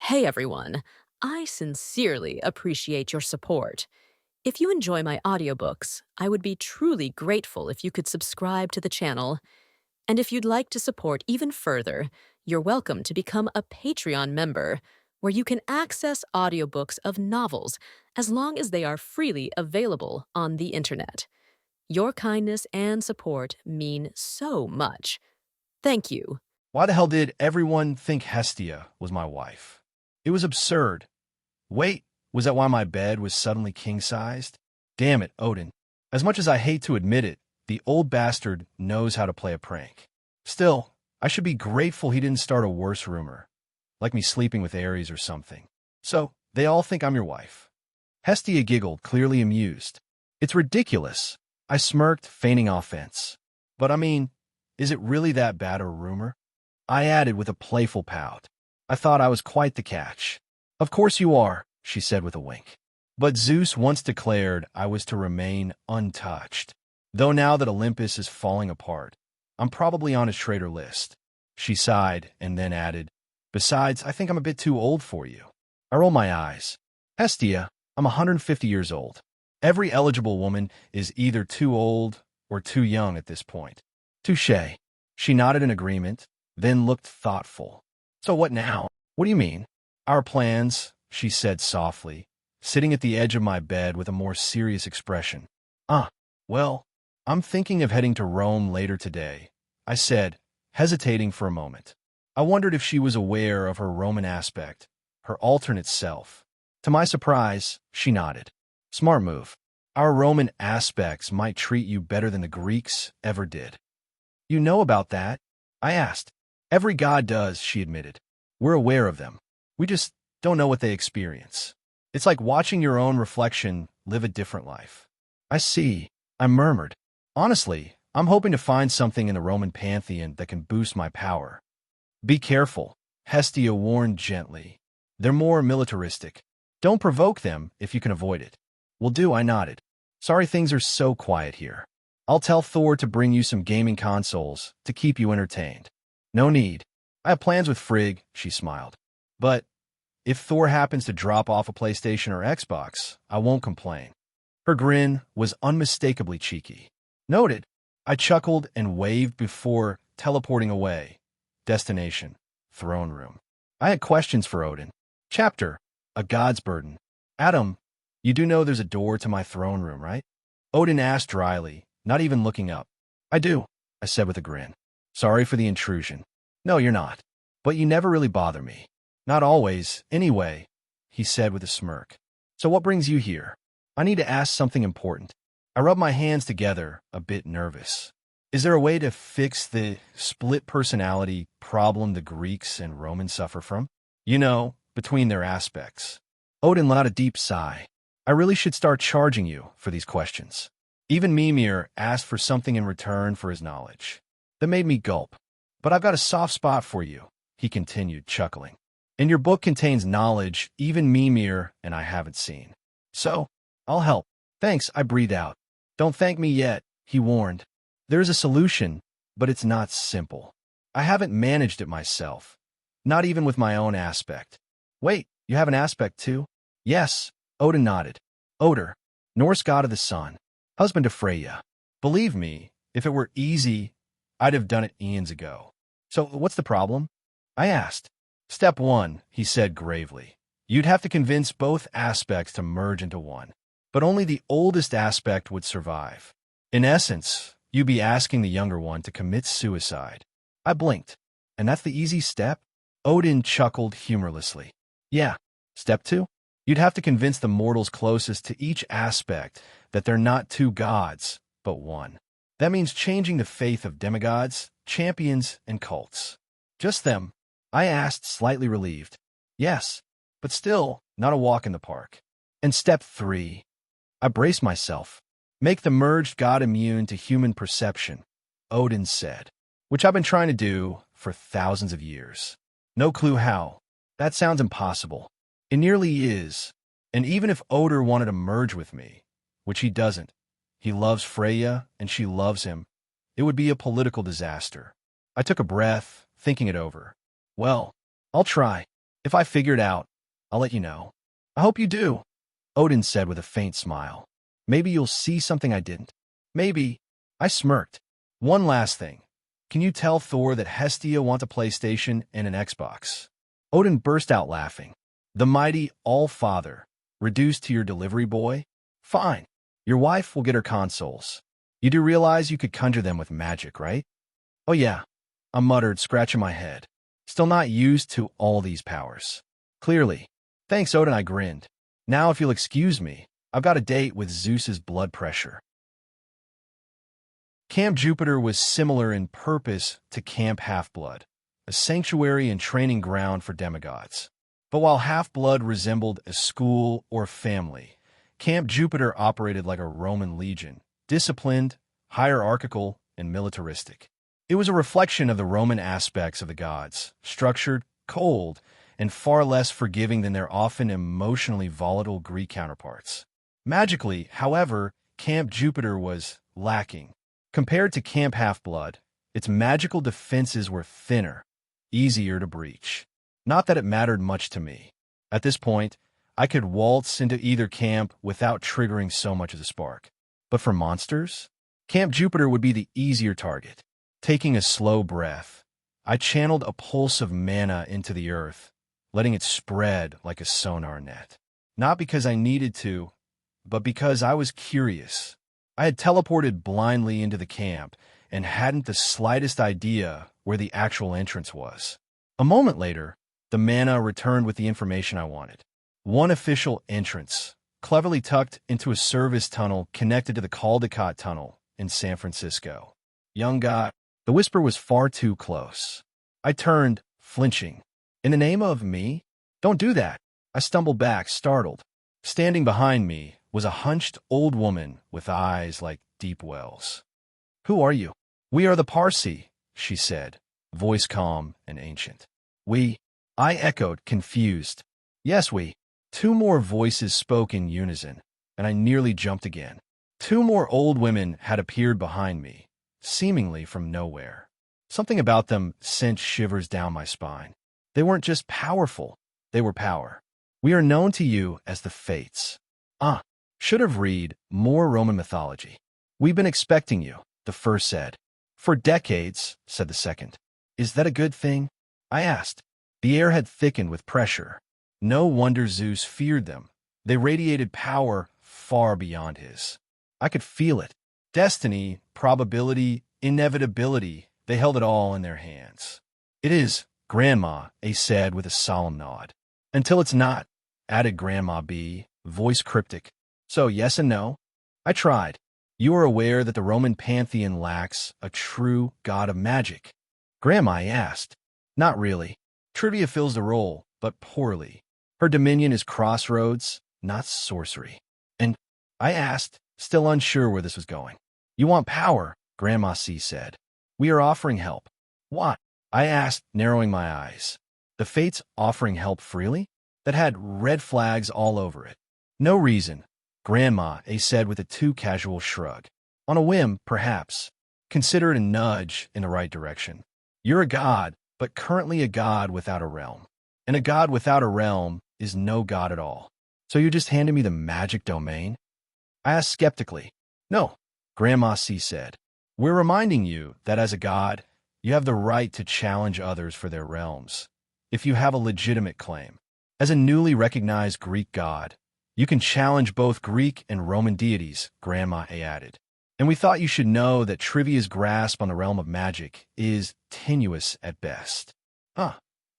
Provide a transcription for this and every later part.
Hey everyone, I sincerely appreciate your support. If you enjoy my audiobooks, I would be truly grateful if you could subscribe to the channel. And if you'd like to support even further, you're welcome to become a Patreon member, where you can access audiobooks of novels as long as they are freely available on the internet. Your kindness and support mean so much. Thank you. Why the hell did everyone think Hestia was my wife? It was absurd. Wait, was that why my bed was suddenly king-sized? Damn it, Odin. As much as I hate to admit it, the old bastard knows how to play a prank. Still, I should be grateful he didn't start a worse rumor, like me sleeping with Ares or something. So, they all think I'm your wife. Hestia giggled, clearly amused. It's ridiculous. I smirked, feigning offense. But I mean, is it really that bad a rumor? I added with a playful pout. I thought I was quite the catch. Of course you are, she said with a wink. But Zeus once declared I was to remain untouched. Though now that Olympus is falling apart, I'm probably on his traitor list. She sighed and then added, besides, I think I'm a bit too old for you. I roll my eyes. Hestia, I'm 150 years old. Every eligible woman is either too old or too young at this point. Touché. She nodded in agreement, then looked thoughtful. So what now? What do you mean? Our plans, she said softly, sitting at the edge of my bed with a more serious expression. Well, I'm thinking of heading to Rome later today, I said, hesitating for a moment. I wondered if she was aware of her Roman aspect, her alternate self. To my surprise, she nodded. Smart move. Our Roman aspects might treat you better than the Greeks ever did. You know about that? I asked. Every god does, she admitted. We're aware of them. We just don't know what they experience. It's like watching your own reflection live a different life. I see, I murmured. Honestly, I'm hoping to find something in the Roman pantheon that can boost my power. Be careful, Hestia warned gently. They're more militaristic. Don't provoke them if you can avoid it. Will do, I nodded. Sorry things are so quiet here. I'll tell Thor to bring you some gaming consoles to keep you entertained. No need. I have plans with Frigg, she smiled. But if Thor happens to drop off a PlayStation or Xbox, I won't complain. Her grin was unmistakably cheeky. Noted. I chuckled and waved before teleporting away. Destination: throne room. I had questions for Odin. Chapter: A God's Burden. Adam, you do know there's a door to my throne room, right? Odin asked dryly, not even looking up. I do, I said with a grin. Sorry for the intrusion. No, you're not. But you never really bother me. Not always, anyway, he said with a smirk. So what brings you here? I need to ask something important. I rubbed my hands together, a bit nervous. Is there a way to fix the split personality problem the Greeks and Romans suffer from? You know, between their aspects. Odin let out a deep sigh. I really should start charging you for these questions. Even Mimir asked for something in return for his knowledge. That made me gulp. But I've got a soft spot for you, he continued, chuckling. And your book contains knowledge even Mimir and I haven't seen. So, I'll help. Thanks, I breathed out. Don't thank me yet, he warned. There's a solution, but it's not simple. I haven't managed it myself. Not even with my own aspect. Wait, you have an aspect too? Yes, Odin nodded. Odin, Norse god of the sun, husband of Freya. Believe me, if it were easy, I'd have done it eons ago. So what's the problem? I asked. Step 1, he said gravely. You'd have to convince both aspects to merge into one. But only the oldest aspect would survive. In essence, you'd be asking the younger one to commit suicide. I blinked. And that's the easy step? Odin chuckled humorlessly. Yeah. Step 2? You'd have to convince the mortals closest to each aspect that they're not two gods, but one. That means changing the faith of demigods, champions, and cults. Just them? I asked, slightly relieved. Yes, but still not a walk in the park. And step 3. I braced myself. Make the merged god immune to human perception, Odin said. Which I've been trying to do for thousands of years. No clue how. That sounds impossible. It nearly is. And even if Odin wanted to merge with me, which he doesn't, he loves Freya and she loves him, it would be a political disaster. I took a breath, thinking it over. Well, I'll try. If I figure it out, I'll let you know. I hope you do, Odin said with a faint smile. Maybe you'll see something I didn't. Maybe. I smirked. One last thing. Can you tell Thor that Hestia wants a PlayStation and an Xbox? Odin burst out laughing. The mighty All-Father, reduced to your delivery boy? Fine. Your wife will get her consoles. You do realize you could conjure them with magic, right? Oh yeah, I muttered, scratching my head. Still not used to all these powers. Clearly. Thanks, Odin, I grinned. Now, if you'll excuse me, I've got a date with Zeus's blood pressure. Camp Jupiter was similar in purpose to Camp Half-Blood, a sanctuary and training ground for demigods. But while Half-Blood resembled a school or family, Camp Jupiter operated like a Roman legion, disciplined, hierarchical, and militaristic. It was a reflection of the Roman aspects of the gods, structured, cold, and far less forgiving than their often emotionally volatile Greek counterparts. Magically, however, Camp Jupiter was lacking. Compared to Camp Half-Blood, its magical defenses were thinner, easier to breach. Not that it mattered much to me. At this point, I could waltz into either camp without triggering so much as a spark. But for monsters, Camp Jupiter would be the easier target. Taking a slow breath, I channeled a pulse of mana into the earth, letting it spread like a sonar net. Not because I needed to, but because I was curious. I had teleported blindly into the camp and hadn't the slightest idea where the actual entrance was. A moment later, the mana returned with the information I wanted. One official entrance, cleverly tucked into a service tunnel connected to the Caldecott Tunnel in San Francisco. Young God, the whisper was far too close. I turned, flinching. In the name of me? Don't do that. I stumbled back, startled. Standing behind me was a hunched old woman with eyes like deep wells. Who are you? We are the Percy, she said, voice calm and ancient. We? I echoed, confused. Yes, we. Two more voices spoke in unison, and I nearly jumped again. Two more old women had appeared behind me, seemingly from nowhere. Something about them sent shivers down my spine. They weren't just powerful, they were power. We are known to you as the Fates. Should have read more Roman mythology. We've been expecting you, the first said. For decades, said the second. Is that a good thing? I asked. The air had thickened with pressure. No wonder Zeus feared them. They radiated power far beyond his. I could feel it. Destiny, probability, inevitability, they held it all in their hands. It is, Grandma, A said with a solemn nod. Until it's not, added Grandma B, voice cryptic. So yes and no? I tried. You are aware that the Roman pantheon lacks a true god of magic? Grandma asked. Not really. Trivia fills the role, but poorly. Her dominion is crossroads, not sorcery. And I asked, still unsure where this was going. You want power, Grandma C said. We are offering help. What? I asked, narrowing my eyes. The Fates offering help freely? That had red flags all over it. No reason, Grandma A said with a too casual shrug. On a whim, perhaps. Consider it a nudge in the right direction. You're a god, but currently a god without a realm. And a god without a realm is no god at all. So you just handed me the magic domain? I asked skeptically. No, Grandma C said. We're reminding you that as a god, you have the right to challenge others for their realms, if you have a legitimate claim. As a newly recognized Greek god, you can challenge both Greek and Roman deities, Grandma A added. And we thought you should know that Trivia's grasp on the realm of magic is tenuous at best.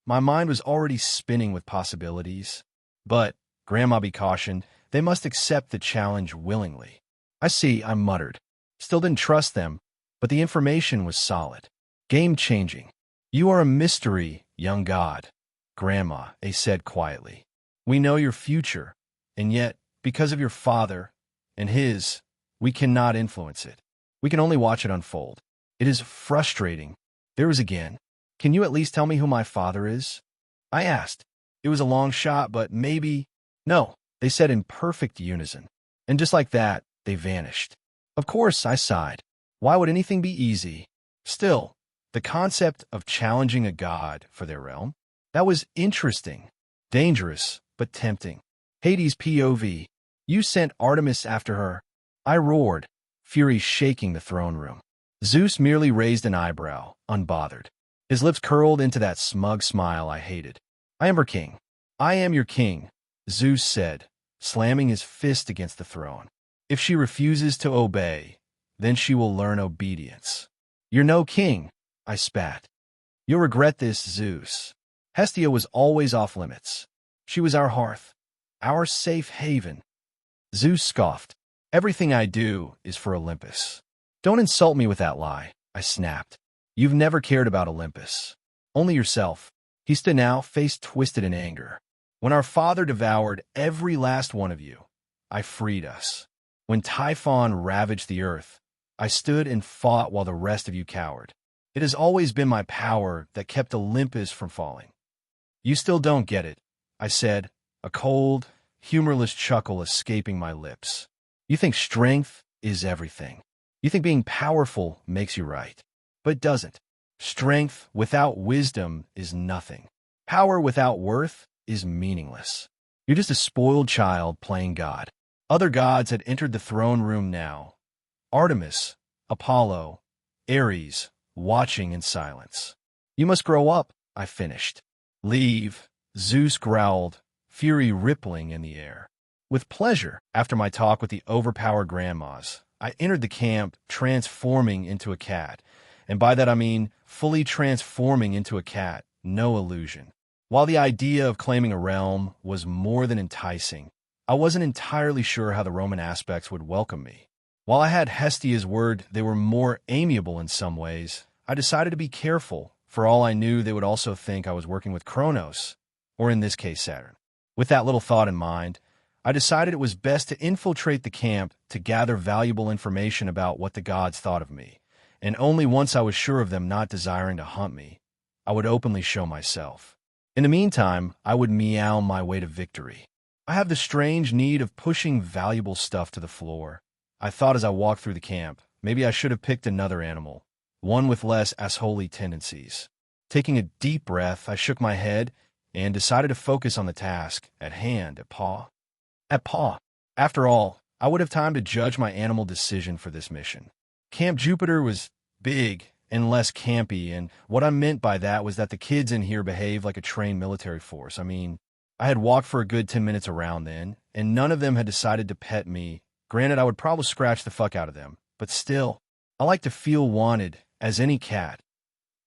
My mind was already spinning with possibilities. But, Grandma B cautioned, they must accept the challenge willingly. I see, I muttered. Still didn't trust them, but the information was solid. Game-changing. You are a mystery, young god, Grandma A said quietly. We know your future, and yet, because of your father and his, we cannot influence it. We can only watch it unfold. It is frustrating. There was again. Can you at least tell me who my father is? I asked. It was a long shot, but maybe... No, they said in perfect unison. And just like that, they vanished. Of course, I sighed. Why would anything be easy? Still, the concept of challenging a god for their realm, that was interesting. Dangerous, but tempting. Hades POV. You sent Artemis after her. I roared, fury shaking the throne room. Zeus merely raised an eyebrow, unbothered. His lips curled into that smug smile I hated. I am her king. I am your king, Zeus said, slamming his fist against the throne. If she refuses to obey, then she will learn obedience. You're no king, I spat. You'll regret this, Zeus. Hestia was always off limits. She was our hearth, our safe haven. Zeus scoffed. Everything I do is for Olympus. Don't insult me with that lie, I snapped. You've never cared about Olympus. Only yourself. He stood now, face twisted in anger. When our father devoured every last one of you, I freed us. When Typhon ravaged the earth, I stood and fought while the rest of you cowered. It has always been my power that kept Olympus from falling. You still don't get it, I said, a cold, humorless chuckle escaping my lips. You think strength is everything. You think being powerful makes you right. But it doesn't. Strength without wisdom is nothing. Power without worth is meaningless. You're just a spoiled child playing God. Other gods had entered the throne room now. Artemis, Apollo, Ares, watching in silence. You must grow up, I finished. Leave, Zeus growled, fury rippling in the air. With pleasure, after my talk with the overpowered grandmas, I entered the camp transforming into a cat. And by that I mean fully transforming into a cat, no illusion. While the idea of claiming a realm was more than enticing, I wasn't entirely sure how the Roman aspects would welcome me. While I had Hestia's word they were more amiable in some ways, I decided to be careful. For all I knew, they would also think I was working with Kronos, or in this case Saturn. With that little thought in mind, I decided it was best to infiltrate the camp to gather valuable information about what the gods thought of me, and only once I was sure of them not desiring to hunt me, I would openly show myself. In the meantime, I would meow my way to victory. I have the strange need of pushing valuable stuff to the floor. I thought as I walked through the camp, maybe I should have picked another animal, one with less assholey tendencies. Taking a deep breath, I shook my head and decided to focus on the task at hand at paw. At paw. After all, I would have time to judge my animal decision for this mission. Camp Jupiter was big and less campy, and what I meant by that was that the kids in here behaved like a trained military force. I mean, I had walked for a good 10 minutes around then, and none of them had decided to pet me. Granted, I would probably scratch the fuck out of them, but still, I like to feel wanted, as any cat.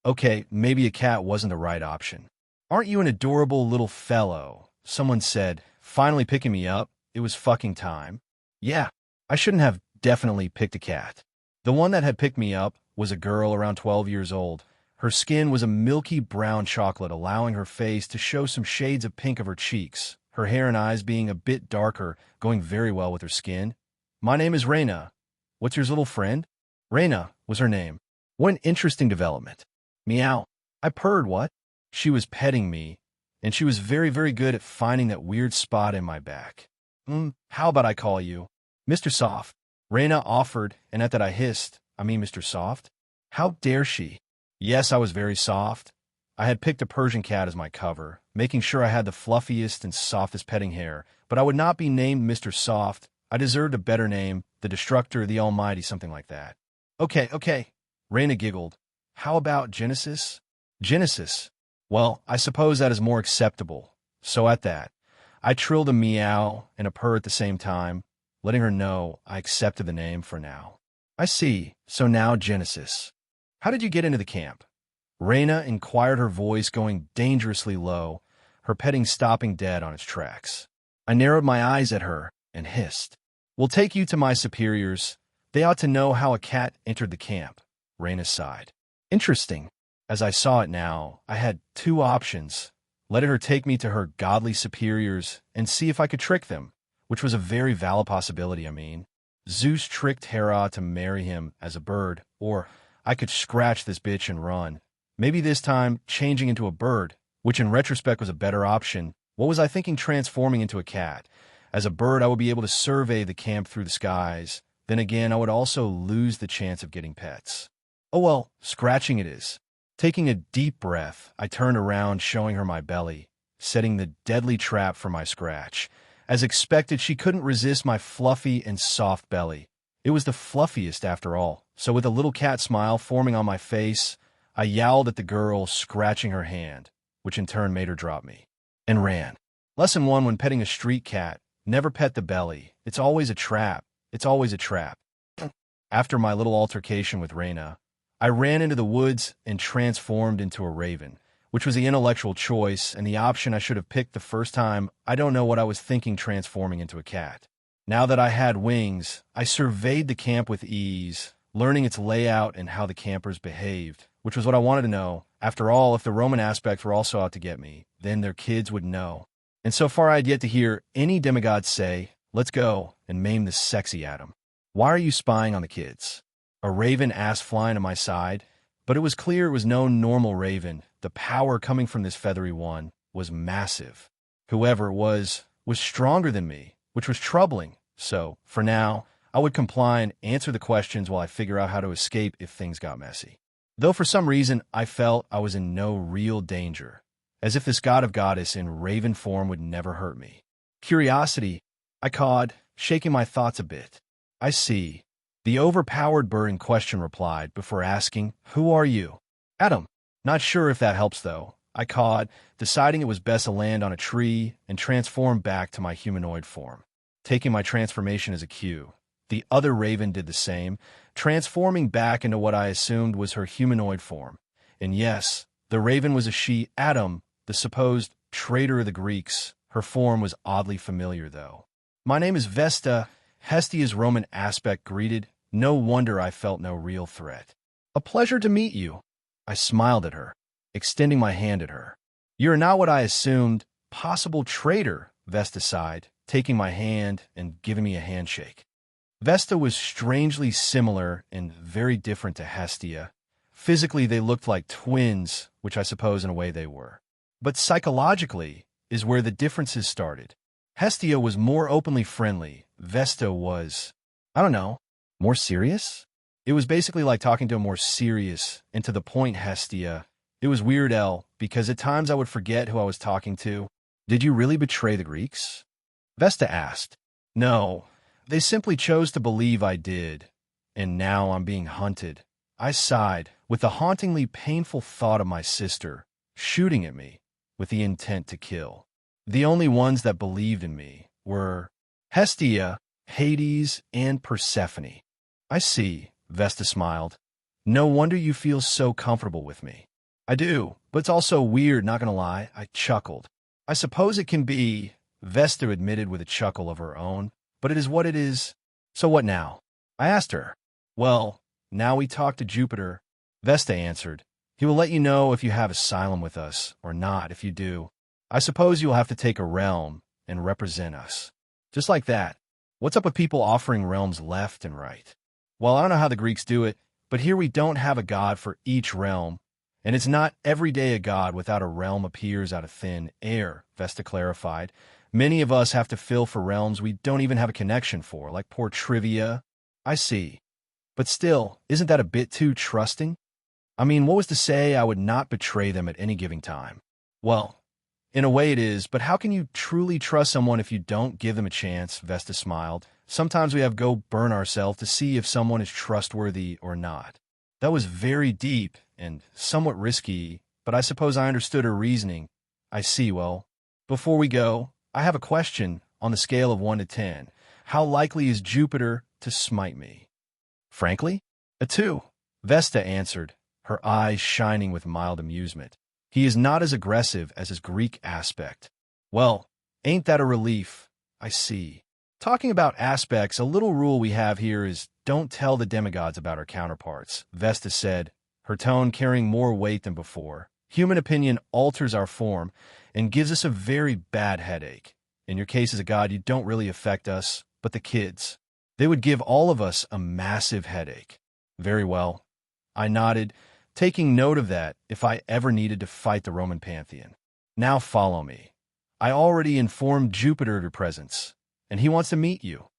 Okay, maybe a cat wasn't the right option. Aren't you an adorable little fellow? Someone said, finally picking me up. It was fucking time. Yeah, I shouldn't have definitely picked a cat. The one that had picked me up was a girl around 12 years old. Her skin was a milky brown chocolate, allowing her face to show some shades of pink of her cheeks, her hair and eyes being a bit darker, going very well with her skin. My name is Reina. What's your little friend? Reina was her name. What an interesting development. Meow. I purred, what? She was petting me, and she was very, very good at finding that weird spot in my back. How about I call you Mr. Soft? Reina offered, and at that I hissed, I mean Mr. Soft? How dare she? Yes, I was very soft. I had picked a Persian cat as my cover, making sure I had the fluffiest and softest petting hair, but I would not be named Mr. Soft. I deserved a better name, the Destructor, the Almighty, something like that. Okay. Reina giggled. How about Genesis? Genesis. Well, I suppose that is more acceptable. So at that, I trilled a meow and a purr at the same time, letting her know I accepted the name for now. I see. So now Genesis. How did you get into the camp? Reina inquired, her voice going dangerously low, her petting stopping dead on its tracks. I narrowed my eyes at her and hissed. We'll take you to my superiors. They ought to know how a cat entered the camp. Reina sighed. Interesting. As I saw it now, I had two options. Letting her take me to her godly superiors and see if I could trick them, which was a very valid possibility, I mean. Zeus tricked Hera to marry him as a bird, or I could scratch this bitch and run. Maybe this time, changing into a bird, which in retrospect was a better option. What was I thinking transforming into a cat? As a bird, I would be able to survey the camp through the skies. Then again, I would also lose the chance of getting pets. Oh well, scratching it is. Taking a deep breath, I turned around, showing her my belly. setting the deadly trap for my scratch. As expected, she couldn't resist my fluffy and soft belly. It was the fluffiest after all, so with a little cat smile forming on my face, I yowled at the girl, scratching her hand, which in turn made her drop me, and ran. Lesson 1 when petting a street cat: never pet the belly. It's always a trap. It's always a trap. After my little altercation with Reyna, I ran into the woods and transformed into a raven, which was the intellectual choice and the option I should have picked the first time. I don't know what I was thinking transforming into a cat. Now that I had wings, I surveyed the camp with ease, learning its layout and how the campers behaved, which was what I wanted to know. After all, if the Roman aspects were also out to get me, then their kids would know. And so far I had yet to hear any demigod say, "Let's go and maim this sexy Adam." "Why are you spying on the kids?" a raven asked, flying to my side. But it was clear it was no normal raven. The power coming from this feathery one was massive. Whoever it was stronger than me, which was troubling. So, for now, I would comply and answer the questions while I figure out how to escape if things got messy. Though for some reason, I felt I was in no real danger, as if this god of goddess in raven form would never hurt me. Curiosity, I cawed, shaking my thoughts a bit. "I see." The overpowered bird in question replied before asking, "Who are you?" "Adam." "Not sure if that helps, though," I cawed, deciding it was best to land on a tree and transform back to my humanoid form. Taking my transformation as a cue, the other raven did the same, transforming back into what I assumed was her humanoid form. And yes, the raven was a she. Adam, the supposed traitor of the Greeks. Her form was oddly familiar, though. "My name is Vesta," Hestia's Roman aspect greeted. No wonder I felt no real threat. "A pleasure to meet you." I smiled at her, extending my hand at her. "You're not what I assumed. Possible traitor," Vesta sighed, taking my hand and giving me a handshake. Vesta was strangely similar and very different to Hestia. Physically, they looked like twins, which I suppose in a way they were. But psychologically is where the differences started. Hestia was more openly friendly. Vesta was, I don't know, more serious? It was basically like talking to a more serious and to the point Hestia. It was weird, because at times I would forget who I was talking to. "Did you really betray the Greeks?" Vesta asked. "No, they simply chose to believe I did. And now I'm being hunted." I sighed, with the hauntingly painful thought of my sister shooting at me with the intent to kill. The only ones that believed in me were Hestia, Hades, and Persephone. "I see," Vesta smiled. "No wonder you feel so comfortable with me." "I do, but it's also weird, not gonna lie," I chuckled. "I suppose it can be," Vesta admitted with a chuckle of her own, "but it is what it is." "So what now?" I asked her. "Well, now we talk to Jupiter," Vesta answered. "He will let you know if you have asylum with us, or not. If you do, I suppose you'll have to take a realm and represent us." Just like that. What's up with people offering realms left and right? Well, I don't know how the Greeks do it, but here we don't have a god for each realm, and it's not every day a god without a realm appears out of thin air, Vesta clarified. Many of us have to fill for realms we don't even have a connection for, like poor Trivia. "I see. But still, isn't that a bit too trusting? I mean, what was to say I would not betray them at any given time?" "Well, in a way it is, but how can you truly trust someone if you don't give them a chance?" Vesta smiled. "Sometimes we have to go burn ourselves to see if someone is trustworthy or not." That was very deep and somewhat risky, but I suppose I understood her reasoning. "I see. Well, before we go, I have a question. On the scale of 1 to 10, how likely is Jupiter to smite me?" "Frankly, a 2, Vesta answered, her eyes shining with mild amusement. "He is not as aggressive as his Greek aspect." "Well, ain't that a relief?" "I see." Talking about aspects, a little rule we have here is don't tell the demigods about our counterparts, Vesta said, her tone carrying more weight than before. "Human opinion alters our form and gives us a very bad headache. In your case as a god, you don't really affect us, but the kids. They would give all of us a massive headache." "Very well." I nodded, taking note of that if I ever needed to fight the Roman pantheon. "Now follow me. I already informed Jupiter of your presence, and he wants to meet you."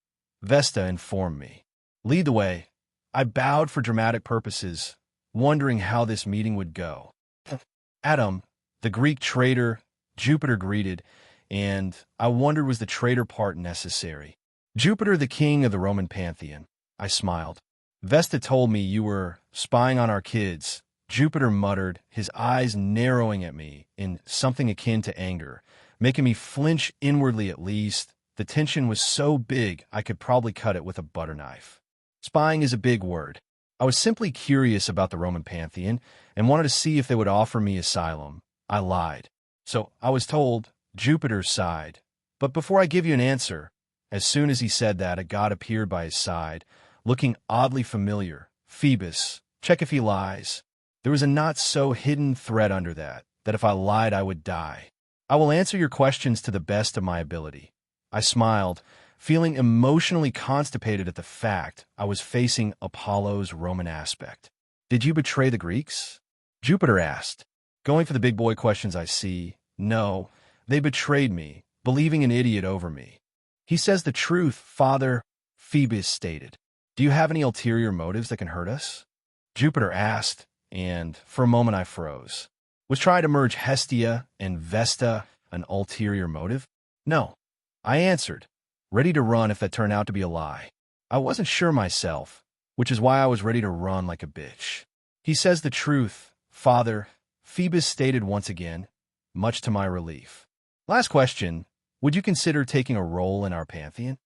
Vesta informed me. "Lead the way." I bowed for dramatic purposes, wondering how this meeting would go. Adam, the Greek traitor, Jupiter greeted, and I wondered, was the traitor part necessary? Jupiter, the king of the Roman pantheon. I smiled. Vesta told me you were spying on our kids. Jupiter muttered, his eyes narrowing at me in something akin to anger, making me flinch inwardly at least. The tension was so big I could probably cut it with a butter knife. Spying is a big word. I was simply curious about the Roman pantheon and wanted to see if they would offer me asylum. I lied. So I was told. Jupiter sighed. But before I give you an answer, as soon as he said that, a god appeared by his side, looking oddly familiar. Phoebus. Check if he lies. There was a not-so-hidden threat under that if I lied I would die. I will answer your questions to the best of my ability. I smiled, feeling emotionally constipated at the fact I was facing Apollo's Roman aspect. Did you betray the Greeks? Jupiter asked. Going for the big boy questions, I see. No, they betrayed me, believing an idiot over me. He says the truth, Father, Phoebus stated. Do you have any ulterior motives that can hurt us? Jupiter asked, and for a moment I froze. Was trying to merge Hestia and Vesta an ulterior motive? No. I answered, ready to run if that turned out to be a lie. I wasn't sure myself, which is why I was ready to run like a bitch. He says the truth, Father, Phoebus stated once again, much to my relief. Last question, would you consider taking a role in our pantheon?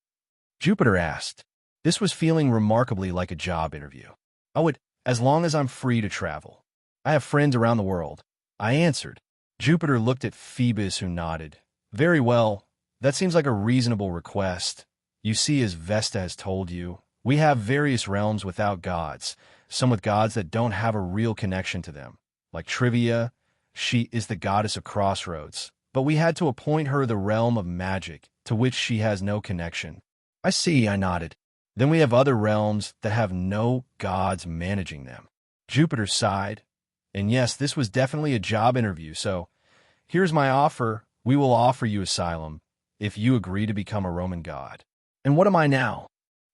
Jupiter asked. This was feeling remarkably like a job interview. I would, as long as I'm free to travel. I have friends around the world. I answered. Jupiter looked at Phoebus, who nodded. Very well. That seems like a reasonable request. You see, as Vesta has told you, we have various realms without gods, some with gods that don't have a real connection to them. Like Trivia, she is the goddess of crossroads, but we had to appoint her the realm of magic, to which she has no connection. I see, I nodded. Then we have other realms that have no gods managing them. Jupiter sighed. And yes, this was definitely a job interview, so here's my offer. We will offer you asylum if you agree to become a Roman god. And what am I now?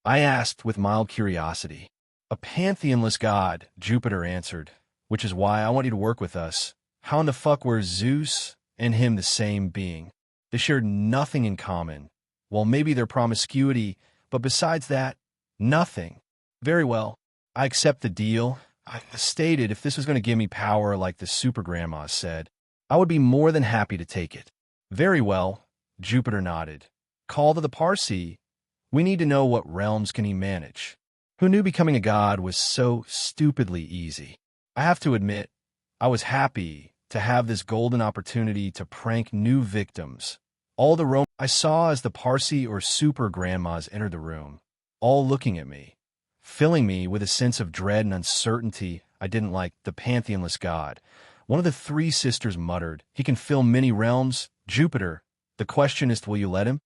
I asked with mild curiosity. A pantheonless god, Jupiter answered, which is why I want you to work with us. How in the fuck were Zeus and him the same being? They shared nothing in common. Well, maybe their promiscuity, but besides that, nothing. Very well. I accept the deal. I stated if this was going to give me power like the super grandmas said, I would be more than happy to take it. Very well. Jupiter nodded. Call to the Percy. We need to know what realms can he manage. Who knew becoming a god was so stupidly easy? I have to admit, I was happy to have this golden opportunity to prank new victims. All the Rome I saw as the Percy or super grandmas entered the room, all looking at me, filling me with a sense of dread and uncertainty. I didn't like the pantheonless god. One of the three sisters muttered, he can fill many realms. Jupiter, the question is, will you let him?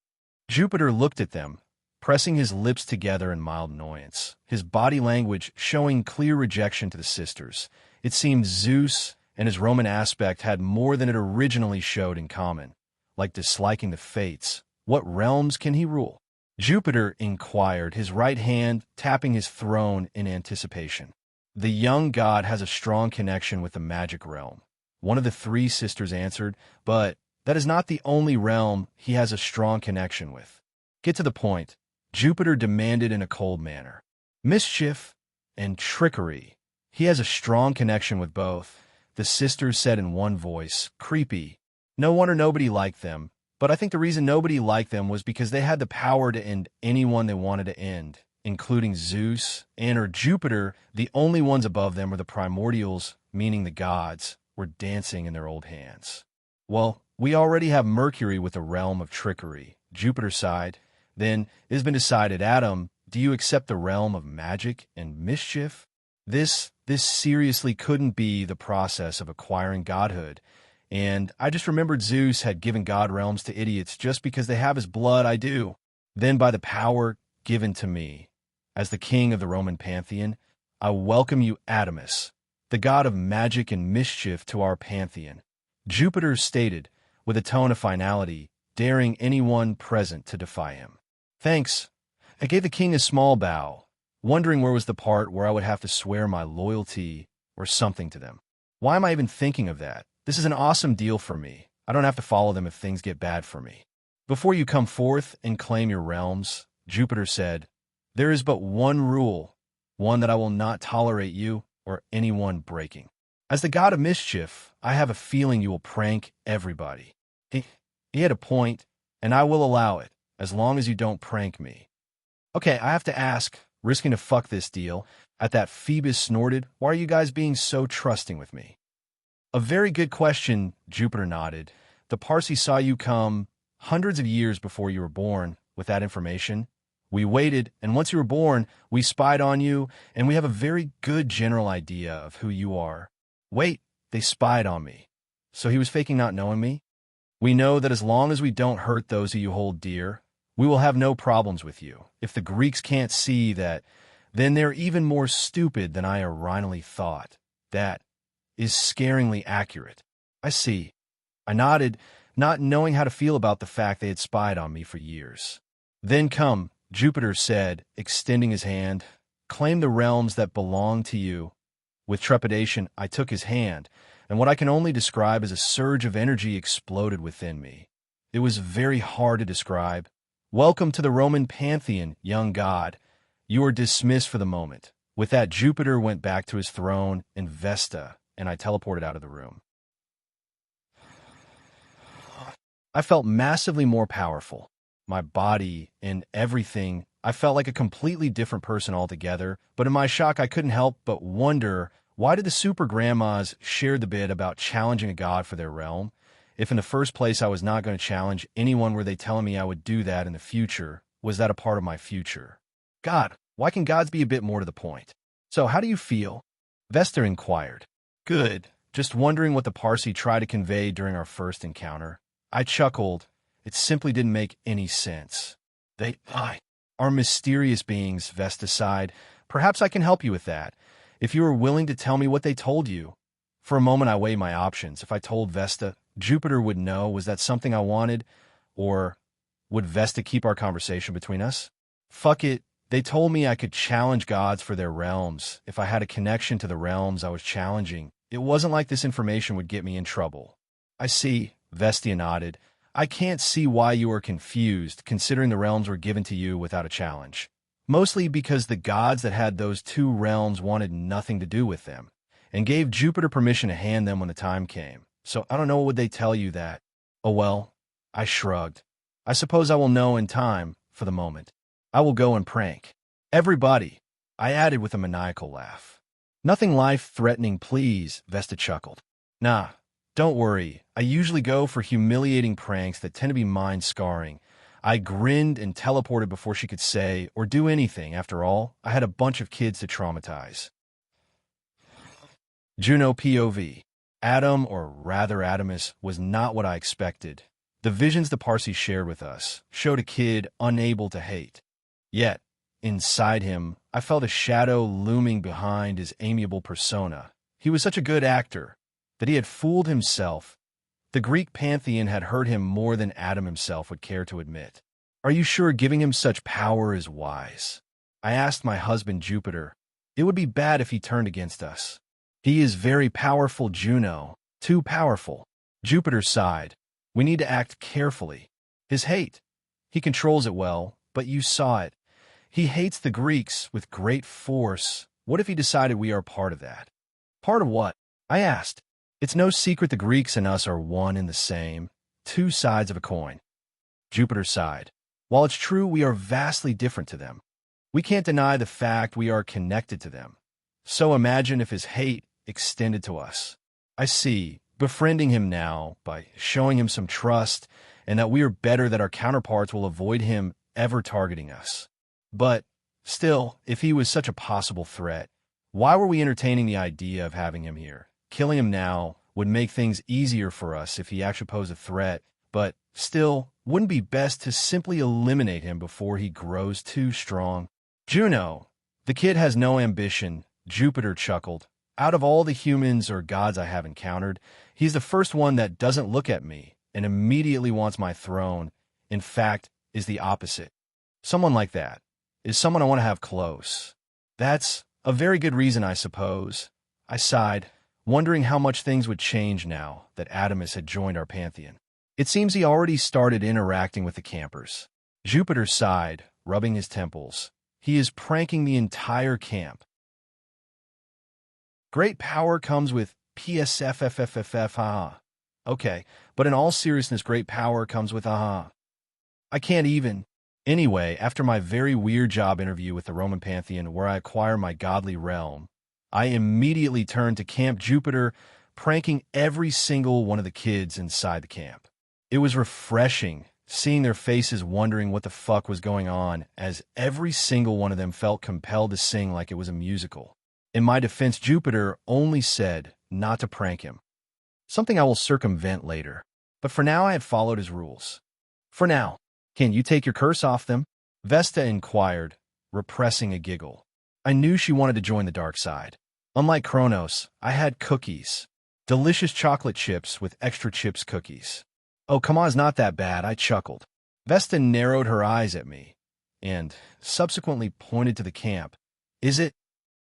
Jupiter looked at them, pressing his lips together in mild annoyance, his body language showing clear rejection to the sisters. It seemed Zeus and his Roman aspect had more than it originally showed in common, like disliking the fates. What realms can he rule? Jupiter inquired, his right hand tapping his throne in anticipation. The young god has a strong connection with the magic realm. One of the three sisters answered, but that is not the only realm he has a strong connection with. Get to the point, Jupiter demanded in a cold manner. Mischief and trickery. He has a strong connection with both, the sisters said in one voice. Creepy. No wonder nobody liked them, but I think the reason nobody liked them was because they had the power to end anyone they wanted to end, including Zeus and or Jupiter. The only ones above them were the primordials, meaning the gods, were dancing in their old hands. Well, we already have Mercury with the realm of trickery. Jupiter sighed. Then it has been decided, Adam, do you accept the realm of magic and mischief? This seriously couldn't be the process of acquiring godhood. And I just remembered Zeus had given god realms to idiots just because they have his blood. I do. Then by the power given to me, as the king of the Roman pantheon, I welcome you, Artemis, the god of magic and mischief, to our pantheon. Jupiter stated, with a tone of finality, daring anyone present to defy him. Thanks. I gave the king a small bow, wondering where was the part where I would have to swear my loyalty or something to them. Why am I even thinking of that? This is an awesome deal for me. I don't have to follow them if things get bad for me. Before you come forth and claim your realms, Jupiter said, there is but one rule, one that I will not tolerate you or anyone breaking. As the god of mischief, I have a feeling you will prank everybody. He had a point, and I will allow it, as long as you don't prank me. Okay, I have to ask, risking to fuck this deal, at that Phoebus snorted, why are you guys being so trusting with me? A very good question, Jupiter nodded. The Percy saw you come hundreds of years before you were born with that information. We waited, and once you were born, we spied on you, and we have a very good general idea of who you are. Wait, they spied on me. So he was faking not knowing me? We know that as long as we don't hurt those who you hold dear, we will have no problems with you. If the Greeks can't see that, then they're even more stupid than I originally thought. That is scaringly accurate. I see. I nodded, not knowing how to feel about the fact they had spied on me for years. Then come, Jupiter said, extending his hand, claim the realms that belong to you. With trepidation, I took his hand, and what I can only describe as a surge of energy exploded within me. It was very hard to describe. Welcome to the Roman pantheon, young god. You are dismissed for the moment. With that, Jupiter went back to his throne in Vesta, and I teleported out of the room. I felt massively more powerful. My body and everything, I felt like a completely different person altogether, but in my shock I couldn't help but wonder, why did the super grandmas share the bit about challenging a god for their realm? If in the first place I was not going to challenge anyone, were they telling me I would do that in the future? Was that a part of my future? God, why can gods be a bit more to the point? So how do you feel? Vesta inquired. Good. Just wondering what the Percy tried to convey during our first encounter. I chuckled. It simply didn't make any sense. They are mysterious beings, Vesta sighed. Perhaps I can help you with that, if you are willing to tell me what they told you. For a moment I weighed my options. If I told Vesta, Jupiter would know. Was that something I wanted? Or would Vesta keep our conversation between us? Fuck it. They told me I could challenge gods for their realms. If I had a connection to the realms I was challenging, it wasn't like this information would get me in trouble. I see, Vesta nodded. I can't see why you are confused, considering the realms were given to you without a challenge. Mostly because the gods that had those two realms wanted nothing to do with them, and gave Jupiter permission to hand them when the time came. So I don't know, would they tell you that? Oh well, I shrugged. I suppose I will know in time, for the moment. I will go and prank everybody, I added with a maniacal laugh. Nothing life-threatening, please, Vesta chuckled. Nah, don't worry. I usually go for humiliating pranks that tend to be mind-scarring. I grinned and teleported before she could say or do anything. After all, I had a bunch of kids to traumatize. Juno POV. Adam, or rather Artemis, was not what I expected. The visions the Percy shared with us showed a kid unable to hate. Yet, inside him, I felt a shadow looming behind his amiable persona. He was such a good actor that he had fooled himself. The Greek pantheon had hurt him more than Adam himself would care to admit. Are you sure giving him such power is wise? I asked my husband Jupiter. It would be bad if he turned against us. He is very powerful, Juno. Too powerful. Jupiter sighed. We need to act carefully. His hate. He controls it well, but you saw it. He hates the Greeks with great force. What if he decided we are part of that? Part of what? I asked. It's no secret the Greeks and us are one and the same, two sides of a coin. Jupiter sighed. While it's true we are vastly different to them, we can't deny the fact we are connected to them. So imagine if his hate extended to us. I see, befriending him now by showing him some trust, and that we are better, that our counterparts will avoid him ever targeting us. But still, if he was such a possible threat, why were we entertaining the idea of having him here? Killing him now would make things easier for us if he actually posed a threat, but still, wouldn't it be best to simply eliminate him before he grows too strong? Juno, the kid has no ambition, Jupiter chuckled. Out of all the humans or gods I have encountered, he's the first one that doesn't look at me and immediately wants my throne. In fact, is the opposite. Someone like that is someone I want to have close. That's a very good reason, I suppose. I sighed. wondering how much things would change now that Artemis had joined our pantheon. It seems he already started interacting with the campers. Jupiter sighed, rubbing his temples. He is pranking the entire camp. Great power comes with PSFFFFF, haha. Okay, but in all seriousness, great power comes with aha. I can't even. Anyway, after my very weird job interview with the Roman Pantheon where I acquire my godly realm, I immediately turned to Camp Jupiter, pranking every single one of the kids inside the camp. It was refreshing, seeing their faces wondering what the fuck was going on, as every single one of them felt compelled to sing like it was a musical. In my defense, Jupiter only said not to prank him, something I will circumvent later. But for now, I had followed his rules. For now, can you take your curse off them? Vesta inquired, repressing a giggle. I knew she wanted to join the dark side. Unlike Kronos, I had cookies. Delicious chocolate chips with extra chips cookies. Oh, come on, it's not that bad, I chuckled. Vesta narrowed her eyes at me and subsequently pointed to the camp. Is it?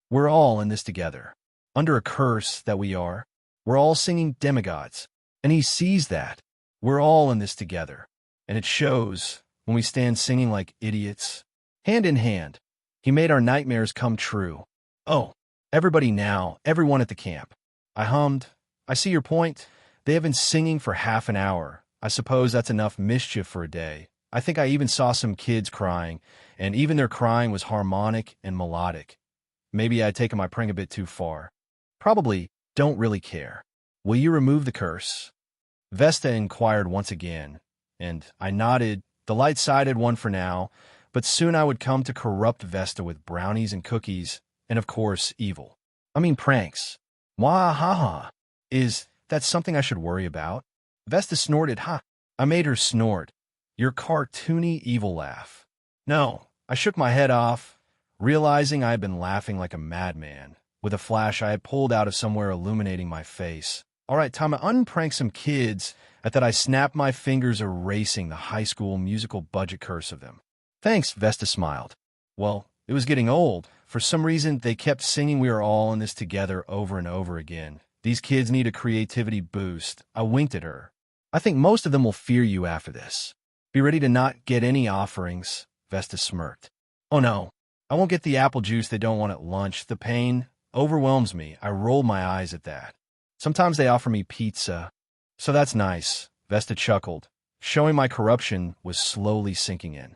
We're all in this together. Under a curse that we are. We're all singing demigods. And he sees that. We're all in this together. And it shows when we stand singing like idiots. Hand in hand. He made our nightmares come true. Oh, everybody now, everyone at the camp. I hummed. I see your point. They have been singing for half an hour. I suppose that's enough mischief for a day. I think I even saw some kids crying, and even their crying was harmonic and melodic. Maybe I'd taken my prank a bit too far. Probably don't really care. Will you remove the curse? Vesta inquired once again, and I nodded, the light-sided one for now, but soon I would come to corrupt Vesta with brownies and cookies, and of course, evil. I mean pranks. Mwahaha. Is that something I should worry about? Vesta snorted, ha. I made her snort. Your cartoony evil laugh. No, I shook my head off, realizing I had been laughing like a madman. With a flash I had pulled out of somewhere illuminating my face. All right, time to unprank some kids. At that I snapped my fingers, erasing the high school musical budget curse of them. Thanks, Vesta smiled. Well, it was getting old. For some reason, they kept singing We Are All in This Together over and over again. These kids need a creativity boost. I winked at her. I think most of them will fear you after this. Be ready to not get any offerings, Vesta smirked. Oh no, I won't get the apple juice they don't want at lunch. The pain overwhelms me. I rolled my eyes at that. Sometimes they offer me pizza. So that's nice, Vesta chuckled, showing my corruption was slowly sinking in.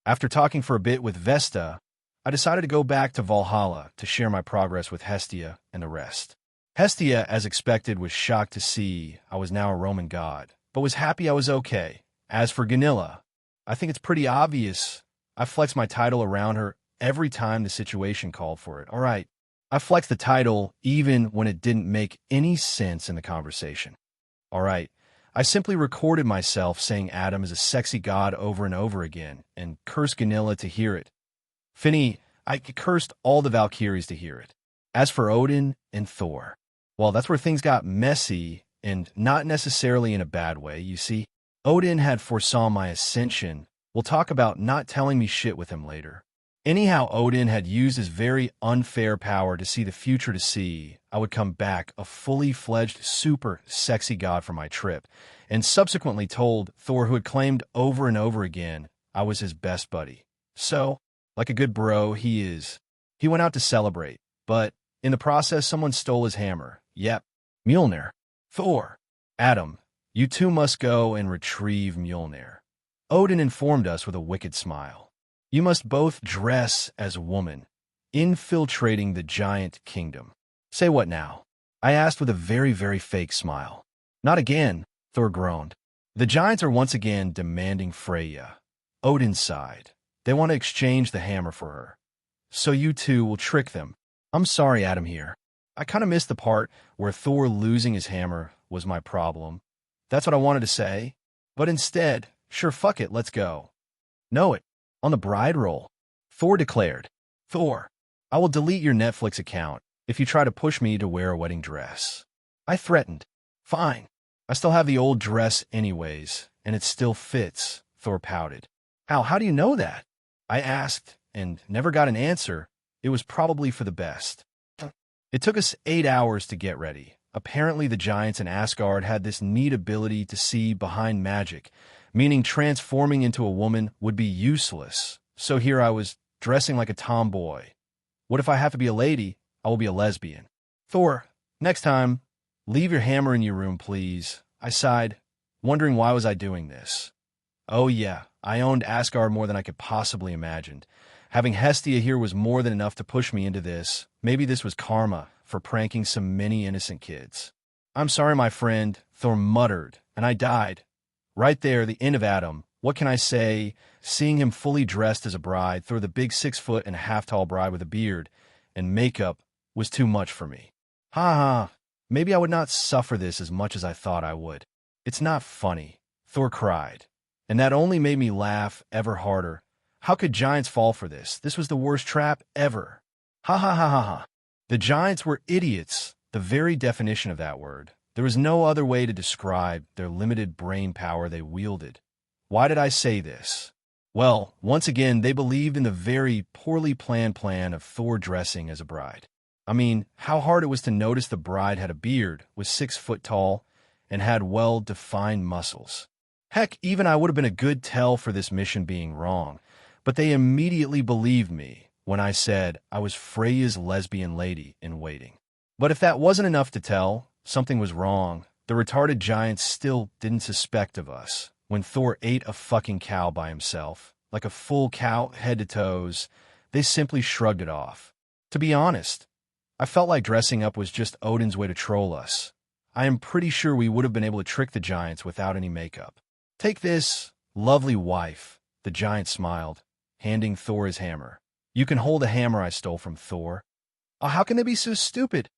After talking for a bit with Vesta, I decided to go back to Valhalla to share my progress with Hestia and the rest. Hestia, as expected, was shocked to see I was now a Roman god, but was happy I was okay. As for Gunilla, I think it's pretty obvious. I flexed my title around her every time the situation called for it. All right, I flexed the title even when it didn't make any sense in the conversation. All right, I simply recorded myself saying Adam is a sexy god over and over again and cursed Gunilla to hear it. Finny, I cursed all the Valkyries to hear it. As for Odin and Thor, well, that's where things got messy, and not necessarily in a bad way, you see. Odin had foresaw my ascension. We'll talk about not telling me shit with him later. Anyhow, Odin had used his very unfair power to see the future to see I would come back a fully fledged super sexy god for my trip, and subsequently told Thor, who had claimed over and over again I was his best buddy. So, like a good bro he is, he went out to celebrate, but in the process someone stole his hammer. Yep, Mjolnir. Thor, Adam, you two must go and retrieve Mjolnir. Odin informed us with a wicked smile. You must both dress as a woman, infiltrating the giant kingdom. Say what now? I asked with a very, very fake smile. Not again, Thor groaned. The giants are once again demanding Freya. Odin sighed. They want to exchange the hammer for her. So you two will trick them. I'm sorry, Adam here. I kind of missed the part where Thor losing his hammer was my problem. That's what I wanted to say. But instead, sure, fuck it, let's go. Know it. On the bride roll, Thor declared. Thor, I will delete your Netflix account if you try to push me to wear a wedding dress. I threatened. Fine. I still have the old dress anyways, and it still fits, Thor pouted. How do you know that? I asked, and never got an answer. It was probably for the best. It took us 8 hours to get ready. Apparently the giants in Asgard had this neat ability to see behind magic, meaning transforming into a woman would be useless. So here I was, dressing like a tomboy. What if I have to be a lady? I will be a lesbian. Thor, next time, leave your hammer in your room, please. I sighed, wondering why was I doing this. Oh yeah, I owned Asgard more than I could possibly imagine. Having Hestia here was more than enough to push me into this. Maybe this was karma for pranking so many innocent kids. I'm sorry, my friend, Thor muttered, and I died. Right there, the end of Adam. What can I say? Seeing him fully dressed as a bride, Thor the big 6'1.5" tall bride with a beard and makeup was too much for me. Ha ha, maybe I would not suffer this as much as I thought I would. It's not funny, Thor cried, and that only made me laugh ever harder. How could giants fall for this? This was the worst trap ever. Ha ha ha ha ha. The giants were idiots, the very definition of that word. There was no other way to describe their limited brain power they wielded. Why did I say this? Well, once again, they believed in the very poorly planned plan of Thor dressing as a bride. I mean, how hard it was to notice the bride had a beard, was 6 foot tall, and had well-defined muscles. Heck, even I would have been a good tell for this mission being wrong. But they immediately believed me when I said I was Freya's lesbian lady in waiting. But if that wasn't enough to tell, something was wrong. The retarded giants still didn't suspect of us. When Thor ate a fucking cow by himself, like a full cow head to toes, they simply shrugged it off. To be honest, I felt like dressing up was just Odin's way to troll us. I am pretty sure we would have been able to trick the giants without any makeup. Take this, lovely wife, the giant smiled, handing Thor his hammer. You can hold a hammer I stole from Thor. Oh, how can they be so stupid?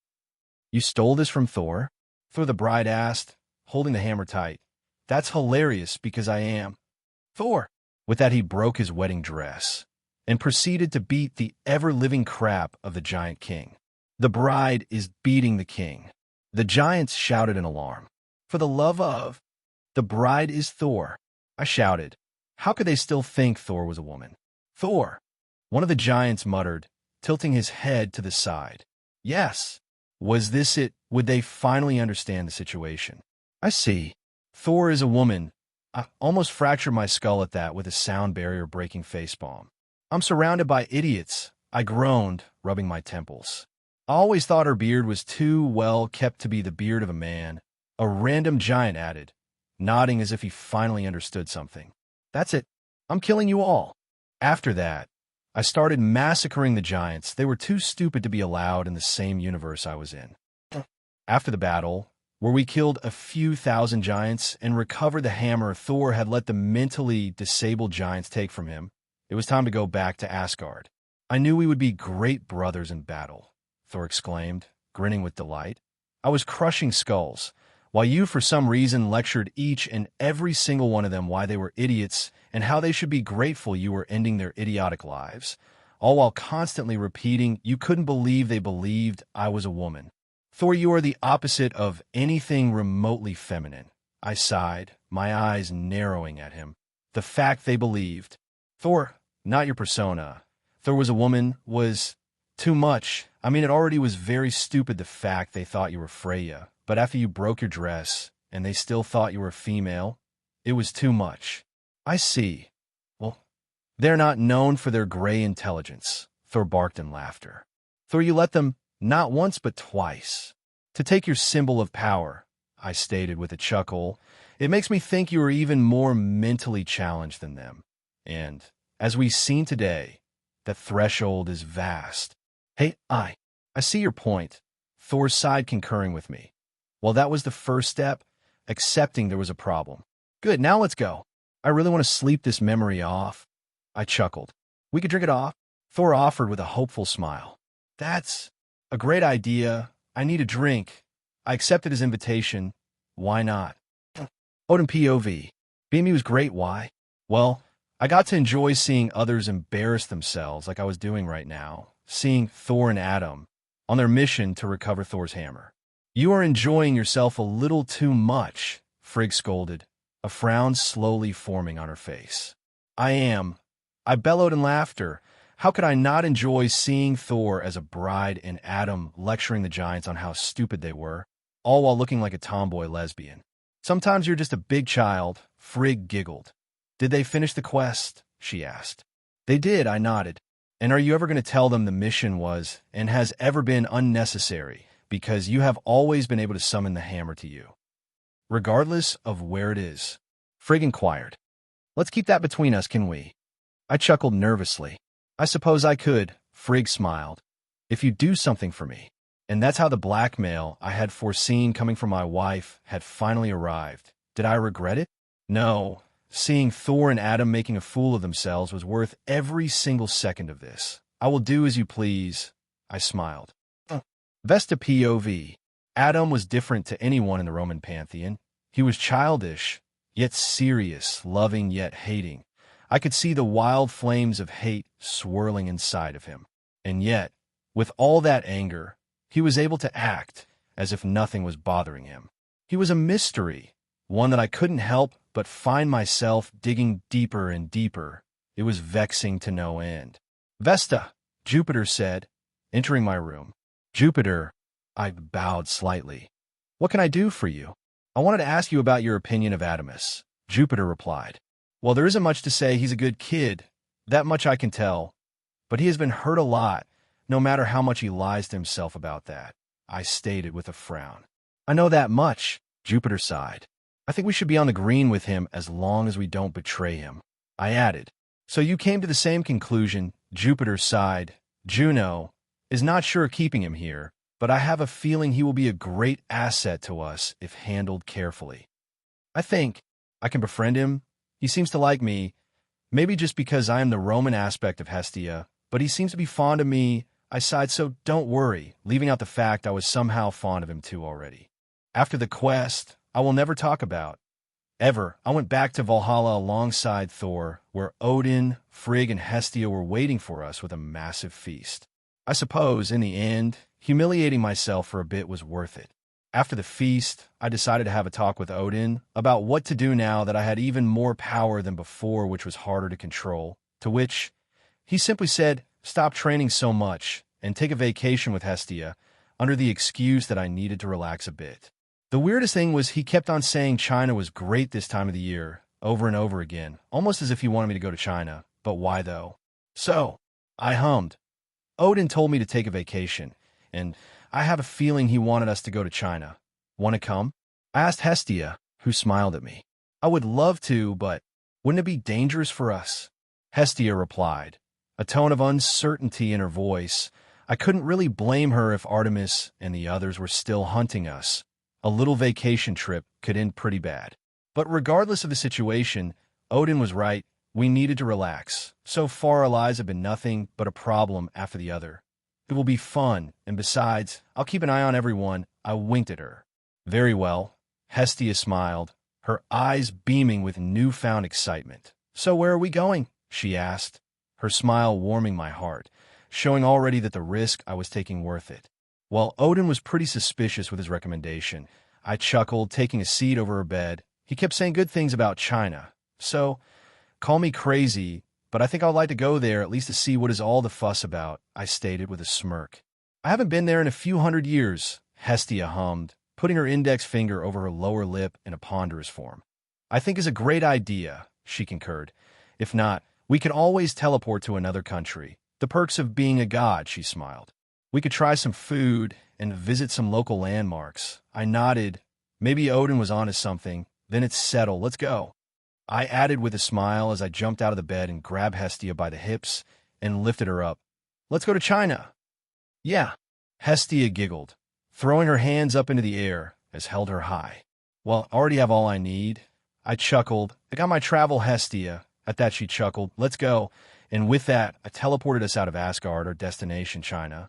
You stole this from Thor? Thor the bride asked, holding the hammer tight. That's hilarious because I am Thor. With that, he broke his wedding dress and proceeded to beat the ever-living crap of the giant king. The bride is beating the king. The giants shouted in alarm. For the love of... The bride is Thor. I shouted. How could they still think Thor was a woman? Thor, one of the giants muttered, tilting his head to the side. Yes. Was this it? Would they finally understand the situation? I see. Thor is a woman. I almost fractured my skull at that with a sound barrier breaking facepalm. I'm surrounded by idiots. I groaned, rubbing my temples. I always thought her beard was too well kept to be the beard of a man. A random giant added, nodding as if he finally understood something. That's it. I'm killing you all. After that, I started massacring the giants. They were too stupid to be allowed in the same universe I was in. After the battle, where we killed a few thousand giants and recovered the hammer Thor had let the mentally disabled giants take from him, it was time to go back to Asgard. I knew we would be great brothers in battle, Thor exclaimed, grinning with delight. I was crushing skulls, while you for some reason lectured each and every single one of them why they were idiots and how they should be grateful you were ending their idiotic lives, all while constantly repeating you couldn't believe they believed I was a woman. Thor, you are the opposite of anything remotely feminine. I sighed, my eyes narrowing at him. The fact they believed. Thor, not your persona. Thor was a woman was too much. I mean, it already was very stupid the fact they thought you were Freya, but after you broke your dress and they still thought you were a female, it was too much. I see. Well, they're not known for their gray intelligence, Thor barked in laughter. Thor, you let them not once but twice. To take your symbol of power, I stated with a chuckle, it makes me think you are even more mentally challenged than them. And, as we've seen today, the threshold is vast. Hey, I see your point. Thor sighed, concurring with me. Well, that was the first step, accepting there was a problem. Good, now let's go. I really want to sleep this memory off. I chuckled. We could drink it off? Thor offered with a hopeful smile. That's a great idea. I need a drink. I accepted his invitation. Why not? Odin POV. BME was great, why? Well, I got to enjoy seeing others embarrass themselves like I was doing right now, seeing Thor and Adam on their mission to recover Thor's hammer. You are enjoying yourself a little too much, Frigg scolded, a frown slowly forming on her face. I am. I bellowed in laughter. How could I not enjoy seeing Thor as a bride and Adam lecturing the giants on how stupid they were, all while looking like a tomboy lesbian? Sometimes you're just a big child, Frigg giggled. Did they finish the quest? She asked. They did, I nodded. And are you ever going to tell them the mission was and has ever been unnecessary because you have always been able to summon the hammer to you, regardless of where it is? Frigg inquired. Let's keep that between us, can we? I chuckled nervously. I suppose I could, Frigg smiled, if you do something for me. And that's how the blackmail I had foreseen coming from my wife had finally arrived. Did I regret it? No. Seeing Thor and Adam making a fool of themselves was worth every single second of this. I will do as you please, I smiled. Vesta POV. Adam was different to anyone in the Roman pantheon. He was childish, yet serious, loving yet hating. I could see the wild flames of hate swirling inside of him. And yet, with all that anger, he was able to act as if nothing was bothering him. He was a mystery, one that I couldn't help but find myself digging deeper and deeper. It was vexing to no end. Vesta, Jupiter said, entering my room. Jupiter, I bowed slightly. What can I do for you? I wanted to ask you about your opinion of Artemis, Jupiter replied. Well, there isn't much to say. He's a good kid. That much I can tell. But he has been hurt a lot, no matter how much he lies to himself about that, I stated with a frown. I know that much, Jupiter sighed. I think we should be on the green with him as long as we don't betray him, I added. So you came to the same conclusion, Jupiter sighed. Juno is not sure of keeping him here, but I have a feeling he will be a great asset to us if handled carefully. I think I can befriend him. He seems to like me, maybe just because I am the Roman aspect of Hestia, but he seems to be fond of me. I sighed, so don't worry, leaving out the fact I was somehow fond of him too already. After the quest, I will never talk about. Ever, I went back to Valhalla alongside Thor, where Odin, Frigg, and Hestia were waiting for us with a massive feast. I suppose, in the end, humiliating myself for a bit was worth it. After the feast, I decided to have a talk with Odin about what to do now that I had even more power than before, which was harder to control, to which he simply said, stop training so much and take a vacation with Hestia, under the excuse that I needed to relax a bit. The weirdest thing was he kept on saying China was great this time of the year, over and over again, almost as if he wanted me to go to China. But why though? So, I hummed. Odin told me to take a vacation, and I have a feeling he wanted us to go to China. Want to come? I asked Hestia, who smiled at me. I would love to, but wouldn't it be dangerous for us? Hestia replied, a tone of uncertainty in her voice. I couldn't really blame her if Artemis and the others were still hunting us. A little vacation trip could end pretty bad. But regardless of the situation, Odin was right. We needed to relax. So far, our lives have been nothing but a problem after the other. It will be fun, and besides, I'll keep an eye on everyone. I winked at her. Very well. Hestia smiled, her eyes beaming with newfound excitement. So where are we going? She asked, her smile warming my heart, showing already that the risk I was taking worth it. While Odin was pretty suspicious with his recommendation, I chuckled, taking a seat over her bed. He kept saying good things about China. So, call me crazy, but I think I'd like to go there at least to see what is all the fuss about, I stated with a smirk. I haven't been there in a few hundred years, Hestia hummed, putting her index finger over her lower lip in a ponderous form. I think is a great idea, she concurred. If not, we can always teleport to another country. The perks of being a god, she smiled. We could try some food and visit some local landmarks. I nodded. Maybe Odin was onto something. Then it's settled. Let's go. I added with a smile as I jumped out of the bed and grabbed Hestia by the hips and lifted her up. Let's go to China. Yeah. Hestia giggled, throwing her hands up into the air as held her high. Well, I already have all I need. I chuckled. I got my travel, Hestia. At that she chuckled. Let's go. And with that, I teleported us out of Asgard, our destination, China.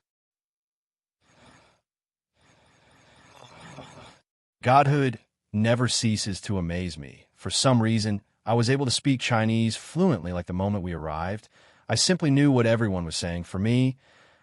Godhood never ceases to amaze me. For some reason, I was able to speak Chinese fluently like the moment we arrived. I simply knew what everyone was saying. For me,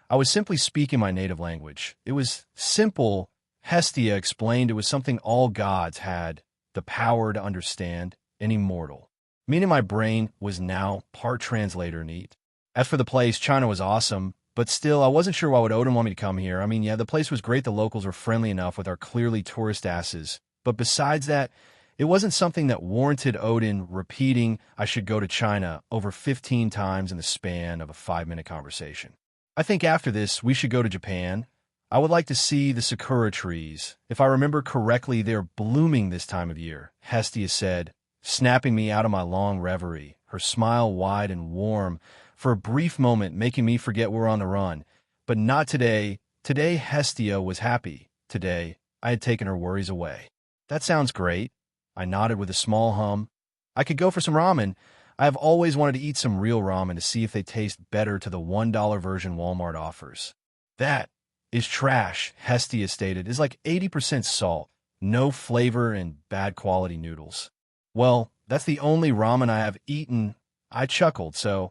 I was simply speaking my native language. It was simple. Hestia explained it was something all gods had the power to understand and immortal. Meaning my brain was now part translator neat. As for the place, China was awesome, but still, I wasn't sure why would Odin want me to come here. I mean, yeah, the place was great. The locals were friendly enough with our clearly tourist asses. But besides that, it wasn't something that warranted Odin repeating I should go to China over 15 times in the span of a 5-minute conversation. I think after this, we should go to Japan. I would like to see the sakura trees. If I remember correctly, they're blooming this time of year, Hestia said, snapping me out of my long reverie, her smile wide and warm, for a brief moment making me forget we're on the run. But not today. Today, Hestia was happy. Today, I had taken her worries away. That sounds great. I nodded with a small hum. I could go for some ramen. I have always wanted to eat some real ramen to see if they taste better to the $1 version Walmart offers. That is trash, Hestia stated, is like 80% salt, no flavor, and bad quality noodles. Well, that's the only ramen I have eaten. I chuckled, so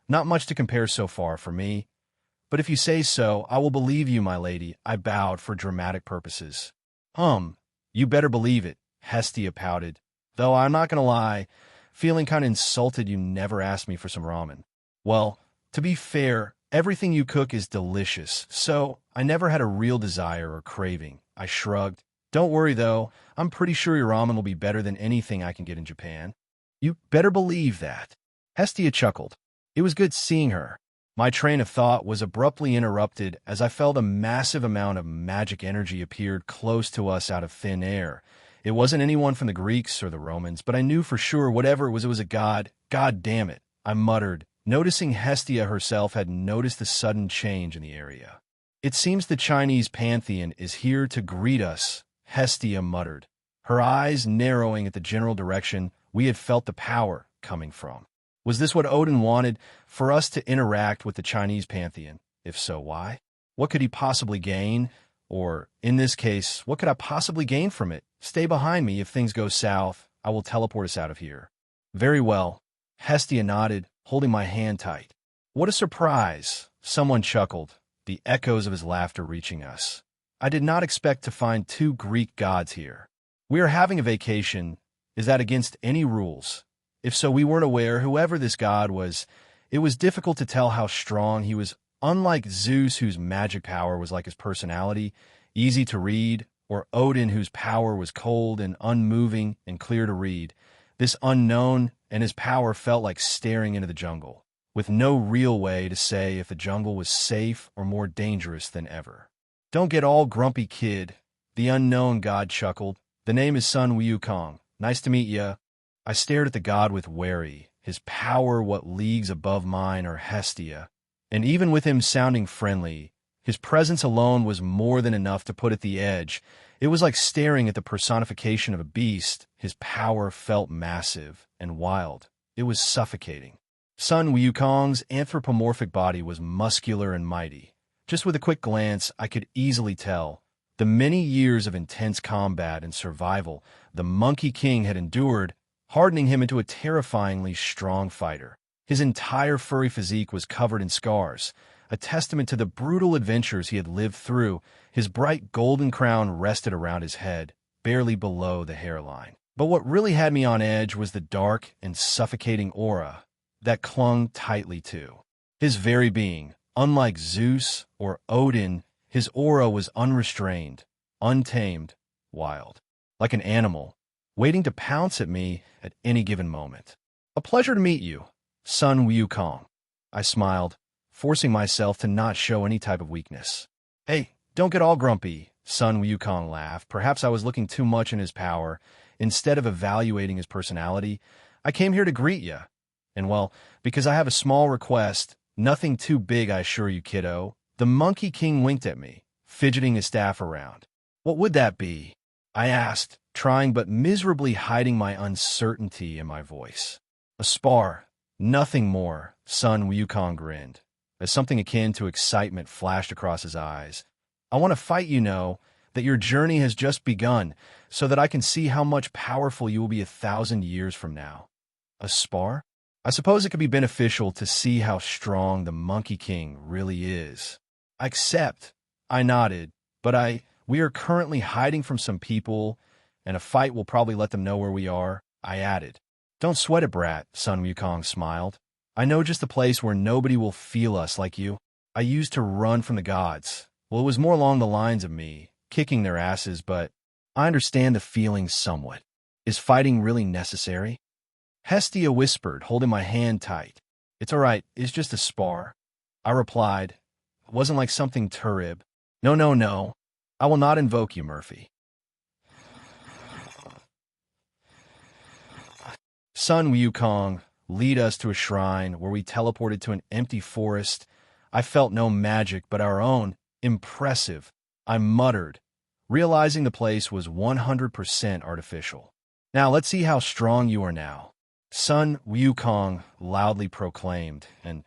not much to compare so far for me. But if you say so, I will believe you, my lady, I bowed for dramatic purposes. You better believe it, Hestia pouted, though I'm not gonna lie, feeling kinda insulted you never asked me for some ramen. Well, to be fair, everything you cook is delicious, so I never had a real desire or craving. I shrugged. Don't worry, though. I'm pretty sure your ramen will be better than anything I can get in Japan. You better believe that. Hestia chuckled. It was good seeing her. My train of thought was abruptly interrupted as I felt a massive amount of magic energy appeared close to us out of thin air. It wasn't anyone from the Greeks or the Romans, but I knew for sure whatever it was a god. God damn it, I muttered, noticing Hestia herself had noticed the sudden change in the area. It seems the Chinese pantheon is here to greet us, Hestia muttered, her eyes narrowing at the general direction we had felt the power coming from. Was this what Odin wanted, for us to interact with the Chinese pantheon? If so, why? What could he possibly gain? Or, in this case, what could I possibly gain from it? Stay behind me if things go south. I will teleport us out of here. Very well. Hestia nodded, holding my hand tight. What a surprise! Someone chuckled, the echoes of his laughter reaching us. I did not expect to find 2 Greek gods here. We are having a vacation. Is that against any rules? If so, we weren't aware whoever this god was. It was difficult to tell how strong he was, unlike Zeus, whose magic power was like his personality, easy to read, or Odin, whose power was cold and unmoving and clear to read. This unknown and his power felt like staring into the jungle, with no real way to say if the jungle was safe or more dangerous than ever. Don't get all grumpy, kid, the unknown god chuckled. The name is Sun Wukong. Nice to meet ya. I stared at the god with worry, his power what leagues above mine or Hestia, and even with him sounding friendly, his presence alone was more than enough to put at the edge. It was like staring at the personification of a beast. His power felt massive and wild. It was suffocating. Sun Wukong's anthropomorphic body was muscular and mighty. Just with a quick glance, I could easily tell the many years of intense combat and survival the Monkey King had endured, hardening him into a terrifyingly strong fighter. His entire furry physique was covered in scars, a testament to the brutal adventures he had lived through. His bright golden crown rested around his head, barely below the hairline. But what really had me on edge was the dark and suffocating aura that clung tightly to his very being. Unlike Zeus or Odin, his aura was unrestrained, untamed, wild, like an animal, waiting to pounce at me at any given moment. A pleasure to meet you, Sun Wukong. I smiled, forcing myself to not show any type of weakness. Hey, don't get all grumpy, Sun Wukong laughed. Perhaps I was looking too much in his power. Instead of evaluating his personality, I came here to greet you. And well, because I have a small request, nothing too big, I assure you, kiddo. The Monkey King winked at me, fidgeting his staff around. What would that be? I asked, trying but miserably hiding my uncertainty in my voice. A spar, nothing more, Sun Wukong grinned, as something akin to excitement flashed across his eyes. I want to fight, you know, that your journey has just begun, so that I can see how much powerful you will be 1,000 years from now. A spar? I suppose it could be beneficial to see how strong the Monkey King really is. I accept. I nodded, but we are currently hiding from some people, and a fight will probably let them know where we are, I added. Don't sweat it, brat, Sun Wukong smiled. I know just a place where nobody will feel us like you. I used to run from the gods. Well, it was more along the lines of me, kicking their asses, but I understand the feeling somewhat. Is fighting really necessary? Hestia whispered, holding my hand tight. It's all right, it's just a spar. I replied. It wasn't like something turib. No, no, no. I will not invoke you, Murphy. Sun Wukong, lead us to a shrine where we teleported to an empty forest. I felt no magic but our own. Impressive, I muttered, realizing the place was 100% artificial. Now let's see how strong you are now, Sun Wukong loudly proclaimed, and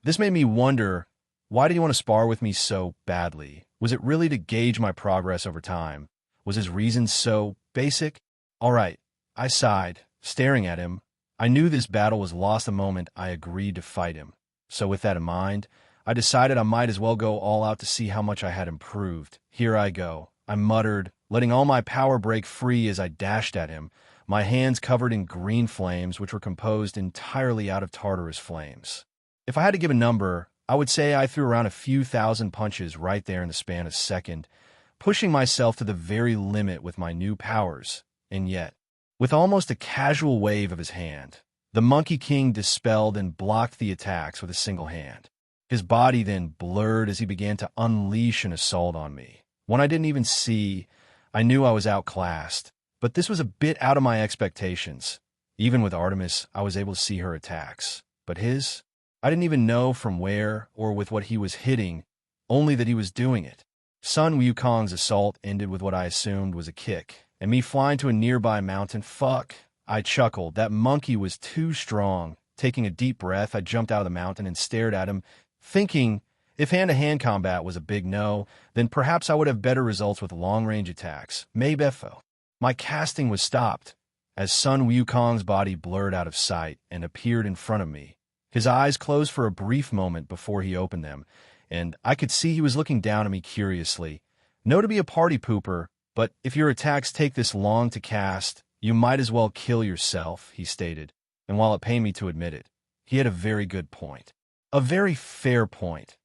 this made me wonder, why did he want to spar with me so badly? Was it really to gauge my progress over time? Was his reason so basic? All right, I sighed, staring at him. I knew this battle was lost the moment I agreed to fight him. So with that in mind, I decided I might as well go all out to see how much I had improved. Here I go, I muttered, letting all my power break free as I dashed at him, my hands covered in green flames which were composed entirely out of Tartarus flames. If I had to give a number, I would say I threw around a few thousand punches right there in the span of a second, pushing myself to the very limit with my new powers, and yet, with almost a casual wave of his hand, the Monkey King dispelled and blocked the attacks with a single hand. His body then blurred as he began to unleash an assault on me. When I didn't even see, I knew I was outclassed, but this was a bit out of my expectations. Even with Artemis, I was able to see her attacks, but his? I didn't even know from where or with what he was hitting, only that he was doing it. Sun Wukong's assault ended with what I assumed was a kick, and me flying to a nearby mountain. Fuck, I chuckled. That monkey was too strong. Taking a deep breath, I jumped out of the mountain and stared at him, thinking if hand-to-hand combat was a big no, then perhaps I would have better results with long-range attacks. Maybe. My casting was stopped as Sun Wukong's body blurred out of sight and appeared in front of me. His eyes closed for a brief moment before he opened them, and I could see he was looking down at me curiously. No to be a party pooper, but if your attacks take this long to cast, you might as well kill yourself, he stated, and while it pained me to admit it, he had a very good point. A very fair point.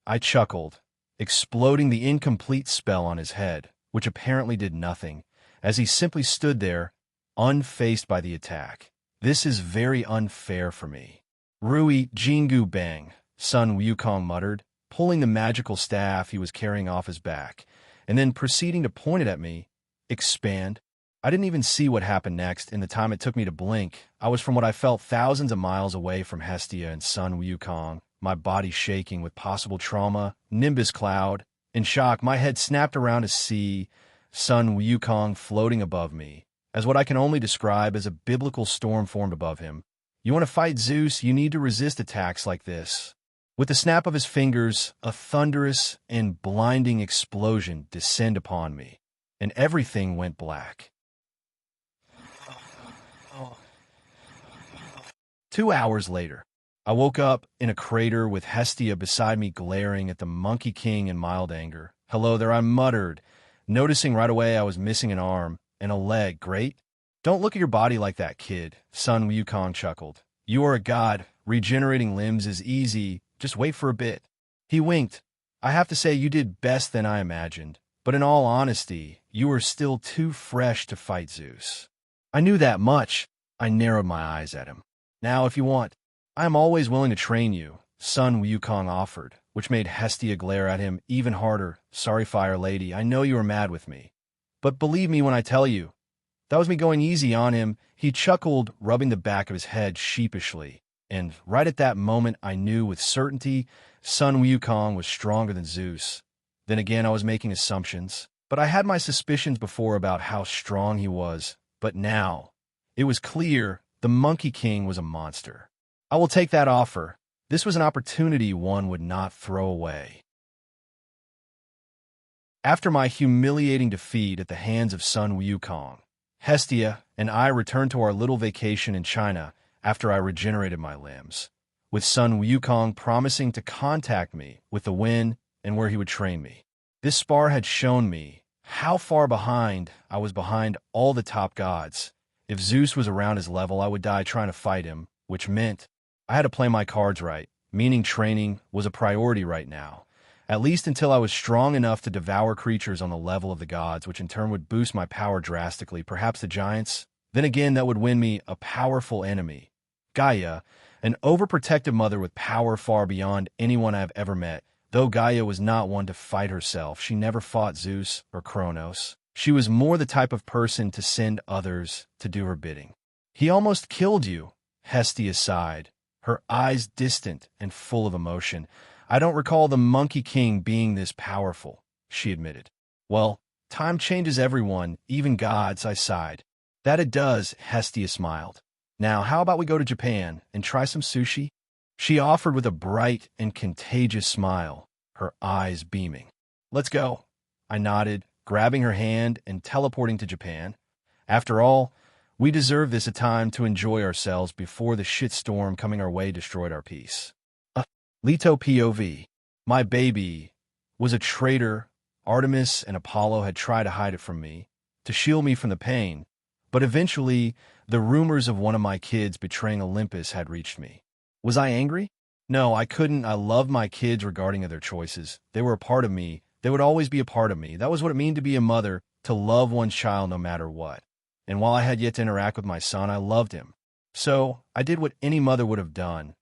I chuckled, exploding the incomplete spell on his head, which apparently did nothing, as he simply stood there, unfazed by the attack. This is very unfair for me. Rui Jingu Bang, Sun Wukong muttered, pulling the magical staff he was carrying off his back, and then proceeding to point it at me. Expand. I didn't even see what happened next in the time it took me to blink. I was from what I felt thousands of miles away from Hestia and Sun Wukong, my body shaking with possible trauma, nimbus cloud. In shock, my head snapped around to see Sun Wukong floating above me, as what I can only describe as a biblical storm formed above him. You want to fight Zeus, you need to resist attacks like this. With the snap of his fingers, a thunderous and blinding explosion descended upon me, and everything went black. 2 hours later, I woke up in a crater with Hestia beside me glaring at the Monkey King in mild anger. Hello there, I muttered, noticing right away I was missing an arm and a leg. Great. Don't look at your body like that, kid, Sun Wukong chuckled. You are a god. Regenerating limbs is easy. Just wait for a bit. He winked. I have to say you did best than I imagined, but in all honesty, you are still too fresh to fight Zeus. I knew that much. I narrowed my eyes at him. Now, if you want, I am always willing to train you, Sun Wukong offered, which made Hestia glare at him even harder. Sorry, Fire Lady, I know you are mad with me, but believe me when I tell you, that was me going easy on him. He chuckled, rubbing the back of his head sheepishly, and right at that moment I knew with certainty Sun Wukong was stronger than Zeus. Then again, I was making assumptions, but I had my suspicions before about how strong he was. But now, it was clear the Monkey King was a monster. I will take that offer. This was an opportunity one would not throw away. After my humiliating defeat at the hands of Sun Wukong, Hestia and I returned to our little vacation in China after I regenerated my limbs, with Sun Wukong promising to contact me with the win and where he would train me. This spar had shown me how far behind I was behind all the top gods. If Zeus was around his level, I would die trying to fight him, which meant I had to play my cards right, meaning training was a priority right now, at least until I was strong enough to devour creatures on the level of the gods, which in turn would boost my power drastically, perhaps the giants. Then again, that would win me a powerful enemy, Gaia, an overprotective mother with power far beyond anyone I've ever met. Though Gaia was not one to fight herself, she never fought Zeus or Kronos. She was more the type of person to send others to do her bidding. He almost killed you, Hestia sighed, her eyes distant and full of emotion. I don't recall the Monkey King being this powerful, she admitted. Well, time changes everyone, even gods, I sighed. That it does, Hestia smiled. Now, how about we go to Japan and try some sushi? She offered with a bright and contagious smile, her eyes beaming. Let's go, I nodded, grabbing her hand and teleporting to Japan. After all, we deserve this a time to enjoy ourselves before the shitstorm coming our way destroyed our peace. Leto POV. My baby was a traitor. Artemis and Apollo had tried to hide it from me, to shield me from the pain, but eventually the rumors of one of my kids betraying Olympus had reached me. Was I angry? No, I couldn't. I loved my kids regarding their choices. They were a part of me. They would always be a part of me. That was what it meant to be a mother, to love one's child no matter what. And while I had yet to interact with my son, I loved him. So I did what any mother would have done.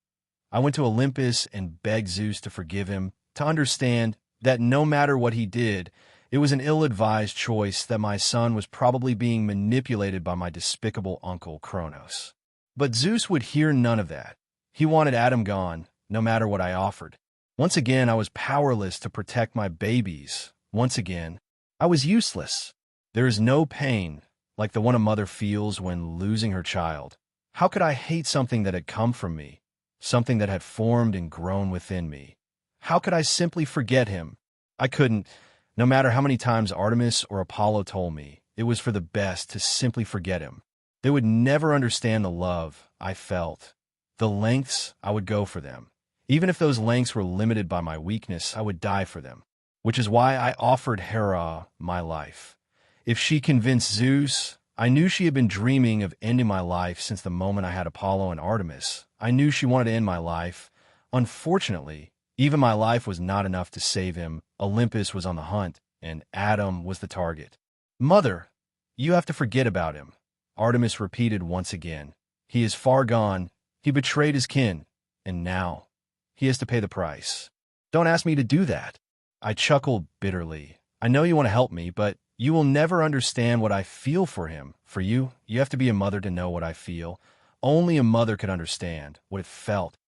I went to Olympus and begged Zeus to forgive him, to understand that no matter what he did, it was an ill-advised choice, that my son was probably being manipulated by my despicable uncle Kronos. But Zeus would hear none of that. He wanted Adam gone, no matter what I offered. Once again, I was powerless to protect my babies. Once again, I was useless. There is no pain like the one a mother feels when losing her child. How could I hate something that had come from me, something that had formed and grown within me? How could I simply forget him? I couldn't, no matter how many times Artemis or Apollo told me it was for the best to simply forget him. They would never understand the love I felt, the lengths I would go for them. Even if those lengths were limited by my weakness, I would die for them, which is why I offered Hera my life. If she convinced Zeus, I knew she had been dreaming of ending my life since the moment I had Apollo and Artemis. I knew she wanted to end my life. Unfortunately, even my life was not enough to save him. Olympus was on the hunt, and Adam was the target. Mother, you have to forget about him, Artemis repeated once again. He is far gone. He betrayed his kin, and now he has to pay the price. Don't ask me to do that. I chuckled bitterly. I know you want to help me, but you will never understand what I feel for him. For you, you have to be a mother to know what I feel. Only a mother could understand what it felt.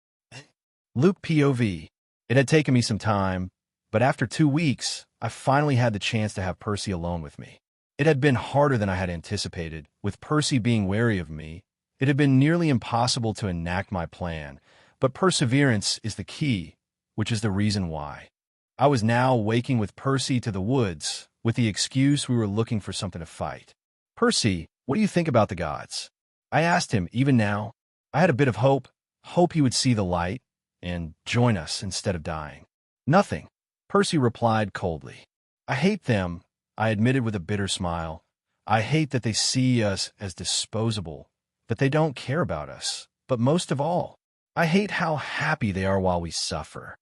Luke POV. It had taken me some time, but after 2 weeks, I finally had the chance to have Percy alone with me. It had been harder than I had anticipated. With Percy being wary of me, it had been nearly impossible to enact my plan, but perseverance is the key, which is the reason why. I was now waking with Percy to the woods, with the excuse we were looking for something to fight. Percy, what do you think about the gods? I asked him. Even now, I had a bit of hope he would see the light and join us instead of dying. Nothing, Percy replied coldly. I hate them, I admitted with a bitter smile. I hate that they see us as disposable, that they don't care about us. But most of all, I hate how happy they are while we suffer.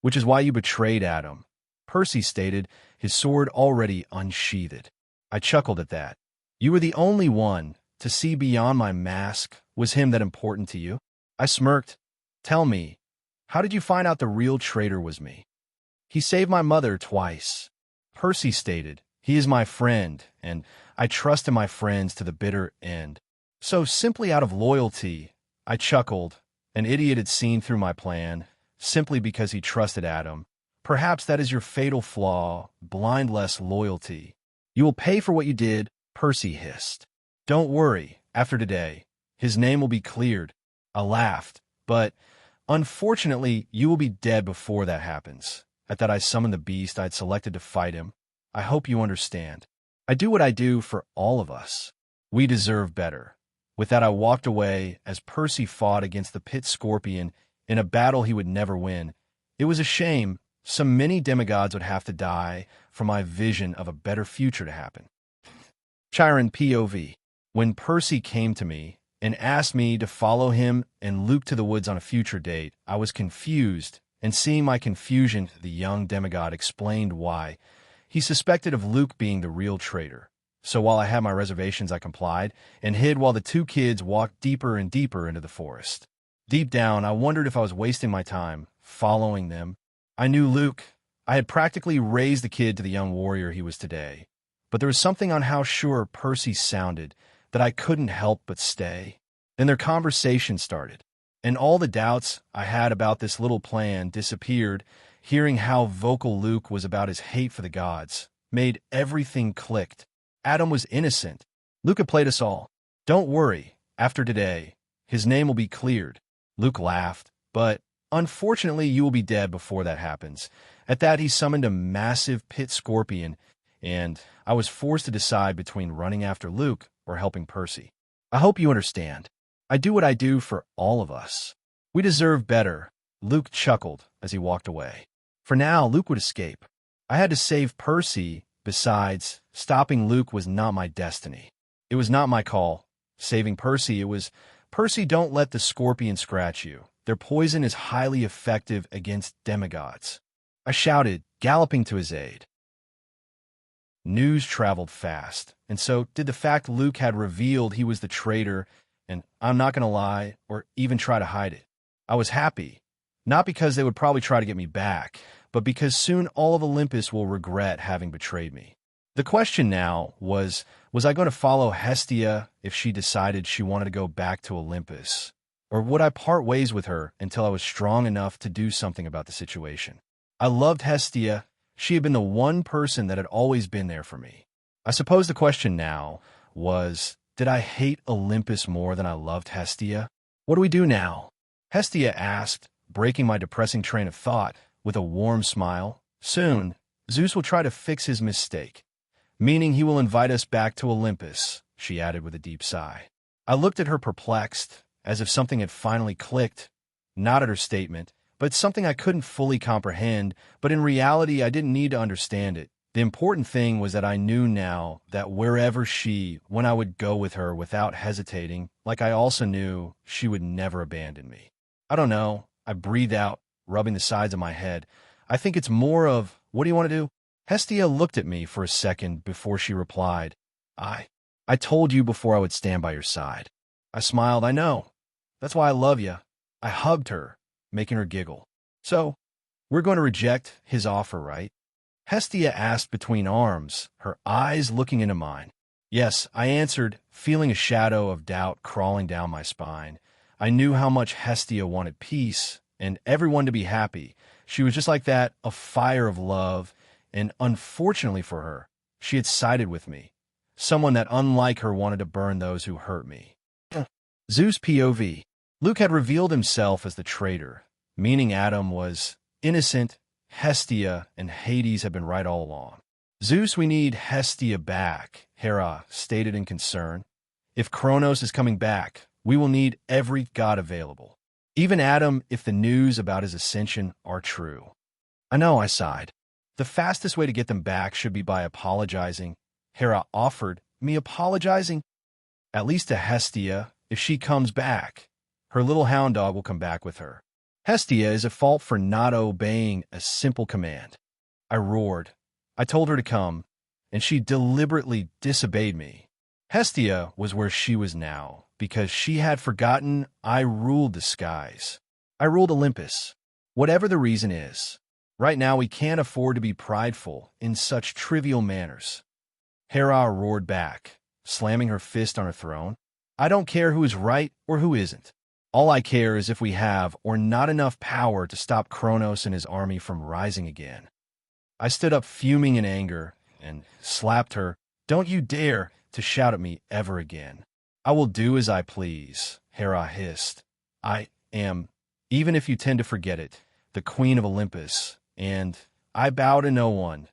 Which is why you betrayed Adam, Percy stated, his sword already unsheathed. I chuckled at that. You were the only one to see beyond my mask. Was him that important to you? I smirked. Tell me, how did you find out the real traitor was me? He saved my mother twice, Percy stated. He is my friend, and I trust in my friends to the bitter end. So simply out of loyalty, I chuckled. An idiot had seen through my plan, simply because he trusted Adam. Perhaps that is your fatal flaw, blindless loyalty. You will pay for what you did, Percy hissed. Don't worry, after today, his name will be cleared. I laughed, but unfortunately, you will be dead before that happens. At that I summoned the beast I had selected to fight him. I hope you understand. I do what I do for all of us. We deserve better. With that I walked away as Percy fought against the pit scorpion in a battle he would never win. It was a shame. So many demigods would have to die for my vision of a better future to happen. Chiron POV. When Percy came to me and asked me to follow him and Luke to the woods on a future date. I was confused, and seeing my confusion, the young demigod explained why. He suspected of Luke being the real traitor. So while I had my reservations, I complied and hid while the two kids walked deeper and deeper into the forest. Deep down, I wondered if I was wasting my time following them. I knew Luke. I had practically raised the kid to the young warrior he was today. But there was something on how sure Percy sounded that I couldn't help but stay. Then their conversation started, and all the doubts I had about this little plan disappeared. Hearing how vocal Luke was about his hate for the gods made everything clicked. Adam was innocent. Luke had played us all. Don't worry, after today, his name will be cleared. Luke laughed, but unfortunately you will be dead before that happens. At that, he summoned a massive pit scorpion, and I was forced to decide between running after Luke or helping Percy. I hope you understand. I do what I do for all of us. We deserve better. Luke chuckled as he walked away. For now, Luke would escape. I had to save Percy. Besides, stopping Luke was not my destiny. It was not my call. Saving Percy, it was, Percy, don't let the scorpion scratch you. Their poison is highly effective against demigods. I shouted, galloping to his aid. News traveled fast, and so did the fact Luke had revealed he was the traitor, and I'm not going to lie or even try to hide it. I was happy, not because they would probably try to get me back, but because soon all of Olympus will regret having betrayed me. The question now was I going to follow Hestia if she decided she wanted to go back to Olympus? Or would I part ways with her until I was strong enough to do something about the situation? I loved Hestia. She had been the one person that had always been there for me. I suppose the question now was, did I hate Olympus more than I loved Hestia? What do we do now? Hestia asked, breaking my depressing train of thought with a warm smile. Soon, Zeus will try to fix his mistake, meaning he will invite us back to Olympus, she added with a deep sigh. I looked at her perplexed, as if something had finally clicked, not at her statement, but something I couldn't fully comprehend, but in reality I didn't need to understand it. The important thing was that I knew now that wherever she, when I would go with her without hesitating, like I also knew she would never abandon me. I don't know, I breathed out, rubbing the sides of my head. I think it's more of, what do you want to do? Hestia looked at me for a second before she replied, I told you before I would stand by your side. I smiled, I know. That's why I love you. I hugged her, making her giggle. So, we're going to reject his offer, right? Hestia asked between arms, her eyes looking into mine. Yes, I answered, feeling a shadow of doubt crawling down my spine. I knew how much Hestia wanted peace and everyone to be happy. She was just like that, a fire of love, and unfortunately for her, she had sided with me, someone that unlike her wanted to burn those who hurt me. Zeus POV. Luke had revealed himself as the traitor, meaning Adam was innocent. Hestia and Hades had been right all along. Zeus, we need Hestia back, Hera stated in concern. If Kronos is coming back, we will need every god available. Even Adam, if the news about his ascension are true. I know, I sighed. The fastest way to get them back should be by apologizing. Hera offered me apologizing. At least to Hestia, if she comes back, her little hound dog will come back with her. Hestia is at fault for not obeying a simple command. I roared. I told her to come, and she deliberately disobeyed me. Hestia was where she was now, because she had forgotten I ruled the skies. I ruled Olympus. Whatever the reason is, right now we can't afford to be prideful in such trivial manners. Hera roared back, slamming her fist on her throne. I don't care who is right or who isn't. All I care is if we have or not enough power to stop Kronos and his army from rising again. I stood up fuming in anger and slapped her. Don't you dare to shout at me ever again. I will do as I please, Hera hissed. I am, even if you tend to forget it, the queen of Olympus, and I bow to no one,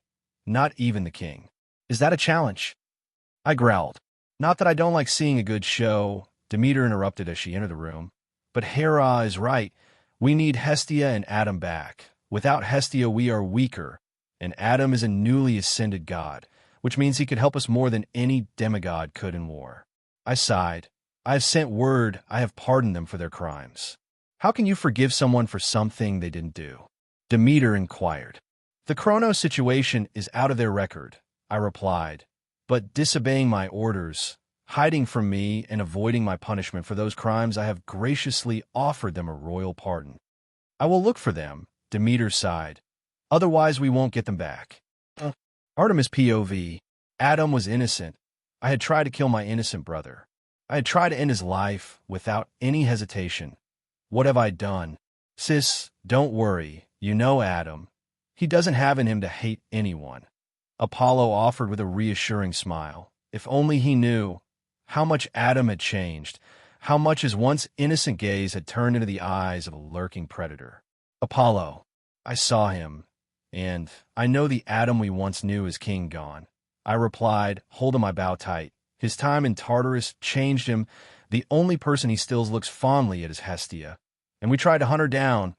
not even the king. Is that a challenge? I growled. Not that I don't like seeing a good show, Demeter interrupted as she entered the room. But Hera is right. We need Hestia and Adam back. Without Hestia, we are weaker, and Adam is a newly ascended god, which means he could help us more than any demigod could in war. I sighed. I have sent word I have pardoned them for their crimes. How can you forgive someone for something they didn't do? Demeter inquired. The Chronos situation is out of their record, I replied, but disobeying my orders, hiding from me and avoiding my punishment for those crimes, I have graciously offered them a royal pardon. I will look for them, Demeter sighed. Otherwise we won't get them back. Artemis POV. Adam was innocent. I had tried to kill my innocent brother. I had tried to end his life without any hesitation. What have I done? Sis, don't worry. You know Adam. He doesn't have in him to hate anyone. Apollo offered with a reassuring smile. If only he knew how much Adam had changed, how much his once innocent gaze had turned into the eyes of a lurking predator. Apollo, I saw him, and I know the Adam we once knew is king gone. I replied, holding my bow tight. His time in Tartarus changed him. The only person he still looks fondly at is Hestia, and we tried to hunt her down.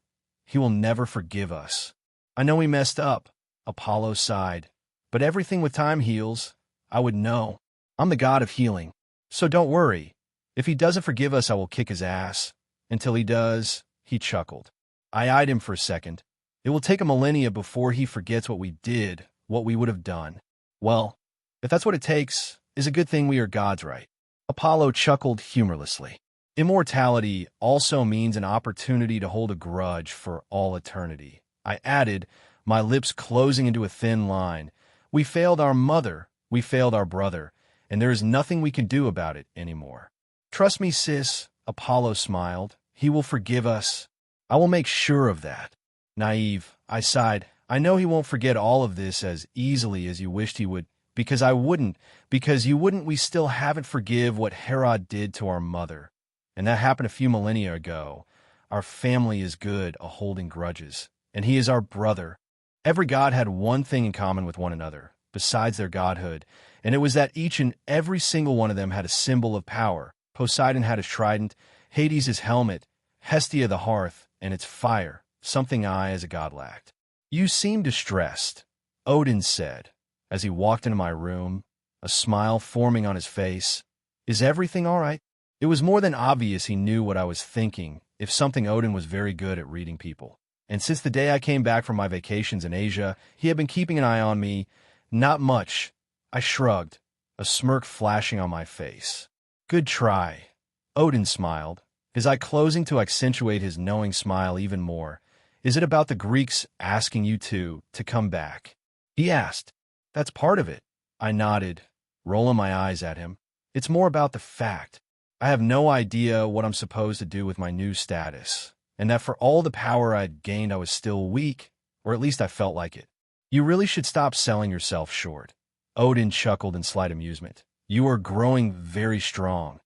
He will never forgive us. I know we messed up, Apollo sighed, but everything with time heals. I would know. I'm the god of healing, so don't worry. If he doesn't forgive us, I will kick his ass. Until he does, he chuckled. I eyed him for a second. It will take a millennia before he forgets what we did, what we would have done. Well, if that's what it takes, is a good thing we are gods, right? Apollo chuckled humorlessly. Immortality also means an opportunity to hold a grudge for all eternity. I added, my lips closing into a thin line. We failed our mother, we failed our brother, and there is nothing we can do about it anymore. Trust me, sis, Apollo smiled. He will forgive us. I will make sure of that. Naive, I sighed. I know he won't forget all of this as easily as you wished he would, because I wouldn't, because you wouldn't. We still haven't forgive what Herod did to our mother. And that happened a few millennia ago. Our family is good at holding grudges, and he is our brother. Every god had one thing in common with one another, besides their godhood, and it was that each and every single one of them had a symbol of power. Poseidon had his trident, Hades his helmet, Hestia the hearth, and its fire, something I as a god lacked. You seem distressed, Odin said, as he walked into my room, a smile forming on his face. Is everything all right? It was more than obvious he knew what I was thinking. If something, Odin was very good at reading people. And since the day I came back from my vacations in Asia, he had been keeping an eye on me. Not much. I shrugged, a smirk flashing on my face. Good try. Odin smiled, his eye closing to accentuate his knowing smile even more. Is it about the Greeks asking you to come back? He asked. That's part of it. I nodded, rolling my eyes at him. It's more about the fact I have no idea what I'm supposed to do with my new status, and that for all the power I'd gained, I was still weak, or at least I felt like it. You really should stop selling yourself short. Odin chuckled in slight amusement. You are growing very strong,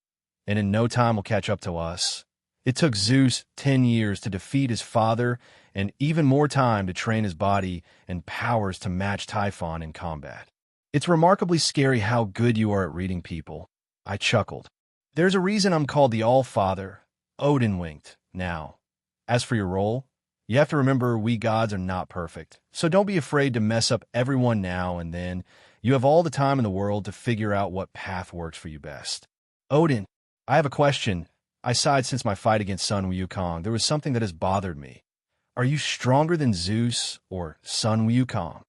and in no time will catch up to us. It took Zeus 10 years to defeat his father, and even more time to train his body and powers to match Typhon in combat. It's remarkably scary how good you are at reading people. I chuckled. There's a reason I'm called the All-Father. Odin winked. Now, as for your role, you have to remember we gods are not perfect, so don't be afraid to mess up everyone now and then. You have all the time in the world to figure out what path works for you best. Odin, I have a question. I sighed. Since my fight against son Wukong, there was something that has bothered me. Are you stronger than Zeus or son Wukong?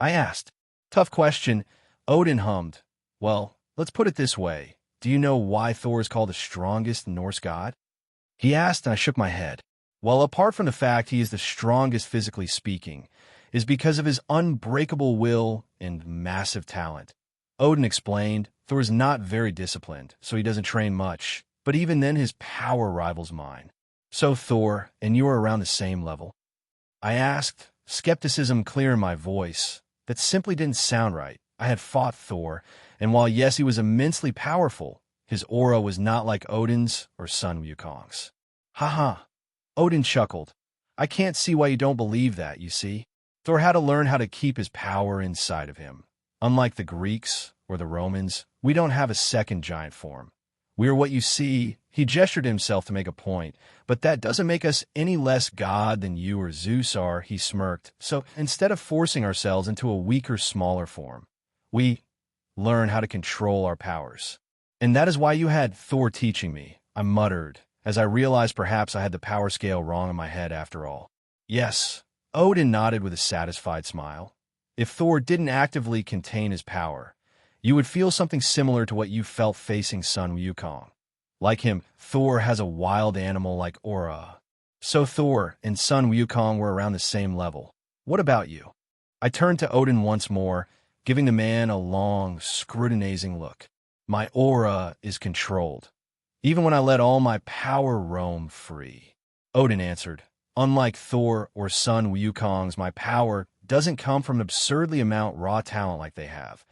I asked. Tough question. Odin hummed. Well, let's put it this way. Do you know why Thor is called the strongest Norse god? He asked, and I shook my head. Well, apart from the fact he is the strongest physically speaking, is because of his unbreakable will and massive talent. Odin explained, Thor is not very disciplined, so he doesn't train much, but even then his power rivals mine. So Thor, and you are around the same level? I asked, skepticism clear in my voice. That simply didn't sound right. I had fought Thor, and while yes, he was immensely powerful, his aura was not like Odin's or son Wukong's. Ha. Odin chuckled. I can't see why you don't believe that, you see. Thor had to learn how to keep his power inside of him. Unlike the Greeks or the Romans, we don't have a second giant form. We are what you see. He gestured himself to make a point, but that doesn't make us any less god than you or Zeus are, he smirked. So instead of forcing ourselves into a weaker, smaller form, we learn how to control our powers. And that is why you had Thor teaching me, I muttered, as I realized perhaps I had the power scale wrong in my head after all. Yes, Odin nodded with a satisfied smile. If Thor didn't actively contain his power, you would feel something similar to what you felt facing son Wukong. Like him, Thor has a wild animal-like aura. So Thor and son Wukong were around the same level. What about you? I turned to Odin once more, giving the man a long, scrutinizing look. My aura is controlled, even when I let all my power roam free. Odin answered, unlike Thor or son Wukong's, my power doesn't come from an absurdly amount raw talent like they have.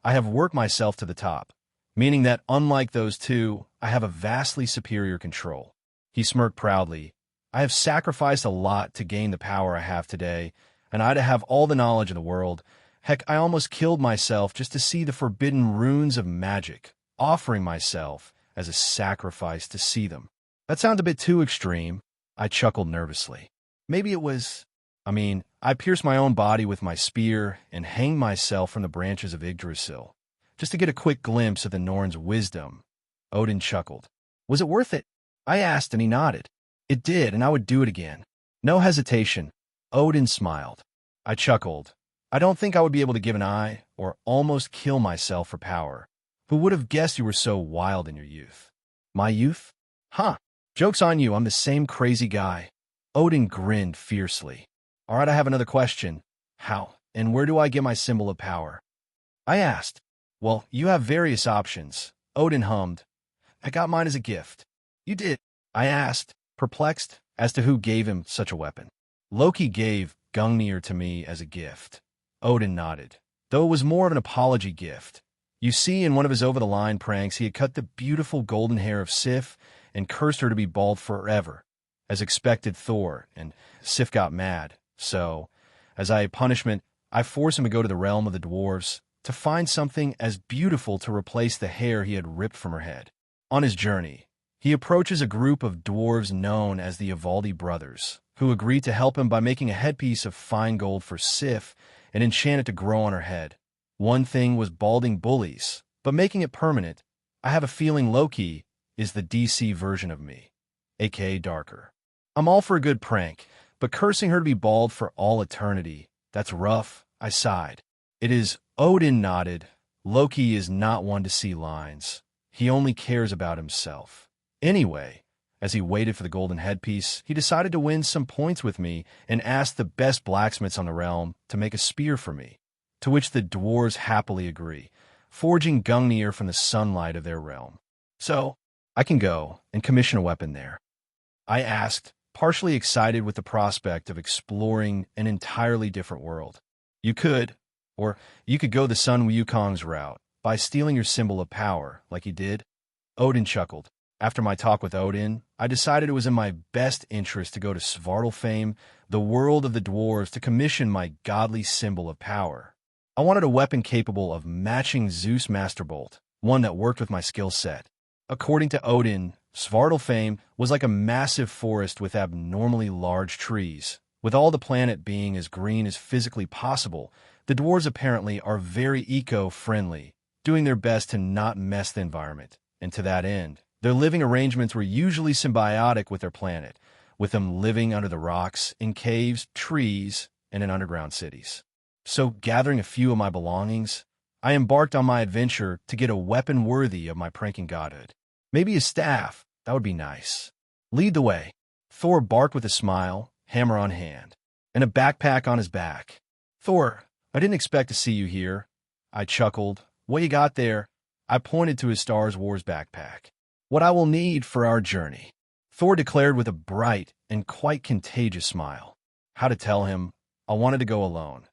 I have worked myself to the top, meaning that unlike those two, I have a vastly superior control. He smirked proudly. I have sacrificed a lot to gain the power I have today, and I to have all the knowledge in the world. Heck, I almost killed myself just to see the forbidden runes of magic, offering myself as a sacrifice to see them. That sounds a bit too extreme. I chuckled nervously. Maybe it was... I pierced my own body with my spear and hanged myself from the branches of Yggdrasil, just to get a quick glimpse of the Norn's wisdom. Odin chuckled. Was it worth it? I asked, and he nodded. It did, and I would do it again. No hesitation. Odin smiled. I chuckled. I don't think I would be able to give an eye or almost kill myself for power. Who would have guessed you were so wild in your youth? My youth? Huh. Joke's on you, I'm the same crazy guy. Odin grinned fiercely. All right, I have another question. How and where do I get my symbol of power? I asked. Well, you have various options. Odin hummed. I got mine as a gift. You did? I asked, perplexed as to who gave him such a weapon. Loki gave Gungnir to me as a gift. Odin nodded, though it was more of an apology gift. You see, in one of his over-the-line pranks, he had cut the beautiful golden hair of Sif and cursed her to be bald forever, as expected Thor, and Sif got mad. So, as a punishment, I forced him to go to the realm of the dwarves to find something as beautiful to replace the hair he had ripped from her head. On his journey, he approaches a group of dwarves known as the Ivaldi brothers, who agree to help him by making a headpiece of fine gold for Sif and enchant it to grow on her head. One thing was balding bullies, but making it permanent. I have a feeling Loki is the DC version of me, aka darker. I'm all for a good prank, but cursing her to be bald for all eternity, that's rough, I sighed. It is. Odin nodded. Loki is not one to see lines. He only cares about himself. Anyway, as he waited for the golden headpiece, he decided to win some points with me and asked the best blacksmiths on the realm to make a spear for me, to which the dwarves happily agree, forging Gungnir from the sunlight of their realm. So, I can go and commission a weapon there. I asked, partially excited with the prospect of exploring an entirely different world. You could, or you could go the son Wukong's route, by stealing your symbol of power, like he did. Odin chuckled. After my talk with Odin, I decided it was in my best interest to go to Svartalfheim, the world of the dwarves, to commission my godly symbol of power. I wanted a weapon capable of matching Zeus' Masterbolt, one that worked with my skill set. According to Odin, Svartalfheim was like a massive forest with abnormally large trees. With all the planet being as green as physically possible, the dwarves apparently are very eco-friendly, doing their best to not mess the environment. And to that end, their living arrangements were usually symbiotic with their planet, with them living under the rocks, in caves, trees, and in underground cities. So, gathering a few of my belongings, I embarked on my adventure to get a weapon worthy of my pranking godhood. Maybe a staff, that would be nice. Lead the way. Thor barked with a smile, hammer on hand, and a backpack on his back. Thor, I didn't expect to see you here. I chuckled. What you got there? I pointed to his Star Wars backpack. What I will need for our journey, Thor declared with a bright and quite contagious smile. How to tell him I wanted to go alone.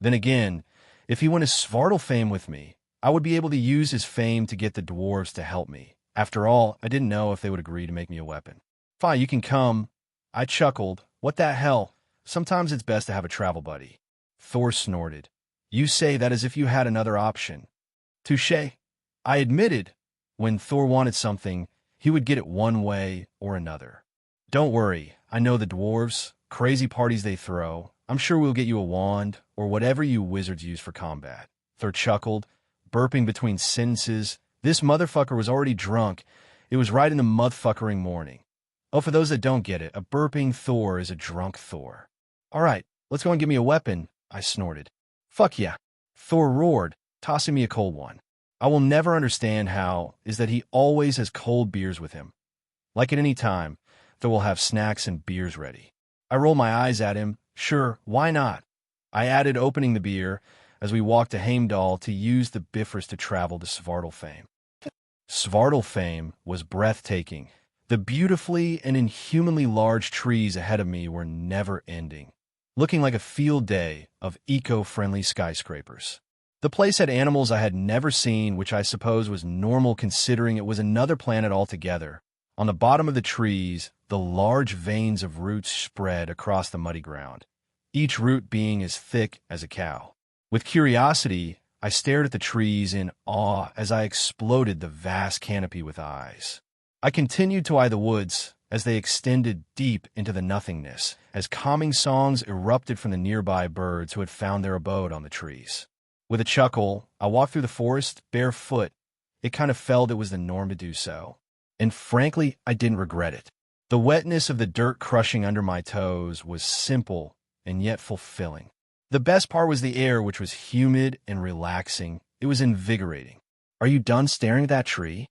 Then again, if he went to Svartalfheim with me, I would be able to use his fame to get the dwarves to help me. After all, I didn't know if they would agree to make me a weapon. Fine, you can come. I chuckled. What the hell? Sometimes it's best to have a travel buddy. Thor snorted. You say that as if you had another option. Touché. I admitted, when Thor wanted something, he would get it one way or another. Don't worry, I know the dwarves, crazy parties they throw. I'm sure we'll get you a wand or whatever you wizards use for combat. Thor chuckled, burping between sentences This motherfucker was already drunk. It was right in the motherfuckering morning. Oh, for those that don't get it, a burping Thor is a drunk Thor. All right, let's go and give me a weapon, I snorted. Fuck yeah. Thor roared, tossing me a cold one. I will never understand how is that he always has cold beers with him. Like at any time, Thor will have snacks and beers ready. I roll my eyes at him. Sure, why not? I added opening the beer as we walked to Heimdall to use the Bifrost to travel to Svartalfheim. Svartalfheim was breathtaking. The beautifully and inhumanly large trees ahead of me were never ending, looking like a field day of eco-friendly skyscrapers. The place had animals I had never seen, which I suppose was normal considering it was another planet altogether. On the bottom of the trees, the large veins of roots spread across the muddy ground, each root being as thick as a cow. With curiosity, I stared at the trees in awe as I exploded the vast canopy with eyes. I continued to eye the woods as they extended deep into the nothingness, as calming songs erupted from the nearby birds who had found their abode on the trees. With a chuckle, I walked through the forest barefoot. It kind of felt it was the norm to do so. And frankly, I didn't regret it. The wetness of the dirt crushing under my toes was simple and yet fulfilling. The best part was the air, which was humid and relaxing. It was invigorating. Are you done staring at that tree?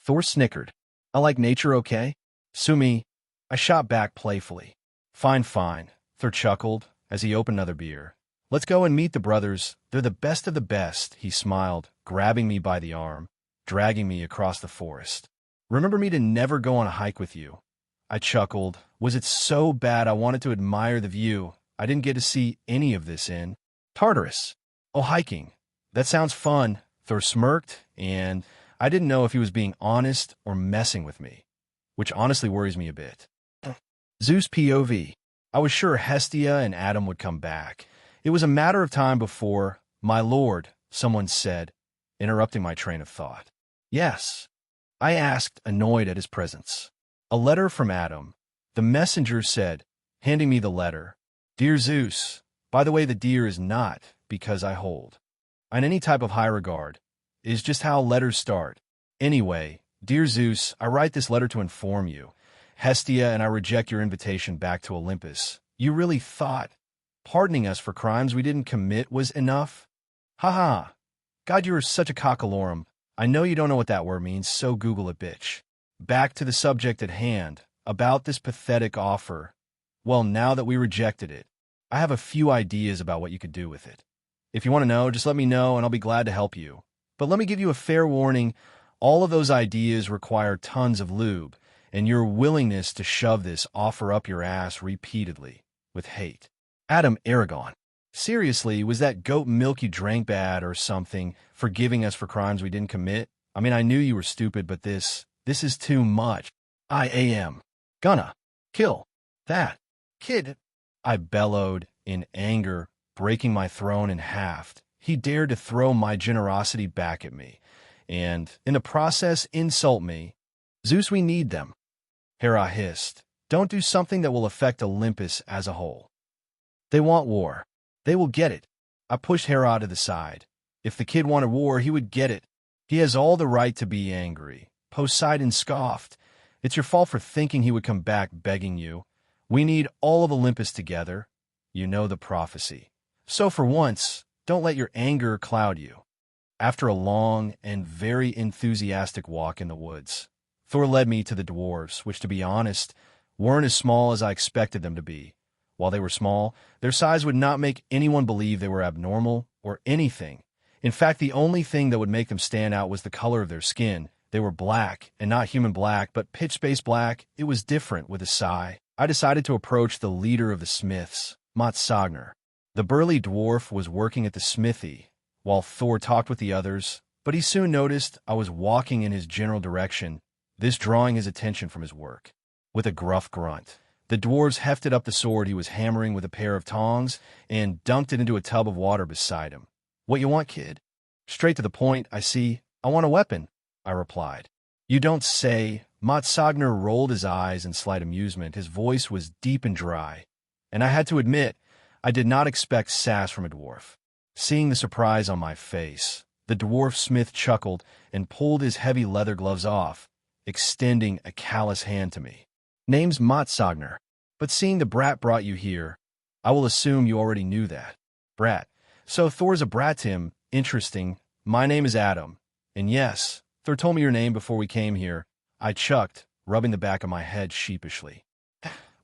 Thor snickered. I like nature, okay? Sue me. I shot back playfully. Fine, fine, Thor chuckled as he opened another beer. Let's go and meet the brothers. They're the best of the best, he smiled, grabbing me by the arm, dragging me across the forest. Remember me to never go on a hike with you. I chuckled. Was it so bad I wanted to admire the view? I didn't get to see any of this in Tartarus. Oh, hiking. That sounds fun. Thor smirked, and I didn't know if he was being honest or messing with me, which honestly worries me a bit. Zeus POV. I was sure Hestia and Adam would come back. It was a matter of time before, my lord, someone said, interrupting my train of thought. Yes, I asked, annoyed at his presence. A letter from Adam. The messenger said, handing me the letter, Dear Zeus, by the way, the dear is not because I hold on any type of high regard. It is just how letters start. Anyway, dear Zeus, I write this letter to inform you. Hestia and I reject your invitation back to Olympus. You really thought pardoning us for crimes we didn't commit was enough? Haha. God, you are such a cockalorum. I know you don't know what that word means, so Google it, bitch. Back to the subject at hand, about this pathetic offer. Well, now that we rejected it, I have a few ideas about what you could do with it. If you want to know, just let me know and I'll be glad to help you. But let me give you a fair warning, all of those ideas require tons of lube, and your willingness to shove this offer up your ass repeatedly, with hate. Adam Aragon. Seriously, was that goat milk you drank bad or something, forgiving us for crimes we didn't commit? I mean, I knew you were stupid, but this is too much. I am gonna kill that kid, I bellowed in anger, breaking my throne in half. He dared to throw my generosity back at me, and, in the process, insult me. Zeus, we need them. Hera hissed. Don't do something that will affect Olympus as a whole. They want war. They will get it. I pushed Hera to the side. If the kid wanted war, he would get it. He has all the right to be angry. Poseidon scoffed. It's your fault for thinking he would come back begging you. We need all of Olympus together. You know the prophecy. So for once, don't let your anger cloud you. After a long and very enthusiastic walk in the woods, Thor led me to the dwarves, which, to be honest, weren't as small as I expected them to be. While they were small, their size would not make anyone believe they were abnormal or anything. In fact, the only thing that would make them stand out was the color of their skin. They were black, and not human black, but pitch-space black. It was different. With a sigh, I decided to approach the leader of the smiths, Gungnir. The burly dwarf was working at the smithy, while Thor talked with the others, but he soon noticed I was walking in his general direction, this drawing his attention from his work. With a gruff grunt, the dwarves hefted up the sword he was hammering with a pair of tongs and dunked it into a tub of water beside him. What you want, kid? Straight to the point, I see. I want a weapon, I replied. You don't say. Gungnir rolled his eyes in slight amusement. His voice was deep and dry, and I had to admit, I did not expect sass from a dwarf. Seeing the surprise on my face, The dwarf smith chuckled and pulled his heavy leather gloves off, extending a callous hand to me. Name's Mjolnir, but seeing the brat brought you here, I will assume you already knew that. Brat. So Thor's a brat to him. Interesting. My name is Adam. And yes, Thor told me your name before we came here. I chucked, rubbing the back of my head sheepishly.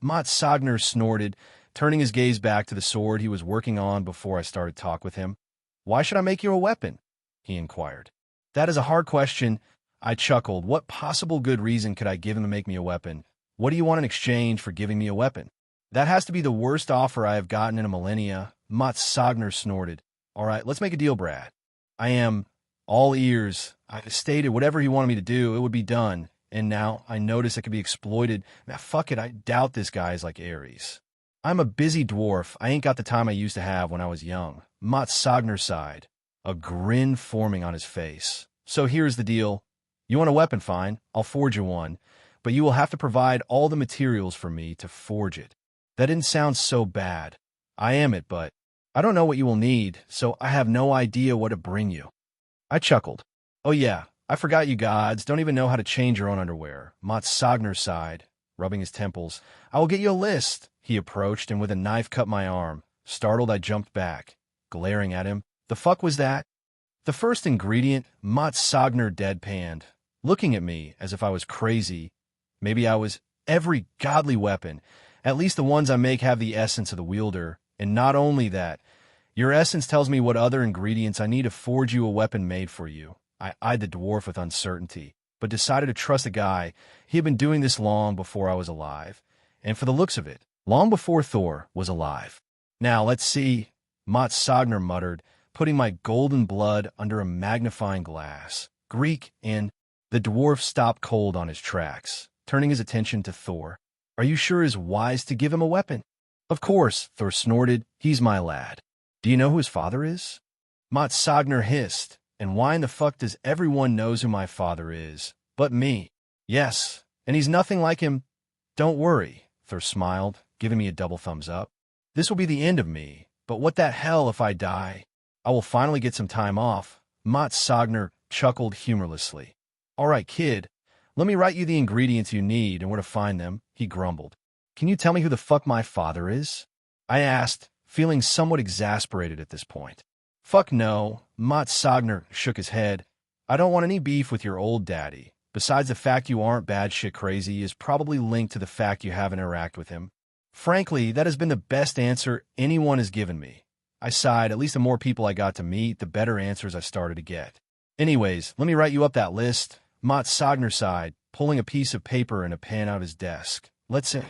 Mjolnir snorted, turning his gaze back to the sword he was working on before I started talk with him. Why should I make you a weapon? He inquired. That is a hard question. I chuckled. What possible good reason could I give him to make me a weapon? What do you want in exchange for giving me a weapon? That has to be the worst offer I have gotten in a millennia. Mjolnir snorted. All right, let's make a deal, Brad. I am all ears. I stated whatever he wanted me to do, it would be done. And now I notice it could be exploited. Now, fuck it, I doubt this guy is like Ares. I'm a busy dwarf. I ain't got the time I used to have when I was young. Mjolnir sighed, a grin forming on his face. So here's the deal. You want a weapon, fine. I'll forge you one. But you will have to provide all the materials for me to forge it. That didn't sound so bad. I am it, but I don't know what you will need, so I have no idea what to bring you. I chuckled. Oh yeah, I forgot you gods don't even know how to change your own underwear. Mjolnir sighed, rubbing his temples. I will get you a list. He approached and with a knife cut my arm. Startled, I jumped back, glaring at him. The fuck was that? The first ingredient, Mjolnir deadpanned, looking at me as if I was crazy. Maybe I was. Every godly weapon, at least the ones I make, have the essence of the wielder. And not only that, your essence tells me what other ingredients I need to forge you a weapon made for you. I eyed the dwarf with uncertainty, but decided to trust the guy. He had been doing this long before I was alive. And for the looks of it, long before Thor was alive. Now, let's see, Mjolnir muttered, putting my golden blood under a magnifying glass. Greek, and the dwarf stopped cold on his tracks, turning his attention to Thor. Are you sure it is wise to give him a weapon? Of course, Thor snorted. He's my lad. Do you know who his father is? Mjolnir hissed. And why in the fuck does everyone knows who my father is, but me? Yes, and he's nothing like him. Don't worry, Thor smiled, giving me a double thumbs up. This will be the end of me, but what the hell if I die? I will finally get some time off. Mjolnir chuckled humorlessly. All right, kid, let me write you the ingredients you need and where to find them, he grumbled. Can you tell me who the fuck my father is? I asked, feeling somewhat exasperated at this point. Fuck no, Mjolnir shook his head. I don't want any beef with your old daddy. Besides, the fact you aren't batshit crazy is probably linked to the fact you haven't interacted with him. Frankly, that has been the best answer anyone has given me. I sighed. At least the more people I got to meet, the better answers I started to get. Anyways, let me write you up that list. Mjolnir sighed, pulling a piece of paper and a pen out of his desk. Let's see.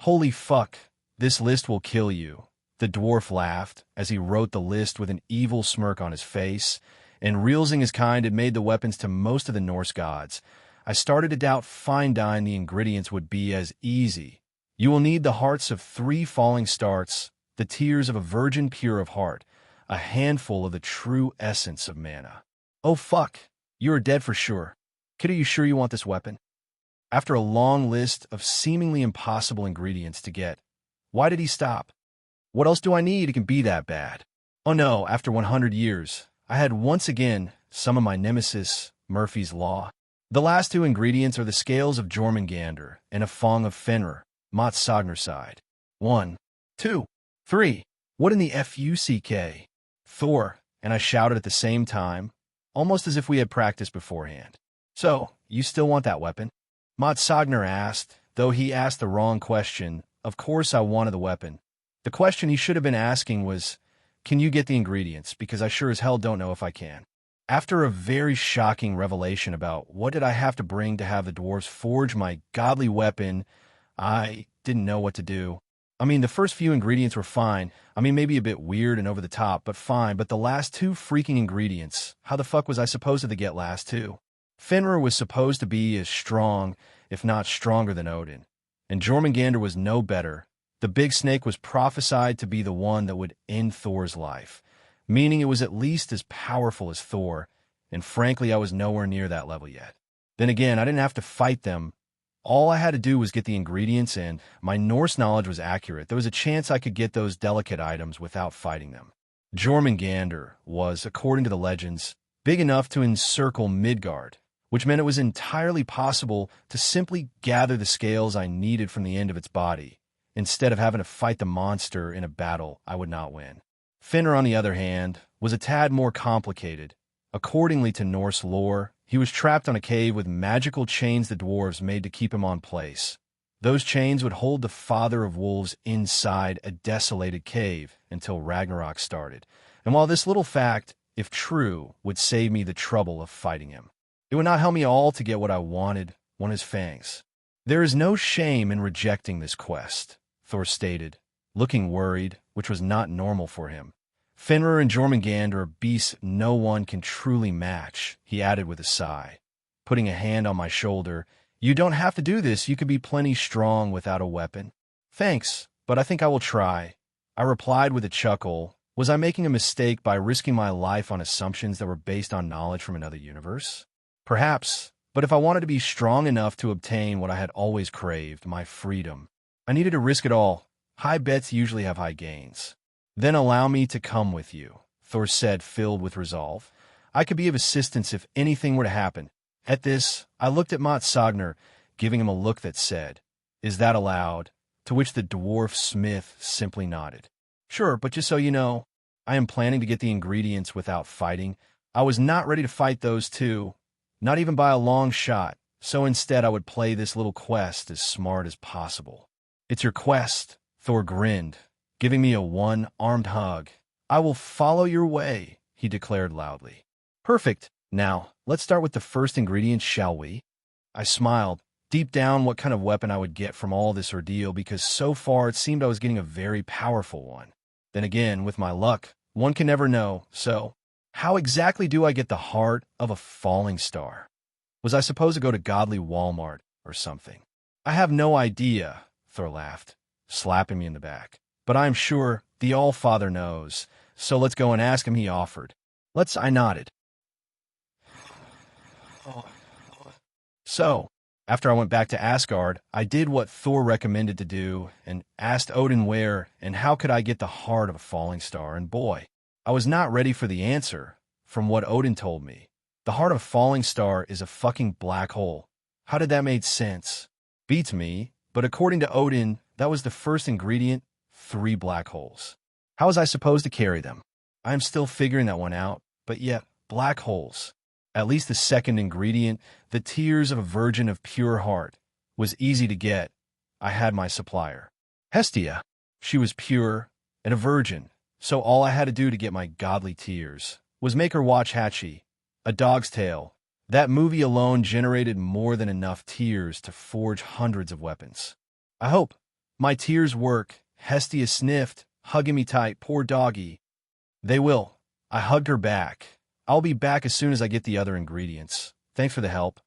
Holy fuck, this list will kill you. The dwarf laughed as he wrote the list with an evil smirk on his face, and realizing his kind had made the weapons to most of the Norse gods, I started to doubt finding the ingredients would be as easy. You will need the hearts of 3 falling stars, the tears of a virgin pure of heart, a handful of the true essence of mana. Oh fuck, you are dead for sure. Kid, are you sure you want this weapon? After a long list of seemingly impossible ingredients to get, why did he stop? What else do I need? It can be that bad. Oh no, after 100 years, I had once again summoned my nemesis, Murphy's Law. The last 2 ingredients are the scales of Jormungandr and a fong of Fenrir. Mjolnir sighed. 1, 2, 3. What in the fuck? Thor, and I shouted at the same time, almost as if we had practiced beforehand. So, you still want that weapon? Mjolnir asked, though he asked the wrong question. Of course I wanted the weapon. The question he should have been asking was, can you get the ingredients? Because I sure as hell don't know if I can. After a very shocking revelation about what did I have to bring to have the dwarves forge my godly weapon, I didn't know what to do. I mean, the first few ingredients were fine. I mean, maybe a bit weird and over the top, but fine. But the last 2 freaking ingredients, how the fuck was I supposed to get last 2? Fenrir was supposed to be as strong, if not stronger than Odin. And Jormungandr was no better. The big snake was prophesied to be the one that would end Thor's life, meaning it was at least as powerful as Thor, and frankly, I was nowhere near that level yet. Then again, I didn't have to fight them. All I had to do was get the ingredients, and my Norse knowledge was accurate. There was a chance I could get those delicate items without fighting them. Jormungandr was, according to the legends, big enough to encircle Midgard, which meant it was entirely possible to simply gather the scales I needed from the end of its body, instead of having to fight the monster in a battle I would not win. Fenrir, on the other hand, was a tad more complicated. Accordingly to Norse lore, he was trapped on a cave with magical chains the dwarves made to keep him on place. Those chains would hold the father of wolves inside a desolated cave until Ragnarok started. And while this little fact, if true, would save me the trouble of fighting him, it would not help me all to get what I wanted, one of his fangs. There is no shame in rejecting this quest, Thor stated, looking worried, which was not normal for him. Fenrir and Jormungandr are beasts no one can truly match, he added with a sigh. Putting a hand on my shoulder, you don't have to do this, you could be plenty strong without a weapon. Thanks, but I think I will try, I replied with a chuckle. Was I making a mistake by risking my life on assumptions that were based on knowledge from another universe? Perhaps, but if I wanted to be strong enough to obtain what I had always craved, my freedom, I needed to risk it all. High bets usually have high gains. Then allow me to come with you, Thor said, filled with resolve. I could be of assistance if anything were to happen. At this, I looked at Gungnir, giving him a look that said, "Is that allowed?" To which the dwarf smith simply nodded. Sure, but just so you know, I am planning to get the ingredients without fighting. I was not ready to fight those two, not even by a long shot, so instead I would play this little quest as smart as possible. It's your quest, Thor grinned, giving me a one-armed hug. I will follow your way, he declared loudly. Perfect. Now, let's start with the first ingredient, shall we? I smiled, deep down what kind of weapon I would get from all this ordeal, because so far it seemed I was getting a very powerful one. Then again, with my luck, one can never know, so how exactly do I get the heart of a falling star? Was I supposed to go to godly Walmart or something? I have no idea, Thor laughed, slapping me in the back. But I am sure the All-Father knows, so let's go and ask him, he offered. I nodded. So, after I went back to Asgard, I did what Thor recommended to do and asked Odin where and how could I get the heart of a falling star, and boy, I was not ready for the answer from what Odin told me. The heart of a falling star is a fucking black hole. How did that make sense? Beats me, but according to Odin, that was the first ingredient, 3 black holes. How was I supposed to carry them? I am still figuring that one out, but yet, black holes. At least the second ingredient, the tears of a virgin of pure heart, was easy to get. I had my supplier. Hestia. She was pure and a virgin, so all I had to do to get my godly tears was make her watch Hachi, A Dog's Tale. That movie alone generated more than enough tears to forge hundreds of weapons. I hope my tears work, Hestia sniffed, hugging me tight. Poor doggy. They will. I hugged her back. I'll be back as soon as I get the other ingredients. Thanks for the help.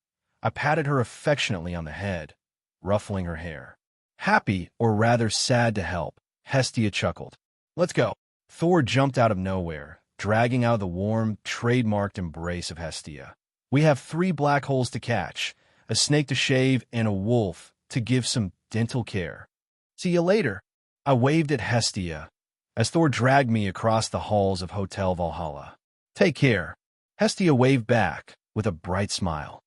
I patted her affectionately on the head, ruffling her hair. Happy, or rather sad to help, Hestia chuckled. Let's go. Thor jumped out of nowhere, dragging out of the warm, trademarked embrace of Hestia. We have 3 black holes to catch, a snake to shave, and a wolf to give some dental care. See you later. I waved at Hestia as Thor dragged me across the halls of Hotel Valhalla. Take care. Hestia waved back with a bright smile.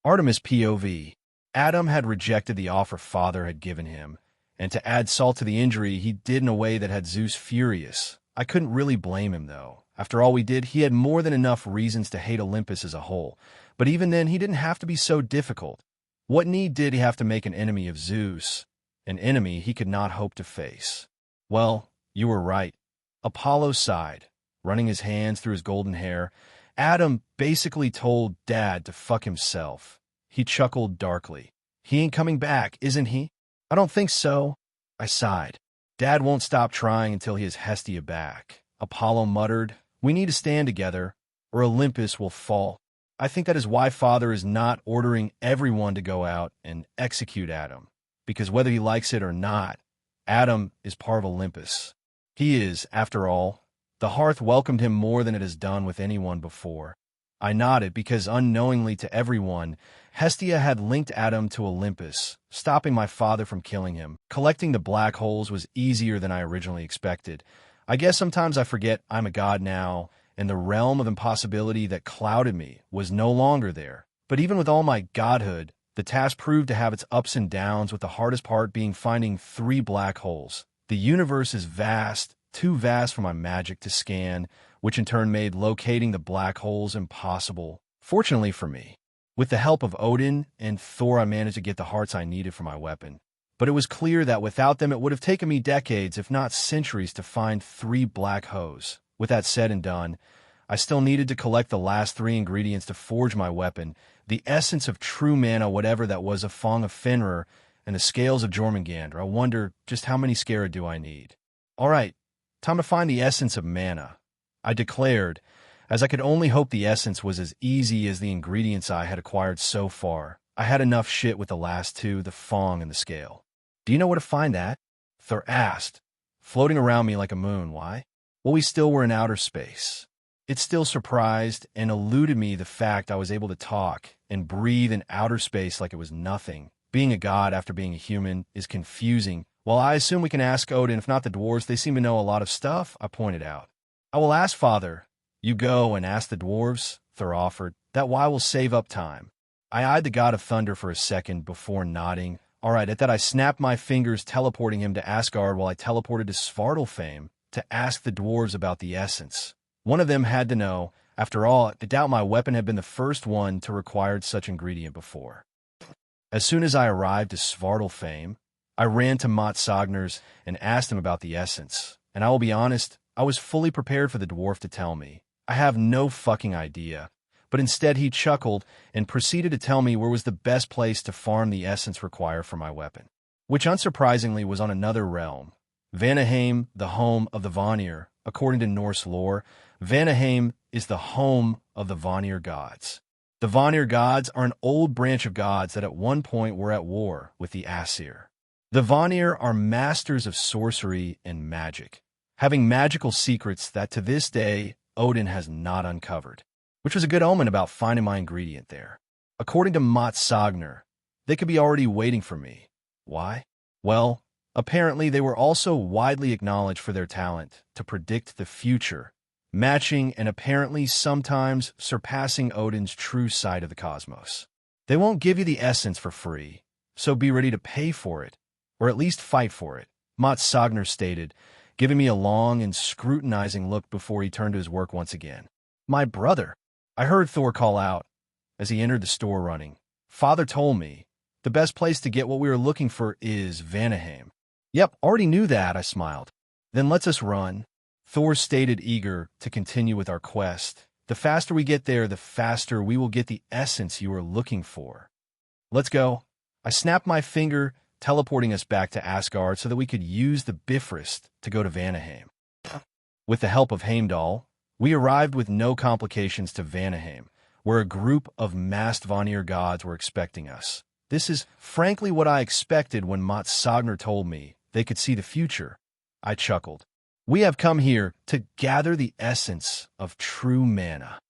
Artemis POV. Adam had rejected the offer Father had given him, and to add salt to the injury, he did in a way that had Zeus furious. I couldn't really blame him, though. After all we did, he had more than enough reasons to hate Olympus as a whole. But even then, he didn't have to be so difficult. What need did he have to make an enemy of Zeus? An enemy he could not hope to face. Well, you were right. Apollo sighed, running his hands through his golden hair. Adam basically told Dad to fuck himself. He chuckled darkly. He ain't coming back, isn't he? I don't think so. I sighed. Dad won't stop trying until he has Hestia back. Apollo muttered, we need to stand together, or Olympus will fall. I think that is why Father is not ordering everyone to go out and execute Adam, because whether he likes it or not, Adam is part of Olympus. He is, after all. The hearth welcomed him more than it has done with anyone before. I nodded because unknowingly to everyone, Hestia had linked Adam to Olympus, stopping my father from killing him. Collecting the black holes was easier than I originally expected. I guess sometimes I forget I'm a god now, and the realm of impossibility that clouded me was no longer there. But even with all my godhood, the task proved to have its ups and downs, with the hardest part being finding 3 black holes. The universe is vast, too vast for my magic to scan, which in turn made locating the black holes impossible. Fortunately for me, with the help of Odin and Thor, I managed to get the hearts I needed for my weapon. But it was clear that without them, it would have taken me decades, if not centuries, to find 3 black holes. With that said and done, I still needed to collect the last 3 ingredients to forge my weapon: the essence of true mana, whatever that was, a Confronting Fenrir, and the scales of Jormungandr. I wonder, just how many scarab do I need? All right, time to find the essence of mana, I declared, as I could only hope the essence was as easy as the ingredients I had acquired so far. I had enough shit with the last 2, the Fong and the scale. Do you know where to find that? Thor asked, floating around me like a moon. Why? Well, we still were in outer space. It still surprised and eluded me the fact I was able to talk and breathe in outer space like it was nothing. Being a god after being a human is confusing. Well, I assume we can ask Odin, if not the dwarves. They seem to know a lot of stuff, I pointed out. I will ask Father. You go and ask the dwarves, Thor offered. That way will save up time. I eyed the god of thunder for a second before nodding. All right, at that I snapped my fingers, teleporting him to Asgard, while I teleported to Svartalfheim to ask the dwarves about the essence. One of them had to know. After all, I doubt my weapon had been the first one to require such ingredient before. As soon as I arrived to Svartalfheim, I ran to Mjolnir's and asked him about the essence. And I will be honest, I was fully prepared for the dwarf to tell me. I have no fucking idea. But instead he chuckled and proceeded to tell me where was the best place to farm the essence required for my weapon, which unsurprisingly was on another realm. Valhalla, the home of the Vanir. According to Norse lore, Valhalla is the home of the Vanir gods. The Vanir gods are an old branch of gods that at one point were at war with the Aesir. The Vanir are masters of sorcery and magic, having magical secrets that to this day Odin has not uncovered, which was a good omen about finding my ingredient there. According to Mjolnir, they could be already waiting for me. Why? Well, apparently they were also widely acknowledged for their talent to predict the future, matching and apparently sometimes surpassing Odin's true sight of the cosmos. They won't give you the essence for free, so be ready to pay for it, or at least fight for it, Mjolnir stated, giving me a long and scrutinizing look before he turned to his work once again. My brother, I heard Thor call out as he entered the store running. Father told me the best place to get what we were looking for is Valhalla. Yep, already knew that, I smiled. Then let's us run, Thor stated, eager to continue with our quest. The faster we get there, the faster we will get the essence you are looking for. Let's go. I snapped my finger, teleporting us back to Asgard so that we could use the Bifrost to go to Valhalla. With the help of Heimdall, we arrived with no complications to Valhalla, where a group of masked Vanir gods were expecting us. This is frankly what I expected when Mjolnir told me they could see the future. I chuckled. We have come here to gather the essence of true mana,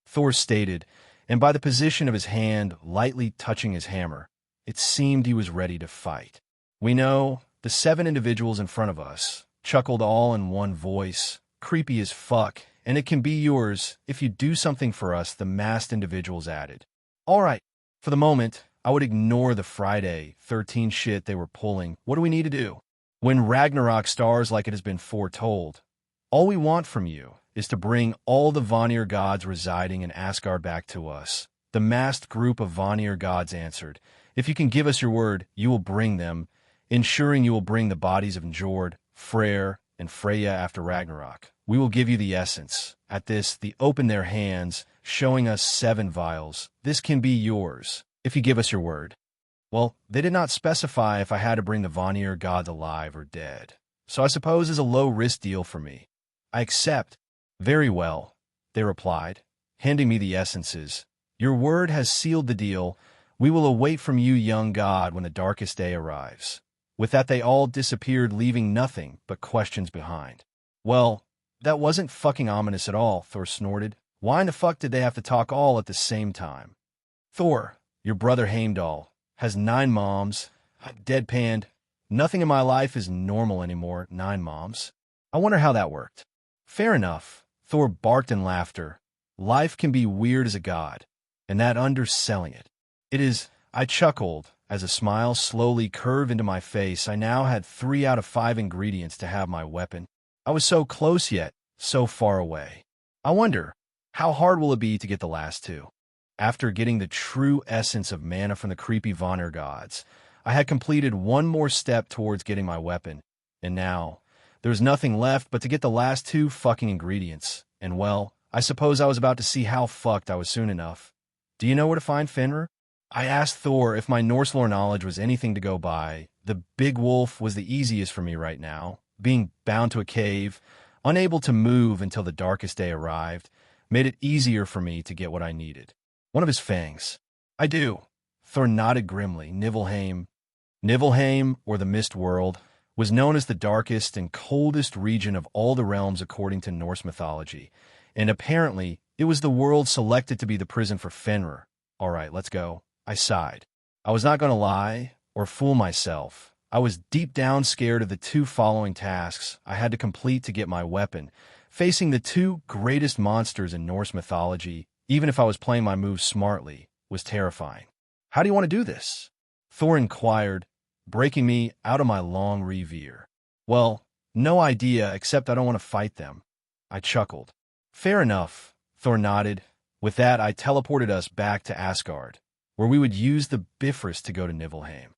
Thor stated, and by the position of his hand lightly touching his hammer, it seemed he was ready to fight. We know, the 7 individuals in front of us chuckled all in one voice. Creepy as fuck, and it can be yours if you do something for us, the masked individuals added. All right, for the moment, I would ignore the Friday 13 shit they were pulling. What do we need to do? When Ragnarok stars like it has been foretold, all we want from you is to bring all the Vanir gods residing in Asgard back to us. The masked group of Vanir gods answered. If you can give us your word, you will bring them, ensuring you will bring the bodies of Njord, Freyr, and Freya after Ragnarok. We will give you the essence. At this, they opened their hands, showing us 7 vials. This can be yours, if you give us your word. Well, they did not specify if I had to bring the Vanir gods alive or dead, so I suppose it's a low-risk deal for me. I accept. Very well, they replied, handing me the essences. Your word has sealed the deal. We will await from you, young god, when the darkest day arrives. With that, they all disappeared, leaving nothing but questions behind. Well, that wasn't fucking ominous at all, Thor snorted. Why in the fuck did they have to talk all at the same time? Thor, your brother Heimdall, has 9 moms. I deadpanned. Nothing in my life is normal anymore. 9 moms. I wonder how that worked. Fair enough, Thor barked in laughter. Life can be weird as a god, and that underselling it. It is, I chuckled, as a smile slowly curved into my face. I now had 3 out of 5 ingredients to have my weapon. I was so close yet, so far away. I wonder, how hard will it be to get the last 2? After getting the true essence of mana from the creepy Vanir gods, I had completed one more step towards getting my weapon, and now, there was nothing left but to get the last 2 fucking ingredients, and well, I suppose I was about to see how fucked I was soon enough. Do you know where to find Fenrir? I asked Thor if my Norse lore knowledge was anything to go by. The big wolf was the easiest for me right now. Being bound to a cave, unable to move until the darkest day arrived, made it easier for me to get what I needed. One of his fangs. I do. Thor nodded grimly. Niflheim, or the Mist World, was known as the darkest and coldest region of all the realms according to Norse mythology, and apparently it was the world selected to be the prison for Fenrir. All right, let's go. I sighed. I was not going to lie or fool myself. I was deep down scared of the 2 following tasks I had to complete to get my weapon, facing the 2 greatest monsters in Norse mythology, even if I was playing my moves smartly, was terrifying. How do you want to do this? Thor inquired, breaking me out of my long reverie. Well, no idea, except I don't want to fight them. I chuckled. Fair enough, Thor nodded. With that, I teleported us back to Asgard, where we would use the Bifrost to go to Niflheim.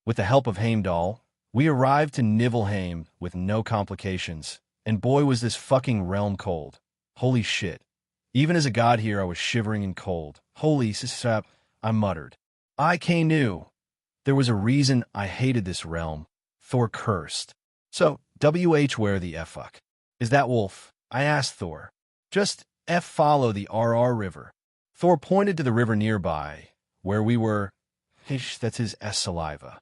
With the help of Heimdall, we arrived to Niflheim with no complications, and boy was this fucking realm cold. Holy shit. Even as a god here, I was shivering and cold. Holy sap, I muttered. I knew. There was a reason I hated this realm. Thor cursed. So, where the fuck is that wolf? I asked Thor. Just follow the RR River. Thor pointed to the river nearby, where we were. That's his saliva.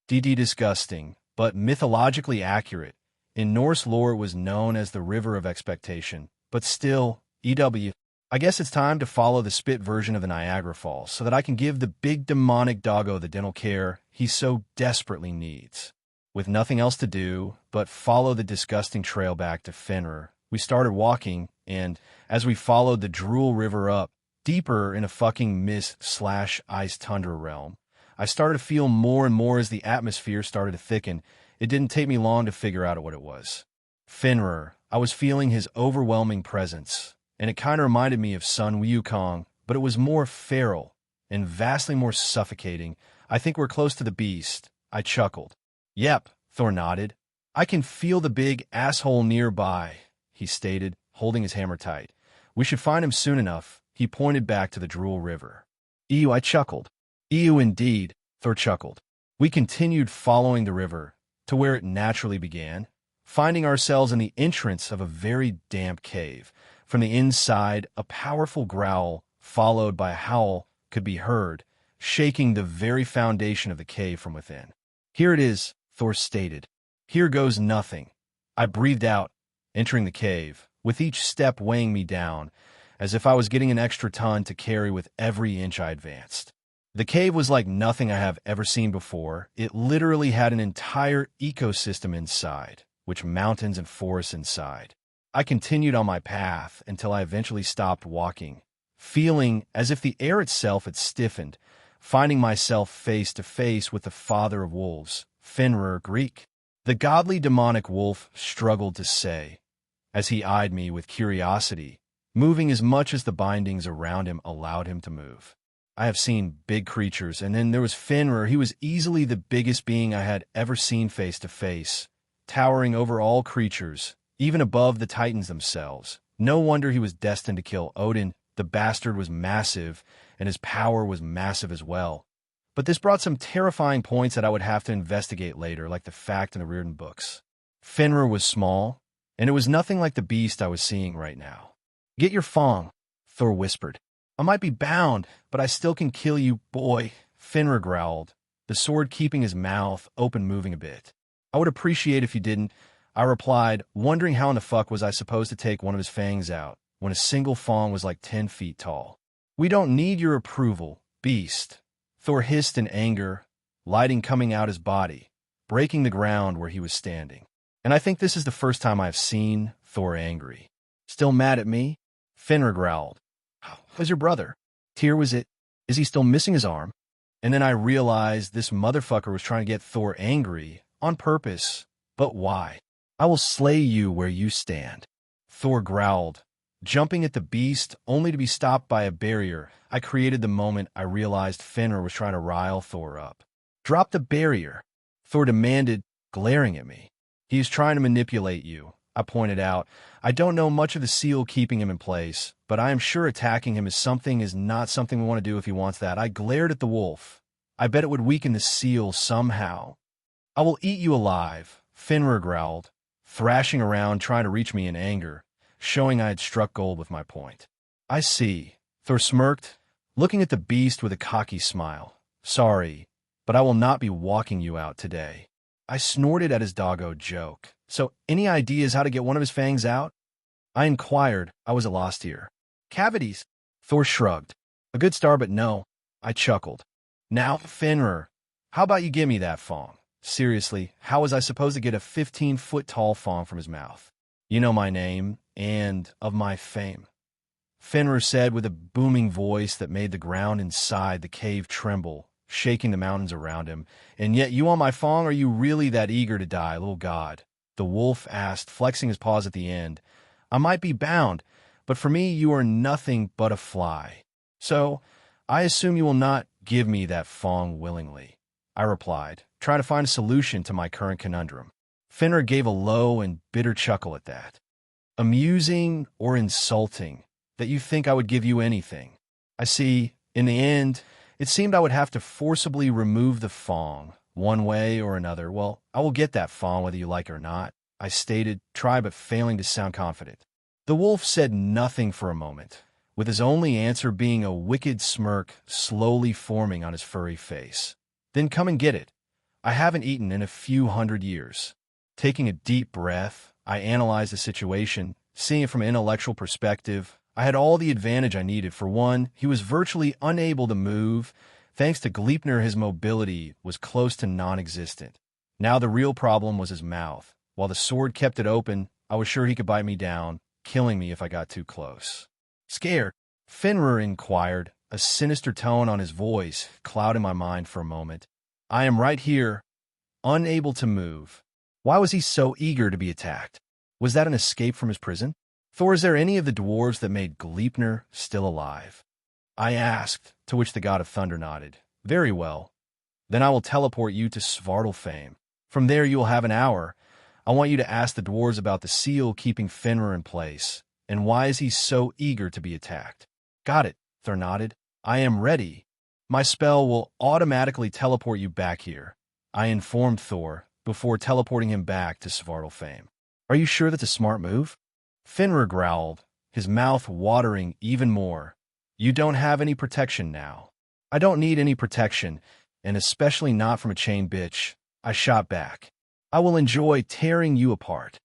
Disgusting, but mythologically accurate. In Norse lore, it was known as the River of Expectation, but still, I guess it's time to follow the spit version of the Niagara Falls so that I can give the big demonic doggo the dental care he so desperately needs. With nothing else to do but follow the disgusting trail back to Fenrir, we started walking, and as we followed the Drool River up, deeper in a fucking mist/ice tundra realm, I started to feel more and more as the atmosphere started to thicken. It didn't take me long to figure out what it was. Fenrir, I was feeling his overwhelming presence, and it kind of reminded me of son Wukong, but it was more feral and vastly more suffocating. I think we're close to the beast. I chuckled. Yep, Thor nodded. I can feel the big asshole nearby, he stated, holding his hammer tight. We should find him soon enough. He pointed back to the Drool River. Ew, I chuckled. Ew, indeed, Thor chuckled. We continued following the river to where it naturally began, finding ourselves in the entrance of a very damp cave. From the inside, a powerful growl, followed by a howl, could be heard, shaking the very foundation of the cave from within. Here it is, Thor stated. Here goes nothing. I breathed out, entering the cave, with each step weighing me down, as if I was getting an extra ton to carry with every inch I advanced. The cave was like nothing I have ever seen before. It literally had an entire ecosystem inside, with mountains and forests inside. I continued on my path until I eventually stopped walking, feeling as if the air itself had stiffened, finding myself face to face with the father of wolves, Fenrir Greek. The godly demonic wolf struggled to say, as he eyed me with curiosity, moving as much as the bindings around him allowed him to move. I have seen big creatures, and then there was Fenrir. He was easily the biggest being I had ever seen face to face, towering over all creatures, even above the Titans themselves. No wonder he was destined to kill Odin. The bastard was massive, and his power was massive as well. But this brought some terrifying points that I would have to investigate later, like the fact in the Reardon books. Fenrir was small, and it was nothing like the beast I was seeing right now. Get your fong, Thor whispered. I might be bound, but I still can kill you, boy, Fenrir growled, the sword keeping his mouth open, moving a bit. I would appreciate if you didn't, I replied, wondering how in the fuck was I supposed to take one of his fangs out when a single fong was like 10 feet tall. We don't need your approval, beast, Thor hissed in anger, lighting coming out his body, breaking the ground where he was standing. and I think this is the first time I've seen Thor angry. Still mad at me? Fenrir growled. How's your brother? Tyr, was it? Is he still missing his arm? And then I realized this motherfucker was trying to get Thor angry on purpose. But why? I will slay you where you stand. Thor growled, jumping at the beast only to be stopped by a barrier I created the moment I realized Fenrir was trying to rile Thor up. Drop the barrier, Thor demanded, glaring at me. He's trying to manipulate you, I pointed out. I don't know much of the seal keeping him in place, but I am sure attacking him is not something we want to do if he wants that. I glared at the wolf. I bet it would weaken the seal somehow. I will eat you alive, Fenrir growled, thrashing around trying to reach me in anger, showing I had struck gold with my point. I see, Thor smirked, looking at the beast with a cocky smile. Sorry, but I will not be walking you out today. I snorted at his doggo joke. So, any ideas how to get one of his fangs out? I inquired. I was lost here. Cavities, Thor shrugged. A good start, but no. I chuckled. Now, Fenrir, how about you give me that fang? Seriously, how was I supposed to get a 15-foot-tall fang from his mouth? You know my name, and of my fame. Fenrir said with a booming voice that made the ground inside the cave tremble, shaking the mountains around him. And yet you want my fang? Are you really that eager to die, little god? The wolf asked, flexing his paws at the end. I might be bound, but for me you are nothing but a fly. So, I assume you will not give me that fang willingly, I replied, trying to find a solution to my current conundrum. Fenrir gave a low and bitter chuckle at that. Amusing or insulting that you think I would give you anything. I see, in the end, it seemed I would have to forcibly remove the fang, one way or another. Well, I will get that fang whether you like it or not, I stated, try but failing to sound confident. The wolf said nothing for a moment, with his only answer being a wicked smirk slowly forming on his furry face. Then come and get it. I haven't eaten in a few hundred years. Taking a deep breath, I analyzed the situation, seeing it from an intellectual perspective. I had all the advantage I needed. For one, he was virtually unable to move. Thanks to Gleipnir, his mobility was close to non-existent. Now the real problem was his mouth. While the sword kept it open, I was sure he could bite me down, killing me if I got too close. Scared? Fenrir inquired, a sinister tone on his voice clouding my mind for a moment. I am right here, unable to move. Why was he so eager to be attacked? Was that an escape from his prison? Thor, is there any of the dwarves that made Gleipnir still alive? I asked, to which the god of thunder nodded. Very well. Then I will teleport you to Svartalfheim. From there you will have an hour. I want you to ask the dwarves about the seal keeping Fenrir in place, and why is he so eager to be attacked? Got it, Thor nodded. I am ready. My spell will automatically teleport you back here, I informed Thor, before teleporting him back to Svartalfheim. Are you sure that's a smart move? Fenrir growled, his mouth watering even more. You don't have any protection now. I don't need any protection, and especially not from a chain bitch, I shot back. I will enjoy tearing you apart.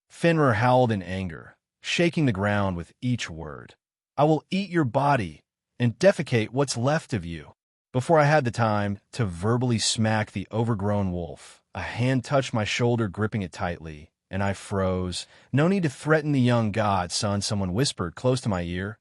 Fenrir howled in anger, shaking the ground with each word. I will eat your body and defecate what's left of you. Before I had the time to verbally smack the overgrown wolf, a hand touched my shoulder, gripping it tightly, and I froze. No need to threaten the young god, son, someone whispered close to my ear.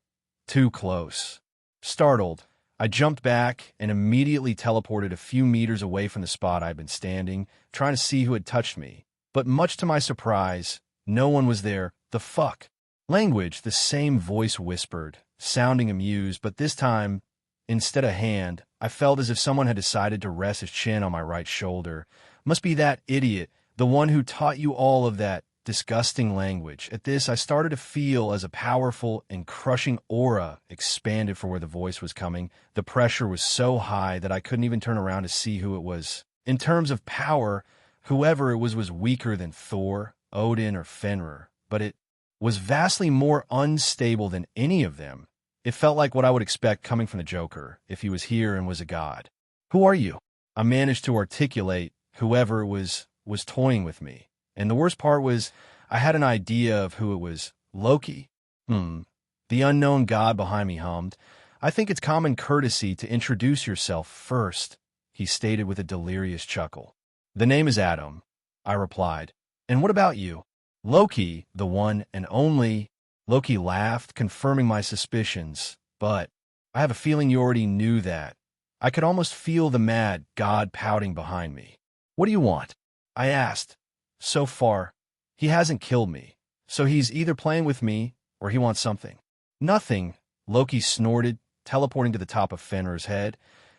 Too close. Startled, I jumped back and immediately teleported a few meters away from the spot I'd been standing, trying to see who had touched me. But much to my surprise, no one was there. The fuck? Language, the same voice whispered, sounding amused, but this time, instead of hand, I felt as if someone had decided to rest his chin on my right shoulder. Must be that idiot, the one who taught you all of that disgusting language. At this, I started to feel as a powerful and crushing aura expanded for where the voice was coming. The pressure was so high that I couldn't even turn around to see who it was. In terms of power, whoever it was weaker than Thor, Odin, or Fenrir, but it was vastly more unstable than any of them. It felt like what I would expect coming from the Joker, if he was here and was a god. Who are you? I managed to articulate whoever it was toying with me. And the worst part was, I had an idea of who it was. Loki? The unknown god behind me hummed. I think it's common courtesy to introduce yourself first, he stated with a delirious chuckle. The name is Adam, I replied, And what about you? Loki, the one and only. Loki laughed, confirming my suspicions. But I have a feeling you already knew that. I could almost feel the mad god pouting behind me. What do you want? I asked. So far, he hasn't killed me. So he's either playing with me or he wants something. Nothing, Loki snorted, teleporting to the top of Fenrir's head.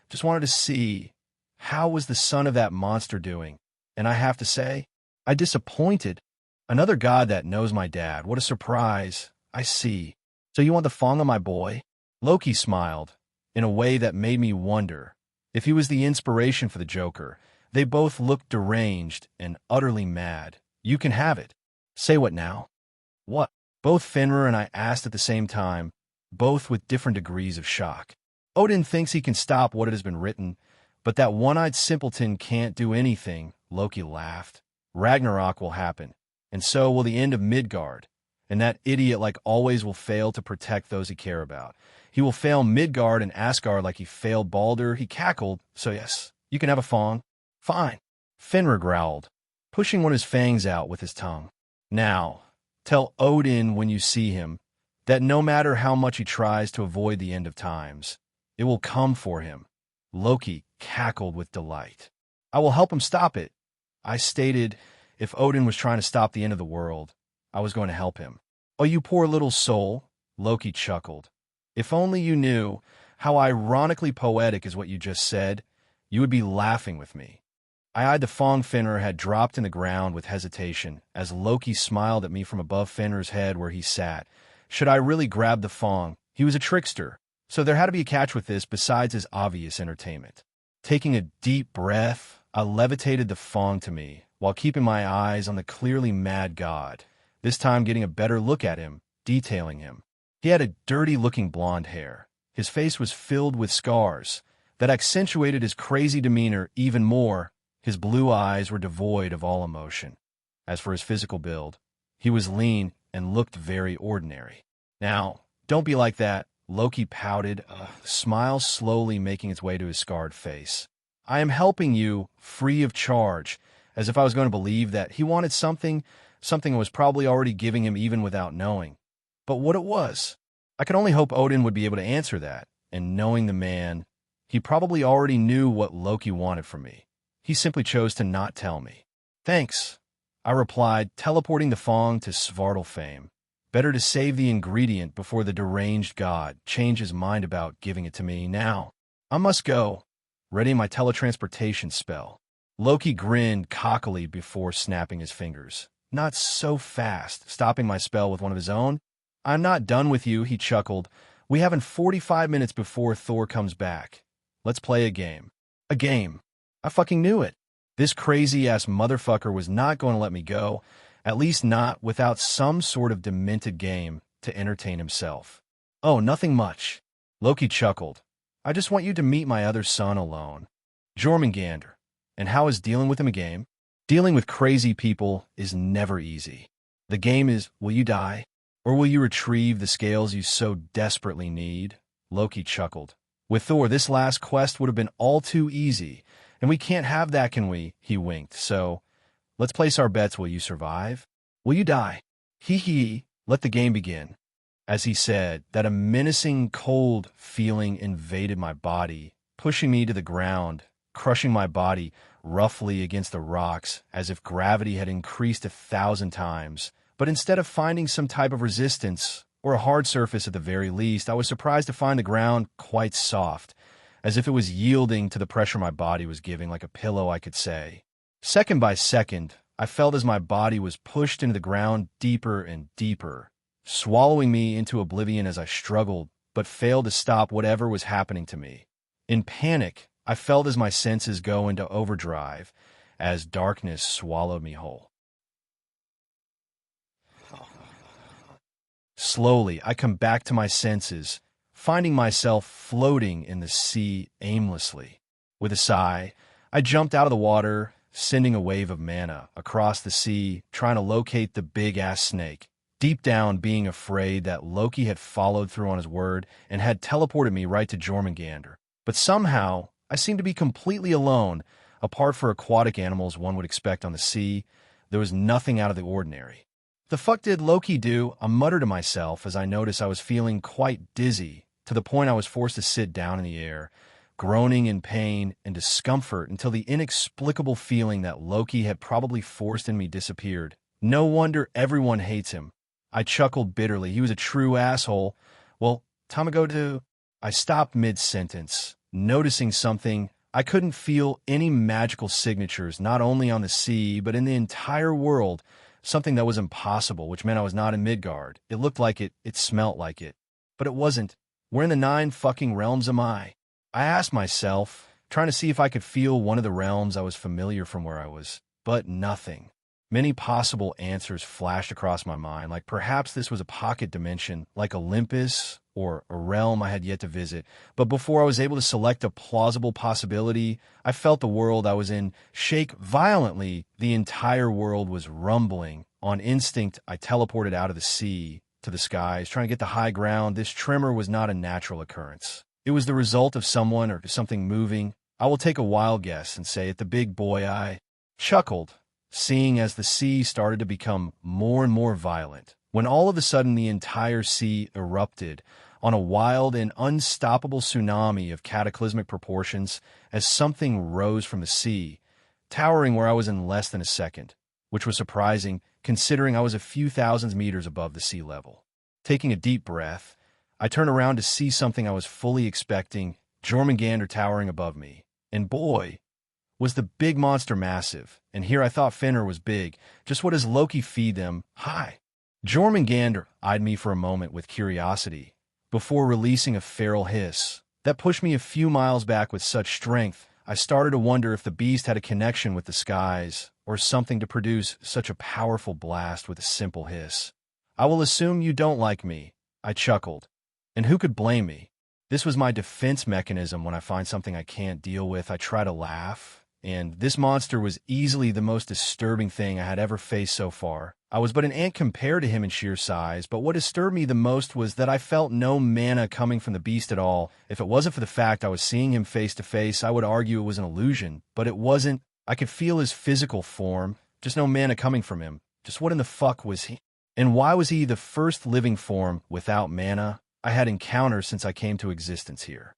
Just wanted to see, how was the son of that monster doing? And I have to say, I disappointed. Another god that knows my dad. What a surprise. I see. So you want the fong of my boy? Loki smiled, in a way that made me wonder if he was the inspiration for the Joker. They both looked deranged and utterly mad. You can have it. Say what now? What? Both Fenrir and I asked at the same time, both with different degrees of shock. Odin thinks he can stop what it has been written, but that one-eyed simpleton can't do anything, Loki laughed. Ragnarok will happen, and so will the end of Midgard, and that idiot like always will fail to protect those he care about. He will fail Midgard and Asgard like he failed Baldur. He cackled, so yes, you can have a fong. Fine. Fenrir growled, pushing one of his fangs out with his tongue. Now, tell Odin when you see him that no matter how much he tries to avoid the end of times, it will come for him. Loki cackled with delight. I will help him stop it. I stated if Odin was trying to stop the end of the world, I was going to help him. Oh, you poor little soul, Loki chuckled. If only you knew how ironically poetic is what you just said, you would be laughing with me. I eyed the fong Fenrir had dropped in the ground with hesitation as Loki smiled at me from above Fenrir's head where he sat. Should I really grab the fong? He was a trickster, so there had to be a catch with this besides his obvious entertainment. Taking a deep breath, I levitated the fong to me while keeping my eyes on the clearly mad god, this time getting a better look at him, detailing him. He had a dirty-looking blonde hair. His face was filled with scars that accentuated his crazy demeanor even more. His blue eyes were devoid of all emotion. As for his physical build, he was lean and looked very ordinary. Now, don't be like that, Loki pouted, a smile slowly making its way to his scarred face. I am helping you, free of charge, as if I was going to believe that he wanted something I was probably already giving him even without knowing. But what it was, I could only hope Odin would be able to answer that, and knowing the man, he probably already knew what Loki wanted from me. He simply chose to not tell me. Thanks, I replied, teleporting the fong to Svartalfheim. Better to save the ingredient before the deranged god changes his mind about giving it to me. Now, I must go, readying my teletransportation spell. Loki grinned cockily before snapping his fingers. Not so fast, stopping my spell with one of his own. I'm not done with you, he chuckled. We have 45 minutes before Thor comes back. Let's play a game. A game. I fucking knew it. This crazy-ass motherfucker was not going to let me go, at least not without some sort of demented game to entertain himself. Oh, nothing much. Loki chuckled. I just want you to meet my other son alone. Jormungandr. And how is dealing with him a game? Dealing with crazy people is never easy. The game is, will you die? Or will you retrieve the scales you so desperately need? Loki chuckled. With Thor, this last quest would have been all too easy. And we can't have that, can we? He winked. So, let's place our bets. Will you survive? Will you die? Hee. Let the game begin. As he said, that a menacing, cold feeling invaded my body, pushing me to the ground, crushing my body roughly against the rocks, as if gravity had increased 1,000 times. But instead of finding some type of resistance, or a hard surface at the very least, I was surprised to find the ground quite soft, as if it was yielding to the pressure my body was giving, like a pillow, I could say. Second by second, I felt as my body was pushed into the ground deeper and deeper, swallowing me into oblivion as I struggled, but failed to stop whatever was happening to me. In panic, I felt as my senses go into overdrive, as darkness swallowed me whole. Slowly, I come back to my senses, finding myself floating in the sea aimlessly. With a sigh, I jumped out of the water, sending a wave of mana across the sea, trying to locate the big-ass snake, deep down being afraid that Loki had followed through on his word and had teleported me right to Jormungandr. But somehow, I seemed to be completely alone, apart from aquatic animals one would expect on the sea. there was nothing out of the ordinary. The fuck did Loki do? I muttered to myself as I noticed I was feeling quite dizzy, to the point I was forced to sit down in the air, groaning in pain and discomfort until the inexplicable feeling that Loki had probably forced in me disappeared. No wonder everyone hates him. I chuckled bitterly. He was a true asshole. Well, time ago to... I stopped mid-sentence, noticing something. I couldn't feel any magical signatures, not only on the sea, but in the entire world. Something that was impossible, which meant I was not in Midgard. It looked like it smelt like it. But it wasn't. Where in the 9 fucking realms am I? I asked myself, trying to see if I could feel one of the realms I was familiar from where I was. But nothing. Many possible answers flashed across my mind, like perhaps this was a pocket dimension, like Olympus, or a realm I had yet to visit. But before I was able to select a plausible possibility, I felt the world I was in shake violently. The entire world was rumbling. On instinct, I teleported out of the sea to the skies, trying to get the high ground. This tremor was not a natural occurrence. It was the result of someone or something moving. I will take a wild guess and say it, the big boy. I chuckled, seeing as the sea started to become more and more violent, when all of a sudden the entire sea erupted on a wild and unstoppable tsunami of cataclysmic proportions as something rose from the sea, towering where I was in less than a second, which was surprising considering I was a few thousand meters above the sea level. Taking a deep breath, I turned around to see something I was fully expecting, Jormungandr towering above me. And boy, was the big monster massive, and here I thought Fenrir was big. Just what does Loki feed them? Hi. Jormungandr eyed me for a moment with curiosity, before releasing a feral hiss that pushed me a few miles back with such strength. I started to wonder if the beast had a connection with the skies, or something to produce such a powerful blast with a simple hiss. I will assume you don't like me, I chuckled. And who could blame me? This was my defense mechanism when I find something I can't deal with. I try to laugh. And this monster was easily the most disturbing thing I had ever faced so far. I was but an ant compared to him in sheer size, but what disturbed me the most was that I felt no mana coming from the beast at all. If it wasn't for the fact I was seeing him face to face, I would argue it was an illusion, but it wasn't. I could feel his physical form, just no mana coming from him. Just what in the fuck was he? And why was he the first living form without mana I had encountered since I came to existence here?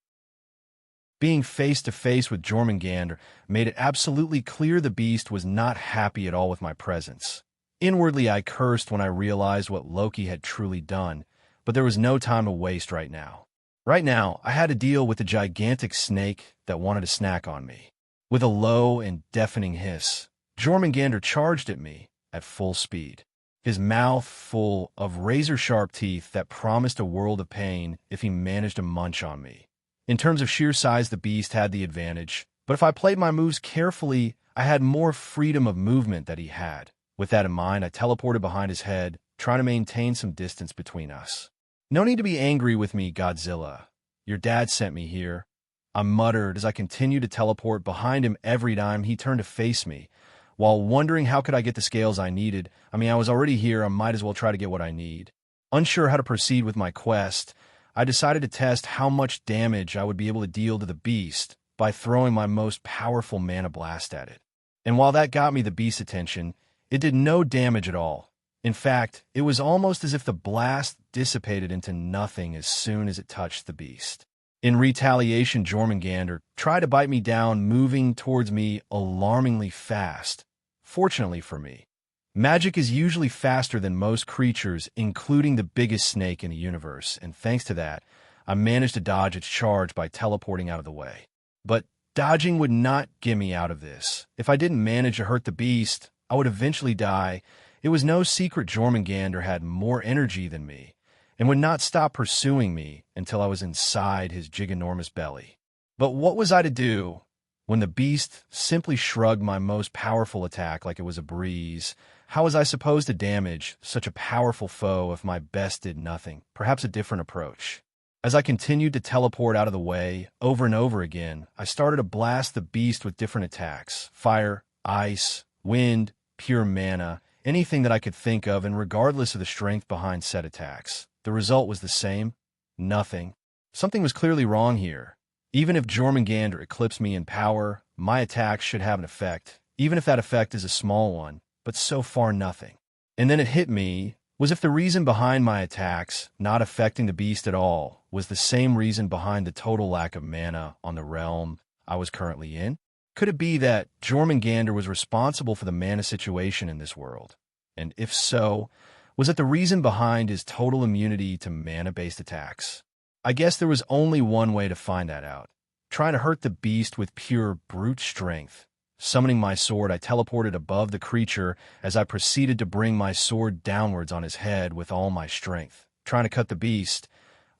Being face-to-face with Jormungandr made it absolutely clear the beast was not happy at all with my presence. Inwardly, I cursed when I realized what Loki had truly done, but there was no time to waste right now. Right now, I had to deal with the gigantic snake that wanted to snack on me. With a low and deafening hiss, Jormungandr charged at me at full speed, his mouth full of razor-sharp teeth that promised a world of pain if he managed to munch on me. In terms of sheer size, the beast had the advantage, but if I played my moves carefully, I had more freedom of movement than he had. With that in mind, I teleported behind his head, trying to maintain some distance between us. No need to be angry with me, Godzilla. Your dad sent me here, I muttered as I continued to teleport behind him every time he turned to face me, while wondering how could I get the scales I needed. I mean, I was already here, I might as well try to get what I need. Unsure how to proceed with my quest, I decided to test how much damage I would be able to deal to the beast by throwing my most powerful mana blast at it. And while that got me the beast's attention, it did no damage at all. In fact, it was almost as if the blast dissipated into nothing as soon as it touched the beast. In retaliation, Jormungandr tried to bite me down, moving towards me alarmingly fast. Fortunately for me, magic is usually faster than most creatures, including the biggest snake in the universe, and thanks to that, I managed to dodge its charge by teleporting out of the way. But dodging would not get me out of this. If I didn't manage to hurt the beast, I would eventually die. It was no secret Jormungandr had more energy than me, and would not stop pursuing me until I was inside his giganormous belly. But what was I to do when the beast simply shrugged my most powerful attack like it was a breeze? How was I supposed to damage such a powerful foe if my best did nothing? Perhaps a different approach. As I continued to teleport out of the way over and over again, I started to blast the beast with different attacks: fire, ice, wind, pure mana, anything that I could think of, and regardless of the strength behind said attacks, the result was the same: nothing. Something was clearly wrong here. Even if Jormungandr eclipsed me in power, my attacks should have an effect, even if that effect is a small one. but so far nothing. And then it hit me, was if the reason behind my attacks not affecting the beast at all was the same reason behind the total lack of mana on the realm I was currently in? Could it be that Jormungandr was responsible for the mana situation in this world? And if so, was it the reason behind his total immunity to mana-based attacks? I guess there was only one way to find that out. Trying to hurt the beast with pure brute strength. Summoning my sword, I teleported above the creature as I proceeded to bring my sword downwards on his head with all my strength, trying to cut the beast.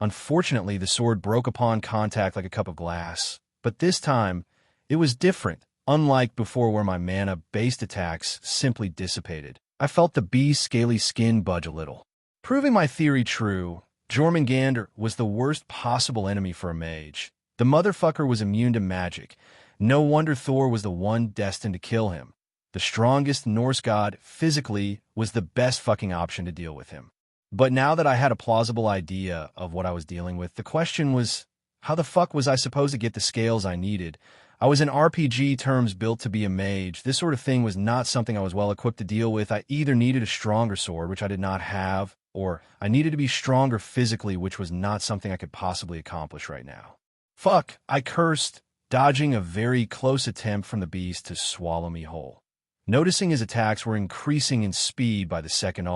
Unfortunately, the sword broke upon contact like a cup of glass. But this time, it was different, unlike before where my mana-based attacks simply dissipated. I felt the beast's scaly skin budge a little. Proving my theory true, Jormungandr was the worst possible enemy for a mage. The motherfucker was immune to magic. No wonder Thor was the one destined to kill him. The strongest Norse god physically was the best fucking option to deal with him. But now that I had a plausible idea of what I was dealing with, the question was, how the fuck was I supposed to get the scales I needed? I was in RPG terms built to be a mage. This sort of thing was not something I was well equipped to deal with. I either needed a stronger sword, which I did not have, or I needed to be stronger physically, which was not something I could possibly accomplish right now. Fuck, I cursed, dodging a very close attempt from the beast to swallow me whole. Noticing his attacks were increasing in speed by the second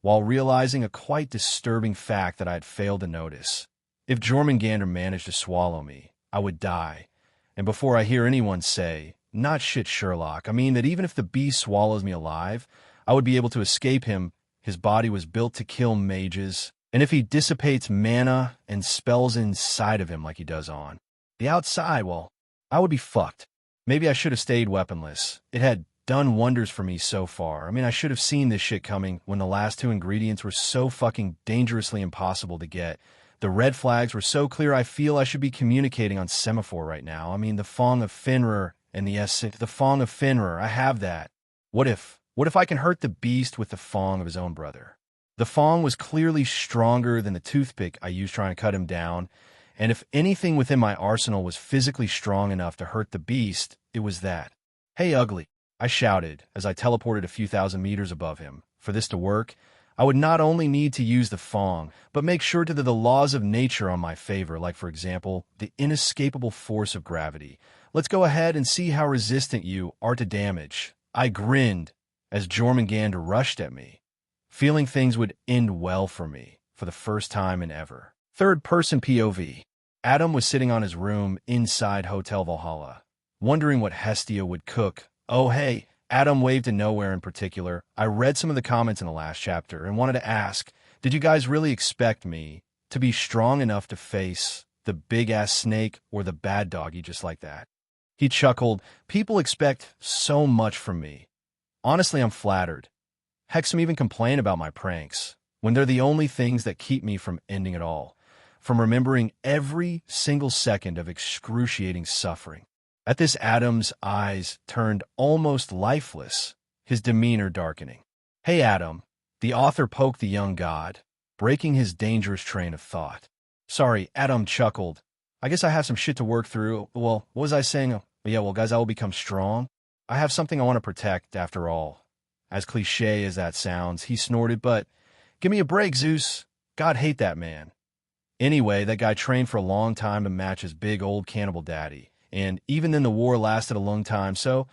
while realizing a quite disturbing fact that I had failed to notice. If Jormungandr managed to swallow me, I would die. And before I hear anyone say, not shit Sherlock, I mean that even if the beast swallows me alive, I would be able to escape him. His body was built to kill mages, and if he dissipates mana and spells inside of him like he does on the outside, well, I would be fucked. Maybe I should have stayed weaponless. It had done wonders for me so far. I mean, I should have seen this shit coming when the last two ingredients were so fucking dangerously impossible to get. The red flags were so clear I feel I should be communicating on semaphore right now. I mean, the Fong of Fenrir and the Fong of Fenrir, I have that. What if I can hurt the beast with the Fong of his own brother? The Fong was clearly stronger than the toothpick I used trying to cut him down, and if anything within my arsenal was physically strong enough to hurt the beast, it was that. Hey, ugly, I shouted as I teleported a few thousand meters above him. For this to work, I would not only need to use the Fong, but make sure to the laws of nature on my favor, like, for example, the inescapable force of gravity. Let's go ahead and see how resistant you are to damage. I grinned as Jormungandr rushed at me, feeling things would end well for me for the first time in ever. Third-person POV. Adam was sitting on his room inside Hotel Valhalla, wondering what Hestia would cook. Oh, hey, Adam waved to nowhere in particular. I read some of the comments in the last chapter and wanted to ask, did you guys really expect me to be strong enough to face the big-ass snake or the bad doggy just like that? He chuckled. People expect so much from me. Honestly, I'm flattered. Heck, some even complain about my pranks, when they're the only things that keep me from ending it all, from remembering every single second of excruciating suffering. At this, Adam's eyes turned almost lifeless, his demeanor darkening. Hey, Adam, the author poked the young god, breaking his dangerous train of thought. Sorry, Adam chuckled. I guess I have some shit to work through. Well, what was I saying? Yeah, well, guys, I will become strong. I have something I want to protect, after all. As cliche as that sounds, he snorted, but give me a break, Zeus. God hate that man. Anyway, that guy trained for a long time to match his big old cannibal daddy. And even then the war lasted a long time, so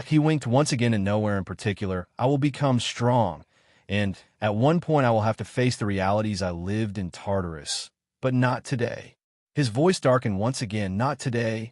he winked once again in nowhere in particular. I will become strong, and at one point I will have to face the realities I lived in Tartarus. But not today. His voice darkened once again. Not today.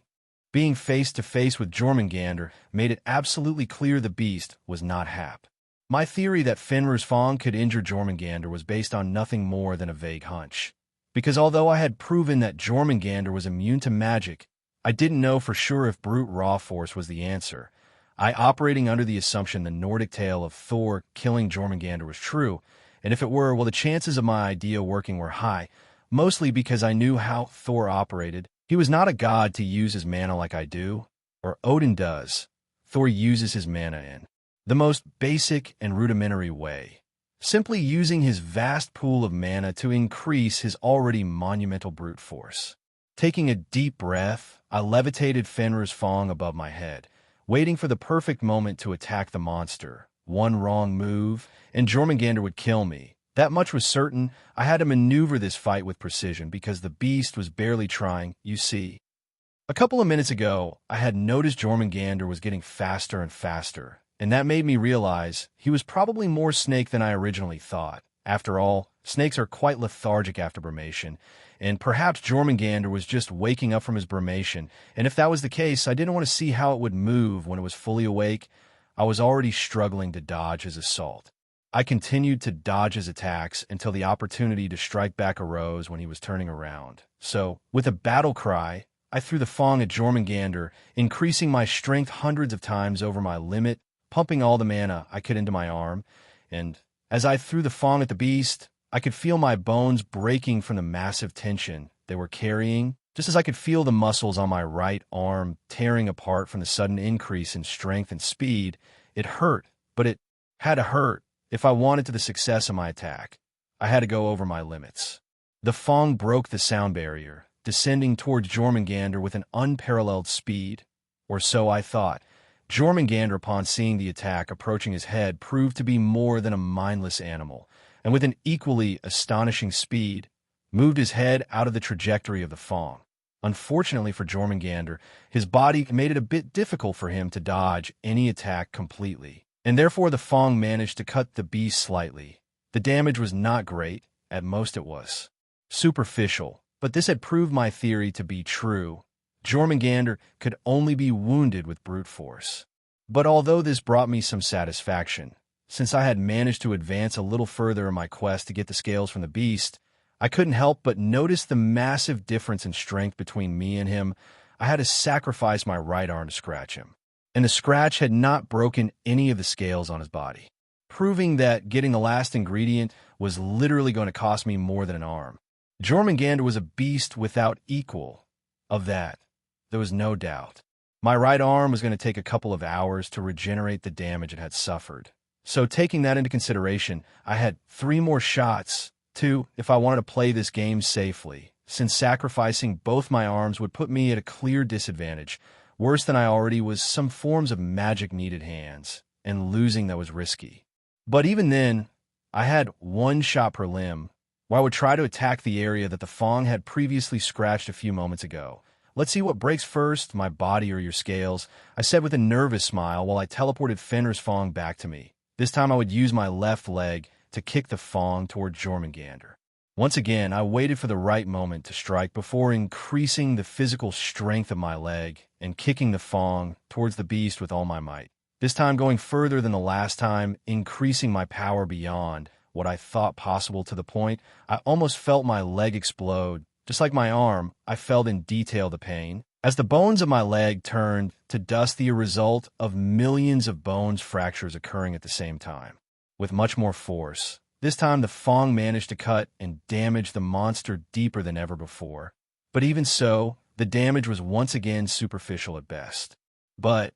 Being face to face with Jormungandr made it absolutely clear the beast was not hap. My theory that Fenrir's Fong could injure Jormungandr was based on nothing more than a vague hunch. Because although I had proven that Jormungandr was immune to magic, I didn't know for sure if brute raw force was the answer. I operating under the assumption the Nordic tale of Thor killing Jormungandr was true, and if it were, well, the chances of my idea working were high, mostly because I knew how Thor operated. He was not a god to use his mana like I do, or Odin does. Thor uses his mana in the most basic and rudimentary way, simply using his vast pool of mana to increase his already monumental brute force. Taking a deep breath, I levitated Fenrir's Fong above my head, waiting for the perfect moment to attack the monster, One wrong move, and Jormungandr would kill me. That much was certain. I had to maneuver this fight with precision because the beast was barely trying, you see. A couple of minutes ago, I had noticed Jormungandr was getting faster and faster, and that made me realize he was probably more snake than I originally thought. After all, snakes are quite lethargic after brumation, and perhaps Jormungandr was just waking up from his brumation, and if that was the case, I didn't want to see how it would move when it was fully awake. I was already struggling to dodge his assault. I continued to dodge his attacks until the opportunity to strike back arose when he was turning around. So, with a battle cry, I threw the Fong at Jormungandr, increasing my strength hundreds of times over my limit, pumping all the mana I could into my arm, and as I threw the Fong at the beast, I could feel my bones breaking from the massive tension they were carrying, just as I could feel the muscles on my right arm tearing apart from the sudden increase in strength and speed. It hurt, but it had to hurt. If I wanted to the success of my attack, I had to go over my limits. The Fong broke the sound barrier, descending towards Jormungandr with an unparalleled speed, or so I thought. Jormungandr, upon seeing the attack approaching his head, proved to be more than a mindless animal, and with an equally astonishing speed, moved his head out of the trajectory of the Fong. Unfortunately for Jormungandr, his body made it a bit difficult for him to dodge any attack completely, and therefore the Fong managed to cut the beast slightly. The damage was not great, at most it was superficial, but this had proved my theory to be true. Jormungandr could only be wounded with brute force. But although this brought me some satisfaction, since I had managed to advance a little further in my quest to get the scales from the beast, I couldn't help but notice the massive difference in strength between me and him. I had to sacrifice my right arm to scratch him, and the scratch had not broken any of the scales on his body, proving that getting the last ingredient was literally going to cost me more than an arm. Jormungandr was a beast without equal. Of that, there was no doubt. My right arm was going to take a couple of hours to regenerate the damage it had suffered. So taking that into consideration, I had 3 more shots, if I wanted to play this game safely, since sacrificing both my arms would put me at a clear disadvantage. Worse than I already was, some forms of magic needed hands, and losing that was risky. But even then, I had 1 shot per limb, where I would try to attack the area that the Fong had previously scratched a few moments ago. Let's see what breaks first, my body or your scales, I said with a nervous smile while I teleported Fenrir's Fong back to me. This time I would use my left leg to kick the Fong toward Jormungandr. Once again, I waited for the right moment to strike before increasing the physical strength of my leg and kicking the Fong towards the beast with all my might. This time going further than the last time, increasing my power beyond what I thought possible to the point I almost felt my leg explode. Just like my arm, I felt in detail the pain, as the bones of my leg turned to dust, the result of millions of bones fractures occurring at the same time. With much more force, this time the Fong managed to cut and damage the monster deeper than ever before. But even so, the damage was once again superficial at best. But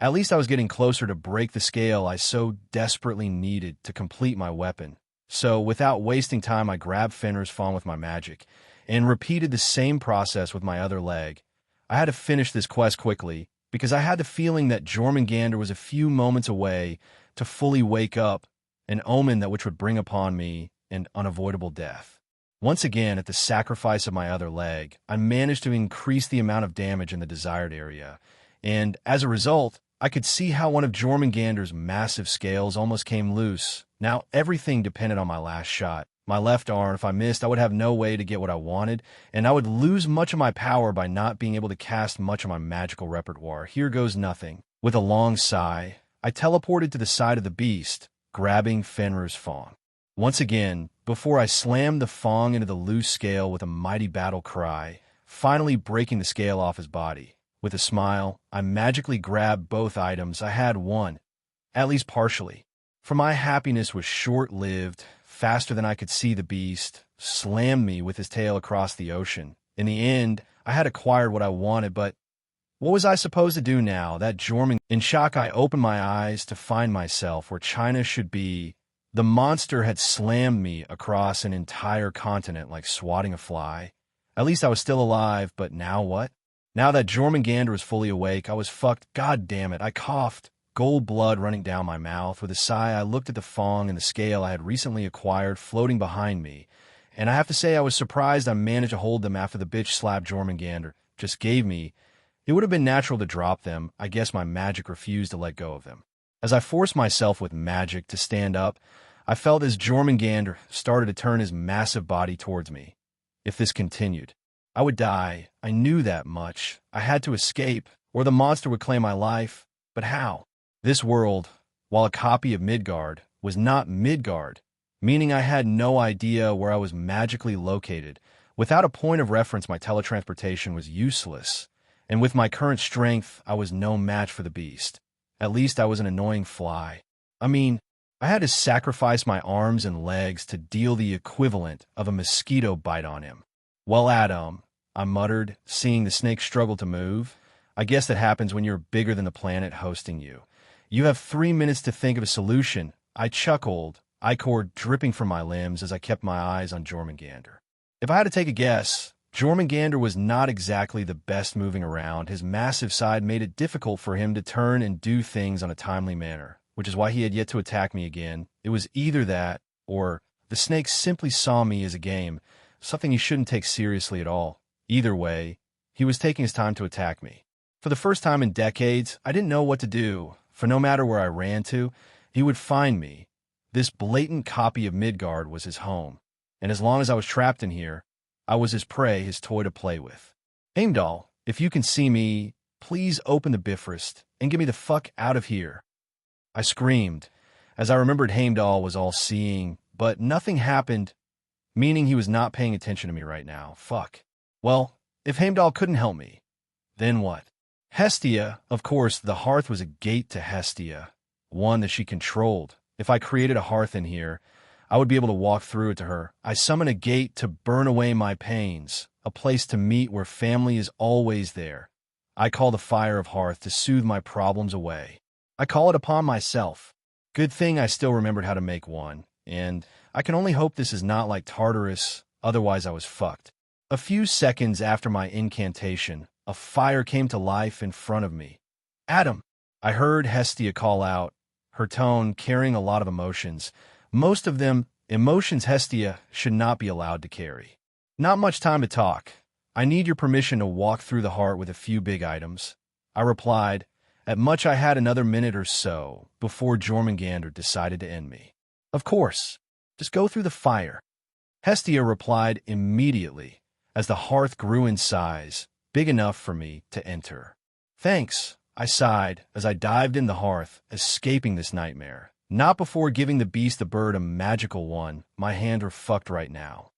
at least I was getting closer to break the scale I so desperately needed to complete my weapon. So without wasting time, I grabbed Fenrir's Fong with my magic and repeated the same process with my other leg. I had to finish this quest quickly because I had the feeling that Jormungandr was a few moments away to fully wake up, an omen that which would bring upon me an unavoidable death. Once again, at the sacrifice of my other leg, I managed to increase the amount of damage in the desired area, and as a result, I could see how one of Jormungandr's massive scales almost came loose. Now everything depended on my last shot. My left arm, if I missed, I would have no way to get what I wanted, and I would lose much of my power by not being able to cast much of my magical repertoire. Here goes nothing. With a long sigh, I teleported to the side of the beast, grabbing Fenrir's Fong. Once again, before I slammed the Fong into the loose scale with a mighty battle cry, finally breaking the scale off his body. With a smile, I magically grabbed both items. I had won, at least partially. For my happiness was short-lived. Faster than I could see, the beast slammed me with his tail across the ocean. In the end, I had acquired what I wanted, but what was I supposed to do now? That Jormungandr. In shock, I opened my eyes to find myself where China should be. The monster had slammed me across an entire continent like swatting a fly. At least I was still alive, but now what? Now that Jormungandr was fully awake, I was fucked. God damn it, I coughed. gold blood running down my mouth. With a sigh, I looked at the fong and the scale I had recently acquired floating behind me, and I have to say I was surprised I managed to hold them after the bitch slap Jormungandr just gave me. It would have been natural to drop them. I guess my magic refused to let go of them. As I forced myself with magic to stand up, I felt as Jormungandr started to turn his massive body towards me. If this continued, I would die. I knew that much. I had to escape, or the monster would claim my life. But how? This world, while a copy of Midgard, was not Midgard, meaning I had no idea where I was magically located. Without a point of reference, my teletransportation was useless, and with my current strength, I was no match for the beast. At least I was an annoying fly. I mean, I had to sacrifice my arms and legs to deal the equivalent of a mosquito bite on him. "Well, Adam," I muttered, seeing the snake struggle to move. "I guess that happens when you're bigger than the planet hosting you. You have 3 minutes to think of a solution." I chuckled, ichor dripping from my limbs as I kept my eyes on Jormungandr. If I had to take a guess, Jormungandr was not exactly the best moving around. His massive side made it difficult for him to turn and do things on a timely manner, which is why he had yet to attack me again. It was either that, or the snake simply saw me as a game, something he shouldn't take seriously at all. Either way, he was taking his time to attack me. For the first time in decades, I didn't know what to do, for no matter where I ran to, he would find me. This blatant copy of Midgard was his home, and as long as I was trapped in here, I was his prey, his toy to play with. "Heimdall, if you can see me, please open the Bifrost and get me the fuck out of here." I screamed, as I remembered Heimdall was all-seeing, but nothing happened, meaning he was not paying attention to me right now. Fuck. Well, if Heimdall couldn't help me, then what? Hestia, of course, the hearth was a gate to Hestia, one that she controlled. If I created a hearth in here, I would be able to walk through it to her. I summon a gate to burn away my pains, a place to meet where family is always there. I call the fire of hearth to soothe my problems away. I call it upon myself. Good thing I still remembered how to make one, and I can only hope this is not like Tartarus, otherwise I was fucked. A few seconds after my incantation, a fire came to life in front of me. "Adam!" I heard Hestia call out, her tone carrying a lot of emotions. Most of them, emotions Hestia should not be allowed to carry. "Not much time to talk. I need your permission to walk through the heart with a few big items." I replied. At much I had another minute or so before Jormungandr decided to end me. "Of course. Just go through the fire." Hestia replied immediately as the hearth grew in size, big enough for me to enter. "Thanks," I sighed as I dived in the hearth, escaping this nightmare. Not before giving the beast the bird a magical one. My hands were fucked right now.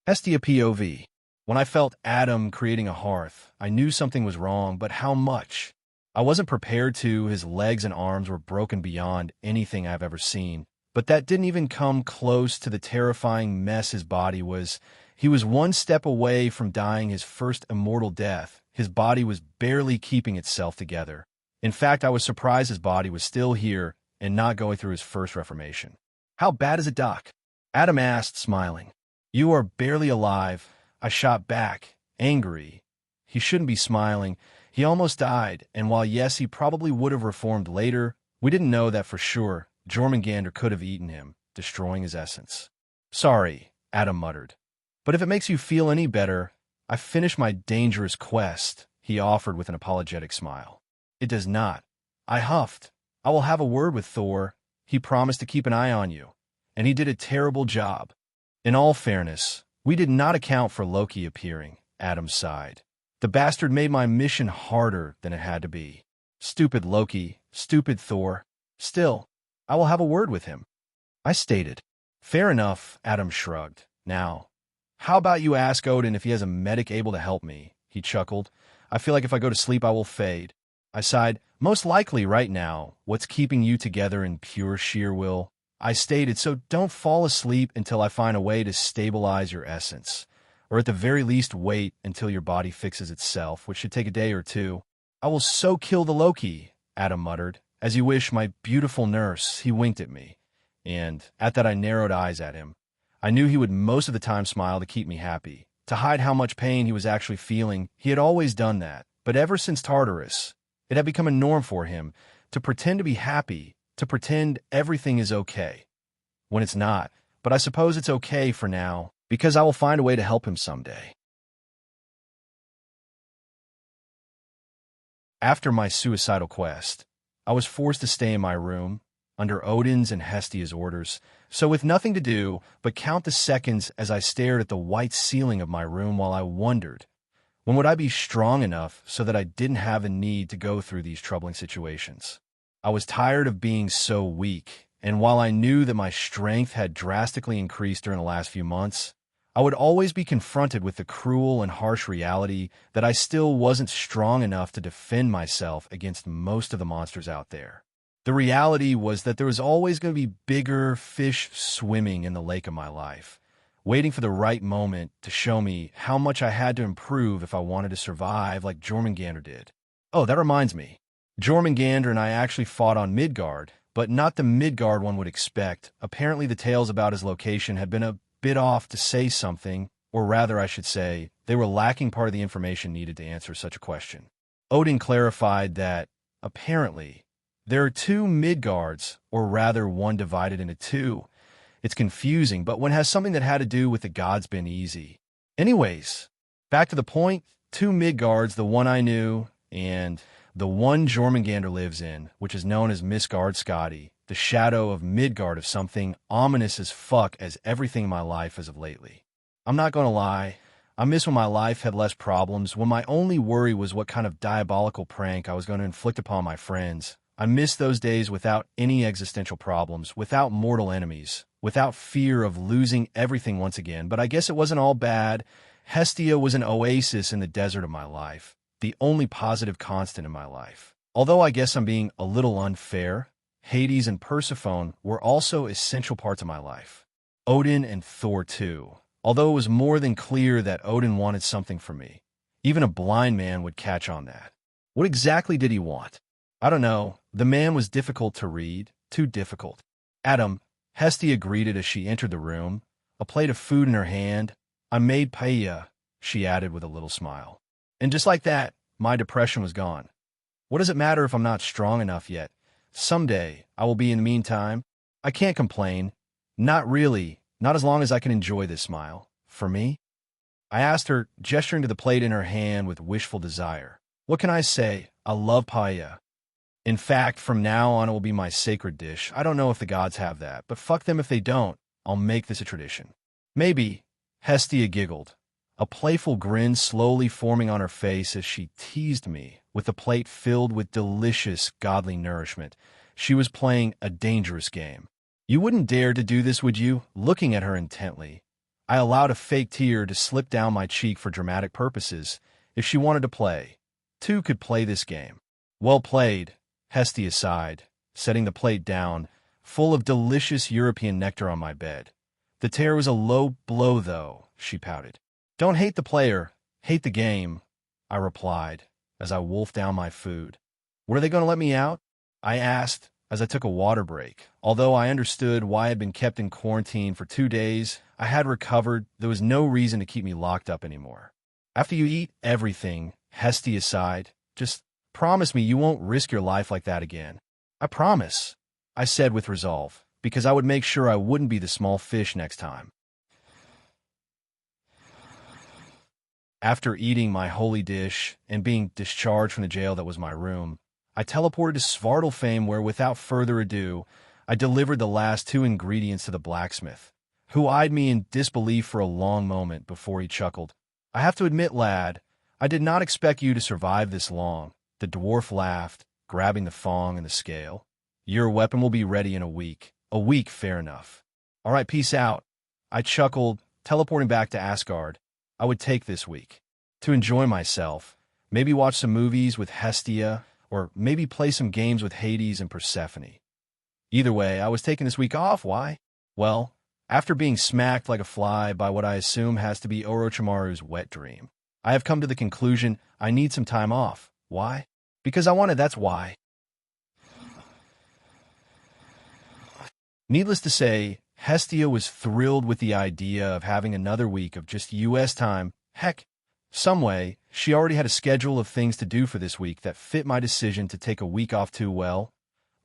Hestia POV. When I felt Adam creating a hearth, I knew something was wrong, but how much? I wasn't prepared to. His legs and arms were broken beyond anything I've ever seen. But that didn't even come close to the terrifying mess his body was. He was one step away from dying his first immortal death. His body was barely keeping itself together. In fact, I was surprised his body was still here and not going through his first reformation. "How bad is it, Doc?" Adam asked, smiling. "You are barely alive." I shot back, angry. He shouldn't be smiling. He almost died, and while yes, he probably would have reformed later, we didn't know that for sure. Jormungandr could have eaten him, destroying his essence. "Sorry," Adam muttered. "But if it makes you feel any better, I finished my dangerous quest," he offered with an apologetic smile. "It does not." I huffed. "I will have a word with Thor. He promised to keep an eye on you, and he did a terrible job." In all fairness, we did not account for Loki appearing, Adam sighed. "The bastard made my mission harder than it had to be. Stupid Loki, stupid Thor. Still, I will have a word with him," I stated. "Fair enough," Adam shrugged. "Now, how about you ask Odin if he has a medic able to help me?" He chuckled. "I feel like if I go to sleep, I will fade." I sighed. "Most likely right now, what's keeping you together in pure sheer will?" I stated, "So don't fall asleep until I find a way to stabilize your essence. Or at the very least wait until your body fixes itself, which should take a day or two." "I will so kill the Loki," Adam muttered. "As you wish, my beautiful nurse." He winked at me, and at that I narrowed eyes at him. I knew he would most of the time smile to keep me happy, to hide how much pain he was actually feeling. He had always done that, but ever since Tartarus, it had become a norm for him. to pretend to be happy, to pretend everything is okay, when it's not. But I suppose it's okay for now, because I will find a way to help him someday. After my suicidal quest, I was forced to stay in my room, under Odin's and Hestia's orders, so with nothing to do but count the seconds as I stared at the white ceiling of my room while I wondered, when would I be strong enough so that I didn't have a need to go through these troubling situations? I was tired of being so weak, and while I knew that my strength had drastically increased during the last few months, I would always be confronted with the cruel and harsh reality that I still wasn't strong enough to defend myself against most of the monsters out there. The reality was that there was always going to be bigger fish swimming in the lake of my life, waiting for the right moment to show me how much I had to improve if I wanted to survive like Jormungandr did. Oh, that reminds me. Jormungandr and I actually fought on Midgard, but not the Midgard one would expect. Apparently the tales about his location had been a bit off to say something, or rather I should say, they were lacking part of the information needed to answer such a question. Odin clarified that, apparently, there are two Midgards, or rather one divided into two. It's confusing, but one has something that had to do with the gods been easy. Anyways, back to the point, two Midgards, the one I knew, and the one Jormungandr lives in, which is known as Misgard Scotty, the shadow of Midgard of something ominous as fuck as everything in my life as of lately. I'm not gonna lie, I miss when my life had less problems, when my only worry was what kind of diabolical prank I was going to inflict upon my friends. I miss those days without any existential problems, without mortal enemies, without fear of losing everything once again. But I guess it wasn't all bad. Hestia was an oasis in the desert of my life, the only positive constant in my life. Although I guess I'm being a little unfair, Hades and Persephone were also essential parts of my life. Odin and Thor too. Although it was more than clear that Odin wanted something from me. Even a blind man would catch on that. What exactly did he want? I don't know. The man was difficult to read, too difficult. Adam, Hestia greeted as she entered the room, a plate of food in her hand. I made paella, she added with a little smile. And just like that, my depression was gone. What does it matter if I'm not strong enough yet? Someday, I will be in the meantime. I can't complain. Not really, not as long as I can enjoy this smile. For me? I asked her, gesturing to the plate in her hand with wishful desire. What can I say? I love paella. In fact, from now on it will be my sacred dish. I don't know if the gods have that, but fuck them if they don't. I'll make this a tradition. Maybe, Hestia giggled, a playful grin slowly forming on her face as she teased me with the plate filled with delicious, godly nourishment. She was playing a dangerous game. You wouldn't dare to do this, would you? Looking at her intently, I allowed a fake tear to slip down my cheek for dramatic purposes. If she wanted to play, two could play this game. Well played, Hestia sighed, setting the plate down, full of delicious European nectar on my bed. The tear was a low blow, though, she pouted. Don't hate the player, hate the game, I replied, as I wolfed down my food. Were they going to let me out? I asked, as I took a water break. Although I understood why I had been kept in quarantine for 2 days, I had recovered. There was no reason to keep me locked up anymore. After you eat everything, Hestia sighed, just promise me you won't risk your life like that again. I promise, I said with resolve, because I would make sure I wouldn't be the small fish next time. After eating my holy dish and being discharged from the jail that was my room, I teleported to Svartalfheim where, without further ado, I delivered the last 2 ingredients to the blacksmith, who eyed me in disbelief for a long moment before he chuckled. I have to admit, lad, I did not expect you to survive this long. The dwarf laughed, grabbing the thong and the scale. Your weapon will be ready in a week. A week, fair enough. All right, peace out. I chuckled, teleporting back to Asgard. I would take this week to enjoy myself, maybe watch some movies with Hestia, or maybe play some games with Hades and Persephone. Either way, I was taking this week off. Why? Well, after being smacked like a fly by what I assume has to be Orochimaru's wet dream, I have come to the conclusion I need some time off. Why? Because I wanted, that's why. Needless to say, Hestia was thrilled with the idea of having another week of just US time. Heck, some way, she already had a schedule of things to do for this week that fit my decision to take a week off too well.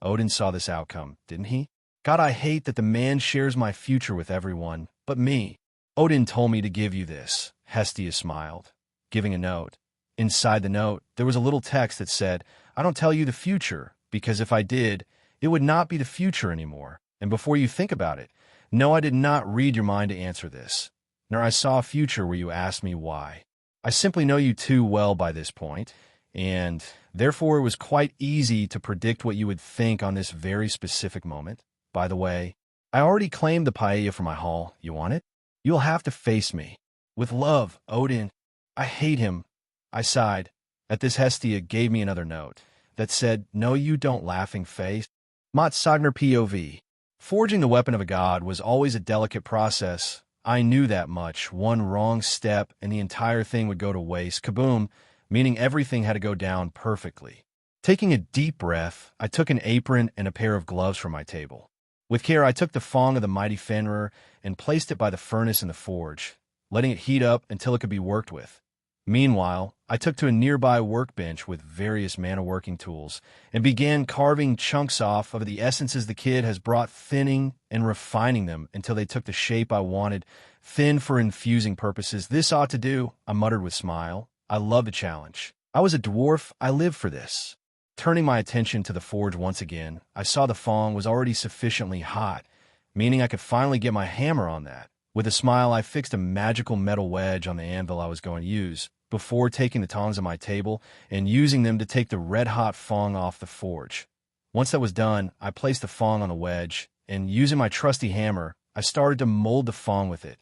Odin saw this outcome, didn't he? God, I hate that the man shares my future with everyone, but me. Odin told me to give you this. Hestia smiled, giving a note. Inside the note, there was a little text that said, I don't tell you the future, because if I did, it would not be the future anymore. And before you think about it, no, I did not read your mind to answer this, nor I saw a future where you asked me why. I simply know you too well by this point, and therefore it was quite easy to predict what you would think on this very specific moment. By the way, I already claimed the paella for my haul. You want it? You'll have to face me. With love, Odin. I hate him. I sighed. At this, Hestia gave me another note that said, no, you don't, laughing face. Mott Sagner POV. Forging the weapon of a god was always a delicate process. I knew that much. One wrong step and the entire thing would go to waste. Kaboom, meaning everything had to go down perfectly. Taking a deep breath, I took an apron and a pair of gloves from my table. With care, I took the fong of the mighty Fenrir and placed it by the furnace in the forge, letting it heat up until it could be worked with. Meanwhile, I took to a nearby workbench with various mana-working tools and began carving chunks off of the essences the kid has brought, thinning and refining them until they took the shape I wanted, thin for infusing purposes. This ought to do, I muttered with smile. I love the challenge. I was a dwarf. I lived for this. Turning my attention to the forge once again, I saw the fong was already sufficiently hot, meaning I could finally get my hammer on that. With a smile, I fixed a magical metal wedge on the anvil I was going to use, before taking the tongs on my table and using them to take the red-hot fong off the forge. Once that was done, I placed the fong on the wedge, and using my trusty hammer, I started to mold the fong with it.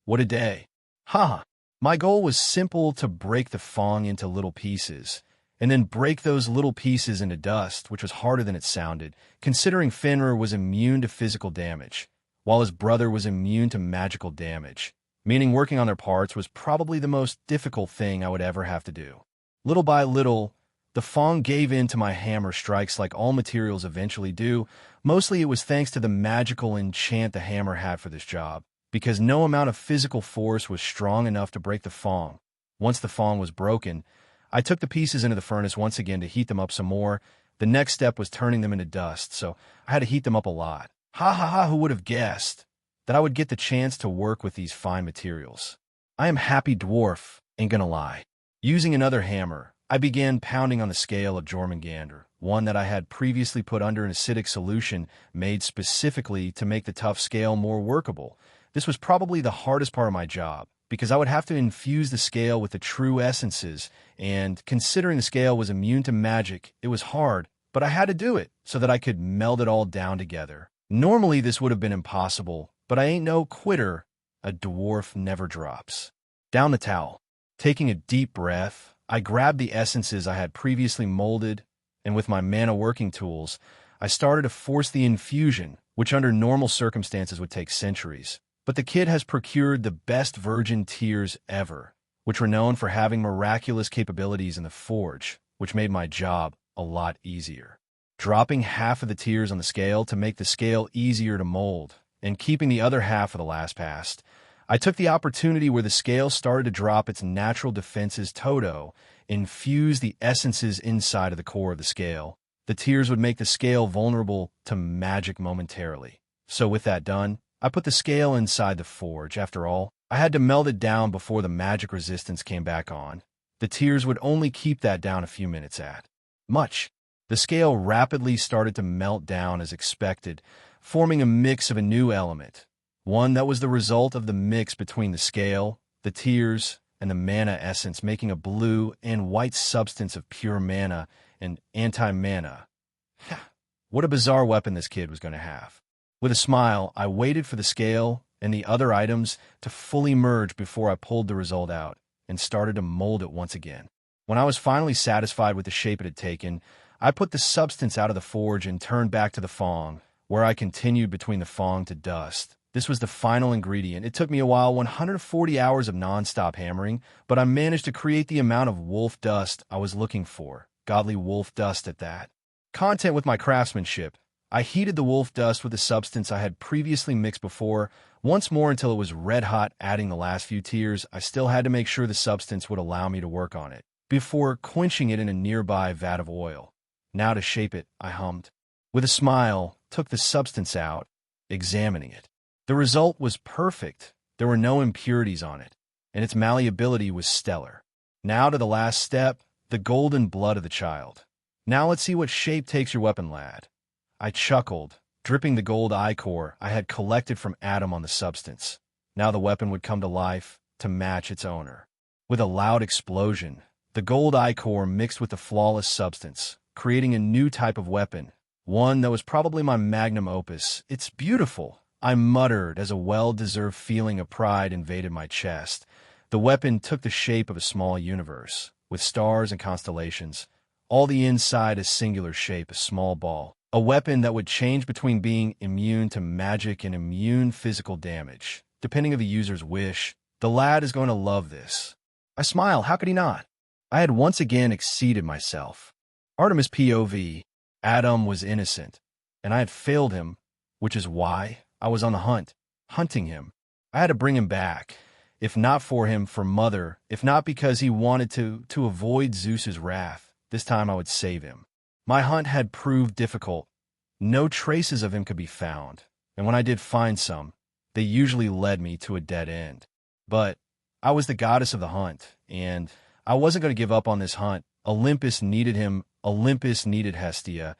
What a day. Ha! My goal was simple: to break the fong into little pieces, and then break those little pieces into dust, which was harder than it sounded, considering Fenrir was immune to physical damage, while his brother was immune to magical damage, meaning working on their parts was probably the most difficult thing I would ever have to do. Little by little, the fong gave in to my hammer strikes like all materials eventually do. Mostly it was thanks to the magical enchant the hammer had for this job, because no amount of physical force was strong enough to break the fong. Once the fong was broken, I took the pieces into the furnace once again to heat them up some more. The next step was turning them into dust, so I had to heat them up a lot. Ha ha ha, who would have guessed that I would get the chance to work with these fine materials? I am happy dwarf, ain't gonna lie. Using another hammer, I began pounding on the scale of Jormungandr, one that I had previously put under an acidic solution made specifically to make the tough scale more workable. This was probably the hardest part of my job, because I would have to infuse the scale with the true essences, and considering the scale was immune to magic, it was hard, but I had to do it so that I could meld it all down together. Normally this would have been impossible, but I ain't no quitter. A dwarf never drops. Down the towel. Taking a deep breath, I grabbed the essences I had previously molded, and with my mana working tools, I started to force the infusion, which under normal circumstances would take centuries. But the kid has procured the best virgin tears ever, which were known for having miraculous capabilities in the forge, which made my job a lot easier. Dropping half of the tears on the scale to make the scale easier to mold, and keeping the other half for the last pass, I took the opportunity where the scale started to drop its natural defenses Toto, infuse the essences inside of the core of the scale. The tears would make the scale vulnerable to magic momentarily. So with that done, I put the scale inside the forge. After all, I had to melt it down before the magic resistance came back on. The tears would only keep that down a few minutes at much. The scale rapidly started to melt down as expected, forming a mix of a new element, one that was the result of the mix between the scale, the tears, and the mana essence, making a blue and white substance of pure mana and anti-mana. What a bizarre weapon this kid was going to have. With a smile, I waited for the scale and the other items to fully merge before I pulled the result out and started to mold it once again. When I was finally satisfied with the shape it had taken, I put the substance out of the forge and turned back to the fong, where I continued between the fong to dust. This was the final ingredient. It took me a while, 140 hours of non-stop hammering, but I managed to create the amount of wolf dust I was looking for. Godly wolf dust at that. Content with my craftsmanship, I heated the wolf dust with the substance I had previously mixed before, once more until it was red hot. Adding the last few tears, I still had to make sure the substance would allow me to work on it, before quenching it in a nearby vat of oil. Now to shape it, I hummed. With a smile, took the substance out, examining it. The result was perfect. There were no impurities on it, and its malleability was stellar. Now to the last step, the golden blood of the child. Now let's see what shape takes your weapon, lad. I chuckled, dripping the gold ichor I had collected from Adam on the substance. Now the weapon would come to life to match its owner. With a loud explosion, the gold ichor mixed with the flawless substance, creating a new type of weapon, one that was probably my magnum opus. It's beautiful, I muttered as a well-deserved feeling of pride invaded my chest. The weapon took the shape of a small universe, with stars and constellations, all the inside a singular shape, a small ball. A weapon that would change between being immune to magic and immune physical damage, depending on the user's wish. The lad is going to love this. I smiled, how could he not? I had once again exceeded myself. Artemis POV. Adam was innocent, and I had failed him, which is why I was on the hunt, hunting him. I had to bring him back, if not for him, for Mother, if not because he wanted to avoid Zeus's wrath. This time I would save him. My hunt had proved difficult. No traces of him could be found, and when I did find some, they usually led me to a dead end. But I was the goddess of the hunt, and I wasn't going to give up on this hunt. Olympus needed him, Olympus needed Hestia,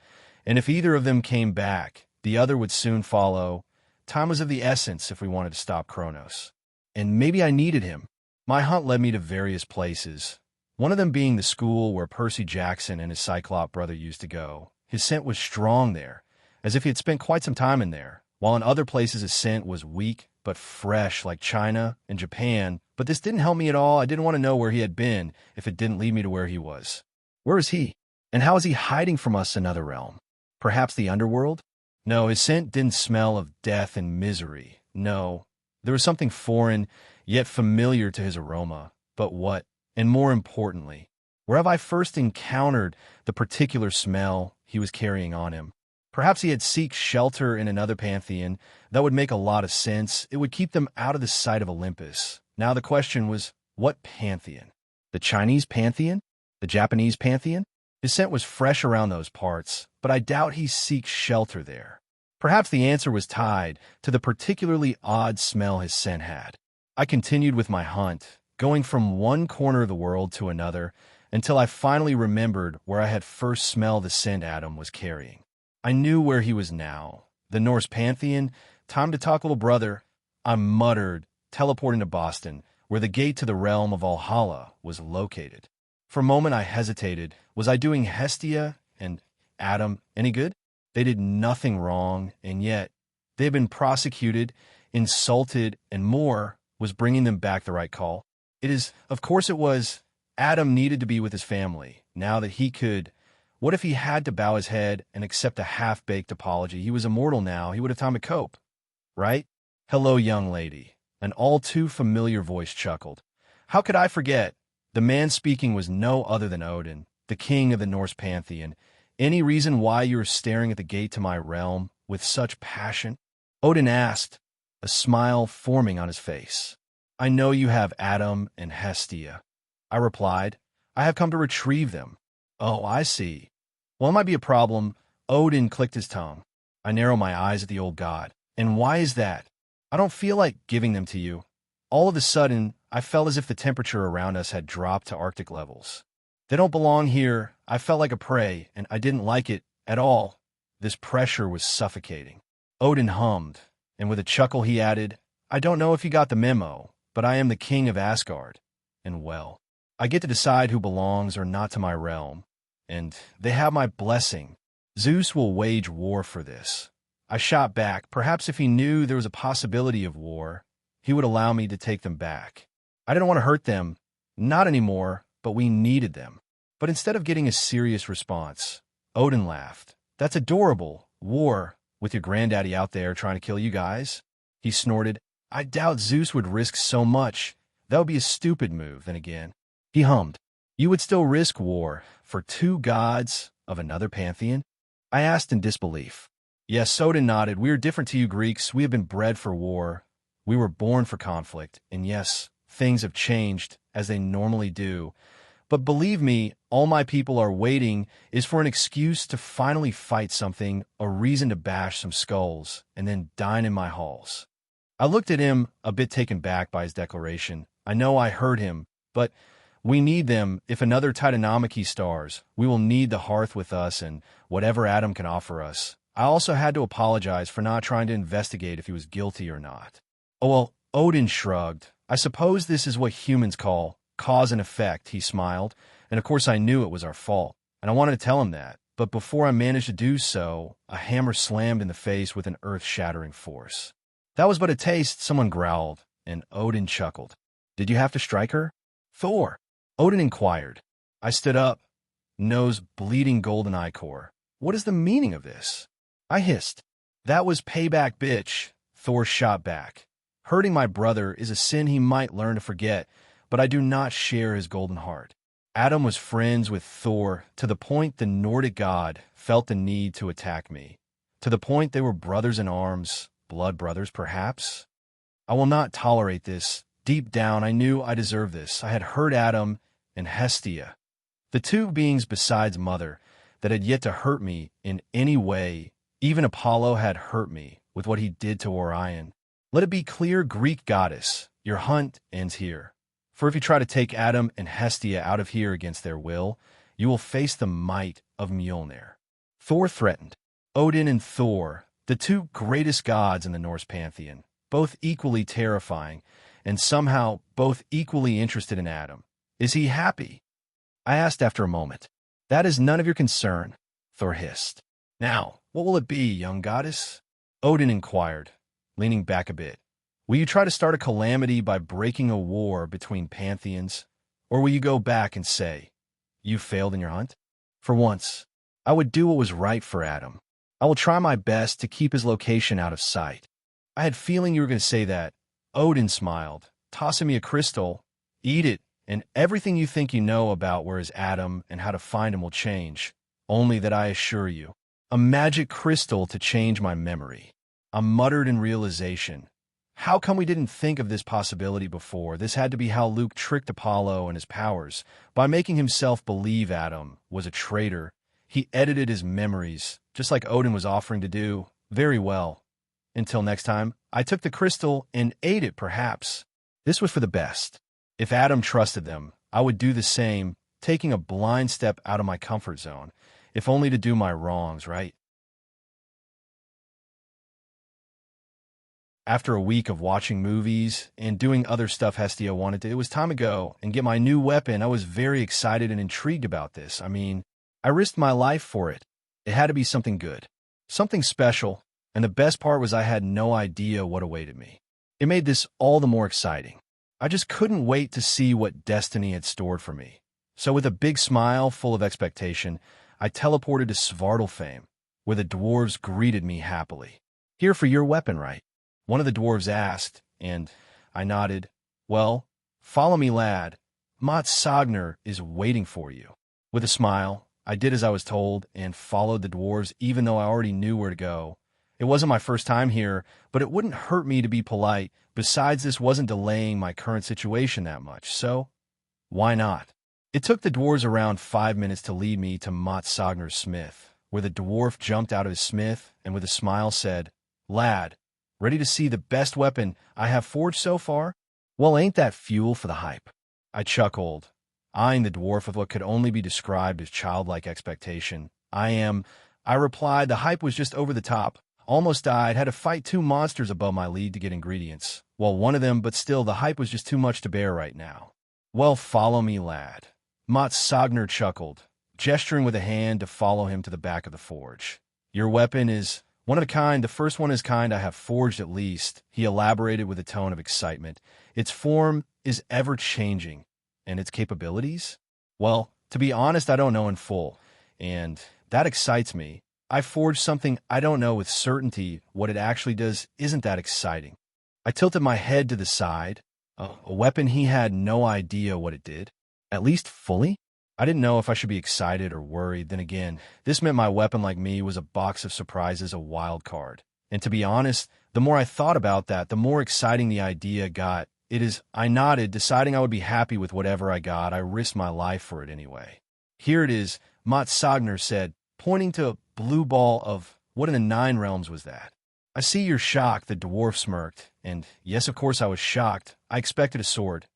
and if either of them came back, the other would soon follow. Time was of the essence if we wanted to stop Kronos. And maybe I needed him. My hunt led me to various places, one of them being the school where Percy Jackson and his Cyclop brother used to go. His scent was strong there, as if he had spent quite some time in there, while in other places his scent was weak but fresh, like China and Japan. But this didn't help me at all. I didn't want to know where he had been if it didn't lead me to where he was. Where is he? And how is he hiding from us in another realm? Perhaps the underworld? No, his scent didn't smell of death and misery. No, there was something foreign, yet familiar to his aroma. But what? And more importantly, where have I first encountered the particular smell he was carrying on him? Perhaps he had sought shelter in another pantheon. That would make a lot of sense. It would keep them out of the sight of Olympus. Now the question was, what pantheon? The Chinese pantheon? The Japanese pantheon? His scent was fresh around those parts, but I doubt he seeks shelter there. Perhaps the answer was tied to the particularly odd smell his scent had. I continued with my hunt, going from one corner of the world to another, until I finally remembered where I had first smelled the scent Adam was carrying. I knew where he was now. The Norse pantheon. Time to talk, little brother. I muttered, teleporting to Boston, where the gate to the realm of Valhalla was located. For a moment I hesitated. Was I doing Hestia and Adam any good? They did nothing wrong, and yet they had been prosecuted, insulted, and more. Was bringing them back the right call? Of course it was. Adam needed to be with his family, now that he could. What if he had to bow his head and accept a half-baked apology? He was immortal now. He would have time to cope, right? Hello, young lady. An all-too-familiar voice chuckled. How could I forget? The man speaking was no other than Odin, the king of the Norse pantheon. Any reason why you are staring at the gate to my realm with such passion? Odin asked, a smile forming on his face. I know you have Adam and Hestia. I replied, I have come to retrieve them. Oh, I see. Well, it might be a problem. Odin clicked his tongue. I narrowed my eyes at the old god. And why is that? I don't feel like giving them to you. All of a sudden, I felt as if the temperature around us had dropped to Arctic levels. They don't belong here. I felt like a prey, and I didn't like it at all. This pressure was suffocating. Odin hummed, and with a chuckle he added, I don't know if you got the memo, but I am the king of Asgard. And well, I get to decide who belongs or not to my realm. And they have my blessing. Zeus will wage war for this. I shot back. Perhaps if he knew there was a possibility of war, he would allow me to take them back. I didn't want to hurt them. Not anymore, but we needed them. But instead of getting a serious response, Odin laughed. That's adorable. War, with your granddaddy out there trying to kill you guys? He snorted. I doubt Zeus would risk so much. That would be a stupid move, then again. He hummed. You would still risk war for two gods of another pantheon? I asked in disbelief. Yes, Odin nodded. We are different to you Greeks. We have been bred for war. We were born for conflict. And yes, things have changed, as they normally do. But believe me, all my people are waiting is for an excuse to finally fight something, a reason to bash some skulls, and then dine in my halls. I looked at him, a bit taken back by his declaration. I know I heard him, but we need them. If another Titanomachy stars, we will need the hearth with us and whatever Adam can offer us. I also had to apologize for not trying to investigate if he was guilty or not. Oh, well, Odin shrugged. I suppose this is what humans call cause and effect, he smiled, and of course I knew it was our fault, and I wanted to tell him that, but before I managed to do so, a hammer slammed in the face with an earth-shattering force. That was but a taste, someone growled, and Odin chuckled. Did you have to strike her? Thor, Odin inquired. I stood up, nose bleeding golden ichor. What is the meaning of this? I hissed. That was payback, bitch, Thor shot back. Hurting my brother is a sin he might learn to forget, but I do not share his golden heart. Adam was friends with Thor to the point the Nordic god felt the need to attack me. To the point they were brothers in arms, blood brothers perhaps. I will not tolerate this. Deep down I knew I deserved this. I had hurt Adam and Hestia, the two beings besides Mother that had yet to hurt me in any way. Even Apollo had hurt me with what he did to Orion. Let it be clear, Greek goddess, your hunt ends here. For if you try to take Adam and Hestia out of here against their will, you will face the might of Mjolnir. Thor threatened. Odin and Thor, the two greatest gods in the Norse pantheon, both equally terrifying, and somehow both equally interested in Adam. Is he happy? I asked after a moment. That is none of your concern, Thor hissed. Now, what will it be, young goddess? Odin inquired, leaning back a bit. Will you try to start a calamity by breaking a war between pantheons, or will you go back and say, you failed in your hunt? For once, I would do what was right for Adam. I will try my best to keep his location out of sight. I had a feeling you were going to say that. Odin smiled, tossing me a crystal. Eat it, and everything you think you know about where is Adam and how to find him will change. Only that I assure you, a magic crystal to change my memory. I muttered in realization. How come we didn't think of this possibility before? This had to be how Luke tricked Apollo and his powers. By making himself believe Adam was a traitor, he edited his memories, just like Odin was offering to do. Very well. Until next time, I took the crystal and ate it, perhaps. This was for the best. If Adam trusted them, I would do the same, taking a blind step out of my comfort zone, if only to do my wrongs right. After a week of watching movies and doing other stuff Hestia wanted to, it was time to go and get my new weapon. I was very excited and intrigued about this. I mean, I risked my life for it. It had to be something good, something special, and the best part was I had no idea what awaited me. It made this all the more exciting. I just couldn't wait to see what destiny had stored for me. So with a big smile full of expectation, I teleported to Svartalfheim, where the dwarves greeted me happily. Here for your weapon, right? One of the dwarves asked, and I nodded. Well, follow me, lad. Gungnir is waiting for you. With a smile, I did as I was told and followed the dwarves even though I already knew where to go. It wasn't my first time here, but it wouldn't hurt me to be polite. Besides, this wasn't delaying my current situation that much, so why not? It took the dwarves around 5 minutes to lead me to Gungnir's smith, where the dwarf jumped out of his smith and with a smile said, Lad, ready to see the best weapon I have forged so far? Well, ain't that fuel for the hype? I chuckled, eyeing the dwarf with what could only be described as childlike expectation. I replied, the hype was just over the top. Almost died, had to fight 2 monsters above my lead to get ingredients. Well, one of them, but still, the hype was just too much to bear right now. Well, follow me, lad. Gungnir chuckled, gesturing with a hand to follow him to the back of the forge. Your weapon is one of a kind, the first one is kind I have forged at least, he elaborated with a tone of excitement. Its form is ever-changing, and its capabilities? Well, to be honest, I don't know in full, and that excites me. I forged something I don't know with certainty. What it actually does isn't that exciting. I tilted my head to the side. A weapon he had no idea what it did. At least fully? I didn't know if I should be excited or worried. Then again, this meant my weapon, like me, was a box of surprises, a wild card. And to be honest, the more I thought about that, the more exciting the idea got. It is, I nodded, deciding I would be happy with whatever I got. I risked my life for it anyway. Here it is, Gungnir said, pointing to a blue ball of what in the Nine Realms was that? I see you're shocked, the dwarf smirked, and yes, of course I was shocked. I expected a sword.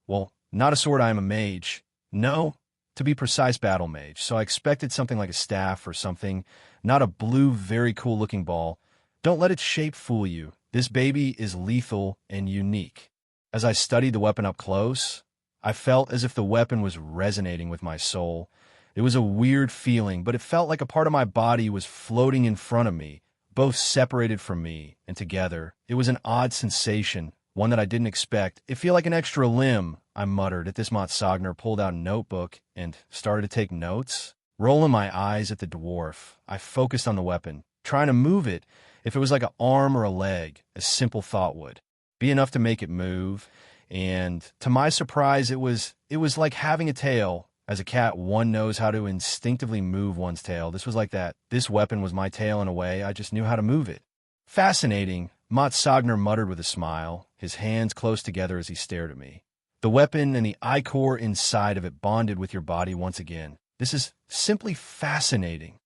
Well, not a sword, I am a mage. No, to be precise, battle mage, so I expected something like a staff or something, not a blue, very cool-looking ball. Don't let its shape fool you. This baby is lethal and unique. As I studied the weapon up close, I felt as if the weapon was resonating with my soul. It was a weird feeling, but it felt like a part of my body was floating in front of me, both separated from me and together. It was an odd sensation, one that I didn't expect. It felt like an extra limb, I muttered. At this, Gungnir pulled out a notebook and started to take notes. Rolling my eyes at the dwarf, I focused on the weapon, trying to move it. If it was like an arm or a leg, a simple thought would be enough to make it move. And to my surprise, it was like having a tail. As a cat, one knows how to instinctively move one's tail. This was like that. This weapon was my tail in a way. I just knew how to move it. Fascinating, Gungnir muttered with a smile, his hands close together as he stared at me. The weapon and the ichor inside of it bonded with your body once again. This is simply fascinating.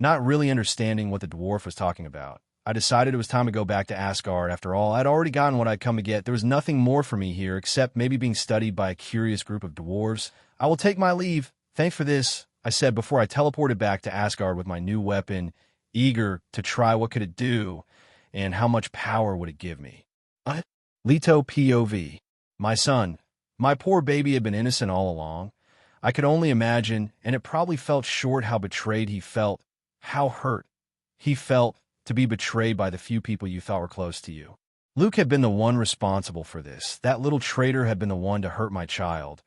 Not really understanding what the dwarf was talking about, I decided it was time to go back to Asgard. After all, I'd already gotten what I'd come to get. There was nothing more for me here, except maybe being studied by a curious group of dwarves. I will take my leave. Thanks for this, I said before I teleported back to Asgard with my new weapon, eager to try what could it do, and how much power would it give me. Leto POV. My son. My poor baby had been innocent all along. I could only imagine, and it probably felt short how betrayed he felt, how hurt he felt to be betrayed by the few people you thought were close to you. Luke had been the one responsible for this. That little traitor had been the one to hurt my child,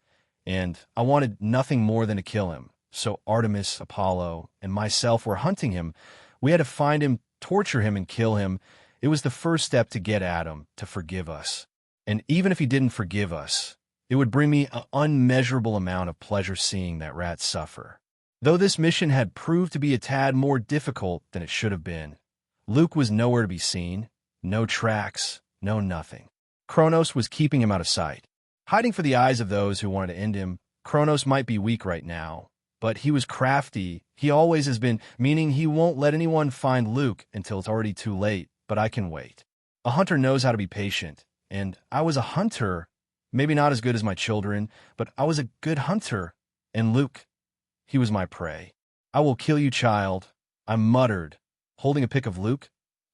and I wanted nothing more than to kill him. So Artemis, Apollo, and myself were hunting him. We had to find him, torture him, and kill him. It was the first step to get at him, to forgive us. And even if he didn't forgive us, it would bring me an unmeasurable amount of pleasure seeing that rat suffer. Though this mission had proved to be a tad more difficult than it should have been, Luke was nowhere to be seen, no tracks, no nothing. Kronos was keeping him out of sight, hiding for the eyes of those who wanted to end him. Kronos might be weak right now, but he was crafty. He always has been, meaning he won't let anyone find Luke until it's already too late, but I can wait. A hunter knows how to be patient, and I was a hunter, maybe not as good as my children, but I was a good hunter, and Luke, he was my prey. I will kill you, child, I muttered, holding a pic of Luke.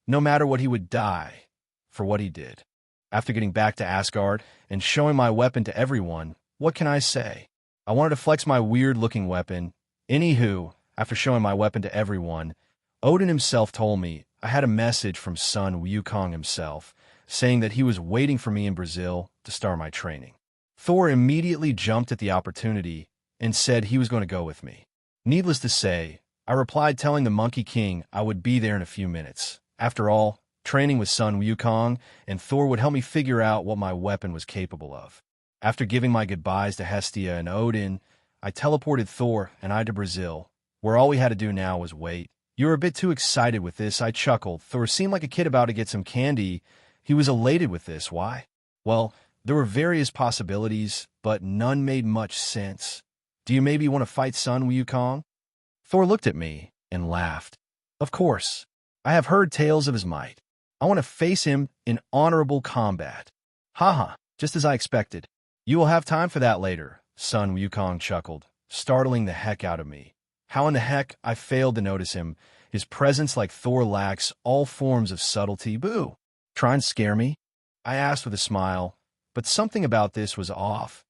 No matter what, he would die for what he did. After getting back to Asgard and showing my weapon to everyone, what can I say? I wanted to flex my weird-looking weapon. Anywho, after showing my weapon to everyone, Odin himself told me I had a message from son Wukong himself, saying that he was waiting for me in Brazil to start my training. Thor immediately jumped at the opportunity and said he was going to go with me. Needless to say, I replied telling the Monkey King I would be there in a few minutes. After all, training with son Wukong and Thor would help me figure out what my weapon was capable of. After giving my goodbyes to Hestia and Odin, I teleported Thor and I to Brazil, where all we had to do now was wait. You were a bit too excited with this, I chuckled. Thor seemed like a kid about to get some candy. He was elated with this. Why? Well, there were various possibilities, but none made much sense. Do you maybe want to fight son Wukong? Thor looked at me and laughed. Of course. I have heard tales of his might. I want to face him in honorable combat. Haha, just as I expected. You will have time for that later, son Wukong chuckled, startling the heck out of me. How in the heck I failed to notice him. His presence, like Thor, lacks all forms of subtlety. Boo! Try and scare me? I asked with a smile, but something about this was off.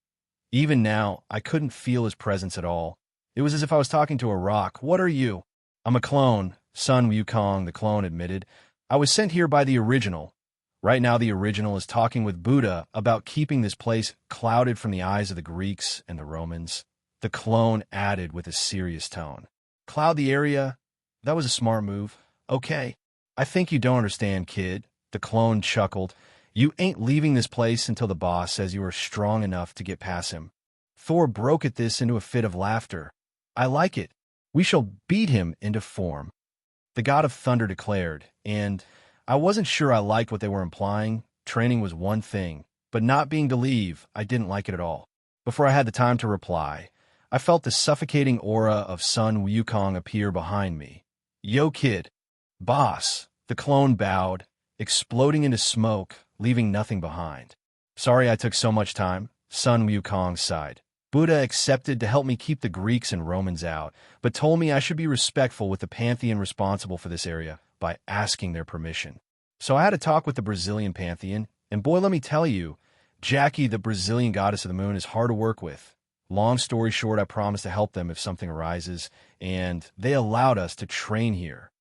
Even now, I couldn't feel his presence at all. It was as if I was talking to a rock. What are you? I'm a clone, son Wukong, the clone admitted. I was sent here by the original. Right now the original is talking with Buddha about keeping this place clouded from the eyes of the Greeks and the Romans. The clone added with a serious tone. Cloud the area? That was a smart move. Okay. I think you don't understand, kid. The clone chuckled. You ain't leaving this place until the boss says you are strong enough to get past him. Thor broke at this into a fit of laughter. I like it. We shall beat him into form. The god of thunder declared, and I wasn't sure I liked what they were implying. Training was one thing, but not being to leave, I didn't like it at all. Before I had the time to reply, I felt the suffocating aura of Sun Wukong appear behind me. Yo, kid. Boss. The clone bowed, exploding into smoke, leaving nothing behind. Sorry I took so much time, Sun Wukong sighed. Buddha accepted to help me keep the Greeks and Romans out, but told me I should be respectful with the pantheon responsible for this area by asking their permission. So I had a talk with the Brazilian pantheon, and boy, let me tell you, Jackie, the Brazilian goddess of the moon, is hard to work with. Long story short, I promised to help them if something arises, and they allowed us to train here.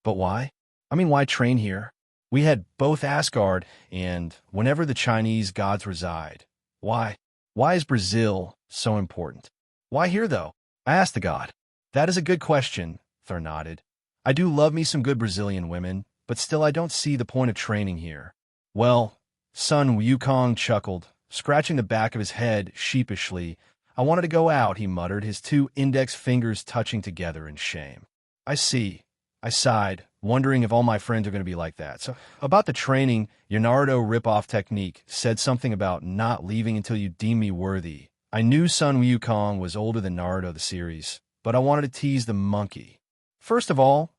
But why? Why train here? We had both Asgard and whenever the Chinese gods reside. Why? Why is Brazil so important? Why here, though? I asked the god. That is a good question, Thor nodded. I do love me some good Brazilian women, but still I don't see the point of training here. Well, Sun Wukong chuckled, scratching the back of his head sheepishly. I wanted to go out, he muttered, his two index fingers touching together in shame. I see. I sighed, wondering if all my friends are going to be like that. So, about the training, your Naruto rip-off technique said something about not leaving until you deem me worthy. I knew Sun Wukong was older than Naruto the series, but I wanted to tease the monkey. First of all,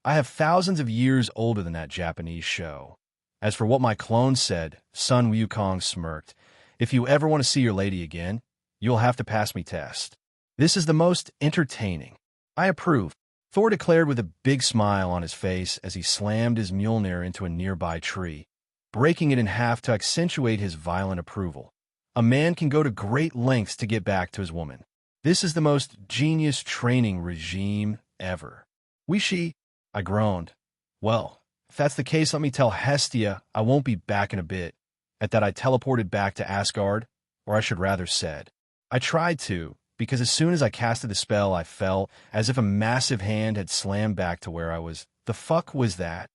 I have thousands of years older than that Japanese show. As for what my clone said, Sun Wukong smirked. If you ever want to see your lady again, you'll have to pass me test. This is the most entertaining. I approve. Thor declared with a big smile on his face as he slammed his Mjolnir into a nearby tree, breaking it in half to accentuate his violent approval. A man can go to great lengths to get back to his woman. This is the most genius training regime ever. I groaned. Well, if that's the case, let me tell Hestia I won't be back in a bit. At that I teleported back to Asgard, or I should rather said. I tried to, because as soon as I casted the spell, I felt as if a massive hand had slammed back to where I was. The fuck was that?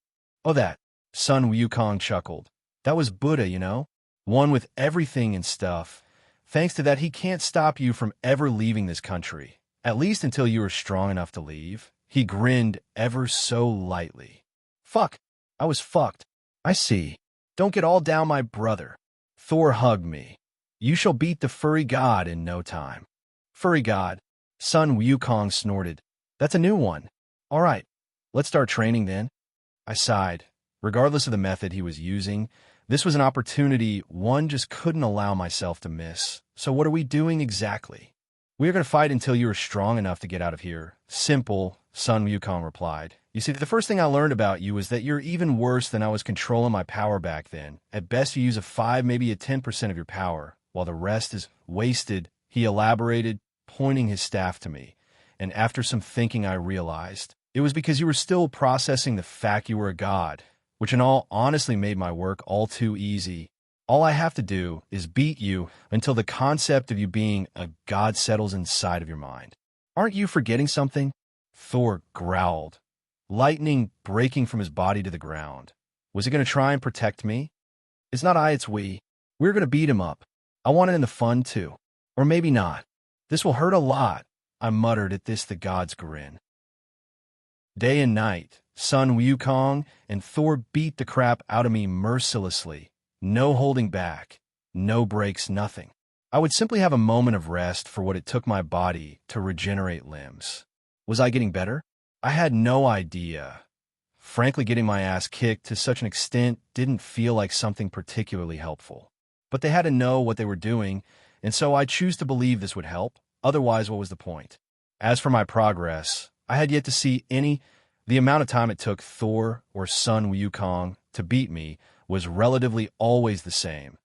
Oh, that. Sun Wukong chuckled. That was Buddha, you know? One with everything and stuff. Thanks to that, he can't stop you from ever leaving this country. At least until you are strong enough to leave. He grinned ever so lightly. Fuck. I was fucked. I see. Don't get all down my brother. Thor hugged me. You shall beat the furry god in no time. Furry god. Sun Wukong snorted. That's a new one. All right, let's start training then. I sighed. Regardless of the method he was using, this was an opportunity one just couldn't allow myself to miss. So what are we doing exactly? We are going to fight until you are strong enough to get out of here. Simple, Sun Wukong replied. You see, the first thing I learned about you is that you're even worse than I was controlling my power back then. At best, you use a 5, maybe a 10% of your power, while the rest is wasted, he elaborated, pointing his staff to me. And after some thinking, I realized it was because you were still processing the fact you were a god, which in all honestly made my work all too easy. All I have to do is beat you until the concept of you being a god settles inside of your mind. Aren't you forgetting something? Thor growled, lightning breaking from his body to the ground. Was he going to try and protect me? It's not I, it's we. We're going to beat him up. I want it in the fun, too. Or maybe not. This will hurt a lot, I muttered at this the god's grin. Day and night, Sun Wukong and Thor beat the crap out of me mercilessly. No holding back, no breaks, nothing. I would simply have a moment of rest for what it took my body to regenerate limbs. Was I getting better? I had no idea. Frankly, getting my ass kicked to such an extent didn't feel like something particularly helpful. But they had to know what they were doing, and so I choose to believe this would help. Otherwise, what was the point? As for my progress, I had yet to see any. The amount of time it took Thor or Sun Wukong to beat me was relatively always the same.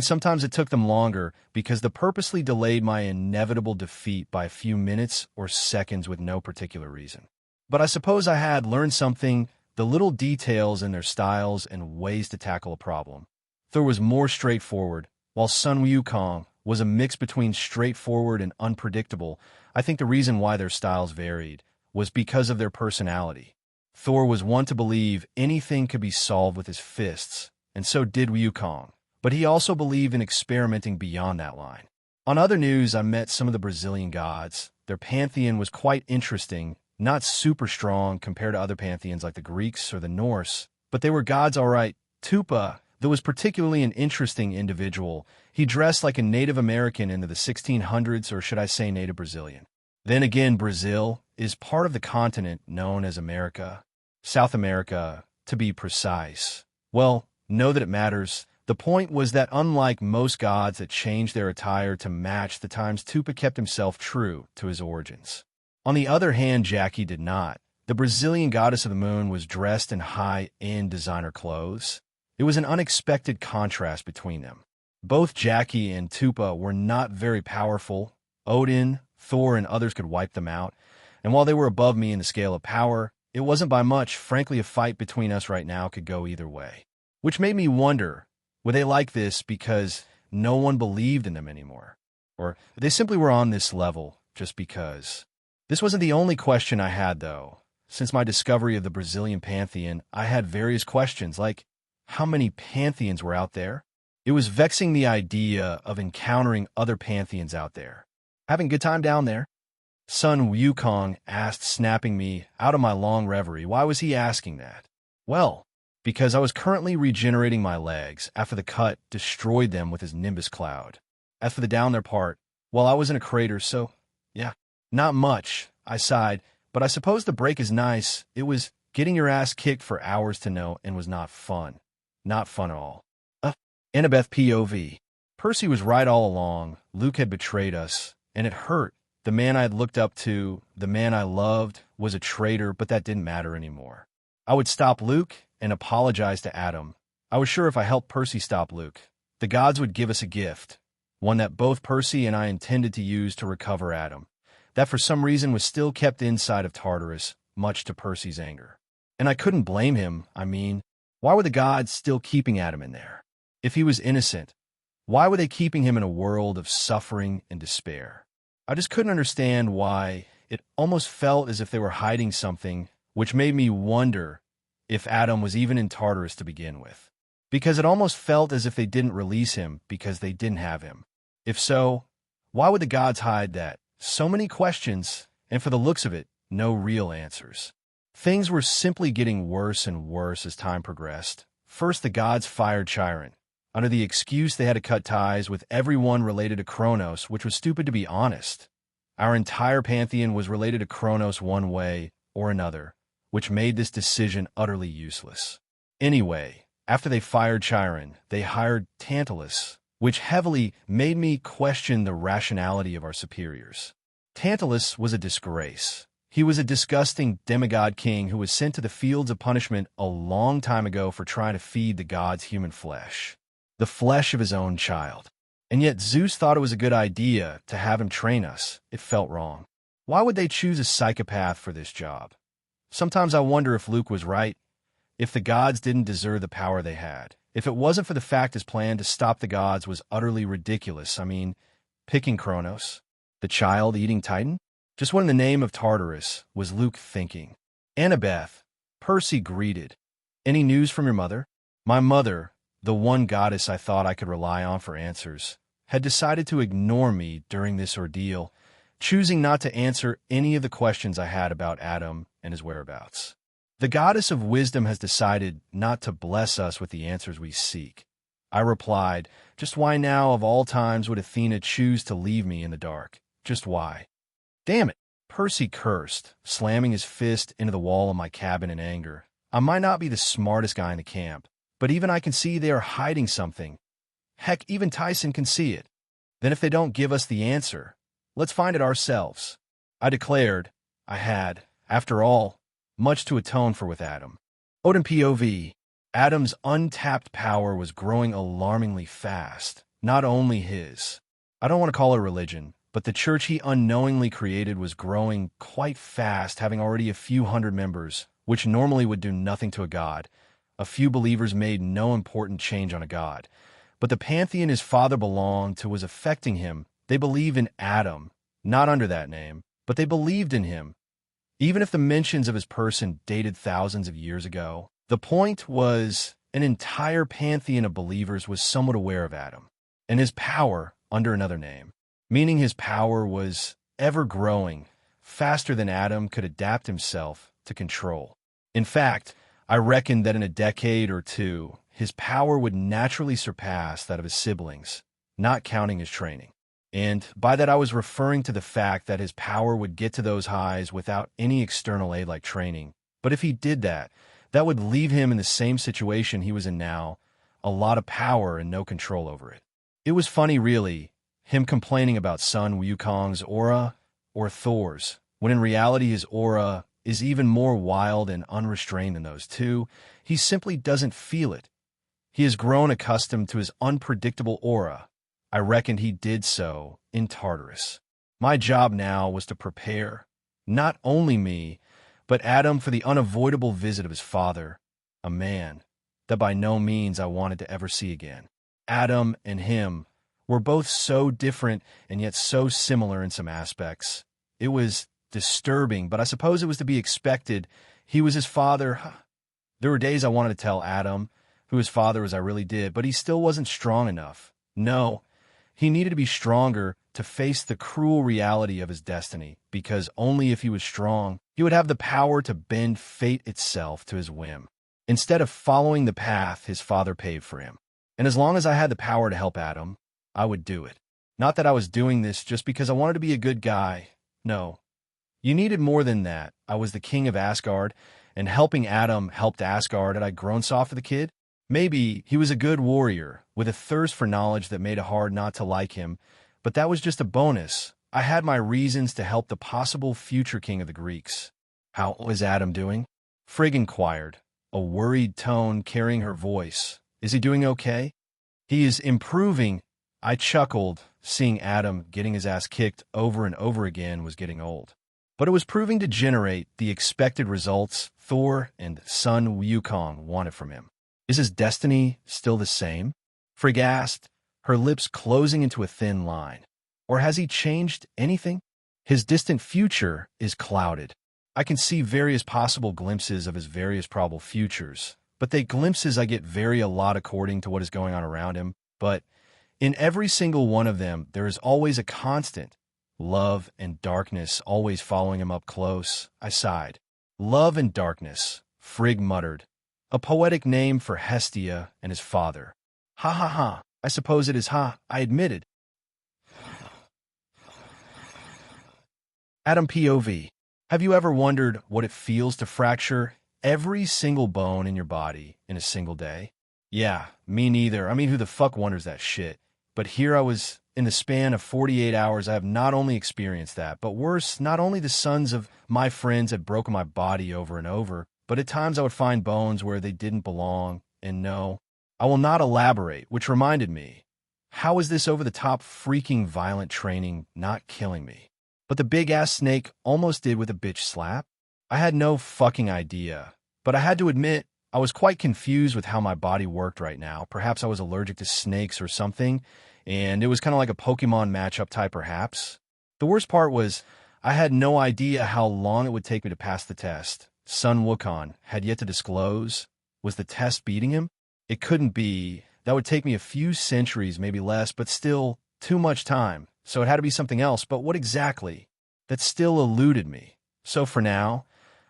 Sometimes it took them longer because they purposely delayed my inevitable defeat by a few minutes or seconds with no particular reason. But I suppose I had learned something, the little details in their styles and ways to tackle a problem. Thor was more straightforward, while Sun Wukong was a mix between straightforward and unpredictable. I think the reason why their styles varied was because of their personality. Thor was one to believe anything could be solved with his fists, and so did Wukong. But he also believed in experimenting beyond that line. On other news, I met some of the Brazilian gods. Their pantheon was quite interesting, not super strong compared to other pantheons like the Greeks or the Norse, but they were gods all right. Tupa, There was particularly an interesting individual. He dressed like a Native American into the 1600s, or should I say Native Brazilian. Then again, Brazil is part of the continent known as America, South America, to be precise. Well, know that it matters. The point was that unlike most gods that changed their attire to match the times, Tupa kept himself true to his origins. On the other hand, Jackie did not. The Brazilian goddess of the moon was dressed in high-end designer clothes. It was an unexpected contrast between them. Both Jackie and Tupa were not very powerful. Odin, Thor, and others could wipe them out. And while they were above me in the scale of power, it wasn't by much. Frankly, a fight between us right now could go either way. Which made me wonder, were they like this because no one believed in them anymore? Or they simply were on this level just because? This wasn't the only question I had, though. Since my discovery of the Brazilian pantheon, I had various questions, like how many pantheons were out there? It was vexing, the idea of encountering other pantheons out there. Having a good time down there? Son Wukong asked, snapping me out of my long reverie. Why was he asking that? Well, because I was currently regenerating my legs after the cut destroyed them with his nimbus cloud. As for the down there part, well, I was in a crater, so, yeah, not much, I sighed, but I suppose the break is nice. It was getting your ass kicked for hours to know and was not fun. Not fun at all. Annabeth POV. Percy was right all along. Luke had betrayed us, and it hurt. The man I had looked up to, the man I loved, was a traitor, but that didn't matter anymore. I would stop Luke and apologize to Adam. I was sure if I helped Percy stop Luke, the gods would give us a gift, one that both Percy and I intended to use to recover Adam, that for some reason was still kept inside of Tartarus, much to Percy's anger. And I couldn't blame him. I mean, why were the gods still keeping Adam in there? If he was innocent, why were they keeping him in a world of suffering and despair? I just couldn't understand why. It almost felt as if they were hiding something, which made me wonder if Adam was even in Tartarus to begin with. Because it almost felt as if they didn't release him because they didn't have him. If so, why would the gods hide that? So many questions, and for the looks of it, no real answers. Things were simply getting worse and worse as time progressed. First, the gods fired Chiron, under the excuse they had to cut ties with everyone related to Kronos, which was stupid to be honest. Our entire pantheon was related to Kronos one way or another, which made this decision utterly useless. Anyway, after they fired Chiron, they hired Tantalus, which heavily made me question the rationality of our superiors. Tantalus was a disgrace. He was a disgusting demigod king who was sent to the fields of punishment a long time ago for trying to feed the gods human flesh. The flesh of his own child. And yet Zeus thought it was a good idea to have him train us. It felt wrong. Why would they choose a psychopath for this job? Sometimes I wonder if Luke was right, if the gods didn't deserve the power they had. If it wasn't for the fact his plan to stop the gods was utterly ridiculous. I mean, picking Kronos, the child-eating titan? Just what in the name of Tartarus was Luke thinking? Annabeth, Percy greeted. Any news from your mother? My mother, the one goddess I thought I could rely on for answers, had decided to ignore me during this ordeal, choosing not to answer any of the questions I had about Adam and his whereabouts. The goddess of wisdom has decided not to bless us with the answers we seek. I replied, just why now of all times would Athena choose to leave me in the dark? Just why? Damn it, Percy cursed, slamming his fist into the wall of my cabin in anger. I might not be the smartest guy in the camp, but even I can see they are hiding something. Heck, even Tyson can see it. Then if they don't give us the answer, let's find it ourselves. I declared I had, after all, much to atone for with Adam. Odin POV. Adam's untapped power was growing alarmingly fast. Not only his, I don't want to call it religion, but the church he unknowingly created was growing quite fast, having already a few hundred members, which normally would do nothing to a god. A few believers made no important change on a god. But the pantheon his father belonged to was affecting him. They believed in Adam, not under that name, but they believed in him. Even if the mentions of his person dated thousands of years ago, the point was an entire pantheon of believers was somewhat aware of Adam and his power under another name, meaning his power was ever growing, faster than Adam could adapt himself to control. In fact, I reckoned that in a decade or two, his power would naturally surpass that of his siblings, not counting his training. And by that I was referring to the fact that his power would get to those highs without any external aid like training. But if he did that, that would leave him in the same situation he was in now, a lot of power and no control over it. It was funny, really, him complaining about son Wukong's aura or Thor's, when in reality his aura is even more wild and unrestrained than those two. He simply doesn't feel it. He has grown accustomed to his unpredictable aura. I reckoned he did so in Tartarus. My job now was to prepare, not only me, but Adam for the unavoidable visit of his father, a man that by no means I wanted to ever see again. Adam and him were both so different and yet so similar in some aspects. It was disturbing, but I suppose it was to be expected. He was his father. There were days I wanted to tell Adam who his father was, I really did, but he still wasn't strong enough. No. He needed to be stronger to face the cruel reality of his destiny, because only if he was strong, he would have the power to bend fate itself to his whim, instead of following the path his father paved for him. And as long as I had the power to help Adam, I would do it. Not that I was doing this just because I wanted to be a good guy. No. You needed more than that. I was the king of Asgard, and helping Adam helped Asgard. Had I grown soft for the kid? Maybe he was a good warrior, with a thirst for knowledge that made it hard not to like him, but that was just a bonus. I had my reasons to help the possible future king of the Greeks. How is Adam doing? Frigg inquired, a worried tone carrying her voice. Is he doing okay? He is improving. I chuckled, seeing Adam getting his ass kicked over and over again was getting old. But it was proving to generate the expected results Thor and son Wukong wanted from him. Is his destiny still the same? Frigg asked, her lips closing into a thin line. Or has he changed anything? His distant future is clouded. I can see various possible glimpses of his various probable futures, but they glimpses I get vary a lot according to what is going on around him. But in every single one of them, there is always a constant. Love and darkness always following him up close. I sighed. Love and darkness, Frigg muttered. A poetic name for Hestia and his father. Ha ha ha, I suppose it is ha, I admitted. Adam POV. Have you ever wondered what it feels to fracture every single bone in your body in a single day? Yeah, me neither. I mean, who the fuck wonders that shit? But here I was, in the span of 48 hours, I have not only experienced that, but worse, not only the sons of my friends had broken my body over and over, but at times I would find bones where they didn't belong, and no, I will not elaborate, which reminded me, how is this over-the-top freaking violent training not killing me? But the big-ass snake almost did with a bitch slap. I had no fucking idea, but I had to admit, I was quite confused with how my body worked right now. Perhaps I was allergic to snakes or something, and it was kind of like a Pokemon matchup type perhaps. The worst part was, I had no idea how long it would take me to pass the test. Son Wukong had yet to disclose. Was the test beating him? It couldn't be. That would take me a few centuries, maybe less, but still too much time. So it had to be something else, but what exactly? That still eluded me. So for now,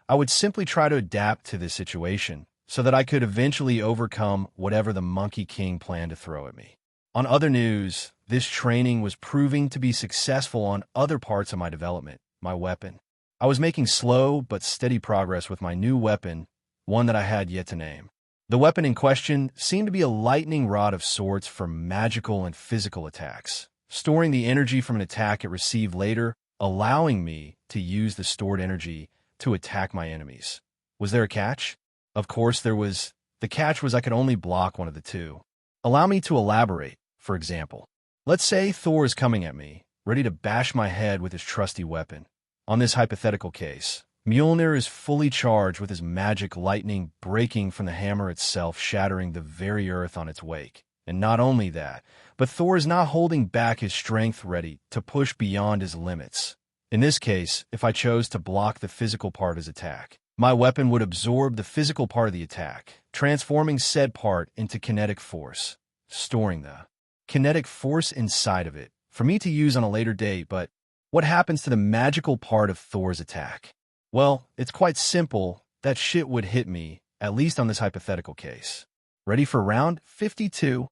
I would simply try to adapt to this situation so that I could eventually overcome whatever the Monkey King planned to throw at me. On other news, this training was proving to be successful on other parts of my development, my weapon. I was making slow but steady progress with my new weapon, one that I had yet to name. The weapon in question seemed to be a lightning rod of sorts for magical and physical attacks, storing the energy from an attack it received later, allowing me to use the stored energy to attack my enemies. Was there a catch? Of course there was. The catch was I could only block one of the two. Allow me to elaborate, for example. Let's say Thor is coming at me, ready to bash my head with his trusty weapon. On this hypothetical case, Mjolnir is fully charged with his magic lightning breaking from the hammer itself, shattering the very earth on its wake. And not only that, but Thor is not holding back his strength, ready to push beyond his limits. In this case, if I chose to block the physical part of his attack, my weapon would absorb the physical part of the attack, transforming said part into kinetic force, storing the kinetic force inside of it for me to use on a later date. But what happens to the magical part of Thor's attack? Well, it's quite simple. That shit would hit me, at least on this hypothetical case. Ready for round 52?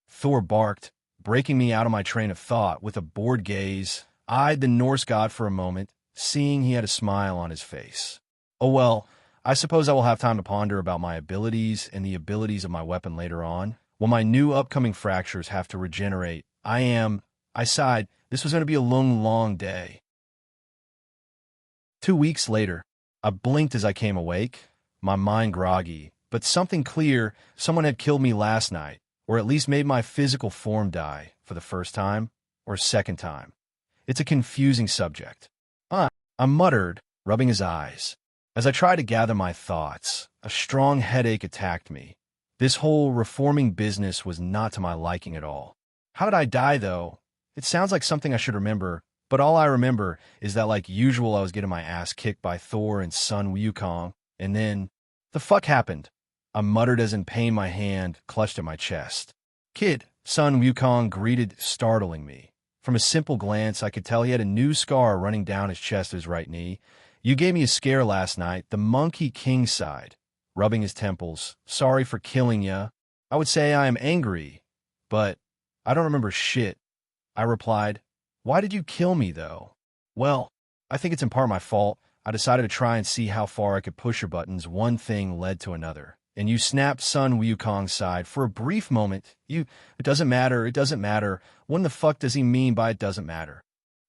Thor barked, breaking me out of my train of thought with a bored gaze. Eyed the Norse god for a moment, seeing he had a smile on his face. Oh well, I suppose I will have time to ponder about my abilities and the abilities of my weapon later on, when my new upcoming fractures have to regenerate. I sighed, this was going to be a long day. 2 weeks later, I blinked as I came awake, my mind groggy, but something clear: someone had killed me last night, or at least made my physical form die for the first time, or second time. It's a confusing subject. I muttered, rubbing his eyes. As I tried to gather my thoughts, a strong headache attacked me. This whole reforming business was not to my liking at all. How did I die, though? It sounds like something I should remember, but all I remember is that, like usual, I was getting my ass kicked by Thor and son Wukong, and then, the fuck happened? I muttered as in pain my hand clutched at my chest. Kid, son Wukong greeted, startling me. From a simple glance, I could tell he had a new scar running down his chest to his right knee. You gave me a scare last night, the Monkey King sighed, rubbing his temples. Sorry for killing ya. I would say I am angry, but I don't remember shit. I replied, why did you kill me, though? Well, I think it's in part my fault. I decided to try and see how far I could push your buttons. One thing led to another. And you snapped, son Wukong sighed. For a brief moment, it doesn't matter. What the fuck does he mean by it doesn't matter?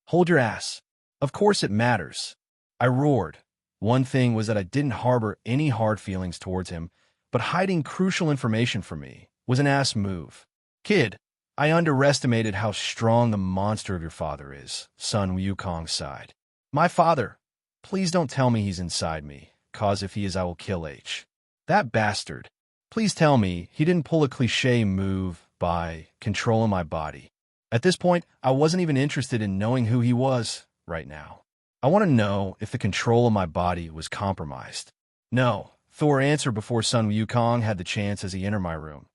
Hold your ass. Of course it matters. I roared. One thing was that I didn't harbor any hard feelings towards him, but hiding crucial information from me was an ass move. Kid, I underestimated how strong the monster of your father is, son Wukong sighed. My father? Please don't tell me he's inside me, cause if he is I will kill H. That bastard. Please tell me he didn't pull a cliché move by controlling my body. At this point, I wasn't even interested in knowing who he was right now. I want to know if the control of my body was compromised. No, Thor answered before son Wukong had the chance as he entered my room.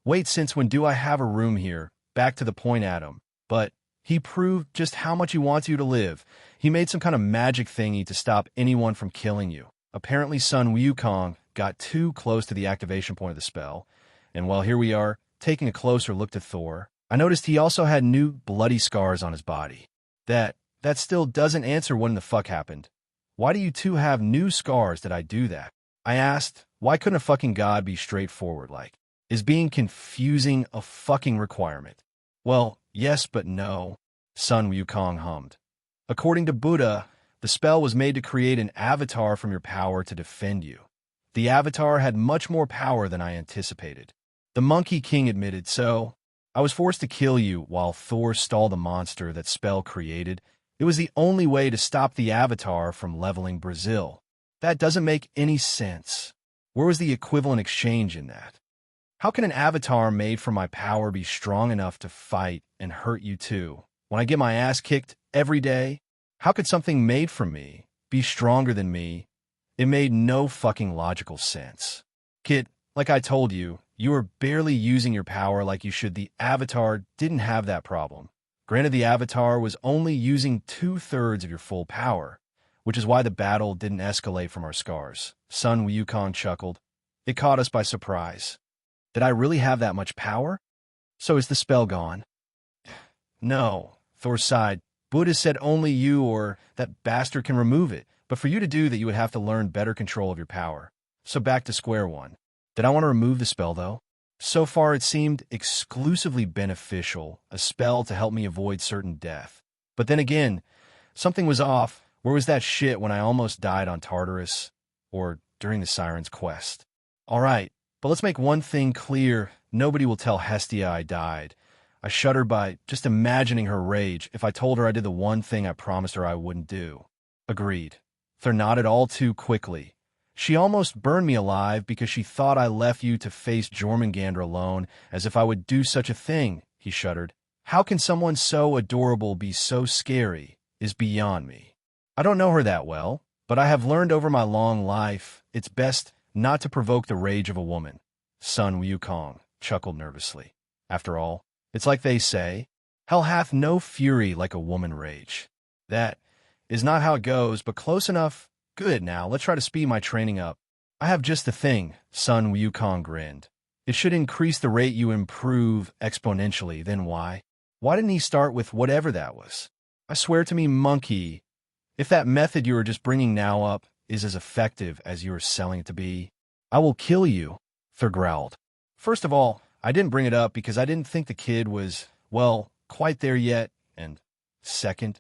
Wait, since when do I have a room here? Back to the point, Adam. But he proved just how much he wants you to live. He made some kind of magic thingy to stop anyone from killing you. Apparently, son Wukong got too close to the activation point of the spell, and while here we are, taking a closer look at Thor, I noticed he also had new bloody scars on his body. That still doesn't answer what in the fuck happened. Why do you two have new scars? Did I do that? I asked, why couldn't a fucking god be straightforward like? Is being confusing a fucking requirement? Well, yes but no, son Wukong hummed. According to Buddha, the spell was made to create an avatar from your power to defend you. The avatar had much more power than I anticipated. The Monkey King admitted, so I was forced to kill you while Thor stalled the monster that spell created. It was the only way to stop the avatar from leveling Brazil. That doesn't make any sense. Where was the equivalent exchange in that? How can an avatar made from my power be strong enough to fight and hurt you too? When I get my ass kicked every day, how could something made from me be stronger than me? It made no fucking logical sense. Kid, like I told you, you were barely using your power like you should. The avatar didn't have that problem. Granted, the avatar was only using 2/3 of your full power, which is why the battle didn't escalate from our scars. Son Wukong chuckled. It caught us by surprise. Did I really have that much power? So is the spell gone? No, Thor sighed. Buddha said only you or that bastard can remove it. But for you to do that, you would have to learn better control of your power. So back to square one. Did I want to remove the spell, though? So far, it seemed exclusively beneficial, a spell to help me avoid certain death. But then again, something was off. Where was that shit when I almost died on Tartarus? Or during the Siren's quest? All right, but let's make one thing clear. Nobody will tell Hestia I died. I shuddered by just imagining her rage if I told her I did the one thing I promised her I wouldn't do. Agreed. Thor nodded all too quickly. She almost burned me alive because she thought I left you to face Jormungandr alone, as if I would do such a thing, he shuddered. How can someone so adorable be so scary is beyond me. I don't know her that well, but I have learned over my long life it's best not to provoke the rage of a woman. Son Wukong chuckled nervously. After all, it's like they say, hell hath no fury like a woman rage. That is not how it goes, but close enough. Good, now let's try to speed my training up. I have just the thing, son Wukong grinned. It should increase the rate you improve exponentially. Then why? Why didn't he start with whatever that was? I swear to me, monkey, if that method you are just bringing now up is as effective as you are selling it to be, I will kill you, Thor growled. First of all, I didn't bring it up because I didn't think the kid was, well, quite there yet, and second,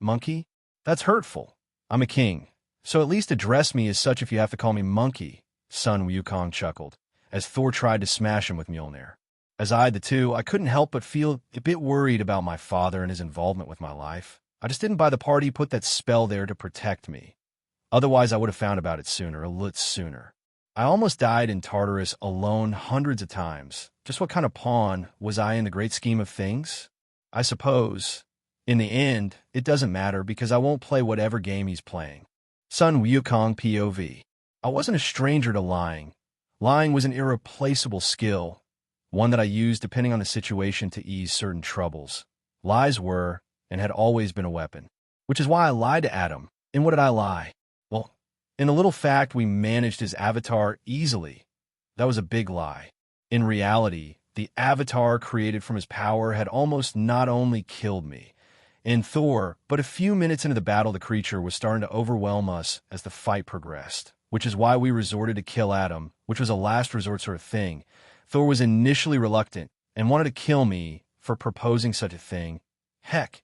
monkey? That's hurtful. I'm a king, so at least address me as such if you have to call me monkey, son Wukong chuckled, as Thor tried to smash him with Mjolnir. As I eyed the two, I couldn't help but feel a bit worried about my father and his involvement with my life. I just didn't buy the part he put that spell there to protect me. Otherwise, I would have found about it sooner, a little sooner. I almost died in Tartarus alone hundreds of times. Just what kind of pawn was I in the great scheme of things? I suppose, in the end, it doesn't matter because I won't play whatever game he's playing. Son Wukong POV. I wasn't a stranger to lying. Lying was an irreplaceable skill, one that I used depending on the situation to ease certain troubles. Lies were, and had always been a weapon. Which is why I lied to Adam. And what did I lie? Well, in a little fact, we managed his avatar easily. That was a big lie. In reality, the avatar created from his power had almost not only killed me and Thor, but a few minutes into the battle, the creature was starting to overwhelm us as the fight progressed, which is why we resorted to kill Adam, which was a last resort sort of thing. Thor was initially reluctant and wanted to kill me for proposing such a thing. Heck,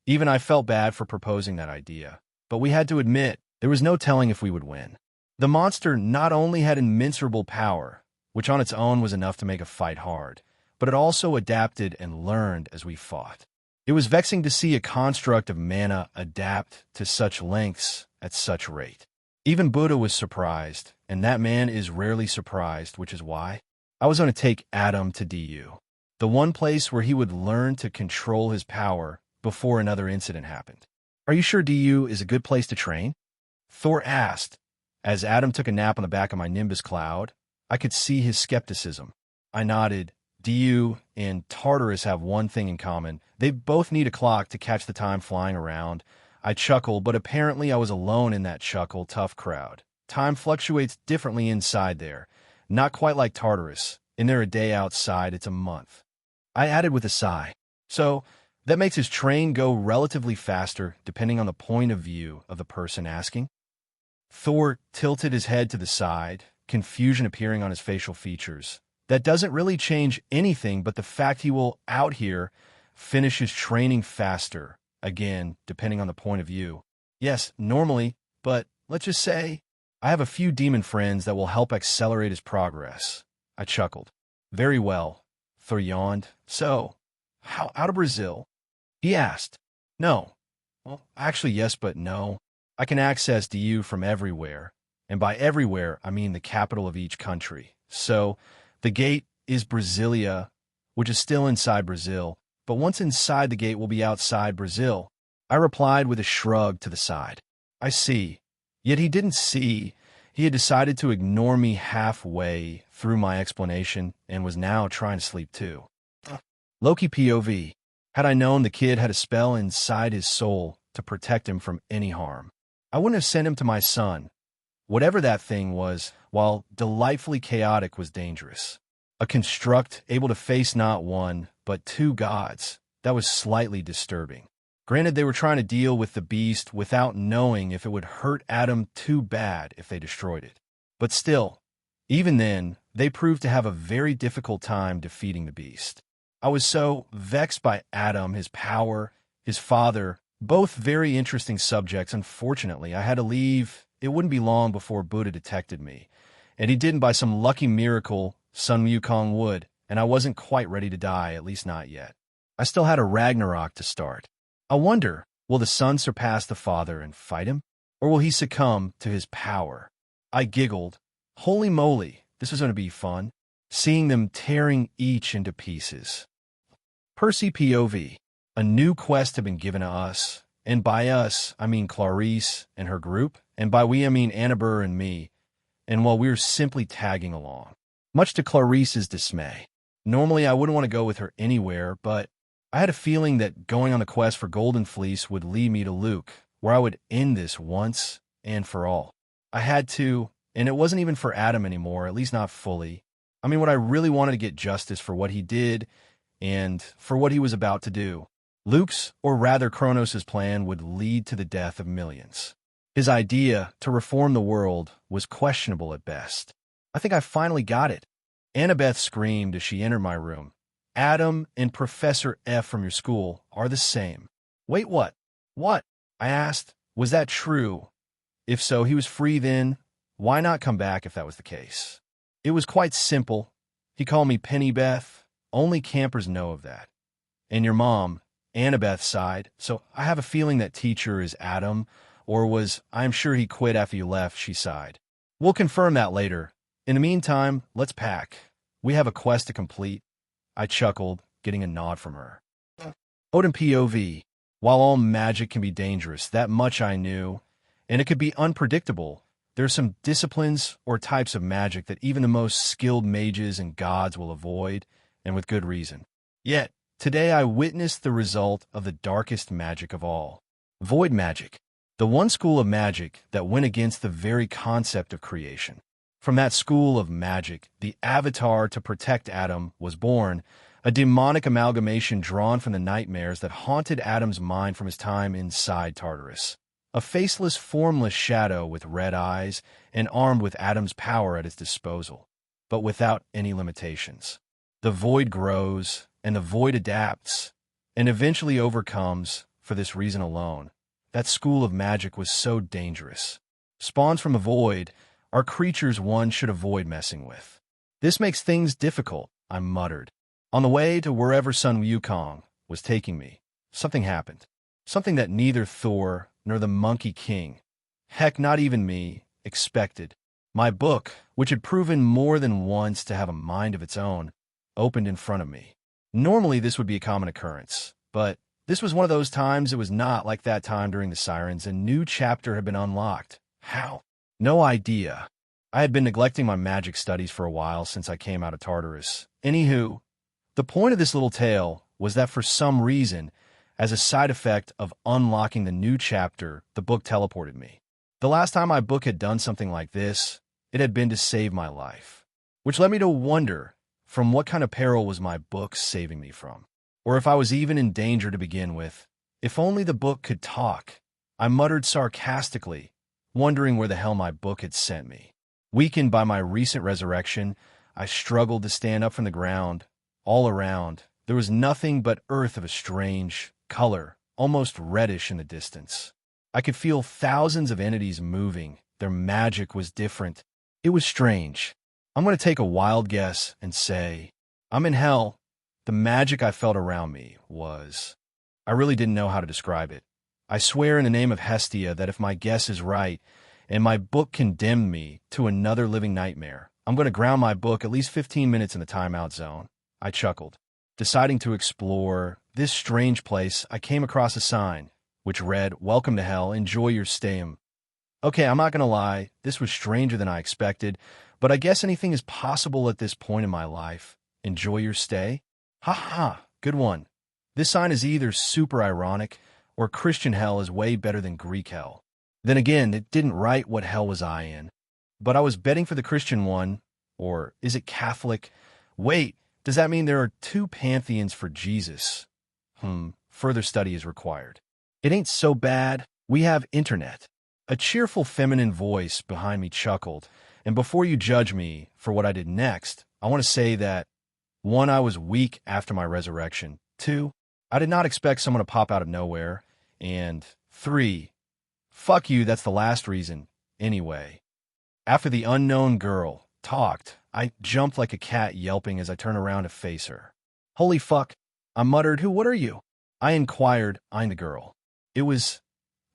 even I felt bad for proposing that idea. But we had to admit, there was no telling if we would win. The monster not only had immeasurable power, which on its own was enough to make a fight hard, but it also adapted and learned as we fought. It was vexing to see a construct of mana adapt to such lengths at such rate. Even Buddha was surprised, and that man is rarely surprised, which is why I was going to take Adam to DU, the one place where he would learn to control his power before another incident happened. Are you sure DU is a good place to train? Thor asked. As Adam took a nap on the back of my Nimbus cloud, I could see his skepticism. I nodded. DU and Tartarus have one thing in common. They both need a clock to catch the time flying around. I chuckled, but apparently I was alone in that chuckle, tough crowd. Time fluctuates differently inside there. Not quite like Tartarus. In there a day outside, it's a month. I added with a sigh. So, that makes his train go relatively faster, depending on the point of view of the person asking. Thor tilted his head to the side, confusion appearing on his facial features. That doesn't really change anything but the fact he will, out here, finish his training faster. Again, depending on the point of view. Yes, normally, but let's just say, I have a few demon friends that will help accelerate his progress. I chuckled. Very well, Thor yawned. So, how out of Brazil? He asked. No. Well, actually, yes, but no. I can access DU from everywhere. And by everywhere, I mean the capital of each country. So, the gate is Brasilia, which is still inside Brazil, but once inside the gate will be outside Brazil. I replied with a shrug to the side. I see. Yet he didn't see. He had decided to ignore me halfway through my explanation and was now trying to sleep too. Loki POV. Had I known the kid had a spell inside his soul to protect him from any harm, I wouldn't have sent him to my son. Whatever that thing was, while delightfully chaotic, was dangerous. A construct able to face not one, but two gods. That was slightly disturbing. Granted, they were trying to deal with the beast without knowing if it would hurt Adam too bad if they destroyed it. But still, even then, they proved to have a very difficult time defeating the beast. I was so vexed by Adam, his power, his father, both very interesting subjects. Unfortunately, I had to leave. It wouldn't be long before Buddha detected me. And he didn't by some lucky miracle, Sun Wukong would, and I wasn't quite ready to die, at least not yet. I still had a Ragnarok to start. I wonder, will the son surpass the father and fight him? Or will he succumb to his power? I giggled. Holy moly, this was going to be fun. Seeing them tearing each into pieces. Percy POV. A new quest had been given to us. And by us, I mean Clarice and her group. And by we, I mean Annabur and me. And while we were simply tagging along. Much to Clarice's dismay. Normally, I wouldn't want to go with her anywhere, but I had a feeling that going on the quest for Golden Fleece would lead me to Luke, where I would end this once and for all. I had to, and it wasn't even for Adam anymore, at least not fully. I mean, what I really wanted to get justice for what he did and for what he was about to do. Luke's, or rather Kronos' plan, would lead to the death of millions. His idea to reform the world was questionable at best. I think I finally got it. Annabeth screamed as she entered my room. Adam and Professor F from your school are the same. Wait, what? What? I asked. Was that true? If so, he was free then. Why not come back if that was the case? It was quite simple. He called me Pennybeth. Only campers know of that. And your mom, Annabeth, sighed. So I have a feeling that teacher is Adam, or was, I'm sure he quit after you left, she sighed. We'll confirm that later. In the meantime, let's pack. We have a quest to complete. I chuckled, getting a nod from her. Odin POV. While all magic can be dangerous, that much I knew, and it could be unpredictable, there are some disciplines or types of magic that even the most skilled mages and gods will avoid, and with good reason. Yet, today I witnessed the result of the darkest magic of all. Void magic. The one school of magic that went against the very concept of creation. From that school of magic, the avatar to protect Adam was born, a demonic amalgamation drawn from the nightmares that haunted Adam's mind from his time inside Tartarus. A faceless, formless shadow with red eyes and armed with Adam's power at his disposal, but without any limitations. The void grows, and the void adapts, and eventually overcomes for this reason alone. That school of magic was so dangerous. Spawns from a void are creatures one should avoid messing with. This makes things difficult, I muttered. On the way to wherever son Wukong was taking me, something happened. Something that neither Thor nor the Monkey King, heck, not even me, expected. My book, which had proven more than once to have a mind of its own, opened in front of me. Normally this would be a common occurrence, but this was one of those times it was not like that time during the Sirens. A new chapter had been unlocked. How? No idea. I had been neglecting my magic studies for a while since I came out of Tartarus. Anywho, the point of this little tale was that for some reason, as a side effect of unlocking the new chapter, the book teleported me. The last time my book had done something like this, it had been to save my life. Which led me to wonder, from what kind of peril was my book saving me from? Or if I was even in danger to begin with. If only the book could talk. I muttered sarcastically, wondering where the hell my book had sent me. Weakened by my recent resurrection, I struggled to stand up from the ground. All around, there was nothing but earth of a strange color, almost reddish in the distance. I could feel thousands of entities moving. Their magic was different. It was strange. I'm going to take a wild guess and say, I'm in hell. The magic I felt around me was... I really didn't know how to describe it. I swear in the name of Hestia that if my guess is right, and my book condemned me to another living nightmare, I'm going to ground my book at least 15 minutes in the timeout zone. I chuckled. Deciding to explore this strange place, I came across a sign, which read, Welcome to Hell, enjoy your stay. Okay, I'm not going to lie, this was stranger than I expected, but I guess anything is possible at this point in my life. Enjoy your stay? Ha ha, good one. This sign is either super ironic, or Christian hell is way better than Greek hell. Then again, it didn't write what hell was I in. But I was betting for the Christian one, or is it Catholic? Wait, does that mean there are two pantheons for Jesus? Further study is required. It ain't so bad. We have internet. A cheerful feminine voice behind me chuckled, and before you judge me for what I did next, I want to say that 1, I was weak after my resurrection. 2, I did not expect someone to pop out of nowhere. And 3, fuck you, that's the last reason. Anyway, after the unknown girl talked, I jumped like a cat yelping as I turned around to face her. Holy fuck, I muttered, what are you? I inquired, eyeing the girl. It was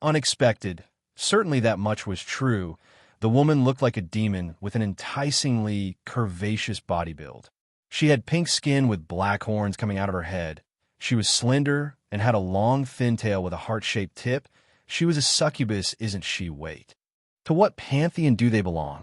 unexpected. Certainly that much was true. The woman looked like a demon with an enticingly curvaceous body build. She had pink skin with black horns coming out of her head. She was slender and had a long, thin tail with a heart-shaped tip. She was a succubus, isn't she? Wait. To what pantheon do they belong?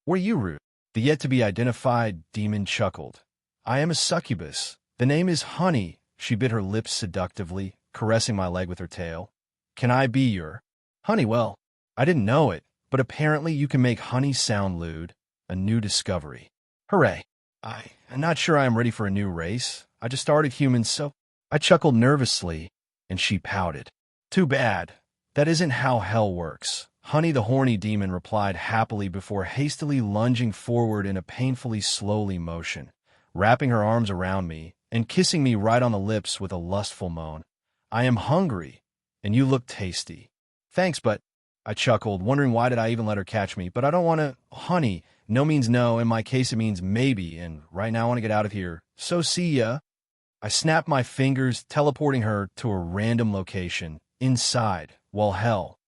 Were you rude? The yet-to-be-identified demon chuckled. I am a succubus. The name is Honey. She bit her lips seductively, caressing my leg with her tail. Can I be your honey? Well, I didn't know it, but apparently you can make honey sound lewd. A new discovery. Hooray. I'm not sure I am ready for a new race. I just started humans, so I chuckled nervously, and she pouted. Too bad. That isn't how hell works. Honey the horny demon replied happily before hastily lunging forward in a painfully slowly motion, wrapping her arms around me and kissing me right on the lips with a lustful moan. I am hungry, and you look tasty. Thanks, but I chuckled, wondering why did I even let her catch me, but I don't want to. Honey, no means no. In my case, it means maybe, and right now I want to get out of here. So see ya. I snapped my fingers, teleporting her to a random location inside. Well, hell.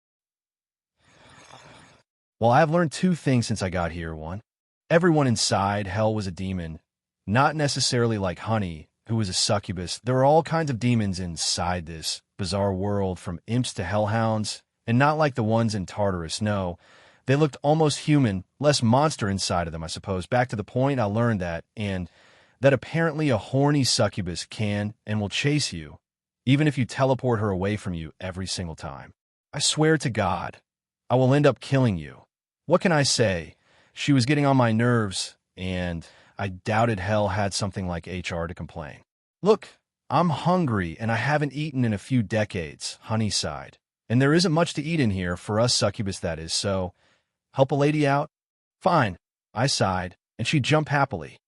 Well, I have learned two things since I got here. One, everyone inside hell was a demon, not necessarily like Honey, who was a succubus. There are all kinds of demons inside this bizarre world, from imps to hellhounds, and not like the ones in Tartarus. No, they looked almost human, less monster inside of them, I suppose. Back to the point, I learned that, and that apparently a horny succubus can and will chase you, even if you teleport her away from you every single time. I swear to God, I will end up killing you. What can I say? She was getting on my nerves, and I doubted hell had something like HR to complain. Look, I'm hungry, and I haven't eaten in a few decades, Honey sighed. And there isn't much to eat in here, for us succubus that is, so help a lady out? Fine, I sighed, and she jumped happily.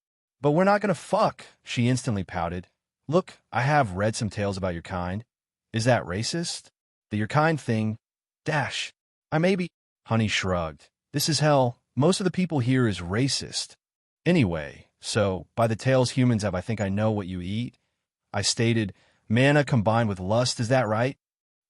But we're not gonna fuck, she instantly pouted. Look, I have read some tales about your kind. Is that racist? The your kind thing? Dash. I maybe. Honey shrugged. This is hell. Most of the people here is racist. Anyway, so, by the tales humans have, I think I know what you eat. I stated, mana combined with lust, is that right?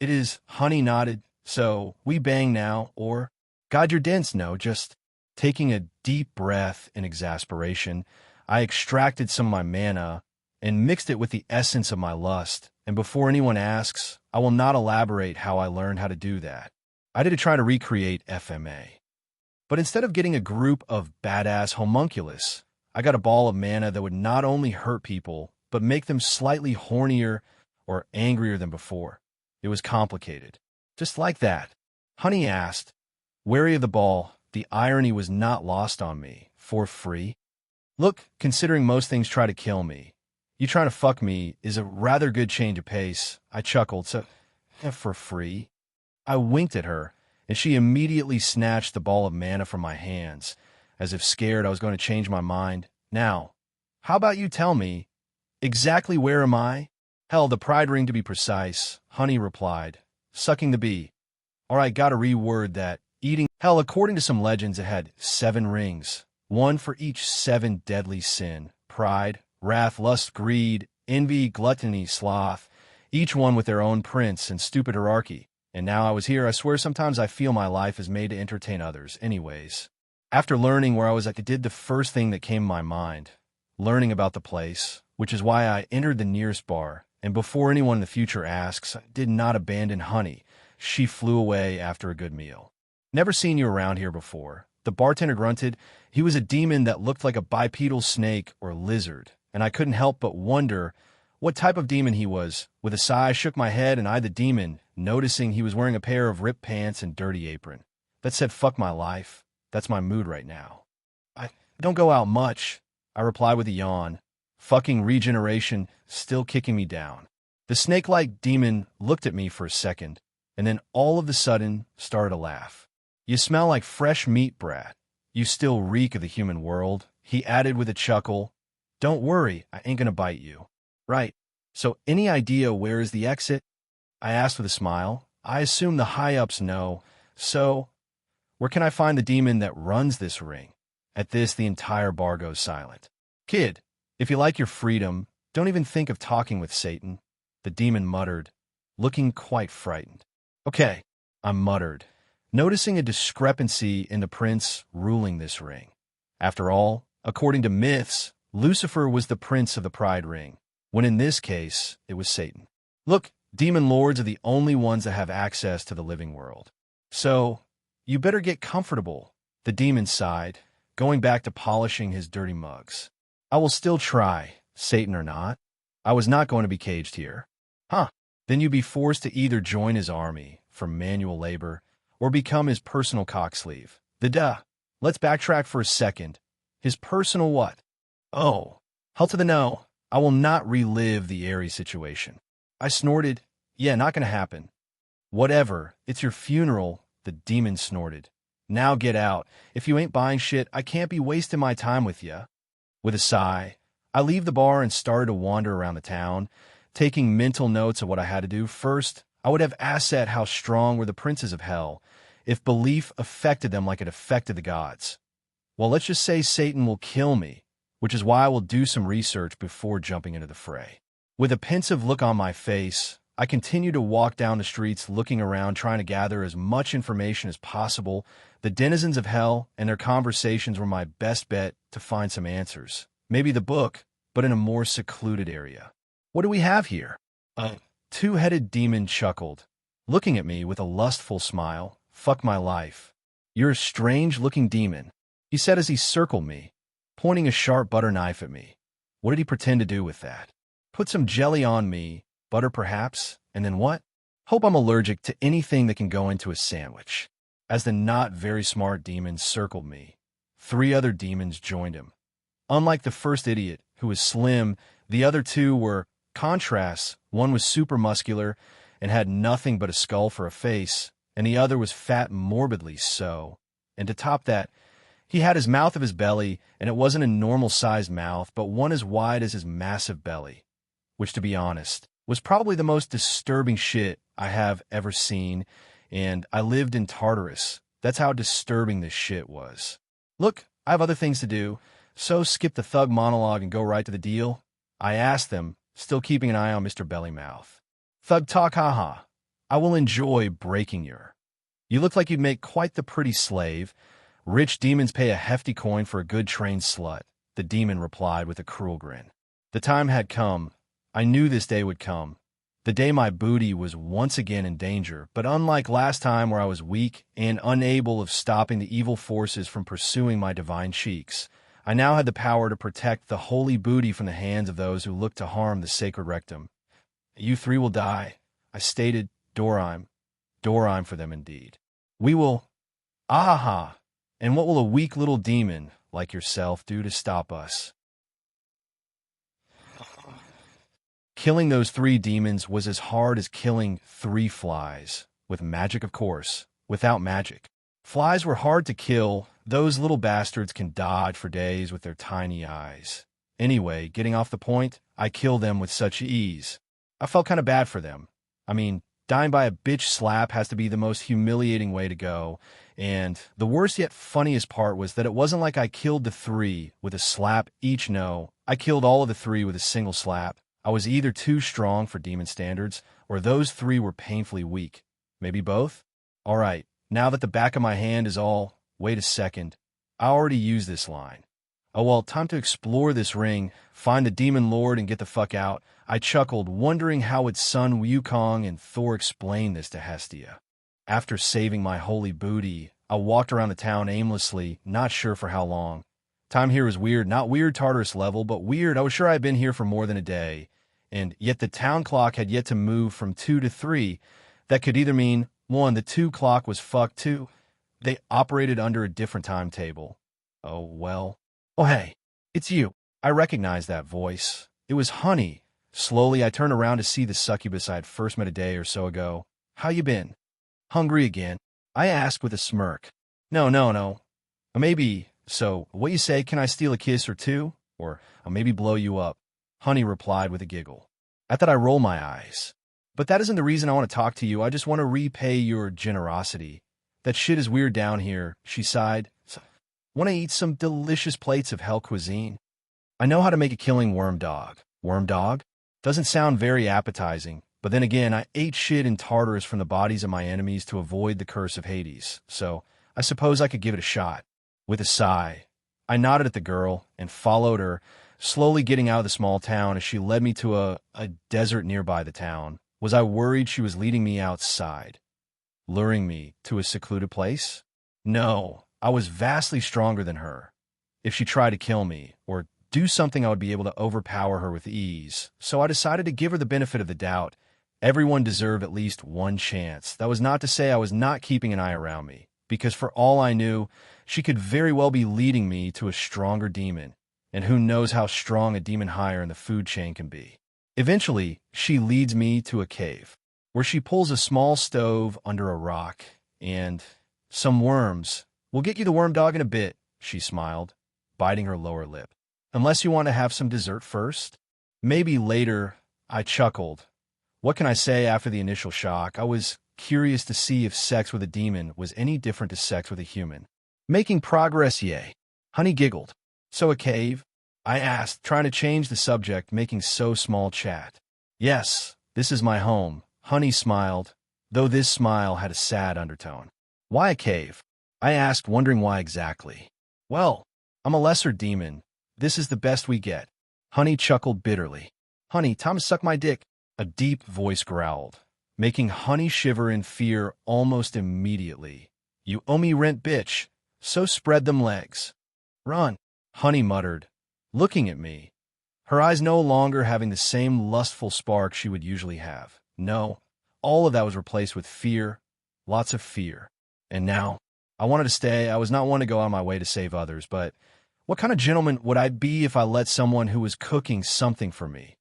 It is, Honey nodded. So, we bang now, or? God, you're dense, no, just taking a deep breath in exasperation. I extracted some of my mana and mixed it with the essence of my lust, and before anyone asks, I will not elaborate how I learned how to do that. I did try to recreate FMA. But instead of getting a group of badass homunculus, I got a ball of mana that would not only hurt people, but make them slightly hornier or angrier than before. It was complicated. Just like that. Honey asked, wary of the ball, the irony was not lost on me. For free? Look, considering most things try to kill me, you trying to fuck me is a rather good change of pace. I chuckled, so, for free? I winked at her, and she immediately snatched the ball of mana from my hands, as if scared I was going to change my mind. Now, how about you tell me, exactly where am I? Hell, the pride ring to be precise, Honey replied, sucking the bee. All right, gotta reword that. Eating. Hell, according to some legends, it had 7 rings, one for each 7 deadly sin: pride, wrath, lust, greed, envy, gluttony, sloth, each one with their own prince and stupid hierarchy. And now I was here, I swear sometimes I feel my life is made to entertain others. Anyways, after learning where I was, I did the first thing that came to my mind, learning about the place, which is why I entered the nearest bar, and before anyone in the future asks, I did not abandon Honey. She flew away after a good meal. Never seen you around here before. The bartender grunted. He was a demon that looked like a bipedal snake or lizard, and I couldn't help but wonder what type of demon he was. With a sigh, I shook my head and eyed the demon, noticing he was wearing a pair of ripped pants and dirty apron. That said, fuck my life. That's my mood right now. I don't go out much, I replied with a yawn. Fucking regeneration still kicking me down. The snake-like demon looked at me for a second, and then all of a sudden started to laugh. You smell like fresh meat, brat. You still reek of the human world, he added with a chuckle. Don't worry, I ain't gonna bite you. Right. So any idea where is the exit? I asked with a smile. I assume the high-ups know. So, where can I find the demon that runs this ring? At this, the entire bar goes silent. Kid, if you like your freedom, don't even think of talking with Satan, the demon muttered, looking quite frightened. Okay, I muttered, noticing a discrepancy in the prince ruling this ring. After all, according to myths, Lucifer was the prince of the Pride Ring, when in this case, it was Satan. Look, demon lords are the only ones that have access to the living world. So, you better get comfortable, the demon sighed, going back to polishing his dirty mugs. I will still try, Satan or not. I was not going to be caged here. Huh. Then you'd be forced to either join his army for manual labor or become his personal cocksleeve. Let's backtrack for a second. His personal what? Oh, hell to the no. I will not relive the Ares situation. I snorted, yeah, not gonna happen. Whatever, it's your funeral, the demon snorted. Now get out. If you ain't buying shit, I can't be wasting my time with ya. With a sigh, I leave the bar and started to wander around the town, taking mental notes of what I had to do. First, I would have asked how strong were the princes of hell, if belief affected them like it affected the gods. Well, let's just say Satan will kill me, which is why I will do some research before jumping into the fray. With a pensive look on my face, I continue to walk down the streets looking around trying to gather as much information as possible. The denizens of hell and their conversations were my best bet to find some answers. Maybe the book, but in a more secluded area. What do we have here? A two-headed demon chuckled, looking at me with a lustful smile. Fuck my life. You're a strange-looking demon, he said as he circled me, pointing a sharp butter knife at me. What did he pretend to do with that? Put some jelly on me, butter perhaps, and then what? Hope I'm allergic to anything that can go into a sandwich. As the not very smart demon circled me, 3 other demons joined him. Unlike the first idiot, who was slim, the other 2 were contrasts. One was super muscular and had nothing but a skull for a face, and the other was fat morbidly so. And to top that, he had his mouth of his belly, and it wasn't a normal-sized mouth, but one as wide as his massive belly, which, to be honest, was probably the most disturbing shit I have ever seen, and I lived in Tartarus. That's how disturbing this shit was. Look, I have other things to do, so skip the thug monologue and go right to the deal. I asked them, still keeping an eye on Mr. Bellymouth. Thug talk, haha. I will enjoy breaking your. You look like you'd make quite the pretty slave. Rich demons pay a hefty coin for a good trained slut, the demon replied with a cruel grin. The time had come. I knew this day would come. The day my booty was once again in danger, but unlike last time where I was weak and unable of stopping the evil forces from pursuing my divine cheeks, I now had the power to protect the holy booty from the hands of those who looked to harm the sacred rectum. You 3 will die, I stated, Dorime for them indeed. We will, ahaha, and what will a weak little demon like yourself do to stop us? Killing those 3 demons was as hard as killing 3 flies, with magic of course, without magic. Flies were hard to kill. Those little bastards can dodge for days with their tiny eyes. Anyway, getting off the point, I killed them with such ease. I felt kind of bad for them. I mean, dying by a bitch slap has to be the most humiliating way to go, and the worst yet funniest part was that it wasn't like I killed the 3 with a slap each. No, I killed all of the 3 with a single slap. I was either too strong for demon standards, or those 3 were painfully weak. Maybe both? All right, now that the back of my hand is all, wait a second, I already used this line. Oh well, time to explore this ring, find the demon lord and get the fuck out. I chuckled, wondering how would son Wukong and Thor explain this to Hestia. After saving my holy booty, I walked around the town aimlessly, not sure for how long. Time here was weird, not weird Tartarus level, but weird. I was sure I had been here for more than a day. And yet the town clock had yet to move from 2 to 3. That could either mean, 1, the 2 clock was fucked, 2, they operated under a different timetable. Oh, well. Oh, hey, it's you. I recognized that voice. It was Honey. Slowly, I turned around to see the succubus I had first met a day or so ago. How you been? Hungry again? I asked with a smirk. No. Maybe, so, what you say, can I steal a kiss or 2? Or I'll maybe blow you up. Honey replied with a giggle. At that I roll my eyes. But that isn't the reason I want to talk to you. I just want to repay your generosity. That shit is weird down here, she sighed. Want to eat some delicious plates of hell cuisine? I know how to make a killing worm dog. Worm dog? Doesn't sound very appetizing, but then again, I ate shit in Tartarus from the bodies of my enemies to avoid the curse of Hades, so I suppose I could give it a shot. With a sigh, I nodded at the girl and followed her, slowly getting out of the small town as she led me to a desert nearby the town. Was I worried she was leading me outside, luring me to a secluded place? No, I was vastly stronger than her. If she tried to kill me, or do something, I would be able to overpower her with ease, so I decided to give her the benefit of the doubt. Everyone deserved at least one chance. That was not to say I was not keeping an eye around me, because for all I knew, she could very well be leading me to a stronger demon, and who knows how strong a demon higher in the food chain can be. Eventually, she leads me to a cave, where she pulls a small stove under a rock, and some worms. We'll get you the worm dog in a bit, she smiled, biting her lower lip. Unless you want to have some dessert first? Maybe later, I chuckled. What can I say after the initial shock? I was curious to see if sex with a demon was any different to sex with a human. Making progress, yay. Honey giggled. So a cave? I asked, trying to change the subject, making so small chat. Yes, this is my home, Honey smiled, though this smile had a sad undertone. Why a cave? I asked, wondering why exactly. Well, I'm a lesser demon. This is the best we get. Honey chuckled bitterly. Honey, time to suck my dick. A deep voice growled, making Honey shiver in fear almost immediately. You owe me rent, bitch, so spread them legs. Run, Honey muttered, looking at me, her eyes no longer having the same lustful spark she would usually have. No, all of that was replaced with fear, lots of fear. And now, I wanted to stay. I was not one to go on my way to save others, but what kind of gentleman would I be if I let someone who was cooking something for me?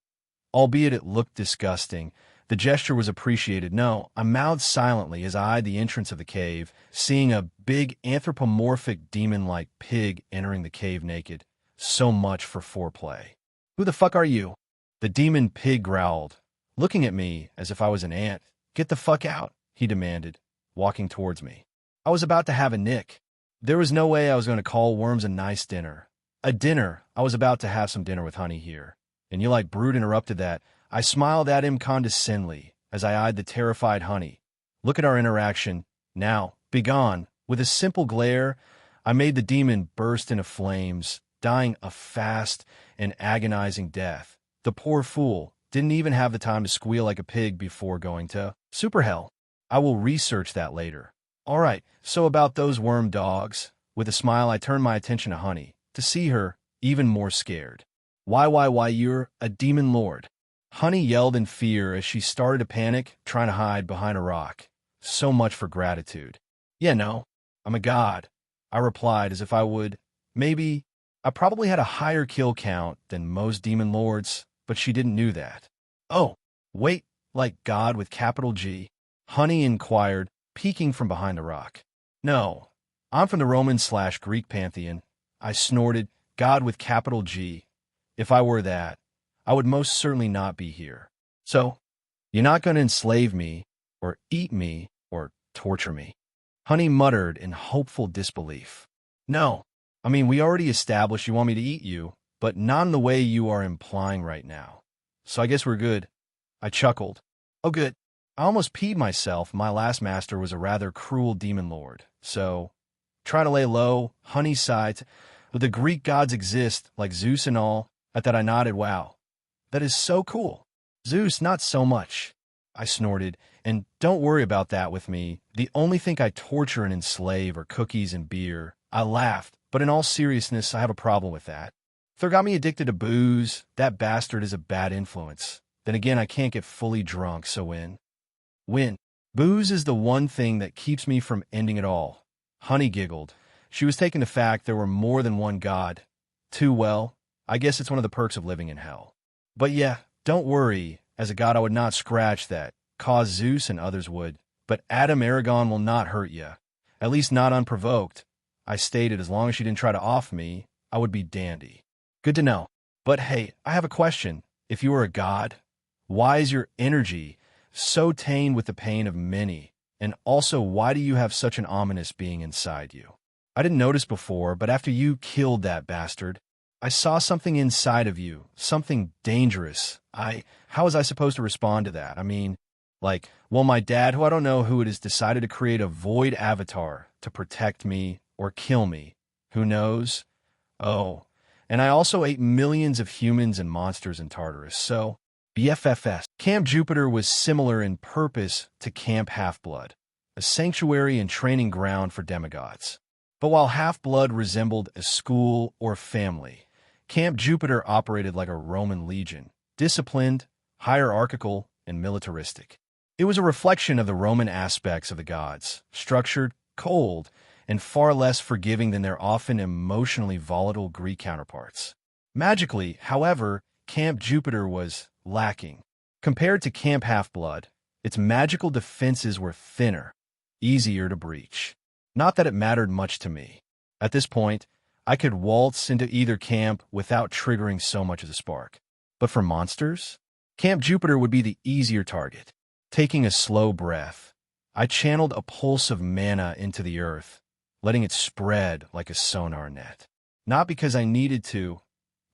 Albeit it looked disgusting, the gesture was appreciated. No, I mouthed silently as I eyed the entrance of the cave, seeing a big anthropomorphic demon-like pig entering the cave naked. So much for foreplay. Who the fuck are you? The demon pig growled, looking at me as if I was an ant. Get the fuck out, he demanded, walking towards me. I was about to have a nick. There was no way I was going to call worms a nice dinner. A dinner. I was about to have some dinner with Honey here. And you like brood interrupted that. I smiled at him condescendingly as I eyed the terrified Honey. Look at our interaction. Now, begone. With a simple glare, I made the demon burst into flames, dying a fast and agonizing death. The poor fool didn't even have the time to squeal like a pig before going to super hell. I will research that later. All right, so about those worm dogs. With a smile, I turned my attention to Honey, to see her even more scared. Why, you're a demon lord. Honey yelled in fear as she started to panic, trying to hide behind a rock. So much for gratitude. Yeah, no, I'm a god, I replied as if I would. Maybe I probably had a higher kill count than most demon lords, but she didn't know that. Oh, wait, like God with capital G? Honey inquired, peeking from behind the rock. No, I'm from the Roman/Greek pantheon. I snorted, God with capital G. If I were that, I would most certainly not be here. So, you're not going to enslave me, or eat me, or torture me? Honey muttered in hopeful disbelief. No, I mean, we already established you want me to eat you, but not in the way you are implying right now. So I guess we're good. I chuckled. Oh, good. I almost peed myself. My last master was a rather cruel demon lord. So, try to lay low. Honey sighed. But the Greek gods exist, like Zeus and all. At that I nodded. Wow, that is so cool. Zeus, not so much. I snorted. And don't worry about that with me. The only thing I torture and enslave are cookies and beer. I laughed, but in all seriousness, I have a problem with that. Thor got me addicted to booze. That bastard is a bad influence. Then again, I can't get fully drunk, so when booze is the one thing that keeps me from ending it all. Honey giggled. She was taking the fact there were more than one god. Too well, I guess it's one of the perks of living in hell. But yeah, don't worry. As a god, I would not scratch that. Cause Zeus and others would. But Adam Aragon will not hurt you. At least not unprovoked. I stated as long as she didn't try to off me, I would be dandy. Good to know. But hey, I have a question. If you were a god, why is your energy so tainted with the pain of many? And also, why do you have such an ominous being inside you? I didn't notice before, but after you killed that bastard, I saw something inside of you, something dangerous. How was I supposed to respond to that? I mean, like, well, my dad, who I don't know who it is, decided to create a void avatar to protect me or kill me. Who knows? Oh, and I also ate millions of humans and monsters in Tartarus, so BFFS. Camp Jupiter was similar in purpose to Camp Half-Blood, a sanctuary and training ground for demigods. But while Half-Blood resembled a school or family, Camp Jupiter operated like a Roman legion, disciplined, hierarchical, and militaristic. It was a reflection of the Roman aspects of the gods, structured, cold, and far less forgiving than their often emotionally volatile Greek counterparts. Magically, however, Camp Jupiter was lacking. Compared to Camp Half-Blood, its magical defenses were thinner, easier to breach. Not that it mattered much to me. At this point, I could waltz into either camp without triggering so much as a spark. But for monsters, Camp Jupiter would be the easier target. Taking a slow breath, I channeled a pulse of mana into the earth, letting it spread like a sonar net. Not because I needed to,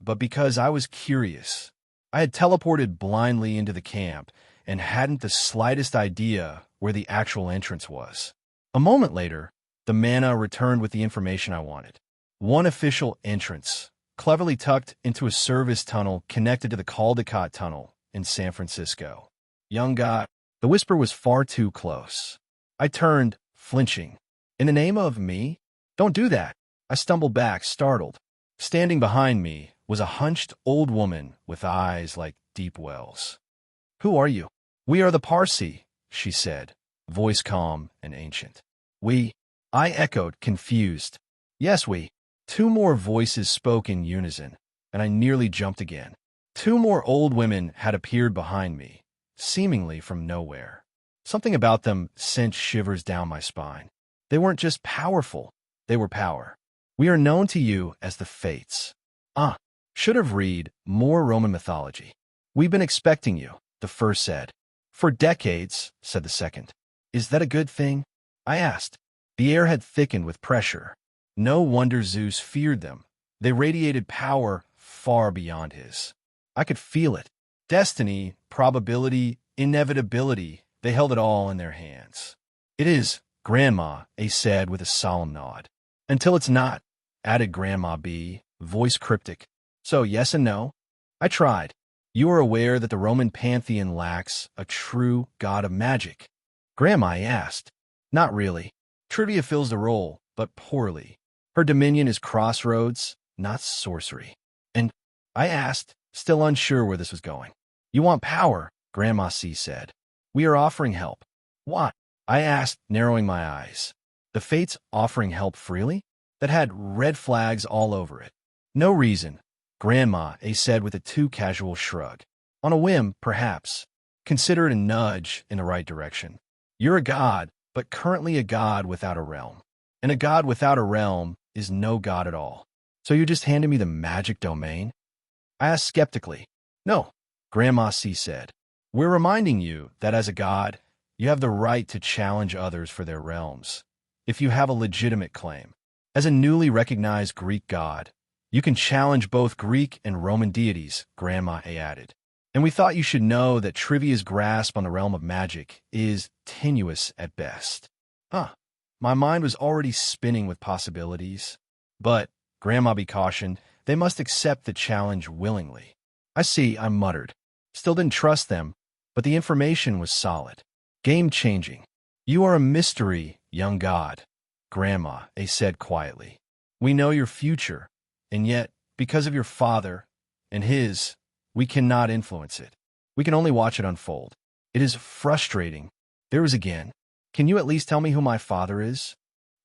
but because I was curious. I had teleported blindly into the camp and hadn't the slightest idea where the actual entrance was. A moment later, the mana returned with the information I wanted. One official entrance, cleverly tucked into a service tunnel connected to the Caldecott Tunnel in San Francisco. Young God, the whisper was far too close. I turned, flinching. In the name of me? Don't do that. I stumbled back, startled. Standing behind me was a hunched old woman with eyes like deep wells. Who are you? We are the Percy, she said, voice calm and ancient. We? I echoed, confused. Yes, we. Two more voices spoke in unison, and I nearly jumped again. Two more old women had appeared behind me, seemingly from nowhere. Something about them sent shivers down my spine. They weren't just powerful, they were power. We are known to you as the Fates. Should have read more Roman mythology. We've been expecting you, the first said. For decades, said the second. Is that a good thing? I asked. The air had thickened with pressure. No wonder Zeus feared them. They radiated power far beyond his. I could feel it. Destiny, probability, inevitability, they held it all in their hands. It is, Grandma, A said with a solemn nod. Until it's not, added Grandma B, voice cryptic. So yes and no? I tried. You are aware that the Roman pantheon lacks a true god of magic? Grandma asked. Not really. Trivia fills the role, but poorly. Her dominion is crossroads, not sorcery. And I asked, still unsure where this was going. You want power, Grandma C said. We are offering help. What? I asked, narrowing my eyes. The Fates offering help freely? That had red flags all over it. No reason, Grandma A said with a too casual shrug. On a whim, perhaps. Consider it a nudge in the right direction. You're a god, but currently a god without a realm. And a god without a realm is no god at all. So you just handed me the magic domain? I asked skeptically. No, Grandma C said. We're reminding you that as a god, you have the right to challenge others for their realms, if you have a legitimate claim. As a newly recognized Greek god, you can challenge both Greek and Roman deities, Grandma A added. And we thought you should know that Trivia's grasp on the realm of magic is tenuous at best. My mind was already spinning with possibilities. But, Grandma B cautioned, they must accept the challenge willingly. I see, I muttered. Still didn't trust them, but the information was solid. Game-changing. You are a mystery, young god, Grandma A said quietly. We know your future, and yet, because of your father and his, we cannot influence it. We can only watch it unfold. It is frustrating. There was again. Can you at least tell me who my father is?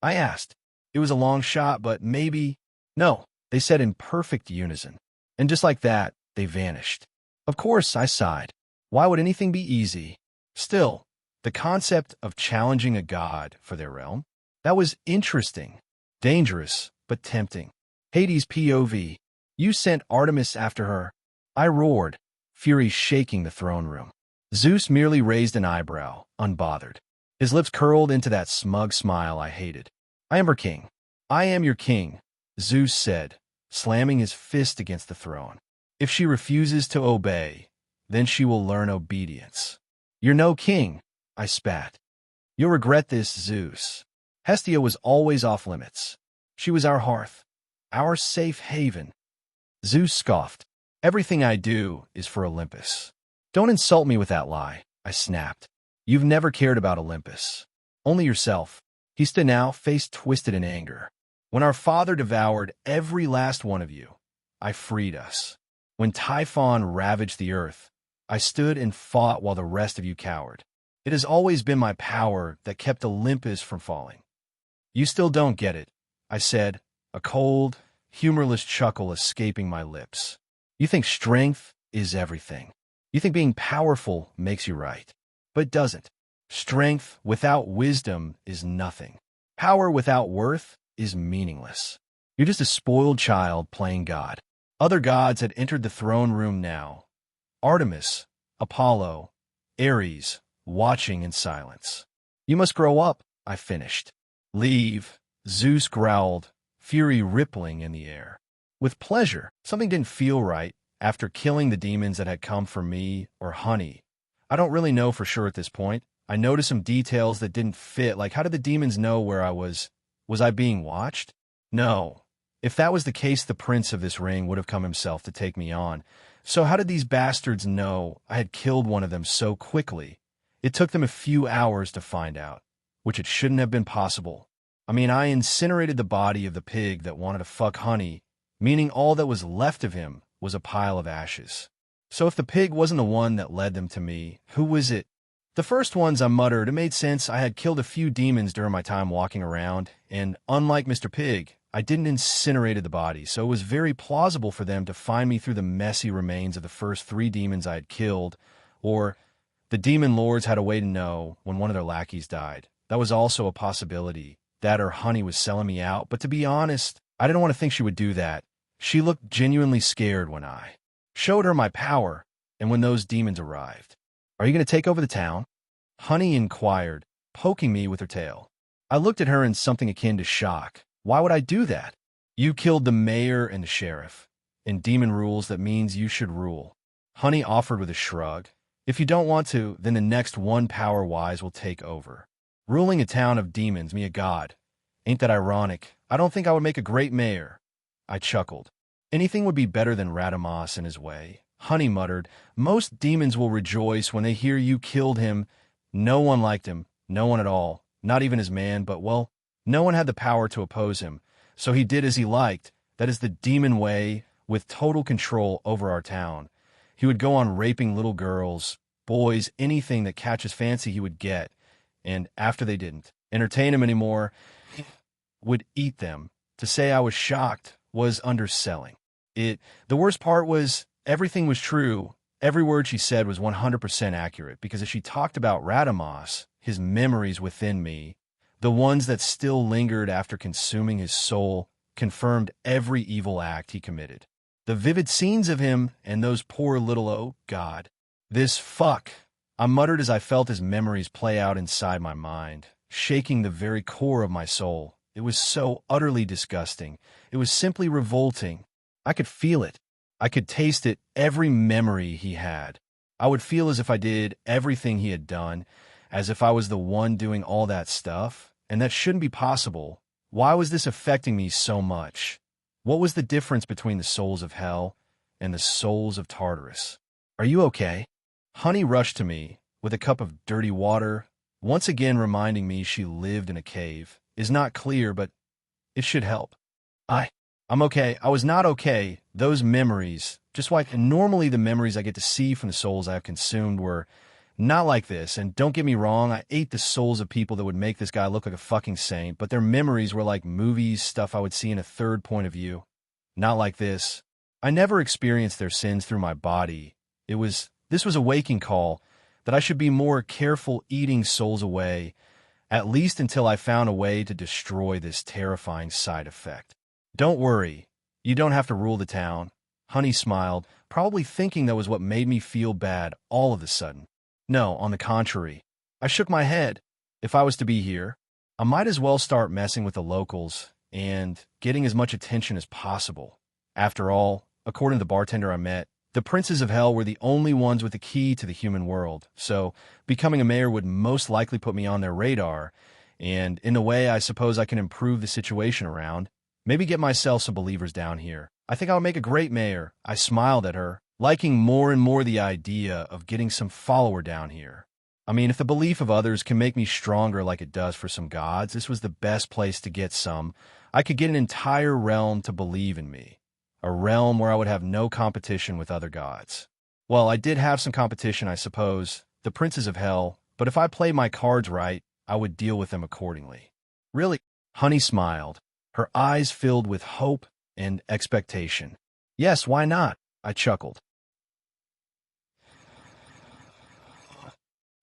I asked. It was a long shot, but maybe... No, they said in perfect unison. And just like that, they vanished. Of course, I sighed. Why would anything be easy? Still, the concept of challenging a god for their realm, that was interesting. Dangerous, but tempting. Hades POV. You sent Artemis after her. I roared, fury shaking the throne room. Zeus merely raised an eyebrow, unbothered. His lips curled into that smug smile I hated. I am her king. I am your king, Zeus said, slamming his fist against the throne. If she refuses to obey, then she will learn obedience. You're no king, I spat. You'll regret this, Zeus. Hestia was always off limits. She was our hearth, our safe haven. Zeus scoffed. Everything I do is for Olympus. Don't insult me with that lie, I snapped. You've never cared about Olympus. Only yourself. He stood now, face twisted in anger. When our father devoured every last one of you, I freed us. When Typhon ravaged the earth, I stood and fought while the rest of you cowered. It has always been my power that kept Olympus from falling. You still don't get it, I said, a cold, humorless chuckle escaping my lips. You think strength is everything. You think being powerful makes you right. But it doesn't. Strength without wisdom is nothing. Power without worth is meaningless. You're just a spoiled child playing God. Other gods had entered the throne room now. Artemis, Apollo, Ares, watching in silence. You must grow up, I finished. Leave, Zeus growled, fury rippling in the air. With pleasure, something didn't feel right after killing the demons that had come for me or Honey. I don't really know for sure at this point. I noticed some details that didn't fit, like how did the demons know where I was? Was I being watched? No. If that was the case, the prince of this ring would have come himself to take me on. So how did these bastards know I had killed one of them so quickly? It took them a few hours to find out, which it shouldn't have been possible. I mean, I incinerated the body of the pig that wanted to fuck Honey, meaning all that was left of him was a pile of ashes. So if the pig wasn't the one that led them to me, who was it? The first ones, I muttered. It made sense. I had killed a few demons during my time walking around, and unlike Mr. Pig, I didn't incinerate the body, so it was very plausible for them to find me through the messy remains of the first 3 demons I had killed, or the demon lords had a way to know when one of their lackeys died. That was also a possibility. That or Honey was selling me out, but to be honest, I didn't want to think she would do that. She looked genuinely scared when I showed her my power, and when those demons arrived. Are you going to take over the town? Honey inquired, poking me with her tail. I looked at her in something akin to shock. Why would I do that? You killed the mayor and the sheriff. In demon rules, that means you should rule. Honey offered with a shrug. If you don't want to, then the next one power-wise will take over. Ruling a town of demons, me a god. Ain't that ironic? I don't think I would make a great mayor. I chuckled. Anything would be better than Radamas in his way. Honey muttered, most demons will rejoice when they hear you killed him. No one liked him, no one at all, not even his man, but, well, no one had the power to oppose him, so he did as he liked. That is the demon way, with total control over our town. He would go on raping little girls, boys, anything that catches fancy he would get, and after they didn't entertain him anymore, would eat them. To say I was shocked was underselling it. The worst part was everything was true. Every word she said was 100% accurate, because as she talked about Radamas, his memories within me, the ones that still lingered after consuming his soul, confirmed every evil act he committed. The vivid scenes of him and those poor little, oh God. This fuck, I muttered as I felt his memories play out inside my mind, shaking the very core of my soul. It was so utterly disgusting. It was simply revolting. I could feel it. I could taste it, every memory he had. I would feel as if I did everything he had done, as if I was the one doing all that stuff, and that shouldn't be possible. Why was this affecting me so much? What was the difference between the souls of hell and the souls of Tartarus? Are you okay? Honey rushed to me with a cup of dirty water, once again reminding me she lived in a cave. Is not clear, but it should help. I'm okay. I was not okay. Those memories, just like normally the memories I get to see from the souls I have consumed were not like this. And don't get me wrong, I ate the souls of people that would make this guy look like a fucking saint, but their memories were like movies, stuff I would see in a third point of view. Not like this. I never experienced their sins through my body. This was a waking call that I should be more careful eating souls away, at least until I found a way to destroy this terrifying side effect. Don't worry, you don't have to rule the town. Honey smiled, probably thinking that was what made me feel bad all of a sudden. No, on the contrary. I shook my head. If I was to be here, I might as well start messing with the locals and getting as much attention as possible. After all, according to the bartender I met, the princes of hell were the only ones with the key to the human world, so becoming a mayor would most likely put me on their radar, and in a way I suppose I can improve the situation around. Maybe get myself some believers down here. I think I'll make a great mayor. I smiled at her, liking more and more the idea of getting some follower down here. I mean, if the belief of others can make me stronger like it does for some gods, this was the best place to get some. I could get an entire realm to believe in me. A realm where I would have no competition with other gods. Well, I did have some competition, I suppose, the princes of hell, but if I played my cards right, I would deal with them accordingly. Really? Honey smiled, her eyes filled with hope and expectation. Yes, why not? I chuckled.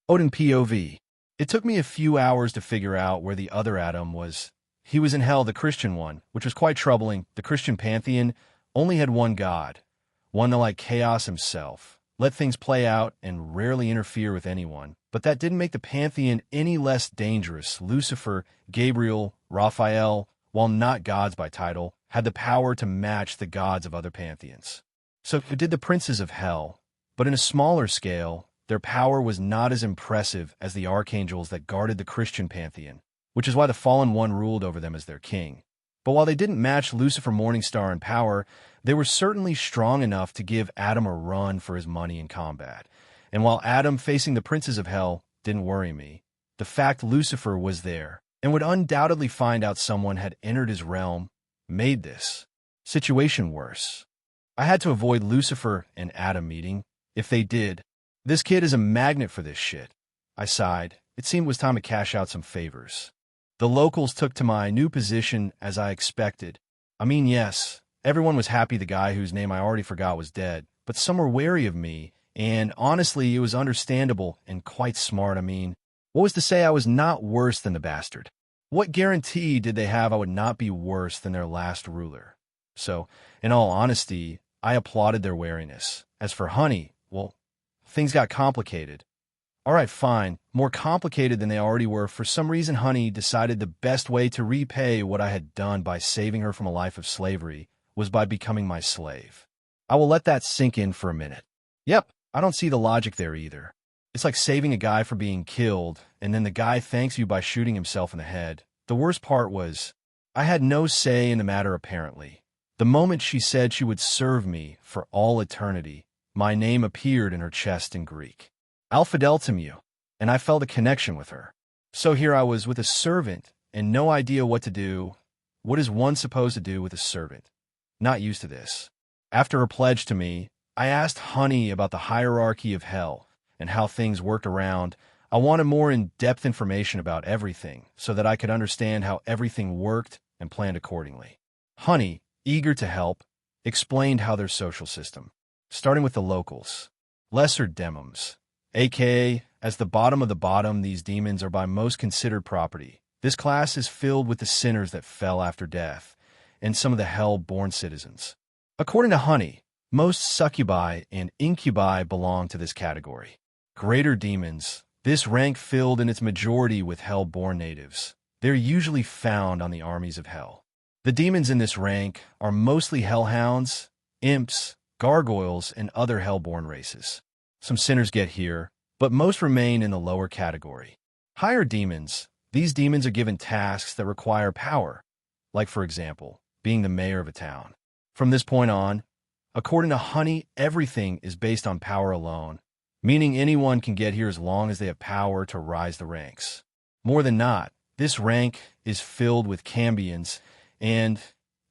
Odin POV. It took me a few hours to figure out where the other Adam was. He was in hell, the Christian one, which was quite troubling. The Christian pantheon only had one god, one like chaos himself, let things play out and rarely interfere with anyone. But that didn't make the pantheon any less dangerous. Lucifer, Gabriel, Raphael, while not gods by title, had the power to match the gods of other pantheons. So did the princes of hell, but in a smaller scale. Their power was not as impressive as the archangels that guarded the Christian pantheon, which is why the Fallen One ruled over them as their king. But while they didn't match Lucifer Morningstar in power, they were certainly strong enough to give Adam a run for his money in combat. And while Adam facing the princes of hell didn't worry me, the fact Lucifer was there and would undoubtedly find out someone had entered his realm made this situation worse. I had to avoid Lucifer and Adam meeting. If they did, this kid is a magnet for this shit. I sighed. It seemed it was time to cash out some favors. The locals took to my new position as I expected. I mean, yes, everyone was happy the guy whose name I already forgot was dead, but some were wary of me, and honestly, it was understandable and quite smart. I mean, what was to say I was not worse than the bastard? What guarantee did they have I would not be worse than their last ruler? So, in all honesty, I applauded their wariness. As for Honey, well, things got complicated. All right, fine. More complicated than they already were. For some reason, Honey decided the best way to repay what I had done by saving her from a life of slavery was by becoming my slave. I will let that sink in for a minute. Yep, I don't see the logic there either. It's like saving a guy from being killed, and then the guy thanks you by shooting himself in the head. The worst part was, I had no say in the matter apparently. The moment she said she would serve me for all eternity, my name appeared in her chest in Greek. Alpha Delta Mu, and I felt a connection with her. So here I was with a servant and no idea what to do. What is one supposed to do with a servant? Not used to this. After her pledge to me, I asked Honey about the hierarchy of hell and how things worked around. I wanted more in-depth information about everything so that I could understand how everything worked and planned accordingly. Honey, eager to help, explained how their social system, starting with the locals, lesser demons, aka, as the bottom of the bottom, these demons are by most considered property. This class is filled with the sinners that fell after death, and some of the hell-born citizens. According to Honey, most succubi and incubi belong to this category. Greater demons, this rank filled in its majority with hell-born natives. They're usually found on the armies of hell. The demons in this rank are mostly hellhounds, imps, gargoyles, and other hellborn races. Some sinners get here, but most remain in the lower category. Higher demons. These demons are given tasks that require power, like, for example, being the mayor of a town. From this point on, according to Honey, everything is based on power alone, meaning anyone can get here as long as they have power to rise the ranks. More than not, this rank is filled with cambions and,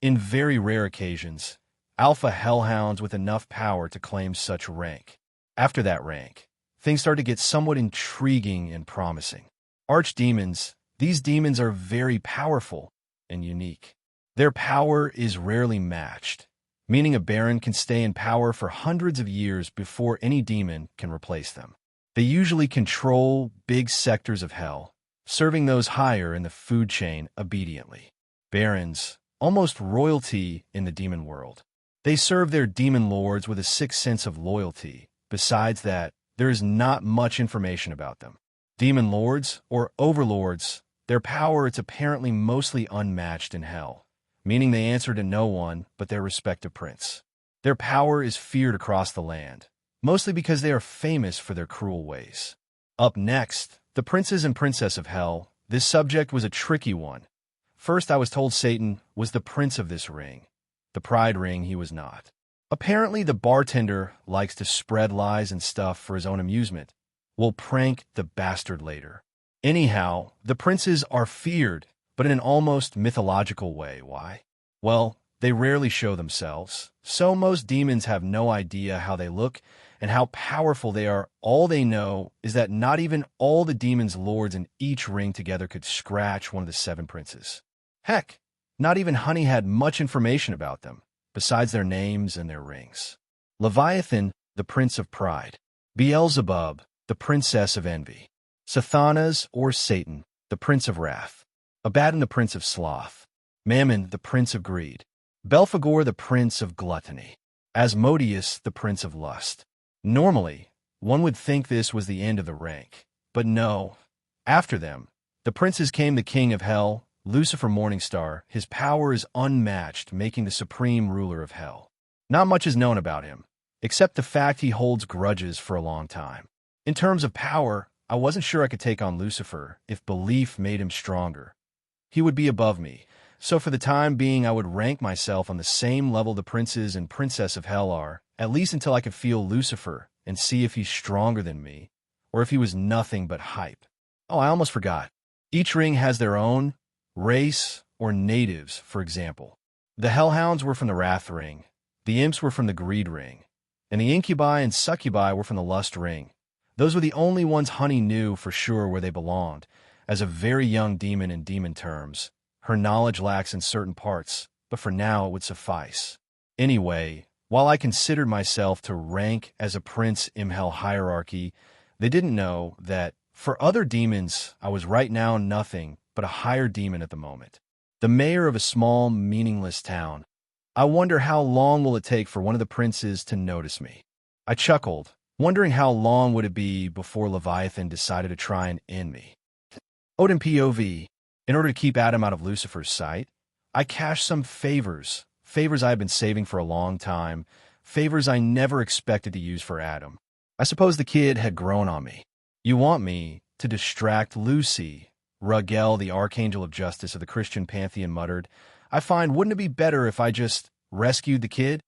in very rare occasions, alpha hellhounds with enough power to claim such rank. After that rank, things start to get somewhat intriguing and promising. Archdemons. These demons are very powerful and unique. Their power is rarely matched, meaning a baron can stay in power for hundreds of years before any demon can replace them. They usually control big sectors of hell, serving those higher in the food chain obediently. Barons, almost royalty in the demon world. They serve their demon lords with a sick sense of loyalty. Besides that, there is not much information about them. Demon lords, or overlords, their power is apparently mostly unmatched in hell, meaning they answer to no one but their respective prince. Their power is feared across the land, mostly because they are famous for their cruel ways. Up next, the princes and princess of hell. This subject was a tricky one. First, I was told Satan was the prince of this ring. The pride ring he was not. Apparently, the bartender likes to spread lies and stuff for his own amusement. We'll prank the bastard later. Anyhow, the princes are feared, but in an almost mythological way. Why? Well, they rarely show themselves, so most demons have no idea how they look and how powerful they are. All they know is that not even all the demons' lords in each ring together could scratch one of the seven princes. Heck, Not even Honey had much information about them, besides their names and their rings. Leviathan, the prince of pride. Beelzebub, the princess of envy. Sathanas, or Satan, the prince of wrath. Abaddon, the prince of sloth. Mammon, the prince of greed. Belphegor, the prince of gluttony. Asmodeus, the prince of lust. Normally, one would think this was the end of the rank, but no. After them, the princes came the king of hell, Lucifer Morningstar. His power is unmatched, making the supreme ruler of hell. Not much is known about him, except the fact he holds grudges for a long time. In terms of power, I wasn't sure I could take on Lucifer if belief made him stronger. He would be above me, so for the time being I would rank myself on the same level the princes and princess of hell are, at least until I could feel Lucifer and see if he's stronger than me, or if he was nothing but hype. Oh, I almost forgot. Each ring has their own race or natives, for example. The Hellhounds were from the Wrath Ring, the Imps were from the Greed Ring, and the Incubi and Succubi were from the Lust Ring. Those were the only ones Honey knew for sure where they belonged. As a very young demon in demon terms, her knowledge lacks in certain parts, but for now it would suffice. Anyway, while I considered myself to rank as a prince in Hell hierarchy, they didn't know that for other demons I was right now nothing but a higher demon at the moment. The mayor of a small, meaningless town. I wonder how long will it take for one of the princes to notice me. I chuckled, wondering how long would it be before Leviathan decided to try and end me. Odin POV. In order to keep Adam out of Lucifer's sight, I cashed some favors I had been saving for a long time, favors I never expected to use for Adam. I suppose the kid had grown on me. You want me to distract Lucy, Reguel, the Archangel of Justice of the Christian Pantheon, muttered. I find, wouldn't it be better if I just rescued the kid?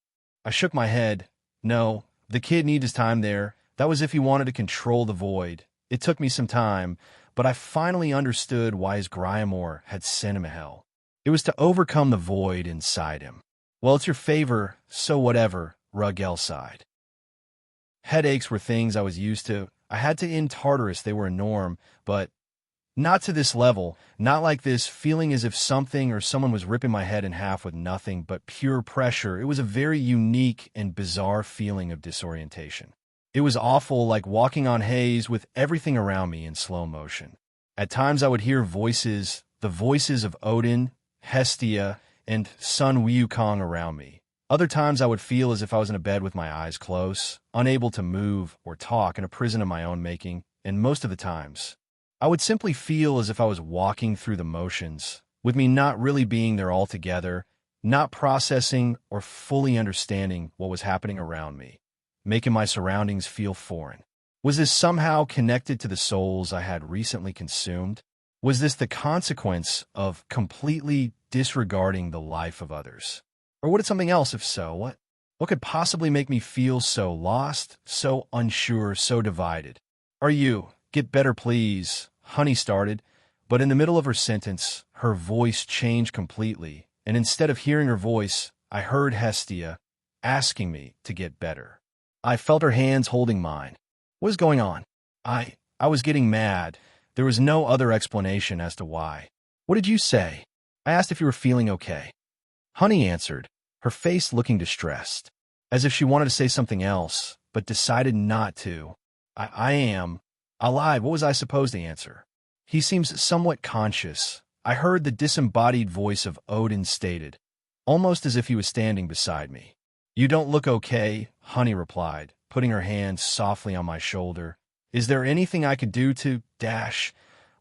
I shook my head. No, the kid needs his time there. That was if he wanted to control the void. It took me some time, but I finally understood why his Grimoire had sent him to hell. It was to overcome the void inside him. Well, it's your favor, so whatever, Reguel sighed. Headaches were things I was used to. I had to end Tartarus, they were a norm, but not to this level, not like this, feeling as if something or someone was ripping my head in half with nothing but pure pressure. It was a very unique and bizarre feeling of disorientation. It was awful, like walking on haze with everything around me in slow motion. At times I would hear voices, the voices of Odin, Hestia, and son Wukong around me. Other times I would feel as if I was in a bed with my eyes closed, unable to move or talk, in a prison of my own making, and most of the times, I would simply feel as if I was walking through the motions, with me not really being there altogether, not processing or fully understanding what was happening around me, making my surroundings feel foreign. Was this somehow connected to the souls I had recently consumed? Was this the consequence of completely disregarding the life of others? Or what is something else? If so, what could possibly make me feel so lost, so unsure, so divided? Are you? Get better, please, Honey started, but in the middle of her sentence, her voice changed completely, and instead of hearing her voice, I heard Hestia asking me to get better. I felt her hands holding mine. What is going on? I was getting mad. There was no other explanation as to why. What did you say? I asked if you were feeling okay. Honey answered, her face looking distressed, as if she wanted to say something else, but decided not to. I am alive. What was I supposed to answer? He seems somewhat conscious. I heard the disembodied voice of Odin stated, almost as if he was standing beside me. You don't look okay, Honey replied, putting her hand softly on my shoulder. Is there anything I could do to dash?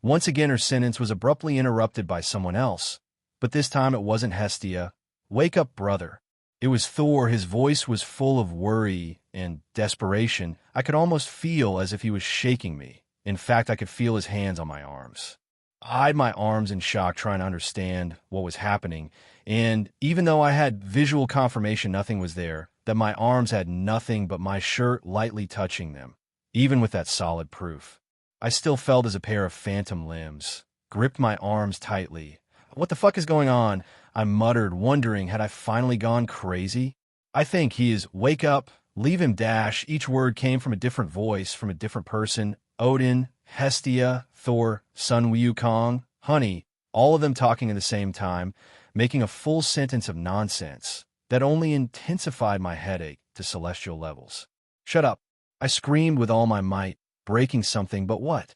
Once again her sentence was abruptly interrupted by someone else, but this time it wasn't Hestia. Wake up, brother. It was Thor. His voice was full of worry and desperation. I could almost feel as if he was shaking me. In fact, I could feel his hands on my arms. I eyed my arms in shock, trying to understand what was happening, and even though I had visual confirmation nothing was there, that my arms had nothing but my shirt lightly touching them, even with that solid proof, I still felt as a pair of phantom limbs, gripped my arms tightly. What the fuck is going on? I muttered, wondering, had I finally gone crazy? I think he is. Wake up, leave him, dash. Each word came from a different voice, from a different person. Odin, Hestia, Thor, son Wukong, Honey, all of them talking at the same time. making a full sentence of nonsense that only intensified my headache to celestial levels. "Shut up," I screamed with all my might, breaking something, but what?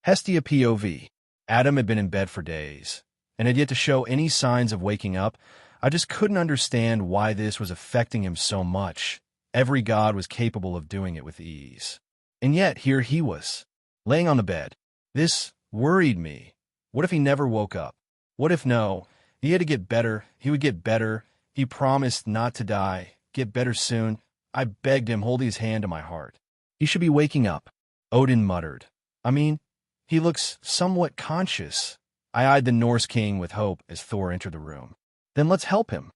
Hestia POV. Adam had been in bed for days, and had yet to show any signs of waking up. I just couldn't understand why this was affecting him so much. Every god was capable of doing it with ease. And yet, here he was, laying on the bed. This worried me. What if he never woke up? What if no? He had to get better. He would get better. He promised not to die. Get better soon. I begged him, holding his hand to my heart. "He should be waking up," Odin muttered. "I mean, he looks somewhat conscious." I eyed the Norse king with hope as Thor entered the room. "Then let's help him."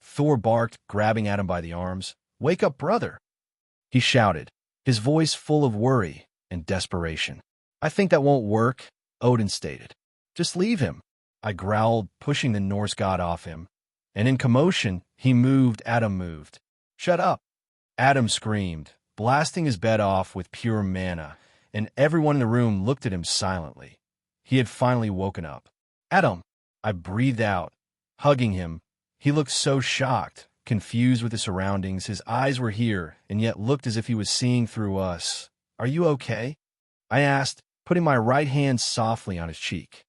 Thor barked, grabbing Adam by the arms. "Wake up, brother," he shouted, his voice full of worry and desperation. "I think that won't work," Odin stated. "Just leave him," I growled, pushing the Norse god off him. And in commotion, he moved, Adam moved. "Shut up," Adam screamed, blasting his bed off with pure mana, and everyone in the room looked at him silently. He had finally woken up. "Adam," I breathed out, hugging him. He looked so shocked, confused with the surroundings. His eyes were here, and yet looked as if he was seeing through us. "Are you okay?" I asked, putting my right hand softly on his cheek.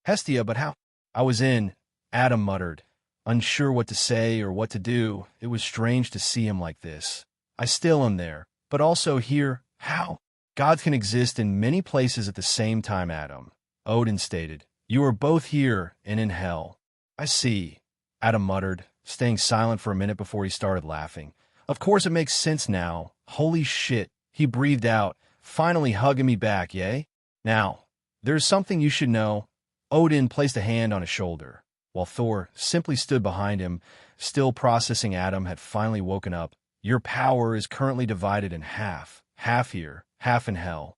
Hestia, but how?" "I was in," Adam muttered, unsure what to say or what to do. It was strange to see him like this. "I still am there, but also here." "How?" "Gods can exist in many places at the same time, Adam," Odin stated. "You are both here and in hell." "I see," Adam muttered, staying silent for a minute before he started laughing. "Of course it makes sense now. Holy shit," he breathed out, finally hugging me back, yay? "Now, there's something you should know." Odin placed a hand on his shoulder, while Thor simply stood behind him, still processing Adam had finally woken up. "Your power is currently divided in half. Half here, half in hell."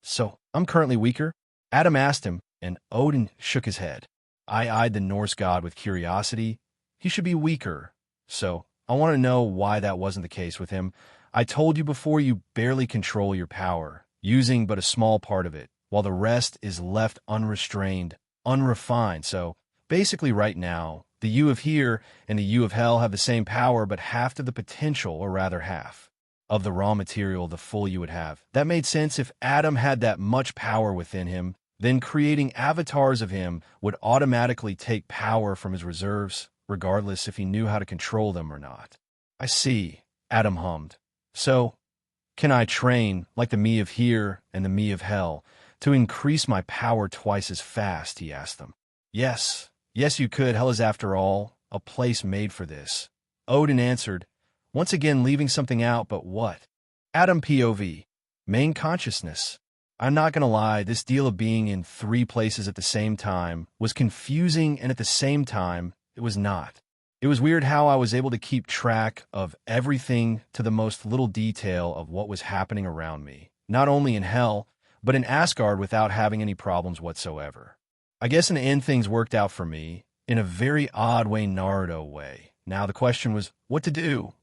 So I'm currently weaker?" Adam asked him, and Odin shook his head. I eyed the Norse god with curiosity. He should be weaker. So I want to know why that wasn't the case with him. "I told you before, you barely control your power, using but a small part of it, while the rest is left unrestrained, unrefined. So basically right now, the you of here and the you of hell have the same power, but half of the potential, or rather half of the raw material the full you would have." That made sense. If Adam had that much power within him, then creating avatars of him would automatically take power from his reserves, regardless if he knew how to control them or not. "I see," Adam hummed. "So, can I train, like the me of here and the me of hell, to increase my power twice as fast?" he asked them. Yes, you could. Hell is, after all, a place made for this," Odin answered, once again leaving something out. "But what?" Adam POV. Main consciousness. I'm not gonna lie, this deal of being in 3 places at the same time was confusing, and at the same time, it was not. It was weird how I was able to keep track of everything to the most little detail of what was happening around me, not only in hell, but in Asgard, without having any problems whatsoever. I guess in the end things worked out for me, in a very odd way, Naruto way. Now the question was, what to do?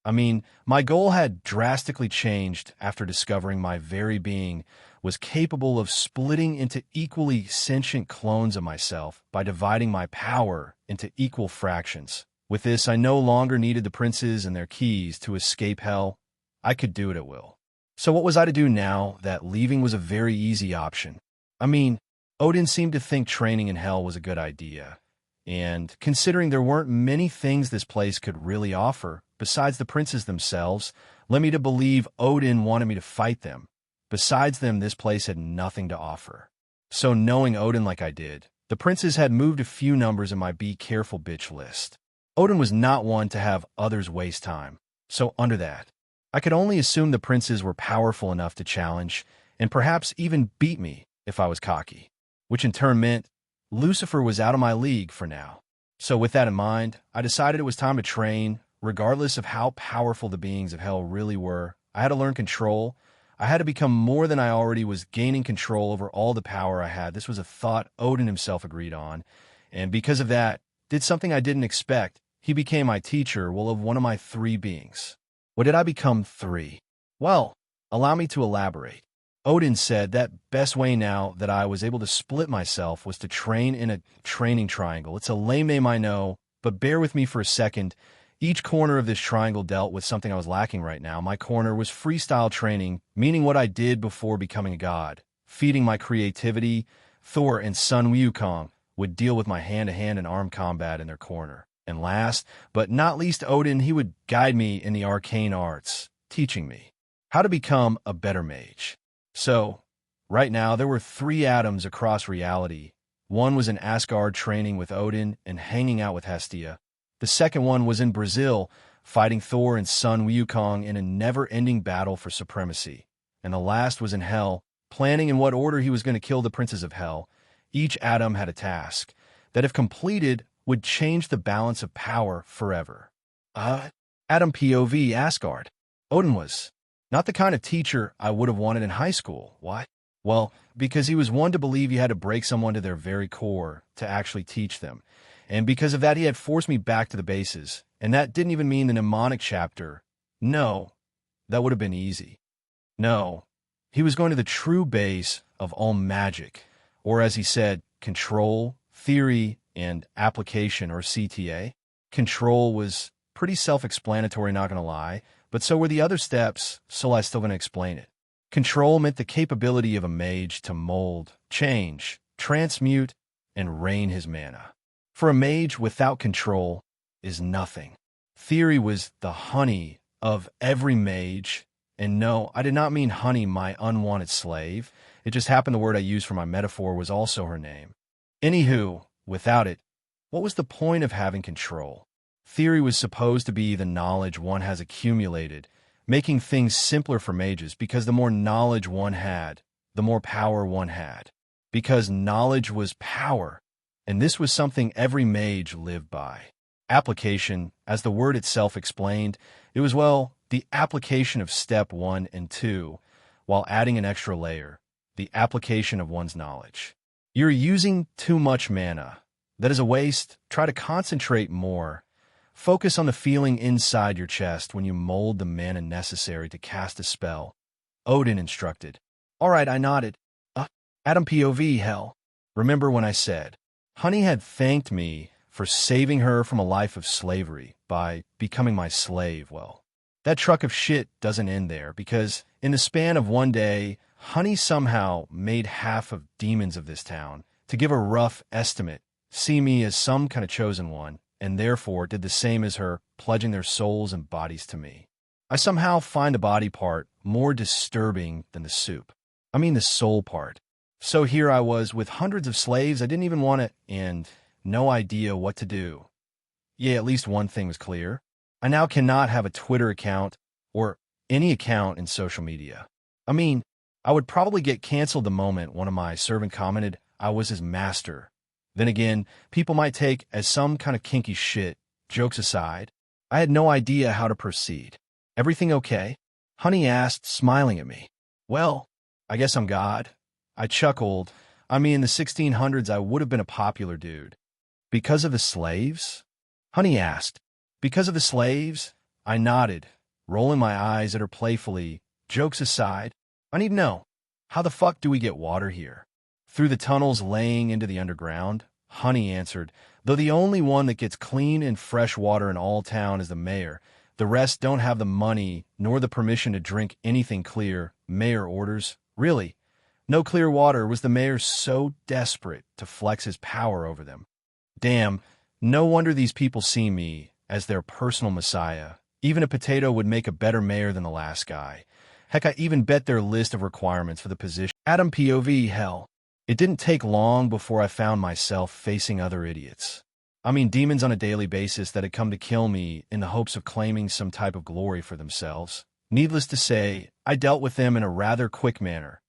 I mean, my goal had drastically changed after discovering my very being was capable of splitting into equally sentient clones of myself by dividing my power into equal fractions. With this, I no longer needed the princes and their keys to escape hell. I could do it at will. So what was I to do now that leaving was a very easy option? I mean, Odin seemed to think training in hell was a good idea. And considering there weren't many things this place could really offer, besides the princes themselves, led me to believe Odin wanted me to fight them. Besides them, this place had nothing to offer. So knowing Odin like I did, the princes had moved a few numbers in my be careful bitch list. Odin was not one to have others waste time. So under that, I could only assume the princes were powerful enough to challenge, and perhaps even beat me if I was cocky, which in turn meant Lucifer was out of my league for now. So with that in mind, I decided it was time to train. Regardless of how powerful the beings of hell really were, I had to learn control. I had to become more than I already was, gaining control over all the power I had. This was a thought Odin himself agreed on, and because of that, did something I didn't expect. He became my teacher, of one of my 3 beings. What did I become 3? Well, allow me to elaborate. Odin said that best way now that I was able to split myself was to train in a training triangle. It's a lame name, I know, but bear with me for a second. Each corner of this triangle dealt with something I was lacking right now. My corner was freestyle training, meaning what I did before becoming a god, feeding my creativity. Thor and son Wukong would deal with my hand-to-hand and arm combat in their corner. And last, but not least, Odin, he would guide me in the arcane arts, teaching me how to become a better mage. So, right now, there were 3 atoms across reality. One was in Asgard training with Odin and hanging out with Hestia. The second one was in Brazil, fighting Thor and son Wukong in a never-ending battle for supremacy. And the last was in Hell, planning in what order he was going to kill the princes of Hell. Each atom had a task that, if completed, would change the balance of power forever. Atom POV Asgard. Odin was not the kind of teacher I would have wanted in high school. Why? Well, because he was one to believe you had to break someone to their very core to actually teach them. And because of that, he had forced me back to the bases. And that didn't even mean the mnemonic chapter. No, that would have been easy. No, he was going to the true base of all magic, or as he said, control, theory, and application, or CTA. Control was pretty self-explanatory, not going to lie, but so were the other steps, so I'm still going to explain it. Control meant the capability of a mage to mold, change, transmute, and rain his mana. For a mage without control is nothing. Theory was the honey of every mage, and no, I did not mean honey, my unwanted slave. It just happened the word I used for my metaphor was also her name. Anywho, without it, what was the point of having control? Theory was supposed to be the knowledge one has accumulated, making things simpler for mages because the more knowledge one had, the more power one had. Because knowledge was power, and this was something every mage lived by. Application, as the word itself explained, it was, well, the application of step 1 and 2, while adding an extra layer, the application of one's knowledge. You're using too much mana. That is a waste. Try to concentrate more. Focus on the feeling inside your chest when you mold the mana necessary to cast a spell. Odin instructed. All right, I nodded. Adam POV, hell. Remember when I said, Honey had thanked me for saving her from a life of slavery by becoming my slave. Well, that truck of shit doesn't end there, because in the span of one day, Honey somehow made half of demons of this town, to give a rough estimate, see me as some kind of chosen one, and therefore did the same as her, pledging their souls and bodies to me. I somehow find the body part more disturbing than the soup. I mean the soul part. So here I was with hundreds of slaves I didn't even want to, and no idea what to do. Yeah, at least one thing was clear. I now cannot have a Twitter account or any account in social media. I mean, I would probably get canceled the moment one of my servant commented I was his master. Then again, people might take as some kind of kinky shit. Jokes aside, I had no idea how to proceed. Everything okay? Honey asked, smiling at me. Well, I guess I'm God. I chuckled. I mean, in the 1600s, I would have been a popular dude. Because of the slaves? Honey asked. Because of the slaves? I nodded, rolling my eyes at her playfully. Jokes aside, I need to know, how the fuck do we get water here? Through the tunnels laying into the underground? Honey answered, though the only one that gets clean and fresh water in all town is the mayor. The rest don't have the money nor the permission to drink anything clear. Mayor orders. Really? No clear water. Was the mayor so desperate to flex his power over them? Damn, no wonder these people see me as their personal messiah. Even a potato would make a better mayor than the last guy. Heck, I even bet their list of requirements for the position. Adam POV, hell. It didn't take long before I found myself facing other idiots. I mean, demons on a daily basis that had come to kill me in the hopes of claiming some type of glory for themselves. Needless to say, I dealt with them in a rather quick manner.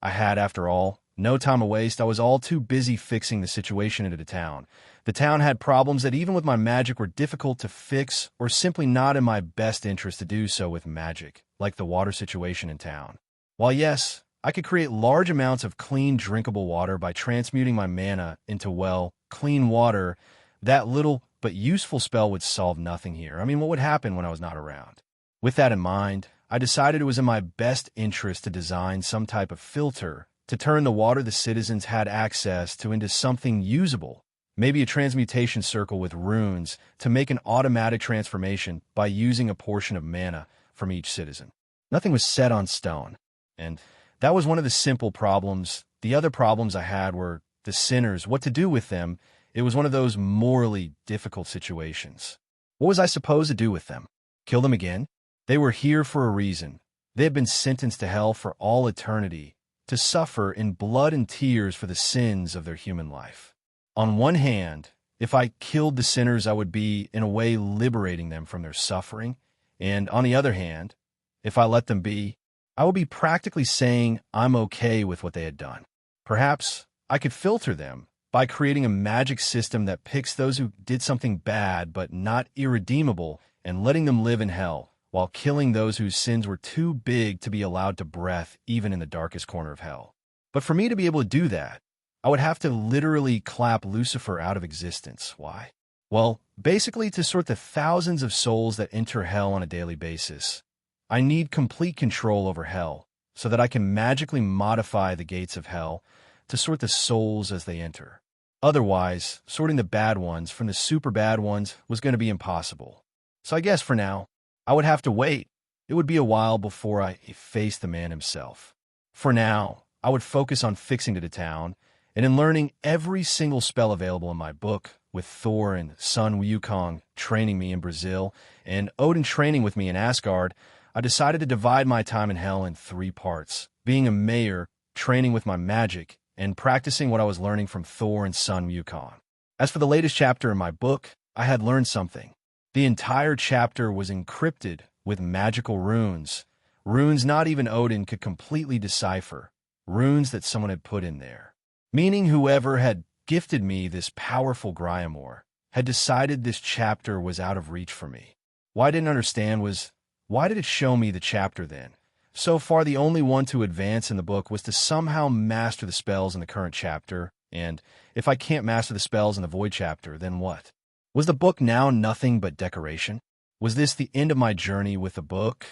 I had, after all, no time to waste. I was all too busy fixing the situation into the town. The town had problems that even with my magic were difficult to fix or simply not in my best interest to do so with magic, like the water situation in town. While yes, I could create large amounts of clean, drinkable water by transmuting my mana into, well, clean water, that little but useful spell would solve nothing here. I mean, what would happen when I was not around? With that in mind, I decided it was in my best interest to design some type of filter to turn the water the citizens had access to into something usable, maybe a transmutation circle with runes to make an automatic transformation by using a portion of mana from each citizen. Nothing was set on stone, and that was one of the simple problems. The other problems I had were the sinners, what to do with them. It was one of those morally difficult situations. What was I supposed to do with them? Kill them again? They were here for a reason. They had been sentenced to hell for all eternity, to suffer in blood and tears for the sins of their human life. On one hand, if I killed the sinners, I would be, in a way, liberating them from their suffering. And on the other hand, if I let them be, I would be practically saying I'm okay with what they had done. Perhaps I could filter them by creating a magic system that picks those who did something bad but not irredeemable and letting them live in hell, while killing those whose sins were too big to be allowed to breath even in the darkest corner of hell. But for me to be able to do that, I would have to literally clap Lucifer out of existence. Why? Well, basically to sort the thousands of souls that enter hell on a daily basis. I need complete control over hell so that I can magically modify the gates of hell to sort the souls as they enter. Otherwise, sorting the bad ones from the super bad ones was going to be impossible. So I guess for now, I would have to wait. It would be a while before I faced the man himself. For now, I would focus on fixing to the town and in learning every single spell available in my book, with Thor and son Wukong training me in Brazil and Odin training with me in Asgard. I decided to divide my time in hell in 3 parts, being a mayor, training with my magic, and practicing what I was learning from Thor and son Wukong. As for the latest chapter in my book, I had learned something. The entire chapter was encrypted with magical runes, runes not even Odin could completely decipher, runes that someone had put in there. Meaning whoever had gifted me this powerful Grimoire had decided this chapter was out of reach for me. What I didn't understand was, why did it show me the chapter then? So far, the only one to advance in the book was to somehow master the spells in the current chapter, and if I can't master the spells in the Void chapter, then what? Was the book now nothing but decoration? Was this the end of my journey with the book?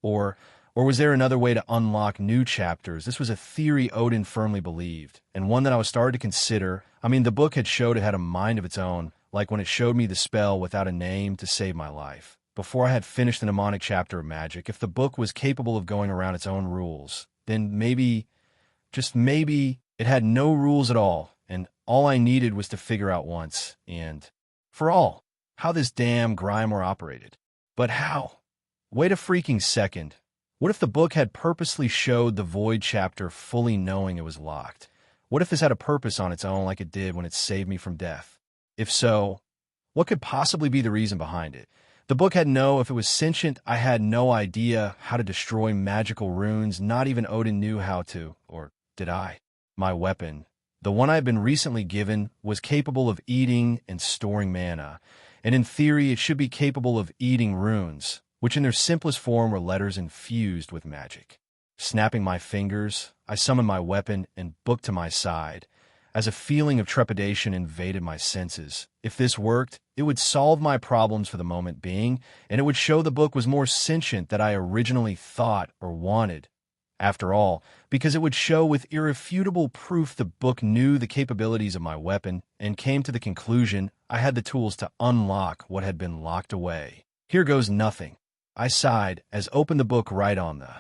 Or was there another way to unlock new chapters? This was a theory Odin firmly believed, and one that I was starting to consider. I mean, the book had showed it had a mind of its own, like when it showed me the spell without a name to save my life. Before I had finished the mnemonic chapter of magic, if the book was capable of going around its own rules, then maybe, just maybe, it had no rules at all, and all I needed was to figure out once, and, for all, how this damn Grimoire operated. But how? Wait a freaking second. What if the book had purposely showed the Void chapter fully knowing it was locked? What if this had a purpose on its own like it did when it saved me from death? If so, what could possibly be the reason behind it? The book had if it was sentient, I had no idea how to destroy magical runes. Not even Odin knew how to, or did I? My weapon, the one I had been recently given, was capable of eating and storing mana, and in theory it should be capable of eating runes, which in their simplest form were letters infused with magic. Snapping my fingers, I summoned my weapon and book to my side, as a feeling of trepidation invaded my senses. If this worked, it would solve my problems for the moment being, and it would show the book was more sentient than I originally thought or wanted. After all, because it would show with irrefutable proof the book knew the capabilities of my weapon and came to the conclusion I had the tools to unlock what had been locked away. Here goes nothing. I sighed as opened the book right on the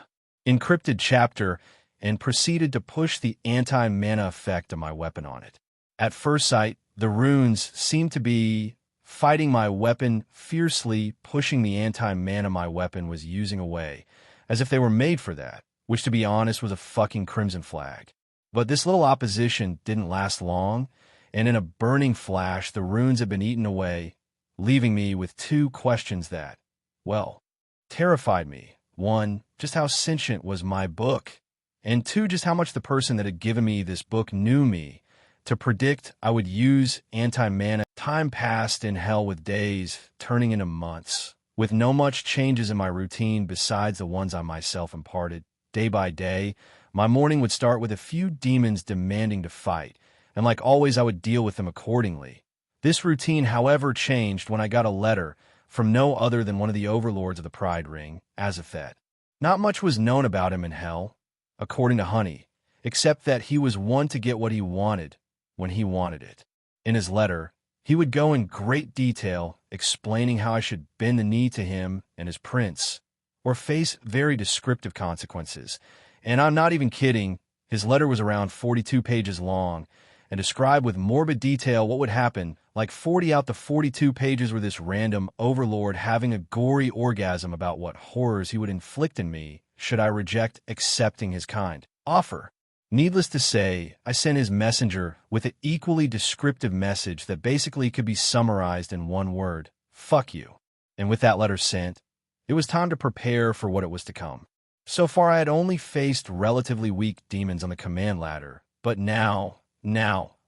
encrypted chapter and proceeded to push the anti-mana effect of my weapon on it. At first sight, the runes seemed to be fighting my weapon fiercely, pushing the anti-mana my weapon was using away, as if they were made for that, which to be honest was a fucking crimson flag. But this little opposition didn't last long, and in a burning flash, the runes had been eaten away, leaving me with 2 questions that, well, terrified me. 1, just how sentient was my book? And 2, just how much the person that had given me this book knew me to predict I would use anti-mana. Time passed in hell with days turning into months, with no much changes in my routine besides the ones I myself imparted. Day by day, my morning would start with a few demons demanding to fight, and like always I would deal with them accordingly. This routine, however, changed when I got a letter from no other than one of the overlords of the Pride Ring, Azathet. Not much was known about him in hell, according to Honey, except that he was one to get what he wanted when he wanted it. In his letter, he would go in great detail explaining how I should bend the knee to him and his prince, or face very descriptive consequences. And I'm not even kidding, his letter was around 42 pages long, and described with morbid detail what would happen. Like 40 out the 42 pages were this random overlord having a gory orgasm about what horrors he would inflict in me should I reject accepting his kind offer. Needless to say, I sent his messenger with an equally descriptive message that basically could be summarized in one word: fuck you. And with that letter sent, it was time to prepare for what it was to come. So far I had only faced relatively weak demons on the command ladder, but now,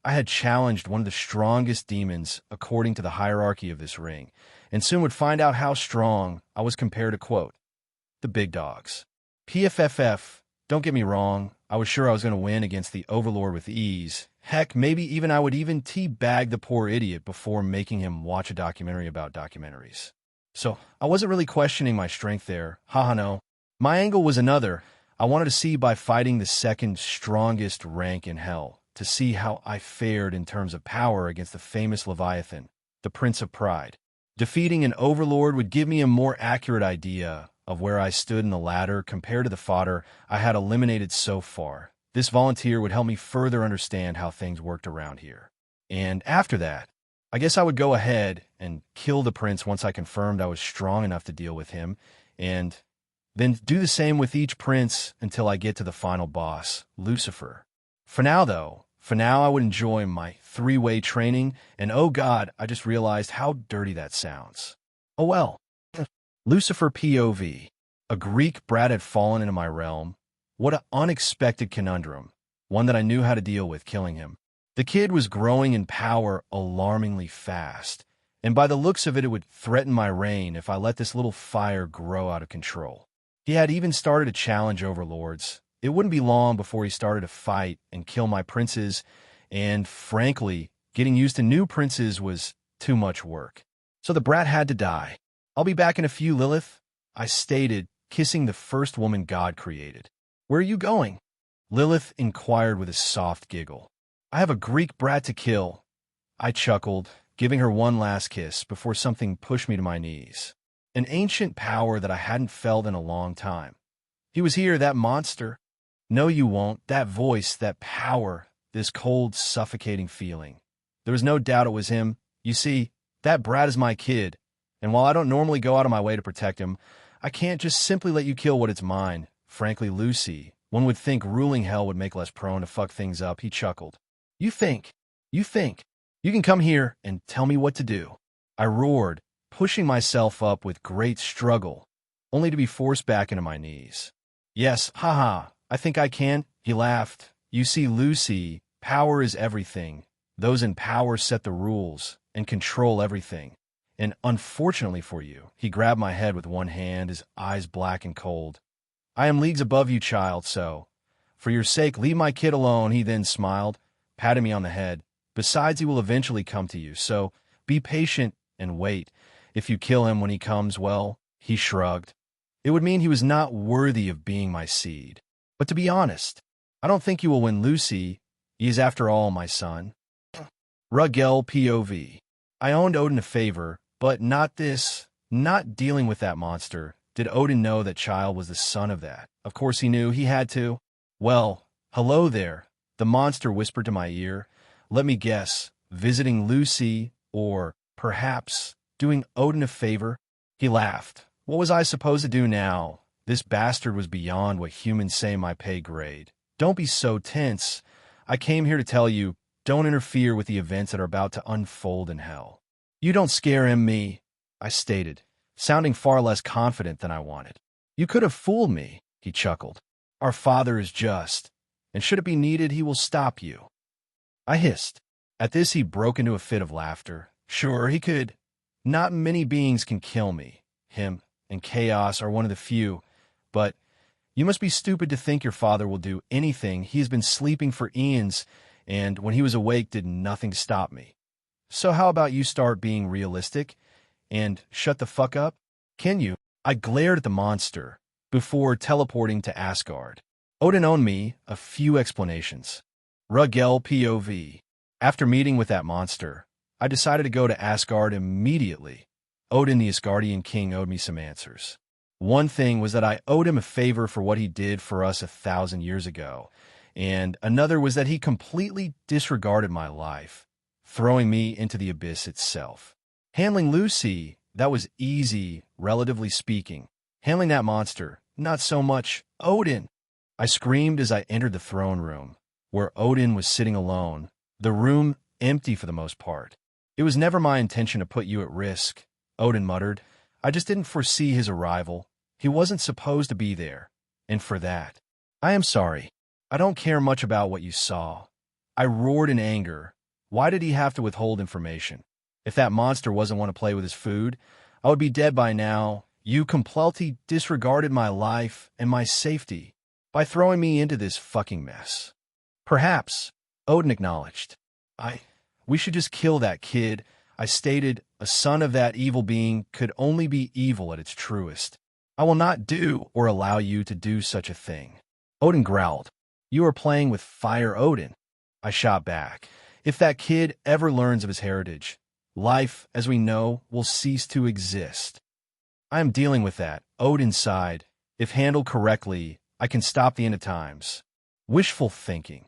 I had challenged one of the strongest demons according to the hierarchy of this ring, and soon would find out how strong I was compared to, quote, the big dogs. PFFF, don't get me wrong, I was sure I was going to win against the Overlord with ease. Heck, maybe even I would even teabag the poor idiot before making him watch a documentary about documentaries. So I wasn't really questioning my strength there. Haha, no. My angle was another. I wanted to see by fighting the second strongest rank in hell, to see how I fared in terms of power against the famous Leviathan, the Prince of Pride. Defeating an Overlord would give me a more accurate idea of where I stood in the ladder compared to the fodder I had eliminated so far. This volunteer would help me further understand how things worked around here. And after that, I guess I would go ahead and kill the prince once I confirmed I was strong enough to deal with him, and then do the same with each prince until I get to the final boss, Lucifer. For now, I would enjoy my three-way training, and oh god, I just realized how dirty that sounds. Oh well. Lucifer POV. A Greek brat had fallen into my realm. What an unexpected conundrum, one that I knew how to deal with, killing him. The kid was growing in power alarmingly fast, and by the looks of it, it would threaten my reign if I let this little fire grow out of control. He had even started to challenge overlords. It wouldn't be long before he started to fight and kill my princes, and frankly, getting used to new princes was too much work. So the brat had to die. I'll be back in a few, Lilith, I stated, kissing the first woman God created. Where are you going? Lilith inquired with a soft giggle. I have a Greek brat to kill. I chuckled, giving her one last kiss before something pushed me to my knees. An ancient power that I hadn't felt in a long time. He was here, that monster. No, you won't. That voice, that power, this cold, suffocating feeling. There was no doubt it was him. You see, that brat is my kid, and while I don't normally go out of my way to protect him, I can't just simply let you kill what is mine. Frankly, Lucy, one would think ruling hell would make less prone to fuck things up. He chuckled. You think, you can come here and tell me what to do. I roared, pushing myself up with great struggle, only to be forced back into my knees. Yes, haha, I think I can, he laughed. You see, Lucy, power is everything. Those in power set the rules and control everything. And unfortunately for you, he grabbed my head with one hand, his eyes black and cold. I am leagues above you, child, so for your sake, leave my kid alone, he then smiled, patting me on the head. Besides, he will eventually come to you, so be patient and wait. If you kill him when he comes, well, he shrugged. It would mean he was not worthy of being my seed. But to be honest, I don't think you will win, Lucy. He is, after all, my son. Reguel POV. I owned Odin a favor, but not dealing with that monster. Did Odin know that child was the son of that? Of course he knew. He had to. Well, hello there, the monster whispered to my ear. Let me guess, visiting Lucy, or perhaps doing Odin a favor? He laughed. What was I supposed to do now? This bastard was beyond what humans say my pay grade. Don't be so tense. I came here to tell you, don't interfere with the events that are about to unfold in hell. You don't scare him, me, I stated, sounding far less confident than I wanted. You could have fooled me, he chuckled. Our Father is just, and should it be needed, he will stop you. I hissed. At this, he broke into a fit of laughter. Sure, he could. Not many beings can kill me. Him and Chaos are one of the few, but you must be stupid to think your father will do anything. He has been sleeping for eons, and when he was awake, did nothing to stop me. So how about you start being realistic and shut the fuck up? Can you? I glared at the monster, before teleporting to Asgard. Odin owed me a few explanations. Reguel POV. After meeting with that monster, I decided to go to Asgard immediately. Odin, the Asgardian king, owed me some answers. One thing was that I owed him a favor for what he did for us 1,000 years ago, and another was that he completely disregarded my life, throwing me into the abyss itself. Handling Lucy, that was easy, relatively speaking. Handling that monster, not so much. Odin! I screamed as I entered the throne room, where Odin was sitting alone, the room empty for the most part. It was never my intention to put you at risk, Odin muttered. I just didn't foresee his arrival. He wasn't supposed to be there, and for that, I am sorry. I don't care much about what you saw. I roared in anger. Why did he have to withhold information? If that monster wasn't want to play with his food, I would be dead by now. You completely disregarded my life and my safety by throwing me into this fucking mess. Perhaps, Odin acknowledged. We should just kill that kid. I stated, a son of that evil being could only be evil at its truest. I will not do or allow you to do such a thing. Odin growled. You are playing with fire, Odin. I shot back. If that kid ever learns of his heritage, life, as we know, will cease to exist. I am dealing with that, Odin sighed. If handled correctly, I can stop the end of times. Wishful thinking.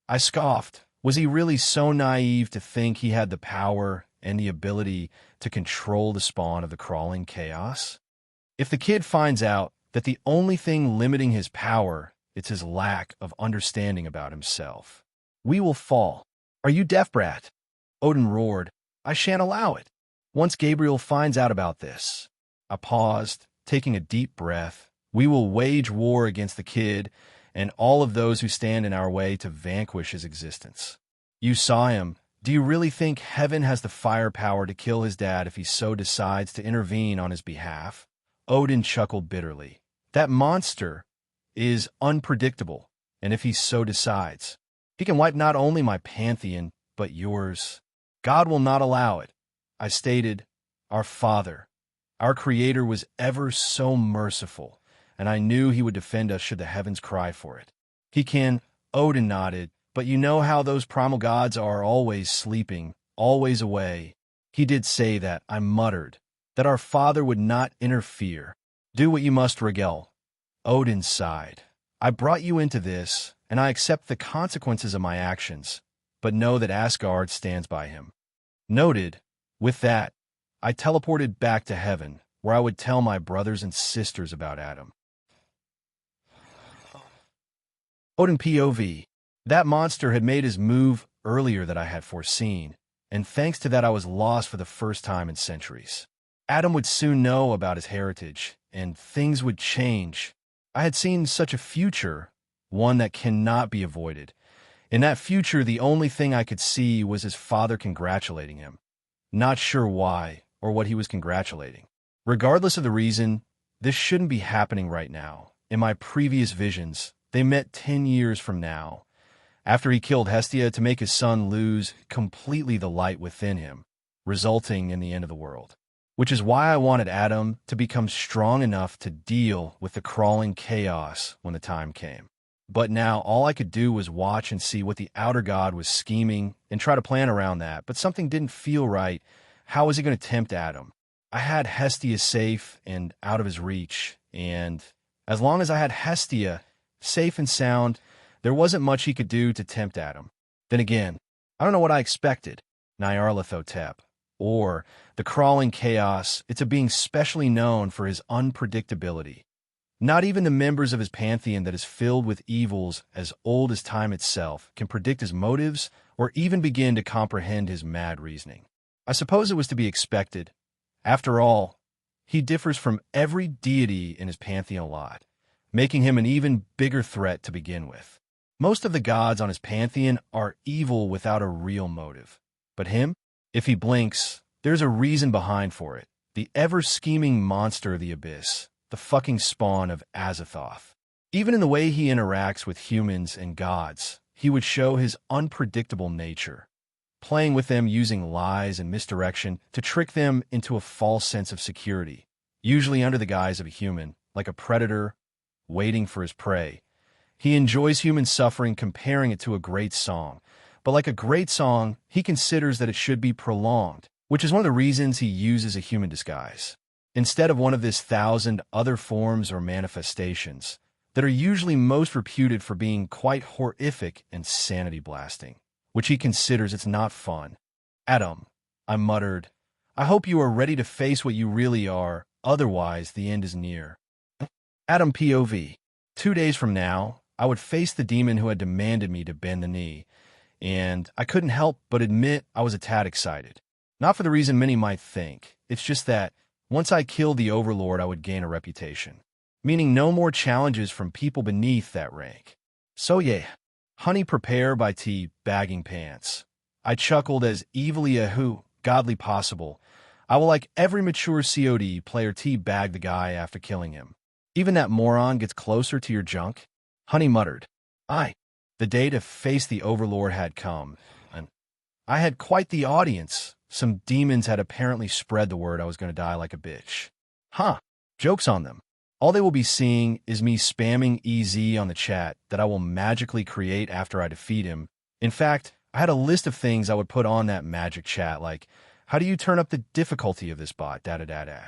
I scoffed. Was he really so naive to think he had the power and the ability to control the spawn of the crawling chaos? If the kid finds out that the only thing limiting his power is his lack of understanding about himself, we will fall. Are you deaf, brat? Odin roared. I shan't allow it. Once Gabriel finds out about this. I paused, taking a deep breath. We will wage war against the kid and all of those who stand in our way to vanquish his existence. You saw him. Do you really think heaven has the firepower to kill his dad if he so decides to intervene on his behalf? Odin chuckled bitterly. That monster is unpredictable, and if he so decides, he can wipe not only my pantheon, but yours. God will not allow it. I stated, our Father, our Creator was ever so merciful, and I knew he would defend us should the heavens cry for it. He can, Odin nodded, but you know how those primal gods are always sleeping, always away. He did say that, I muttered, that our Father would not interfere. Do what you must, Reguel. Odin sighed. I brought you into this, and I accept the consequences of my actions, but know that Asgard stands by him. Noted. With that, I teleported back to heaven, where I would tell my brothers and sisters about Adam. Odin POV. That monster had made his move earlier than I had foreseen, and thanks to that I was lost for the first time in centuries. Adam would soon know about his heritage, and things would change. I had seen such a future, one that cannot be avoided. In that future, the only thing I could see was his father congratulating him. Not sure why, or what he was congratulating. Regardless of the reason, this shouldn't be happening right now. In my previous visions, they met 10 years from now, after he killed Hestia to make his son lose completely the light within him, resulting in the end of the world. Which is why I wanted Adam to become strong enough to deal with the crawling chaos when the time came. But now all I could do was watch and see what the outer god was scheming and try to plan around that, but something didn't feel right. How was he going to tempt Adam? I had Hestia safe and out of his reach, and as long as I had Hestia safe and sound, there wasn't much he could do to tempt Adam. Then again, I don't know what I expected. Nyarlathotep. Or the crawling chaos, it's a being specially known for his unpredictability. Not even the members of his pantheon that is filled with evils as old as time itself can predict his motives or even begin to comprehend his mad reasoning. I suppose it was to be expected. After all, he differs from every deity in his pantheon lot, making him an even bigger threat to begin with. Most of the gods on his pantheon are evil without a real motive. But him? If he blinks, there's a reason behind for it. The ever-scheming monster of the abyss, the fucking spawn of Azathoth. Even in the way he interacts with humans and gods, he would show his unpredictable nature, playing with them using lies and misdirection to trick them into a false sense of security, usually under the guise of a human, like a predator waiting for his prey. He enjoys human suffering, comparing it to a great song. But like a great song, he considers that it should be prolonged, which is one of the reasons he uses a human disguise, instead of one of his 1,000 other forms or manifestations that are usually most reputed for being quite horrific and sanity-blasting, which he considers it's not fun. Adam, I muttered, I hope you are ready to face what you really are, otherwise the end is near. Adam POV. 2 days from now, I would face the demon who had demanded me to bend the knee, and I couldn't help but admit I was a tad excited. Not for the reason many might think, it's just that once I killed the Overlord, I would gain a reputation, meaning no more challenges from people beneath that rank. So yeah, honey prepare by tea bagging pants. I chuckled as evilly a who godly possible. I will, like every mature COD player, bag the guy after killing him. Even that moron gets closer to your junk. Honey muttered. The day to face the Overlord had come, and I had quite the audience. Some demons had apparently spread the word I was going to die like a bitch. Joke's on them. All they will be seeing is me spamming EZ on the chat that I will magically create after I defeat him. In fact, I had a list of things I would put on that magic chat, like, how do you turn up the difficulty of this bot, da-da-da-da.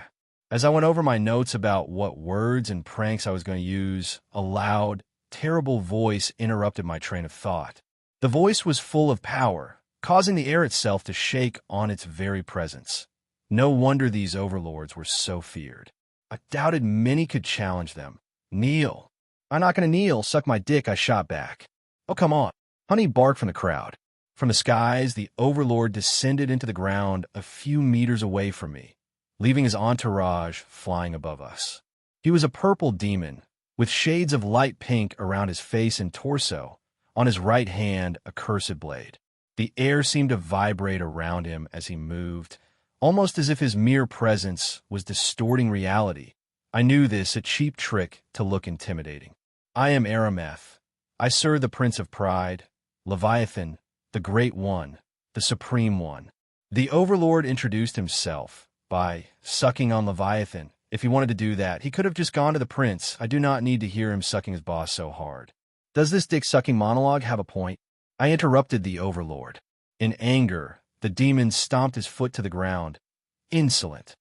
As I went over my notes about what words and pranks I was going to use, a loud, terrible voice interrupted my train of thought. The voice was full of power, causing the air itself to shake on its very presence. No wonder these overlords were so feared. I doubted many could challenge them. Kneel. I'm not going to kneel, suck my dick, I shot back. Oh, come on. Honey barked from the crowd. From the skies, the Overlord descended into the ground a few meters away from me, leaving his entourage flying above us. He was a purple demon, with shades of light pink around his face and torso, on his right hand a cursed blade. The air seemed to vibrate around him as he moved, almost as if his mere presence was distorting reality. I knew this, a cheap trick to look intimidating. I am Arameth. I serve the Prince of Pride, Leviathan, the Great One, the Supreme One. The Overlord introduced himself by sucking on Leviathan. If he wanted to do that, he could have just gone to the prince. I do not need to hear him sucking his boss so hard. Does this dick-sucking monologue have a point? I interrupted the Overlord. In anger, the demon stomped his foot to the ground. Insolent.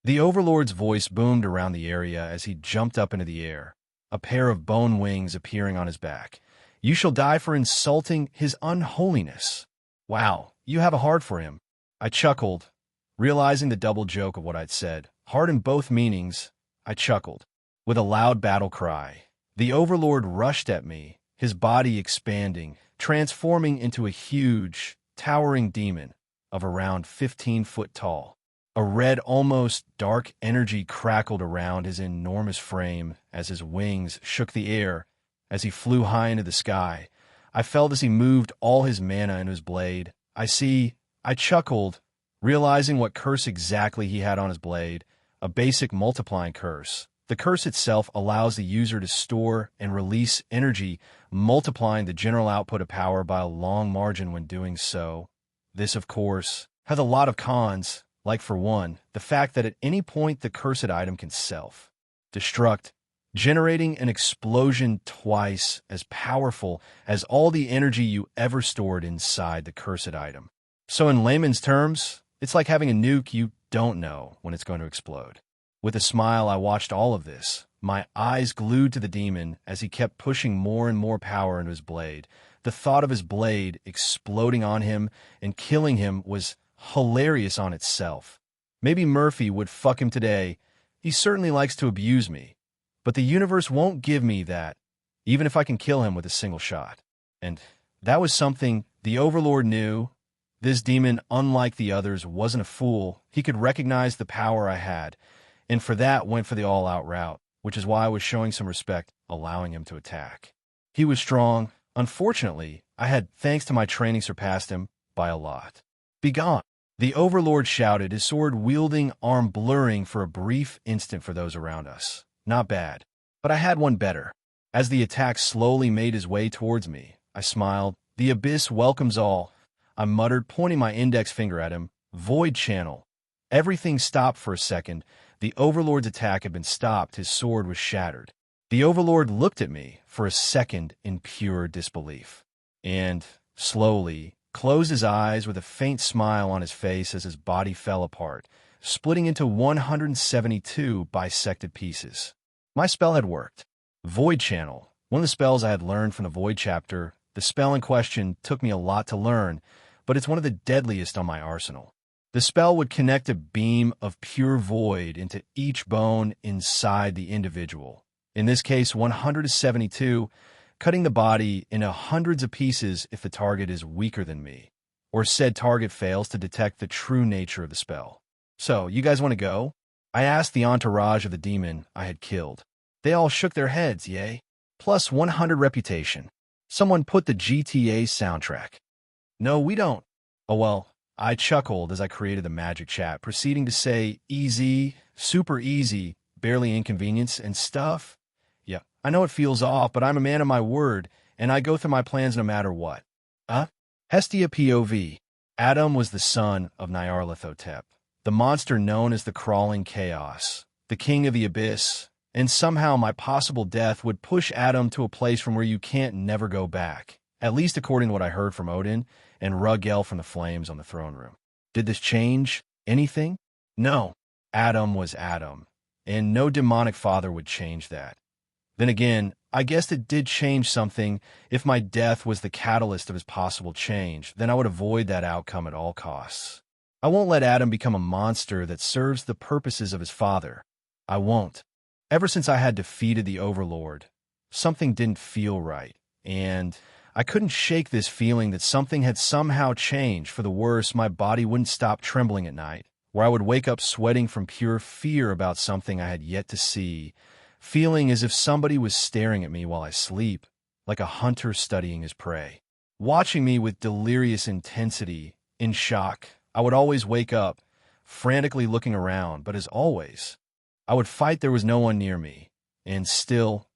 The Overlord's voice boomed around the area as he jumped up into the air, a pair of bone wings appearing on his back. You shall die for insulting his unholiness. Wow, you have a heart for him. I chuckled, realizing the double joke of what I'd said. Hard in both meanings, I chuckled. With a loud battle cry, the Overlord rushed at me, his body expanding, transforming into a huge, towering demon of around 15 foot tall. A red, almost dark energy crackled around his enormous frame as his wings shook the air as he flew high into the sky. I felt as he moved all his mana into his blade. I chuckled, realizing what curse exactly he had on his blade. A basic multiplying curse. The curse itself allows the user to store and release energy, multiplying the general output of power by a long margin when doing so. This, of course, has a lot of cons, like for one, the fact that at any point the cursed item can self-destruct, generating an explosion twice as powerful as all the energy you ever stored inside the cursed item. So in layman's terms, it's like having a nuke you don't know when it's going to explode. With a smile, I watched all of this, my eyes glued to the demon as he kept pushing more and more power into his blade. The thought of his blade exploding on him and killing him was hilarious on itself. Maybe Murphy would fuck him today. He certainly likes to abuse me. But the universe won't give me that, even if I can kill him with a single shot. And that was something the Overlord knew. This demon, unlike the others, wasn't a fool. He could recognize the power I had, and for that went for the all-out route, which is why I was showing some respect, allowing him to attack. He was strong. Unfortunately, I had, thanks to my training, surpassed him by a lot. Begone! The Overlord shouted, his sword-wielding arm blurring for a brief instant for those around us. Not bad, but I had one better. As the attack slowly made his way towards me, I smiled. The abyss welcomes all. I muttered, pointing my index finger at him. Void channel. Everything stopped for a second. The Overlord's attack had been stopped. His sword was shattered. The Overlord looked at me for a second in pure disbelief, and slowly closed his eyes with a faint smile on his face as his body fell apart, splitting into 172 bisected pieces. My spell had worked. Void Channel, one of the spells I had learned from the Void chapter. The spell in question took me a lot to learn, but it's one of the deadliest on my arsenal. The spell would connect a beam of pure void into each bone inside the individual. In this case, 172, cutting the body into hundreds of pieces if the target is weaker than me, or said target fails to detect the true nature of the spell. So, you guys want to go? I asked the entourage of the demon I had killed. They all shook their heads, yay. Plus 100 reputation. Someone put the GTA soundtrack. No, we don't. Oh well, I chuckled as I created the magic chat, proceeding to say easy, super easy, barely inconvenience, and stuff. Yeah, I know it feels off, but I'm a man of my word, and I go through my plans no matter what. Hestia POV. Adam was the son of Nyarlathotep, the monster known as the Crawling Chaos, the king of the abyss, and somehow my possible death would push Adam to a place from where you can't never go back, at least according to what I heard from Odin and Reguel from the flames on the throne room. Did this change anything? No. Adam was Adam, and no demonic father would change that. Then again, I guess it did change something. If my death was the catalyst of his possible change, then I would avoid that outcome at all costs. I won't let Adam become a monster that serves the purposes of his father. I won't. Ever since I had defeated the Overlord, something didn't feel right, and I couldn't shake this feeling that something had somehow changed for the worse. My body wouldn't stop trembling at night, where I would wake up sweating from pure fear about something I had yet to see, feeling as if somebody was staring at me while I sleep, like a hunter studying his prey, watching me with delirious intensity. In shock, I would always wake up, frantically looking around, but as always, I would fight there was no one near me, and still,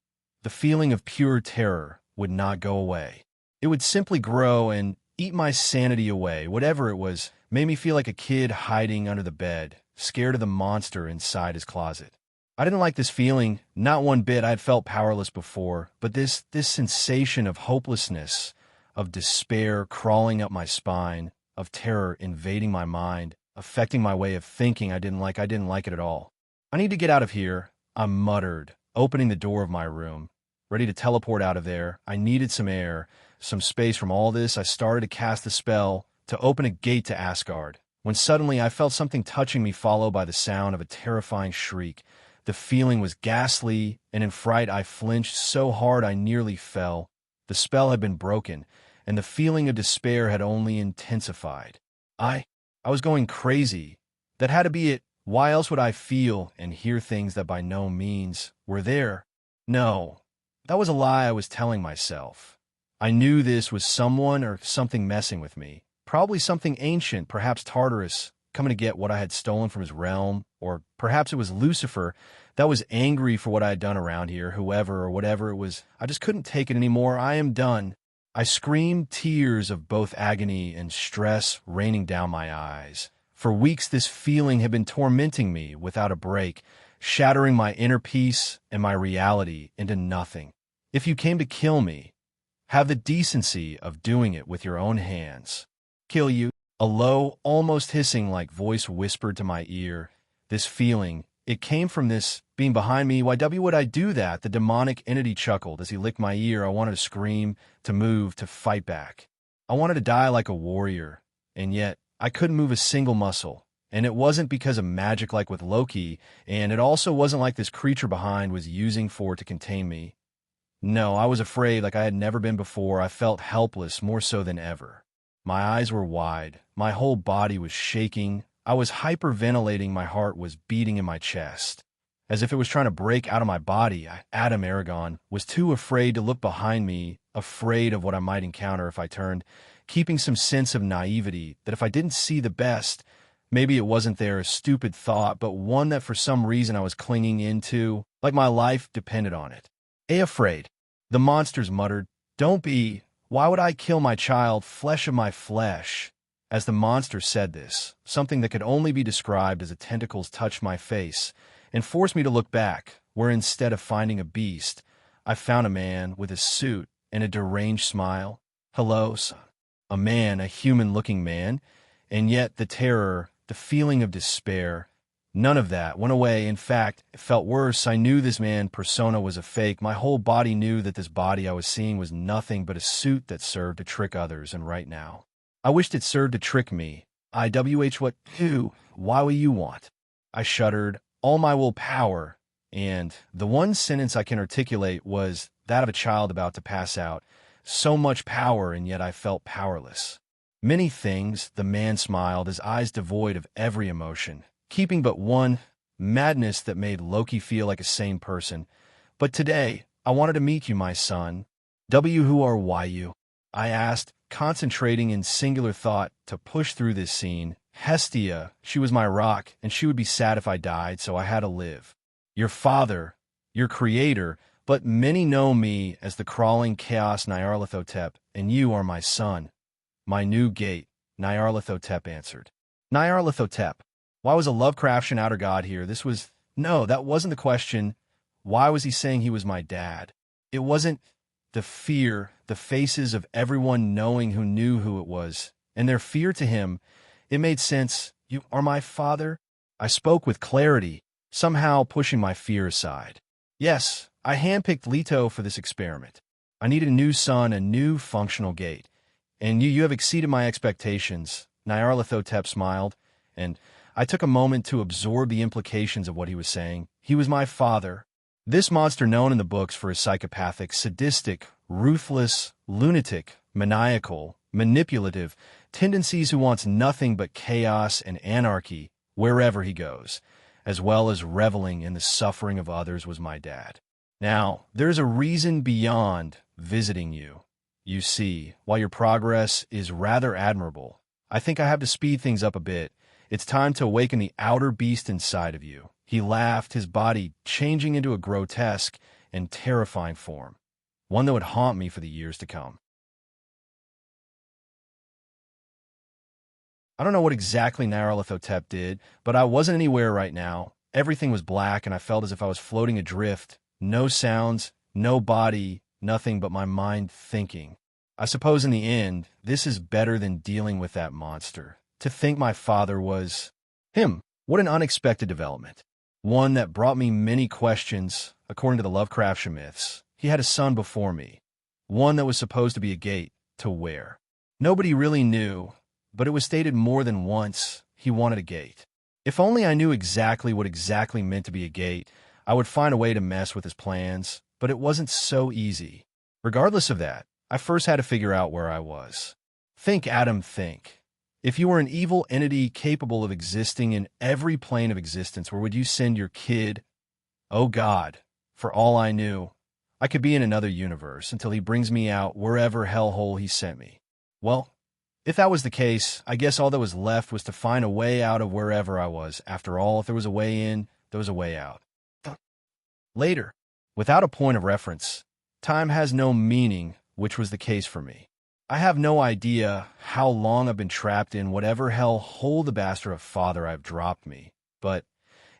the feeling of pure terror would not go away. It would simply grow and eat my sanity away. Whatever it was made me feel like a kid hiding under the bed, scared of the monster inside his closet. I didn't like this feeling, not one bit. I had felt powerless before, but this sensation of hopelessness, of despair crawling up my spine, of terror invading my mind, affecting my way of thinking, I didn't like it at all. I need to get out of here, I muttered, opening the door of my room, ready to teleport out of there. I needed some air, some space from all this. I started to cast the spell to open a gate to Asgard, when suddenly I felt something touching me, followed by the sound of a terrifying shriek. The feeling was ghastly, and in fright I flinched so hard I nearly fell. The spell had been broken, and the feeling of despair had only intensified. I was going crazy. That had to be it. Why else would I feel and hear things that by no means were there? No, that was a lie I was telling myself. I knew this was someone or something messing with me. Probably something ancient, perhaps Tartarus, coming to get what I had stolen from his realm, or perhaps it was Lucifer that was angry for what I had done around here, whoever or whatever it was. I just couldn't take it anymore. I am done. I screamed, tears of both agony and stress raining down my eyes. For weeks this feeling had been tormenting me without a break, shattering my inner peace and my reality into nothing. If you came to kill me, have the decency of doing it with your own hands. Kill you. A low, almost hissing-like voice whispered to my ear. This feeling, it came from this being behind me. Why would I do that? The demonic entity chuckled as he licked my ear. I wanted to scream, to move, to fight back. I wanted to die like a warrior, and yet I couldn't move a single muscle. And it wasn't because of magic like with Loki, and it also wasn't like this creature behind was using for to contain me. No, I was afraid like I had never been before. I felt helpless, more so than ever. My eyes were wide. My whole body was shaking. I was hyperventilating. My heart was beating in my chest, as if it was trying to break out of my body. Adam Aragon was too afraid to look behind me, afraid of what I might encounter if I turned, keeping some sense of naivety that if I didn't see the best, maybe it wasn't there, a stupid thought, but one that for some reason I was clinging into, like my life depended on it. Afraid. The monsters muttered, "Don't be. Why would I kill my child, flesh of my flesh?" As the monster said this, something that could only be described as a tentacles touched my face and forced me to look back, where instead of finding a beast, I found a man with a suit and a deranged smile. Hello, son. A man, a human-looking man, and yet the terror, the feeling of despair, none of that went away. In fact, it felt worse. I knew this man persona was a fake. My whole body knew that this body I was seeing was nothing but a suit that served to trick others, and right now, I wished it served to trick me. What? Who? Why will you want? I shuddered, all my willpower, and the one sentence I can articulate was that of a child about to pass out. So much power, and yet I felt powerless. Many things, the man smiled, his eyes devoid of every emotion, keeping but one, madness that made Loki feel like a sane person. But today, I wanted to meet you, my son. Who are you? I asked, concentrating in singular thought to push through this scene. Hestia, she was my rock, and she would be sad if I died, so I had to live. Your father, your creator, but many know me as the crawling chaos Nyarlathotep, and you are my son. My new gate, Nyarlathotep answered. Nyarlathotep. Why was a Lovecraftian outer god here? No, that wasn't the question. Why was he saying he was my dad? It wasn't the fear, the faces of everyone knowing who knew who it was, and their fear to him. It made sense. You are my father? I spoke with clarity, somehow pushing my fear aside. Yes, I handpicked Leto for this experiment. I needed a new son, a new functional gate. And you have exceeded my expectations. Nyarlathotep smiled, and I took a moment to absorb the implications of what he was saying. He was my father. This monster known in the books for his psychopathic, sadistic, ruthless, lunatic, maniacal, manipulative tendencies, who wants nothing but chaos and anarchy wherever he goes, as well as reveling in the suffering of others, was my dad. Now, there's a reason beyond visiting you. You see, while your progress is rather admirable, I think I have to speed things up a bit. It's time to awaken the outer beast inside of you. He laughed, his body changing into a grotesque and terrifying form, one that would haunt me for the years to come. I don't know what exactly Nyarlathotep did, but I wasn't anywhere right now. Everything was black, and I felt as if I was floating adrift. No sounds, no body, nothing but my mind thinking. I suppose in the end, this is better than dealing with that monster. To think my father was him. What an unexpected development. One that brought me many questions, according to the Lovecraftian myths. He had a son before me. One that was supposed to be a gate to where? Nobody really knew, but it was stated more than once he wanted a gate. If only I knew exactly what exactly meant to be a gate, I would find a way to mess with his plans, but it wasn't so easy. Regardless of that, I first had to figure out where I was. Think, Adam, think. If you were an evil entity capable of existing in every plane of existence, where would you send your kid? Oh God, for all I knew, I could be in another universe until he brings me out wherever hellhole he sent me. Well, if that was the case, I guess all that was left was to find a way out of wherever I was. After all, if there was a way in, there was a way out. Later, without a point of reference, time has no meaning, which was the case for me. I have no idea how long I've been trapped in whatever hell hole the bastard of father I've dropped me, but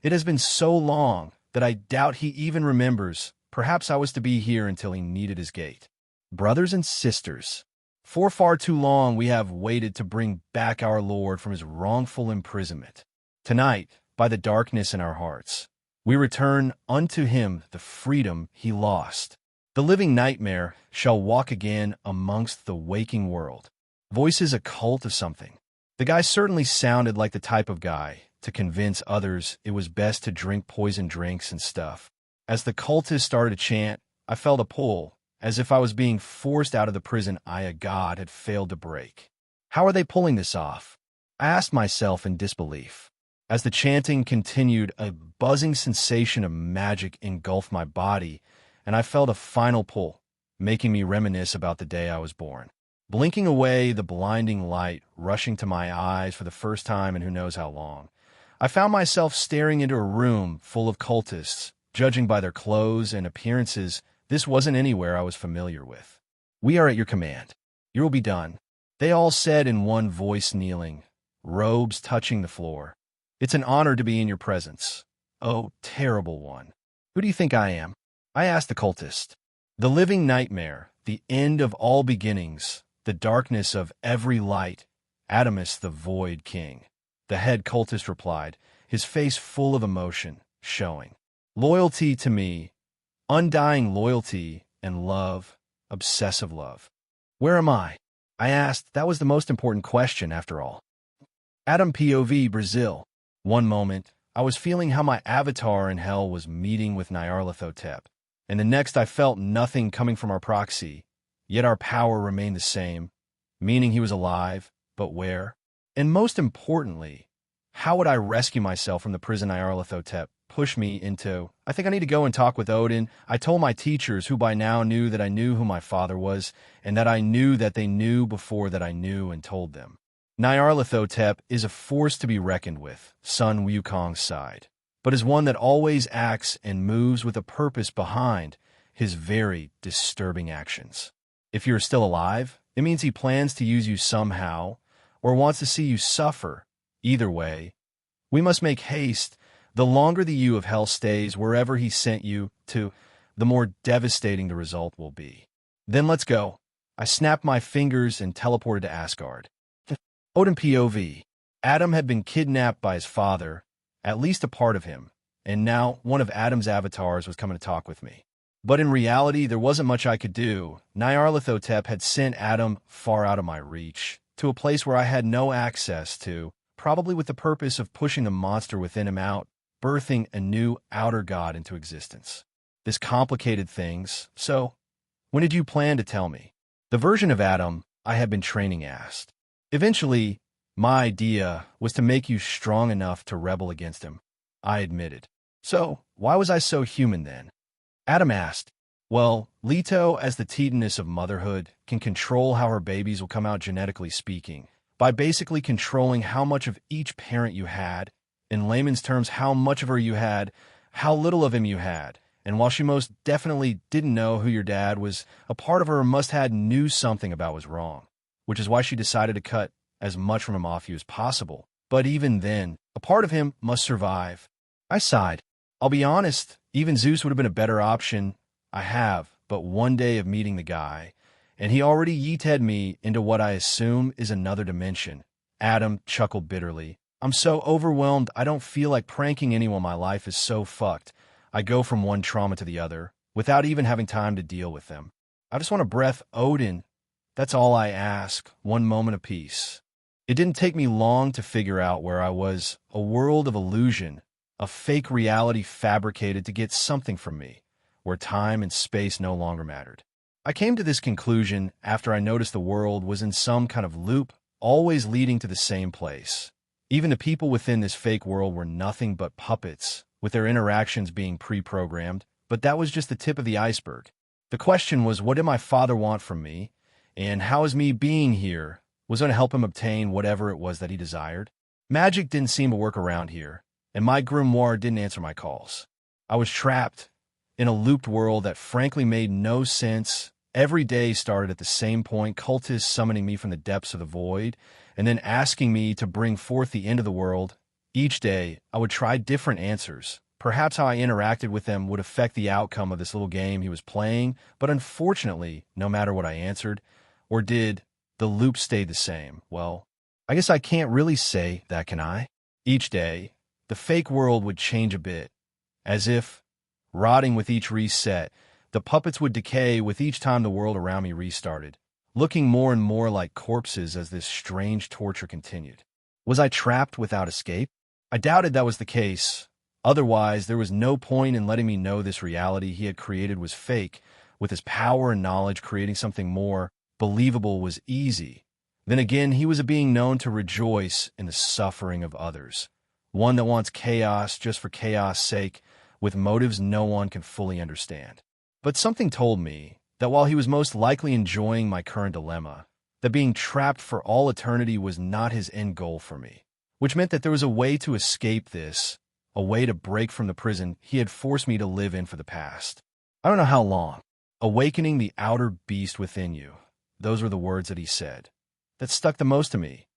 it has been so long that I doubt he even remembers. Perhaps I was to be here until he needed his gate. Brothers and sisters, for far too long we have waited to bring back our Lord from his wrongful imprisonment. Tonight, by the darkness in our hearts, we return unto him the freedom he lost. The living nightmare shall walk again amongst the waking world. Voices a cult of something. The guy certainly sounded like the type of guy to convince others it was best to drink poison drinks and stuff. As the cultists started to chant, I felt a pull, as if I was being forced out of the prison I, a god, had failed to break. How are they pulling this off? I asked myself in disbelief. As the chanting continued, a buzzing sensation of magic engulfed my body, and I felt a final pull, making me reminisce about the day I was born. Blinking away the blinding light rushing to my eyes for the first time in who knows how long, I found myself staring into a room full of cultists. Judging by their clothes and appearances, this wasn't anywhere I was familiar with. "We are at your command. You will be done," they all said in one voice, kneeling, robes touching the floor. "It's an honor to be in your presence. Oh, terrible one." Who do you think I am? I asked the cultist. The living nightmare, the end of all beginnings, the darkness of every light, Artemis the Void King. The head cultist replied, his face full of emotion, showing. Loyalty to me, undying loyalty and love, obsessive love. Where am I? I asked. That was the most important question, after all. Adam POV, Brazil. One moment, I was feeling how my avatar in hell was meeting with Nyarlathotep, and the next I felt nothing coming from our proxy, yet our power remained the same, meaning he was alive, but where? And most importantly, how would I rescue myself from the prison Nyarlathotep pushed me into? I think I need to go and talk with Odin. I told my teachers, who by now knew that I knew who my father was, and that I knew that they knew before that I knew and told them. Nyarlathotep is a force to be reckoned with, son Wukong's side, but is one that always acts and moves with a purpose behind his very disturbing actions. If you're still alive, it means he plans to use you somehow, or wants to see you suffer. Either way, we must make haste. The longer the you of hell stays wherever he sent you to, the more devastating the result will be. Then let's go. I snapped my fingers and teleported to Asgard. Odin POV. Adam had been kidnapped by his father, at least a part of him, and now one of Adam's avatars was coming to talk with me. But in reality, there wasn't much I could do. Nyarlathotep had sent Adam far out of my reach, to a place where I had no access to, probably with the purpose of pushing the monster within him out, birthing a new outer god into existence. This complicated things. So, when did you plan to tell me? The version of Adam I had been training asked. Eventually, my idea was to make you strong enough to rebel against him, I admitted. So, why was I so human then? Adam asked. Well, Leto, as the titanis of motherhood, can control how her babies will come out genetically speaking, by basically controlling how much of each parent you had, in layman's terms, how much of her you had, how little of him you had. And while she most definitely didn't know who your dad was, a part of her knew something about was wrong, which is why she decided to cut as much from him off you as possible. But even then, a part of him must survive. I sighed. I'll be honest, even Zeus would have been a better option. I have but one day of meeting the guy, and he already yeeted me into what I assume is another dimension. Adam chuckled bitterly. I'm so overwhelmed I don't feel like pranking anyone. My life is so fucked. I go from one trauma to the other, without even having time to deal with them. I just want to breath Odin. That's all I ask, one moment of peace. It didn't take me long to figure out where I was, a world of illusion, a fake reality fabricated to get something from me, where time and space no longer mattered. I came to this conclusion after I noticed the world was in some kind of loop, always leading to the same place. Even the people within this fake world were nothing but puppets, with their interactions being pre-programmed, but that was just the tip of the iceberg. The question was, what did my father want from me, and how is me being here was going to help him obtain whatever it was that he desired? Magic didn't seem to work around here, and my grimoire didn't answer my calls. I was trapped in a looped world that frankly made no sense. Every day started at the same point, cultists summoning me from the depths of the void, and then asking me to bring forth the end of the world. Each day, I would try different answers. Perhaps how I interacted with them would affect the outcome of this little game he was playing, but unfortunately, no matter what I answered, or did, the loop stayed the same. Well, I guess I can't really say that, can I? Each day, the fake world would change a bit, as if, rotting with each reset, the puppets would decay with each time the world around me restarted, looking more and more like corpses as this strange torture continued. Was I trapped without escape? I doubted that was the case. Otherwise, there was no point in letting me know this reality he had created was fake. With his power and knowledge, creating something more believable was easy. Then again, he was a being known to rejoice in the suffering of others, one that wants chaos just for chaos' sake, with motives no one can fully understand. But something told me that while he was most likely enjoying my current dilemma, that being trapped for all eternity was not his end goal for me, which meant that there was a way to escape this, a way to break from the prison he had forced me to live in for the past. I don't know how long. Awakening the outer beast within you. Those were the words that he said. That stuck the most to me.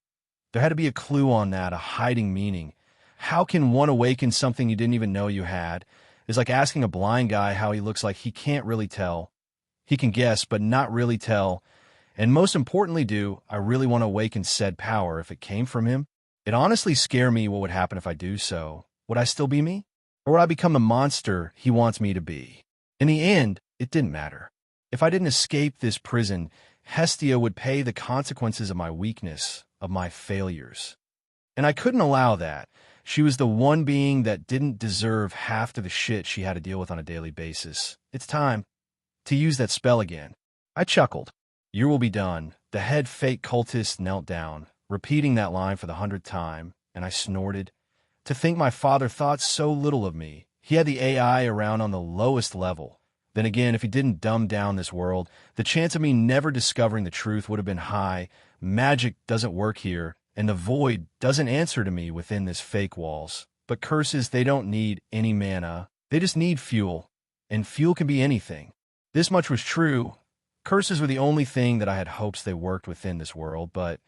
There had to be a clue on that, a hiding meaning. How can one awaken something you didn't even know you had? is like asking a blind guy how he looks like he can't really tell. He can guess, but not really tell. And most importantly, do I really want to awaken said power if it came from him? It honestly scared me what would happen if I do so. Would I still be me? Or would I become the monster he wants me to be? In the end, it didn't matter. If I didn't escape this prison, Hestia would pay the consequences of my weakness, of my failures. And I couldn't allow that. She was the one being that didn't deserve half of the shit she had to deal with on a daily basis. It's time to use that spell again. I chuckled. Your will be done. The head fake cultist knelt down, repeating that line for the 100th time, and I snorted. To think my father thought so little of me. He had the AI around on the lowest level. Then again, if he didn't dumb down this world, the chance of me never discovering the truth would have been high. Magic doesn't work here, and the void doesn't answer to me within this fake walls. But curses, they don't need any mana. They just need fuel, and fuel can be anything. This much was true. Curses were the only thing that I had hopes they worked within this world, but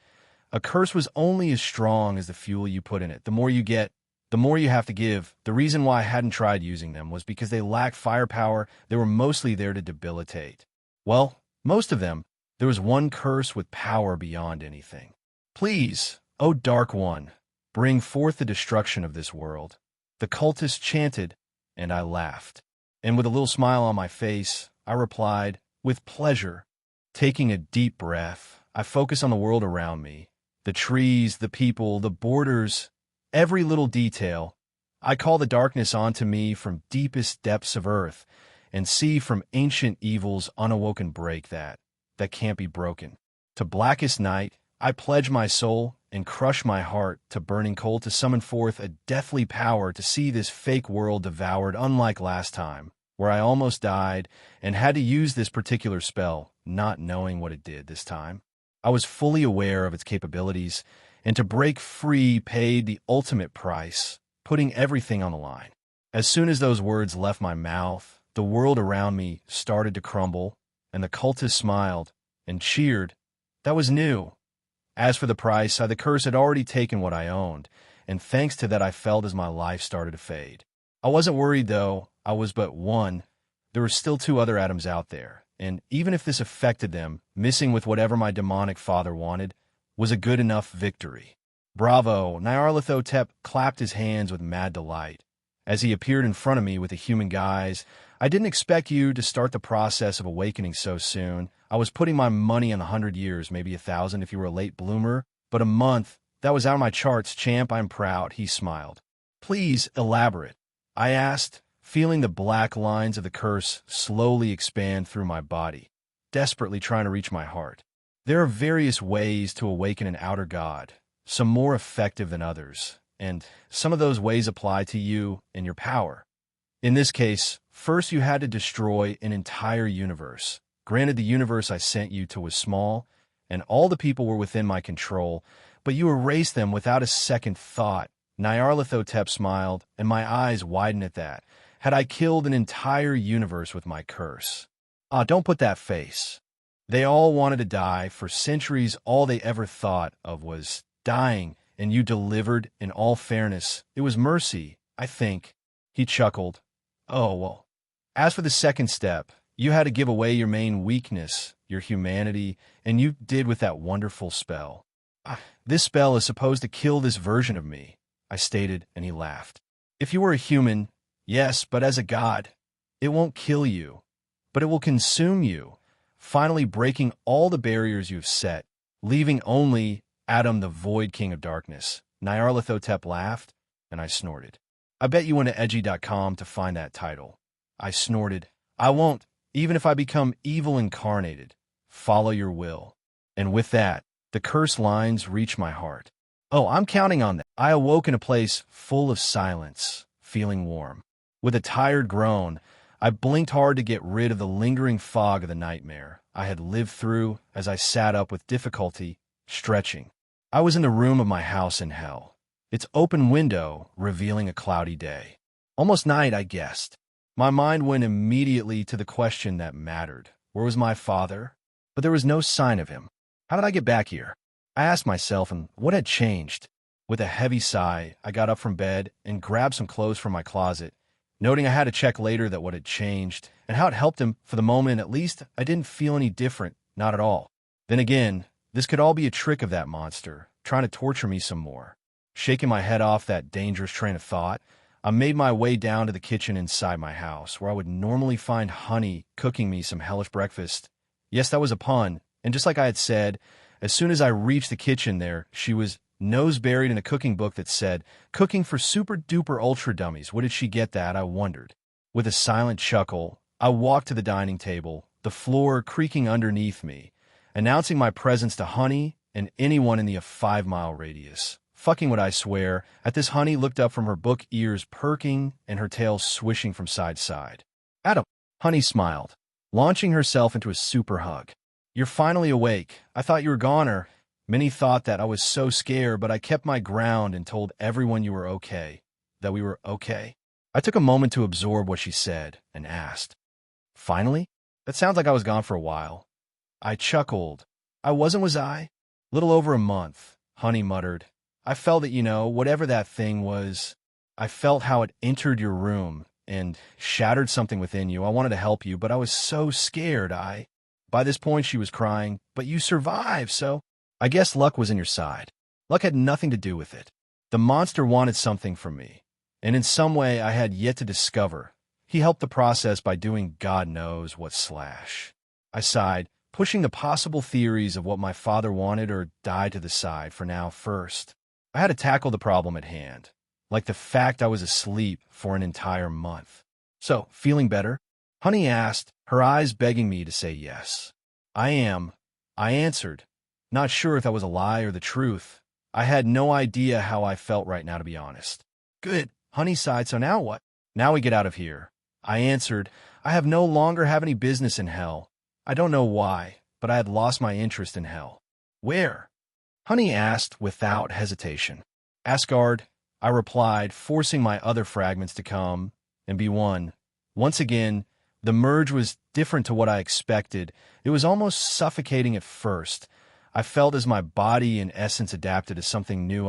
a curse was only as strong as the fuel you put in it. The more you get, the more you have to give. The reason why I hadn't tried using them was because they lacked firepower. They were mostly there to debilitate. Well, most of them. There was one curse with power beyond anything. Please, O Dark One, bring forth the destruction of this world. The cultist chanted, and I laughed. And with a little smile on my face, I replied, with pleasure. Taking a deep breath, I focus on the world around me. The trees, the people, the borders, every little detail. I call the darkness onto me from deepest depths of earth, and see from ancient evil's unawoken break that can't be broken. To blackest night, I pledge my soul and crush my heart to burning coal to summon forth a deathly power to see this fake world devoured, unlike last time, where I almost died and had to use this particular spell, not knowing what it did this time. I was fully aware of its capabilities, and to break free paid the ultimate price, putting everything on the line. As soon as those words left my mouth, the world around me started to crumble, and the cultist smiled and cheered. That was new. As for the price, the curse had already taken what I owned, and thanks to that I felt as my life started to fade. I wasn't worried, though. I was but one. There were still two other atoms out there, and even if this affected them, missing with whatever my demonic father wanted was a good enough victory. Bravo! Nyarlathotep clapped his hands with mad delight. As he appeared in front of me with a human guise, I didn't expect you to start the process of awakening so soon. I was putting my money on 100 years, maybe 1,000 if you were a late bloomer, but a month, that was out of my charts, champ. I'm proud, he smiled. Please elaborate, I asked, feeling the black lines of the curse slowly expand through my body, desperately trying to reach my heart. There are various ways to awaken an outer god, some more effective than others, and some of those ways apply to you and your power. In this case, first you had to destroy an entire universe. Granted, the universe I sent you to was small, and all the people were within my control, but you erased them without a second thought. Nyarlathotep smiled, and my eyes widened at that. Had I killed an entire universe with my curse? Don't put that face. They all wanted to die. For centuries, all they ever thought of was dying, and you delivered. In all fairness, it was mercy, I think. He chuckled. Oh, well. As for the second step, you had to give away your main weakness, your humanity, and you did with that wonderful spell. This spell is supposed to kill this version of me, I stated, and he laughed. If you were a human, yes, but as a god, it won't kill you, but it will consume you, finally breaking all the barriers you've set, leaving only Adam, the Void King of Darkness. Nyarlathotep laughed, and I snorted. I bet you went to edgy.com to find that title. I snorted. I won't, even if I become evil incarnated. Follow your will. And with that, the cursed lines reached my heart. Oh, I'm counting on that. I awoke in a place full of silence, feeling warm. With a tired groan, I blinked hard to get rid of the lingering fog of the nightmare I had lived through as I sat up with difficulty, stretching. I was in the room of my house in hell, its open window revealing a cloudy day. Almost night, I guessed. My mind went immediately to the question that mattered. Where was my father? But there was no sign of him. How did I get back here? I asked myself, and what had changed? With a heavy sigh, I got up from bed and grabbed some clothes from my closet, noting I had to check later that what had changed, and how it helped him for the moment at least. I didn't feel any different, not at all. Then again, this could all be a trick of that monster, trying to torture me some more. Shaking my head off that dangerous train of thought, I made my way down to the kitchen inside my house, where I would normally find Honey cooking me some hellish breakfast. Yes, that was a pun, and just like I had said, as soon as I reached the kitchen there, she was nose buried in a cooking book that said, "Cooking for Super Duper Ultra Dummies." Where did she get that, I wondered. With a silent chuckle, I walked to the dining table, the floor creaking underneath me, announcing my presence to Honey and anyone in the 5-mile radius. Fucking would I swear, at this Honey looked up from her book, ears perking and her tail swishing from side to side. "Adam," Honey smiled, launching herself into a super hug. "You're finally awake. I thought you were goner." Many thought that I was so scared, but I kept my ground and told everyone you were okay, that we were okay. I took a moment to absorb what she said and asked, "Finally? That sounds like I was gone for a while." I chuckled. "I wasn't, was I?" "Little over a month," Honey muttered. "I felt it, whatever that thing was. I felt how it entered your room and shattered something within you. I wanted to help you, but I was so scared. By this point, she was crying, "But you survived, so..." I guess luck was in your side. Luck had nothing to do with it. The monster wanted something from me, and in some way I had yet to discover. He helped the process by doing God knows what slash. I sighed, pushing the possible theories of what my father wanted or died to the side for now first. I had to tackle the problem at hand, like the fact I was asleep for an entire month. "So, feeling better?" Honey asked, her eyes begging me to say yes. "I am," I answered, not sure if that was a lie or the truth. I had no idea how I felt right now, to be honest. "Good," Honey sighed. "So now what?" "Now we get out of here," I answered. I have no longer have any business in hell. I don't know why, but I had lost my interest in hell. "Where?" Honey asked without hesitation. "Asgard," I replied, forcing my other fragments to come and be one. Once again, the merge was different to what I expected. It was almost suffocating at first. I felt as my body and essence adapted to something new.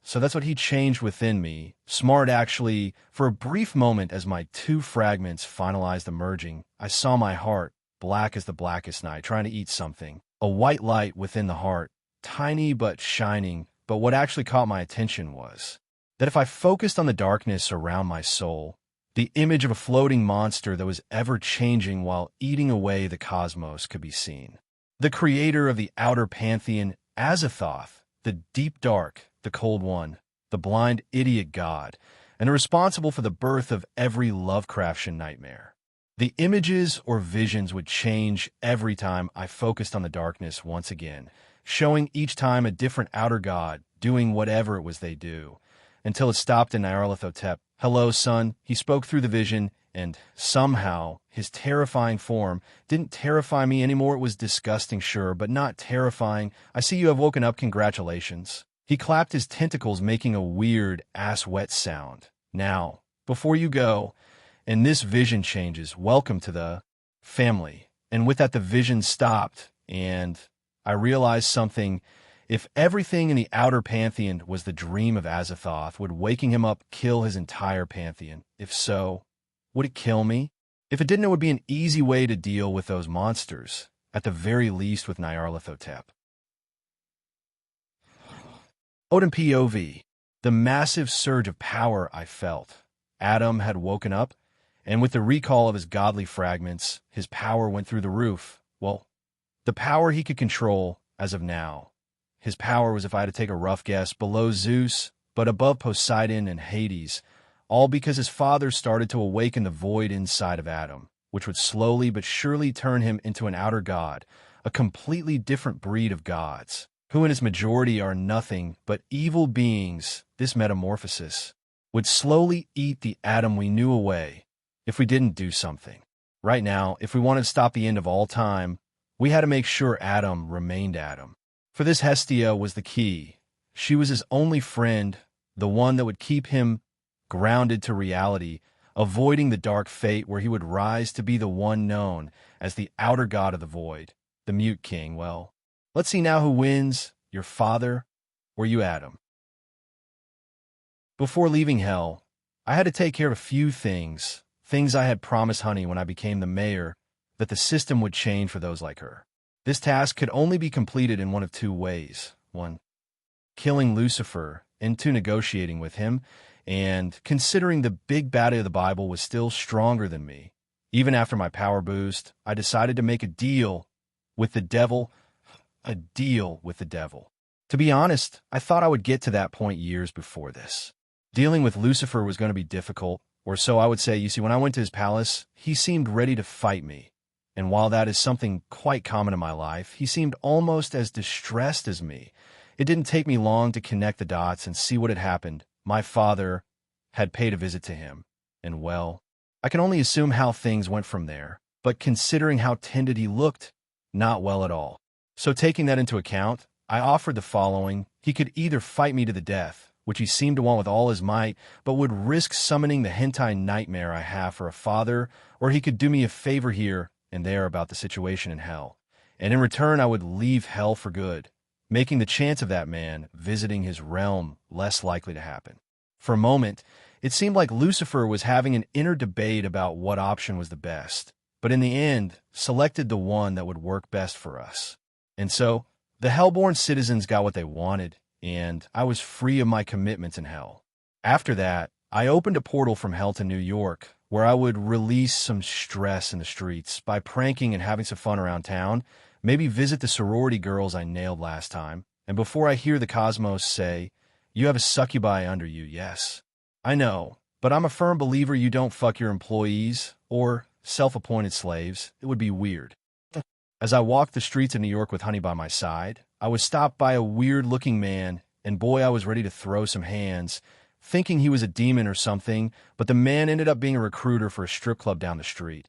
So that's what he changed within me. Smart, actually. For a brief moment, as my two fragments finalized the merging, I saw my heart, black as the blackest night, trying to eat something. A white light within the heart, tiny but shining. But what actually caught my attention was that if I focused on the darkness around my soul, the image of a floating monster that was ever changing while eating away the cosmos could be seen. The creator of the outer pantheon, Azathoth, the deep dark, the cold one, the blind idiot god, and responsible for the birth of every Lovecraftian nightmare. The images or visions would change every time I focused on the darkness once again, showing each time a different outer god doing whatever it was they do, until it stopped in Nyarlathotep. "Hello, son," he spoke through the vision, and somehow his terrifying form didn't terrify me anymore. It was disgusting, sure, but not terrifying. "I see you have woken up. Congratulations." He clapped his tentacles, making a weird ass-wet sound. "Now, before you go, and this vision changes, welcome to the family." And with that, the vision stopped, and I realized something. If everything in the outer pantheon was the dream of Azathoth, would waking him up kill his entire pantheon? If so, would it kill me? If it didn't, it would be an easy way to deal with those monsters, at the very least with Nyarlathotep. Odin POV. The massive surge of power I felt. Adam had woken up, and with the recall of his godly fragments, his power went through the roof. Well, the power he could control as of now. His power was, if I had to take a rough guess, below Zeus, but above Poseidon and Hades, all because his father started to awaken the void inside of Adam, which would slowly but surely turn him into an outer god, a completely different breed of gods, who in its majority are nothing but evil beings. This metamorphosis would slowly eat the Adam we knew away if we didn't do something. Right now, if we wanted to stop the end of all time, we had to make sure Adam remained Adam. For this, Hestia was the key. She was his only friend, the one that would keep him grounded to reality, avoiding the dark fate where he would rise to be the one known as the outer god of the void, the mute king. Well, let's see now who wins, your father or you, Adam. Before leaving hell, I had to take care of a few things I had promised Honey when I became the mayor, that the system would change for those like her. This task could only be completed in one of two ways. One, killing Lucifer, and two, negotiating with him, and considering the big bad of the Bible was still stronger than me. Even after my power boost, I decided to make a deal with the devil. A deal with the devil. To be honest, I thought I would get to that point years before this. Dealing with Lucifer was going to be difficult, or so I would say. You see, when I went to his palace, he seemed ready to fight me. And while that is something quite common in my life, he seemed almost as distressed as me. It didn't take me long to connect the dots and see what had happened. My father had paid a visit to him, and well, I can only assume how things went from there, but considering how tended he looked, not well at all. So taking that into account, I offered the following. He could either fight me to the death, which he seemed to want with all his might, but would risk summoning the hentai nightmare I have for a father, or he could do me a favor here and there about the situation in hell. And in return, I would leave hell for good, making the chance of that man visiting his realm less likely to happen. For a moment, it seemed like Lucifer was having an inner debate about what option was the best, but in the end, selected the one that would work best for us. And so, the hellborn citizens got what they wanted, and I was free of my commitments in hell. After that, I opened a portal from hell to New York, where I would release some stress in the streets by pranking and having some fun around town, maybe visit the sorority girls I nailed last time, and before I hear the cosmos say, "You have a succubi under you," yes. I know, but I'm a firm believer you don't fuck your employees or self-appointed slaves. It would be weird. As I walked the streets of New York with Honey by my side, I was stopped by a weird-looking man, and boy, I was ready to throw some hands, thinking he was a demon or something, but the man ended up being a recruiter for a strip club down the street.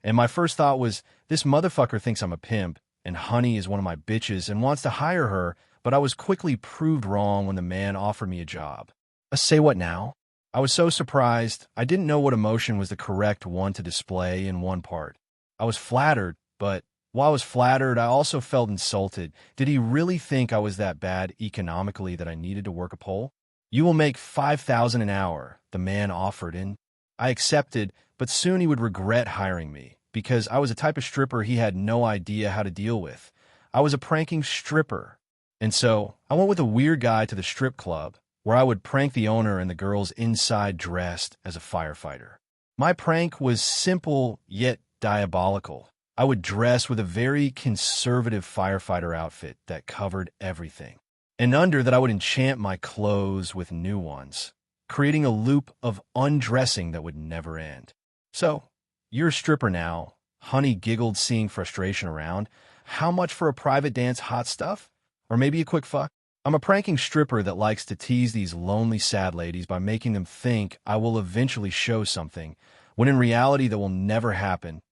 And my first thought was, this motherfucker thinks I'm a pimp, and Honey is one of my bitches and wants to hire her, but I was quickly proved wrong when the man offered me a job. Say what now? I was so surprised, I didn't know what emotion was the correct one to display in one part. I was flattered, but while I was flattered, I also felt insulted. Did he really think I was that bad economically that I needed to work a pole? "You will make $5,000 an hour," the man offered, and I accepted, but soon he would regret hiring me, because I was a type of stripper he had no idea how to deal with. I was a pranking stripper. And so I went with a weird guy to the strip club, where I would prank the owner and the girls inside dressed as a firefighter. My prank was simple yet diabolical. I would dress with a very conservative firefighter outfit that covered everything. And under that, I would enchant my clothes with new ones, creating a loop of undressing that would never end. "So, you're a stripper now," Honey giggled, seeing frustration around. "How much for a private dance, hot stuff? Or maybe a quick fuck?" "I'm a pranking stripper that likes to tease these lonely, sad ladies by making them think I will eventually show something, when in reality that will never happen.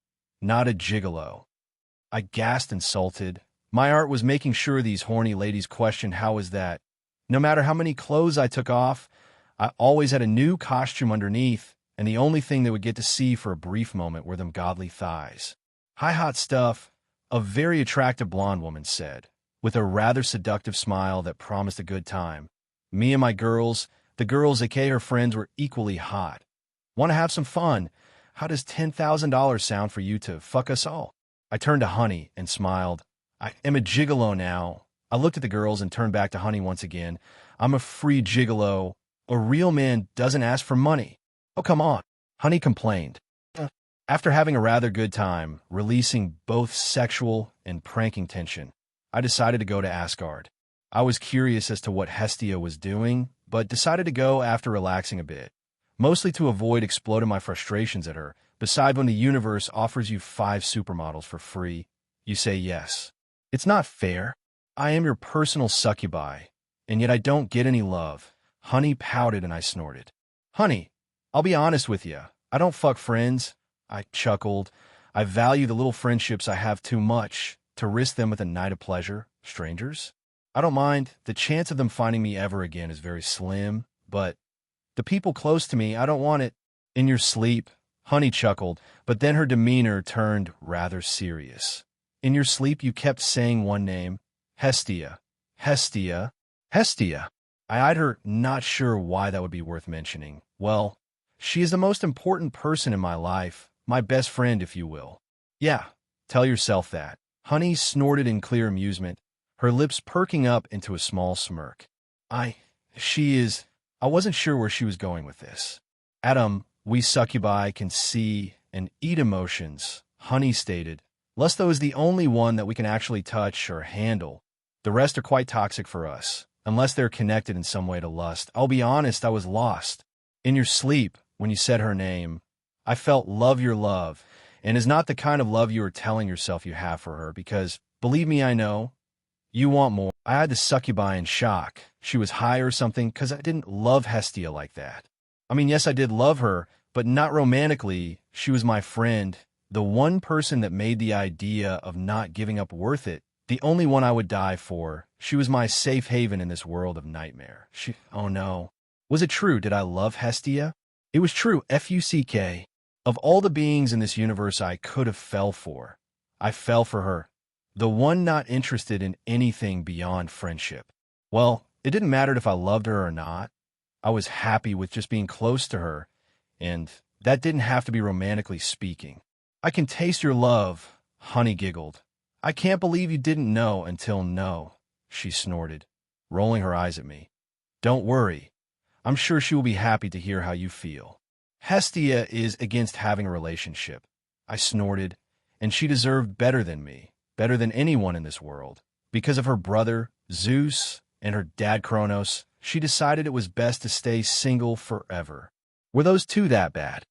Not a gigolo." I gasped, insulted. My art was making sure these horny ladies questioned how was that. No matter how many clothes I took off, I always had a new costume underneath, and the only thing they would get to see for a brief moment were them godly thighs. "Hi, hot stuff," a very attractive blonde woman said, with a rather seductive smile that promised a good time. Me and my girls, the girls aka her friends, were equally hot. "Want to have some fun? How does $10,000 sound for you to fuck us all?" I turned to Honey and smiled. "I am a gigolo now." I looked at the girls and turned back to Honey once again. "I'm a free gigolo. A real man doesn't ask for money." "Oh, come on," Honey complained. After having a rather good time, releasing both sexual and pranking tension, I decided to go to Asgard. I was curious as to what Hestia was doing, but decided to go after relaxing a bit, mostly to avoid exploding my frustrations at her. Besides, when the universe offers you 5 supermodels for free, you say yes. It's not fair. I am your personal succubi, and yet I don't get any love. Honey pouted and I snorted. "Honey, I'll be honest with you. I don't fuck friends." I chuckled. "I value the little friendships I have too much to risk them with a night of pleasure. Strangers? I don't mind. The chance of them finding me ever again is very slim, but the people close to me, I don't want it." "In your sleep," Honey chuckled, but then her demeanor turned rather serious. "In your sleep, you kept saying one name, Hestia. Hestia. Hestia." I eyed her, not sure why that would be worth mentioning. "Well, She is the most important person in my life, my best friend, if you will. Yeah, tell yourself that. Honey snorted in clear amusement, her lips perking up into a small smirk. I wasn't sure where she was going with this. Adam, we succubi can see and eat emotions, Honey stated. Lusto is the only one that we can actually touch or handle. The rest are quite toxic for us, unless they're connected in some way to lust. I'll be honest, I was lost. In your sleep, when you said her name, I felt love your love, and is not the kind of love you are telling yourself you have for her, because, believe me, I know, you want more. I had to succubi in shock. She was high or something, because I didn't love Hestia like that. I mean, yes, I did love her, but not romantically. She was my friend, the one person that made the idea of not giving up worth it, the only one I would die for. She was my safe haven in this world of nightmare. Oh no. Was it true? Did I love Hestia? It was true, F-U-C-K. Of all the beings in this universe I could have fell for, I fell for her. The one not interested in anything beyond friendship. Well, it didn't matter if I loved her or not. I was happy with just being close to her, and that didn't have to be romantically speaking. I can taste your love, Honey giggled. I can't believe you didn't know until no, she snorted, rolling her eyes at me. Don't worry. I'm sure she will be happy to hear how you feel. Hestia is against having a relationship, I snorted, and she deserved better than me, better than anyone in this world. Because of her brother, Zeus, and her dad, Kronos, she decided it was best to stay single forever. Were those two that bad?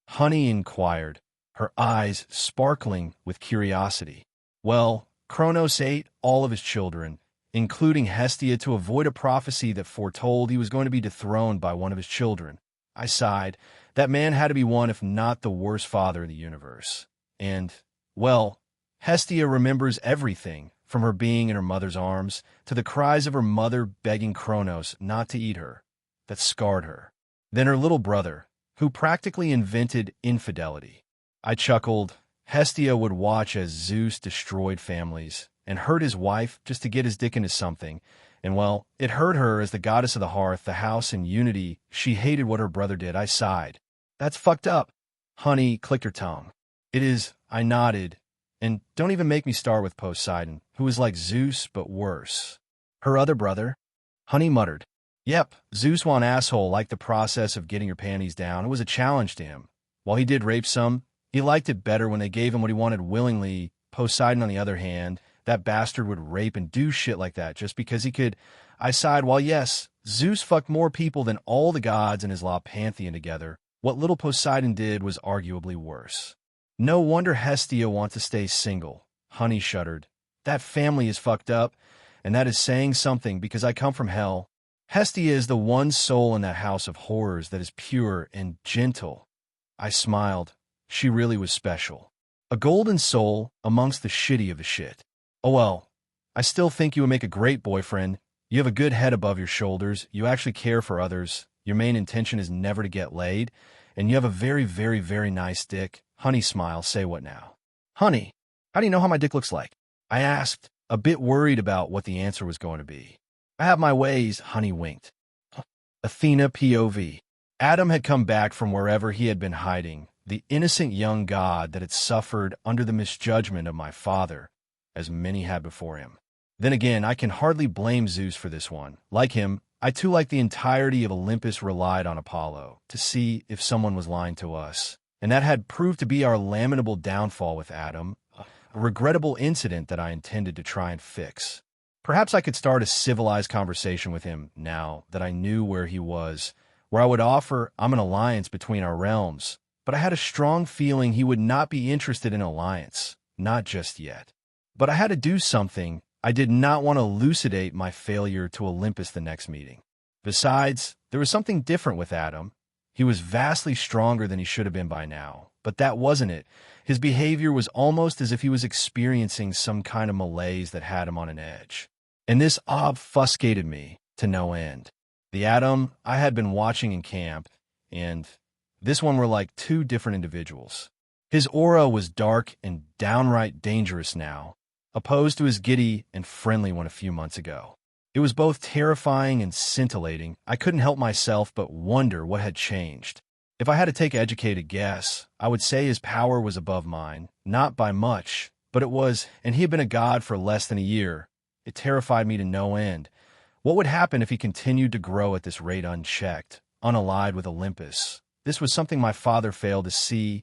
Honey inquired, her eyes sparkling with curiosity. Well, Kronos ate all of his children, including Hestia, to avoid a prophecy that foretold he was going to be dethroned by one of his children. I sighed. That man had to be one, if not the worst father in the universe. And, well, Hestia remembers everything, from her being in her mother's arms to the cries of her mother begging Kronos not to eat her. That scarred her. Then her little brother, who practically invented infidelity. I chuckled. Hestia would watch as Zeus destroyed families and hurt his wife just to get his dick into something. And, well, it hurt her as the goddess of the hearth, the house, and unity. She hated what her brother did. I sighed. That's fucked up. Honey clicked her tongue. It is, I nodded. And don't even make me start with Poseidon, who was like Zeus, but worse. Her other brother? Honey muttered. Yep, Zeus was an asshole, liked the process of getting your panties down. It was a challenge to him. While he did rape some, he liked it better when they gave him what he wanted willingly. Poseidon, on the other hand, that bastard would rape and do shit like that just because he could. I sighed. While yes, Zeus fucked more people than all the gods in his law pantheon together, what little Poseidon did was arguably worse. No wonder Hestia wants to stay single. Honey shuddered. That family is fucked up, and that is saying something because I come from hell. Hestia is the one soul in that house of horrors that is pure and gentle. I smiled. She really was special. A golden soul amongst the shitty of the shit. Oh well, I still think you would make a great boyfriend. You have a good head above your shoulders, you actually care for others, your main intention is never to get laid, and you have a very, very, very nice dick. Honey smiled. Say what now? Honey, how do you know how my dick looks like? I asked, a bit worried about what the answer was going to be. I have my ways, Honey winked. Athena POV. Adam had come back from wherever he had been hiding, the innocent young god that had suffered under the misjudgment of my father, as many had before him. Then again, I can hardly blame Zeus for this one. Like him, I too, like the entirety of Olympus, relied on Apollo to see if someone was lying to us. And that had proved to be our lamentable downfall with Adam, a regrettable incident that I intended to try and fix. Perhaps I could start a civilized conversation with him now that I knew where he was, where I would offer an alliance between our realms, but I had a strong feeling he would not be interested in an alliance, not just yet. But I had to do something. I did not want to elucidate my failure to Olympus the next meeting. Besides, there was something different with Adam. He was vastly stronger than he should have been by now, but that wasn't it. His behavior was almost as if he was experiencing some kind of malaise that had him on an edge. And this obfuscated me to no end. The Adam I had been watching in camp, and this one were like two different individuals. His aura was dark and downright dangerous now, opposed to his giddy and friendly one a few months ago. It was both terrifying and scintillating. I couldn't help myself but wonder what had changed. If I had to take an educated guess, I would say his power was above mine, not by much, but it was, and he had been a god for less than a year. It terrified me to no end. What would happen if he continued to grow at this rate unchecked, unallied with Olympus? This was something my father failed to see.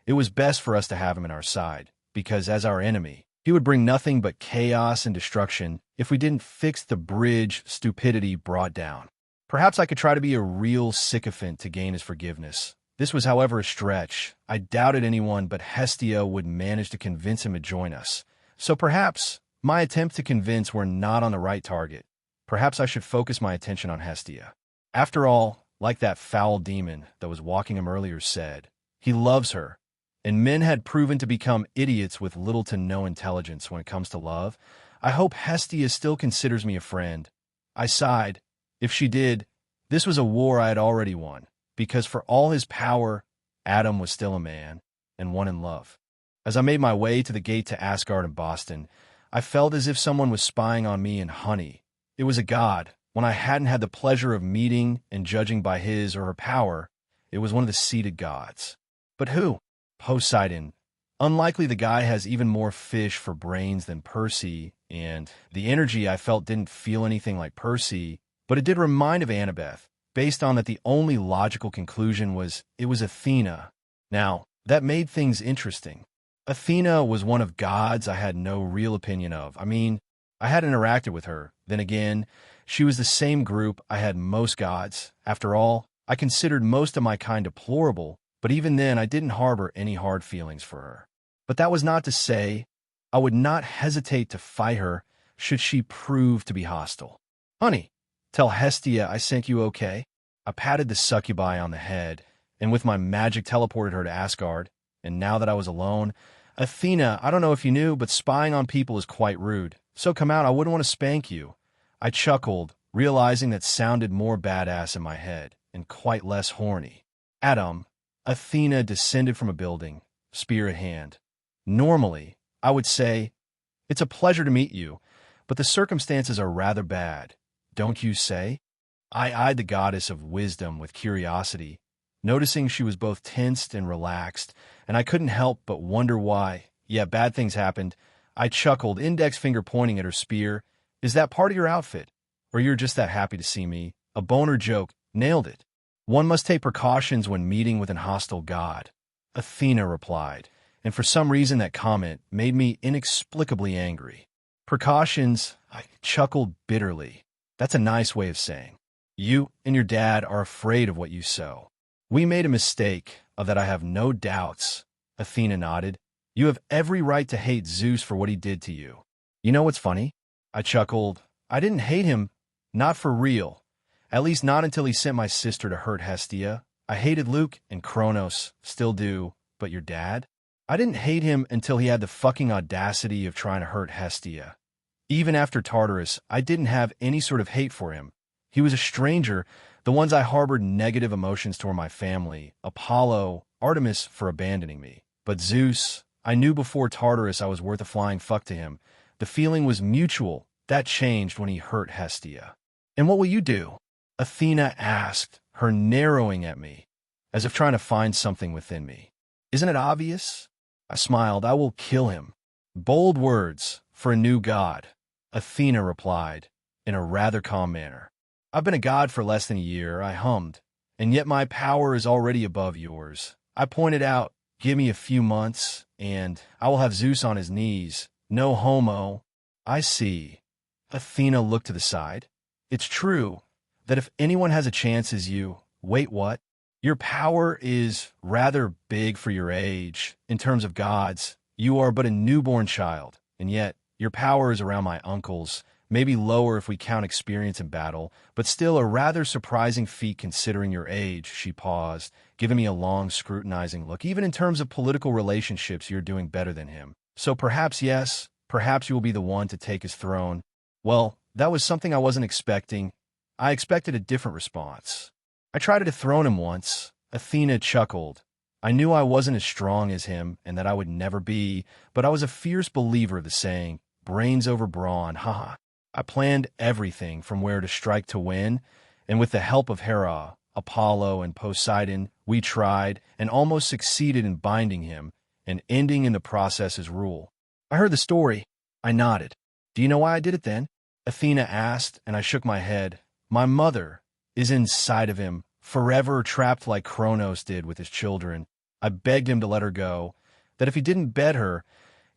It was best for us to have him on our side, because as our enemy, he would bring nothing but chaos and destruction if we didn't fix the bridge stupidity brought down. Perhaps I could try to be a real sycophant to gain his forgiveness. This was, however, a stretch. I doubted anyone but Hestia would manage to convince him to join us. So perhaps my attempts to convince were not on the right target. Perhaps I should focus my attention on Hestia. After all, like that foul demon that was walking him earlier said, he loves her. And men had proven to become idiots with little to no intelligence when it comes to love. I hope Hestia still considers me a friend. I sighed. If she did, this was a war I had already won, because for all his power, Adam was still a man, and one in love. As I made my way to the gate to Asgard in Boston, I felt as if someone was spying on me and Honey. It was a god. When I hadn't had the pleasure of meeting and judging by his or her power, it was one of the seated gods. But who? Poseidon. Unlikely the guy has even more fish for brains than Percy, and the energy I felt didn't feel anything like Percy, but it did remind of Annabeth, based on that the only logical conclusion was it was Athena. Now, that made things interesting. Athena was one of gods I had no real opinion of. I mean, I had interacted with her. Then again, she was the same group I had most gods. After all, I considered most of my kind deplorable, but even then I didn't harbor any hard feelings for her. But that was not to say I would not hesitate to fight her should she prove to be hostile. Honey, tell Hestia I sent you okay. I patted the succubi on the head, and with my magic teleported her to Asgard. And now that I was alone, Athena, I don't know if you knew, but spying on people is quite rude. So come out, I wouldn't want to spank you. I chuckled, realizing that sounded more badass in my head, and quite less horny. Adam, Athena descended from a building, spear in hand. Normally, I would say, it's a pleasure to meet you, but the circumstances are rather bad. Don't you say? I eyed the goddess of wisdom with curiosity, noticing she was both tensed and relaxed, and I couldn't help but wonder why. Yeah, bad things happened. I chuckled, index finger pointing at her spear. Is that part of your outfit? Or you're just that happy to see me? A boner joke. Nailed it. One must take precautions when meeting with an hostile god. Athena replied, and for some reason that comment made me inexplicably angry. Precautions? I chuckled bitterly. That's a nice way of saying. You and your dad are afraid of what you sow. We made a mistake, of that I have no doubts. Athena nodded. You have every right to hate Zeus for what he did to you. You know what's funny? I chuckled. I didn't hate him. Not for real. At least not until he sent my sister to hurt Hestia. I hated Luke and Kronos. Still do. But your dad? I didn't hate him until he had the fucking audacity of trying to hurt Hestia. Even after Tartarus, I didn't have any sort of hate for him. He was a stranger. The ones I harbored negative emotions toward my family. Apollo, Artemis for abandoning me. But Zeus, I knew before Tartarus I was worth a flying fuck to him. The feeling was mutual. That changed when he hurt Hestia. And what will you do? Athena asked, her narrowing at me, as if trying to find something within me. Isn't it obvious? I smiled. I will kill him. Bold words for a new god. Athena replied, in a rather calm manner. I've been a god for less than a year, I hummed, and yet my power is already above yours. I pointed out, give me a few months, and I will have Zeus on his knees. No homo. I see. Athena looked to the side. It's true that if anyone has a chance as you, wait, what? Your power is rather big for your age. In terms of gods, you are but a newborn child, and yet your power is around my uncle's, maybe lower if we count experience in battle, but still a rather surprising feat considering your age. She paused, giving me a long, scrutinizing look. Even in terms of political relationships, you're doing better than him. So perhaps, yes, perhaps you will be the one to take his throne. Well, that was something I wasn't expecting. I expected a different response. I tried to dethrone him once. Athena chuckled. I knew I wasn't as strong as him and that I would never be, but I was a fierce believer of the saying, brains over brawn, haha. I planned everything from where to strike to win, and with the help of Hera, Apollo, and Poseidon, we tried and almost succeeded in binding him and ending in the process his rule. I heard the story. I nodded. Do you know why I did it then? Athena asked, and I shook my head. My mother is inside of him, forever trapped like Kronos did with his children. I begged him to let her go, that if he didn't bed her,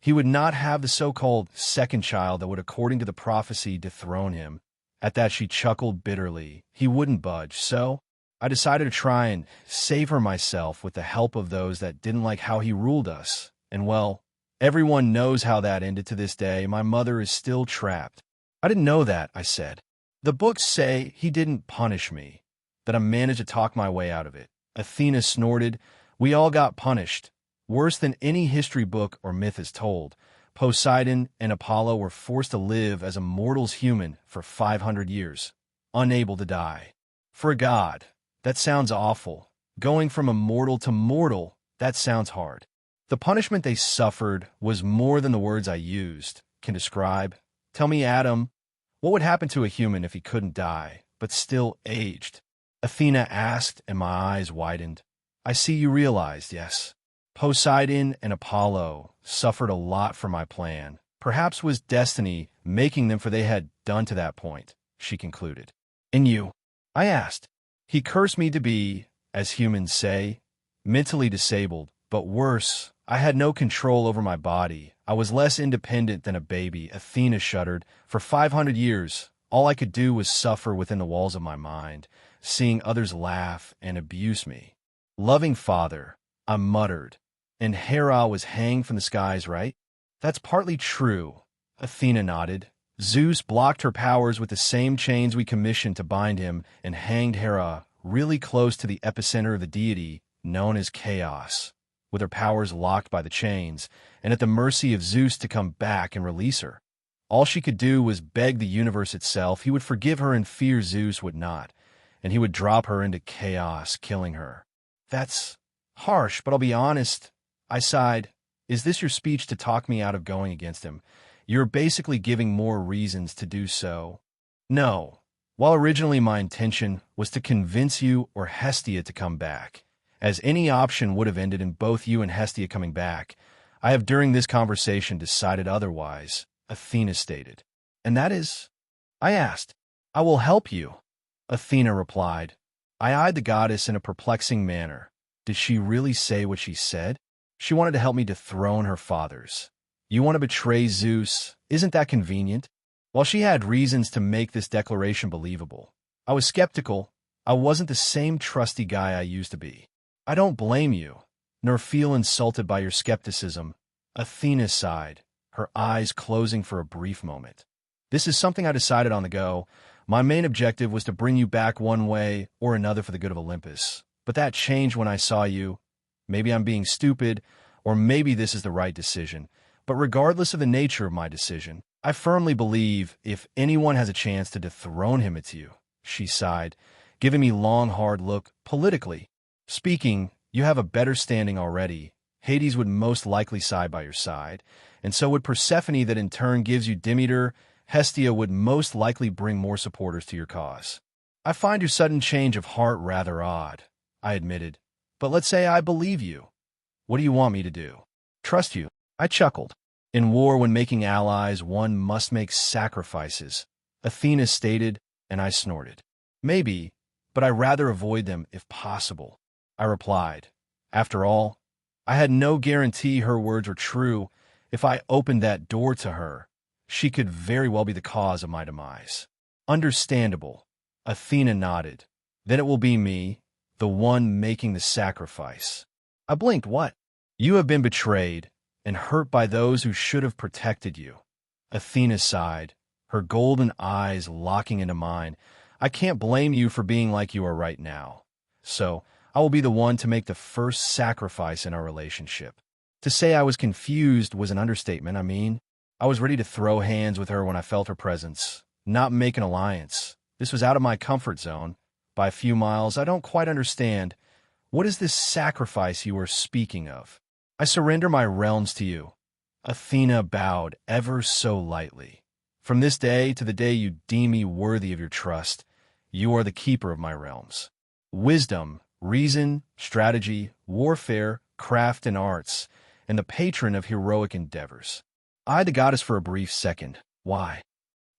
he would not have the so-called second child that would, according to the prophecy, dethrone him. At that, she chuckled bitterly. He wouldn't budge, so I decided to try and save her myself with the help of those that didn't like how he ruled us. And well, everyone knows how that ended to this day. My mother is still trapped. I didn't know that, I said. The books say he didn't punish me, that I managed to talk my way out of it. Athena snorted. We all got punished. Worse than any history book or myth is told. Poseidon and Apollo were forced to live as a mortal's human for 500 years, unable to die. For a god, that sounds awful. Going from immortal to mortal, that sounds hard. The punishment they suffered was more than the words I used can describe. Tell me, Adam, what would happen to a human if he couldn't die, but still aged? Athena asked, and my eyes widened. I see you realized, yes. Poseidon and Apollo suffered a lot for my plan. Perhaps was destiny making them for they had done to that point, she concluded. And you? I asked. He cursed me to be, as humans say, mentally disabled, but worse, I had no control over my body. I was less independent than a baby. Athena shuddered. For 500 years, all I could do was suffer within the walls of my mind, seeing others laugh and abuse me. Loving father, I muttered. And Hera was hanged from the skies, right? That's partly true, Athena nodded. Zeus blocked her powers with the same chains we commissioned to bind him and hanged Hera really close to the epicenter of the deity known as Chaos, with her powers locked by the chains and at the mercy of Zeus to come back and release her. All she could do was beg the universe itself. He would forgive her and fear Zeus would not, and he would drop her into chaos, killing her. That's harsh, but I'll be honest, I sighed. Is this your speech to talk me out of going against him? You're basically giving more reasons to do so. No. While originally my intention was to convince you or Hestia to come back, as any option would have ended in both you and Hestia coming back, I have during this conversation decided otherwise, Athena stated. And that is? I asked. I will help you, Athena replied. I eyed the goddess in a perplexing manner. Did she really say what she said? She wanted to help me dethrone her fathers. You want to betray Zeus? Isn't that convenient? While she had reasons to make this declaration believable, I was skeptical. I wasn't the same trusty guy I used to be. I don't blame you, nor feel insulted by your skepticism. Athena sighed, her eyes closing for a brief moment. This is something I decided on the go. My main objective was to bring you back one way or another for the good of Olympus. But that changed when I saw you. Maybe I'm being stupid, or maybe this is the right decision. But regardless of the nature of my decision, I firmly believe if anyone has a chance to dethrone him, it's you, she sighed, giving me a long, hard look. Politically speaking, you have a better standing already. Hades would most likely side by your side, and so would Persephone, that in turn gives you Demeter. Hestia would most likely bring more supporters to your cause. I find your sudden change of heart rather odd, I admitted. But let's say I believe you. What do you want me to do? Trust you. I chuckled. In war, when making allies, one must make sacrifices, Athena stated, and I snorted. Maybe, but I'd rather avoid them if possible, I replied. After all, I had no guarantee her words were true. If I opened that door to her, she could very well be the cause of my demise. Understandable, Athena nodded. Then it will be me, the one making the sacrifice. I blinked. What? You have been betrayed and hurt by those who should have protected you. Athena sighed, her golden eyes locking into mine. I can't blame you for being like you are right now. So I will be the one to make the first sacrifice in our relationship. To say I was confused was an understatement. I was ready to throw hands with her when I felt her presence, not make an alliance. This was out of my comfort zone. By a few miles, I don't quite understand. What is this sacrifice you are speaking of? I surrender my realms to you. Athena bowed ever so lightly. From this day to the day you deem me worthy of your trust, you are the keeper of my realms. wisdom, reason, strategy, warfare, craft, and arts, and the patron of heroic endeavors. I eyed the goddess for a brief second. Why?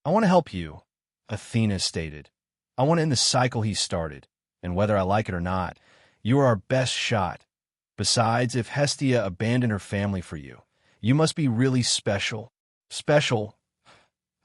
I want to help you, Athena stated. I want to end the cycle he started, and whether I like it or not, you are our best shot. Besides, if Hestia abandoned her family for you, you must be really special. Special?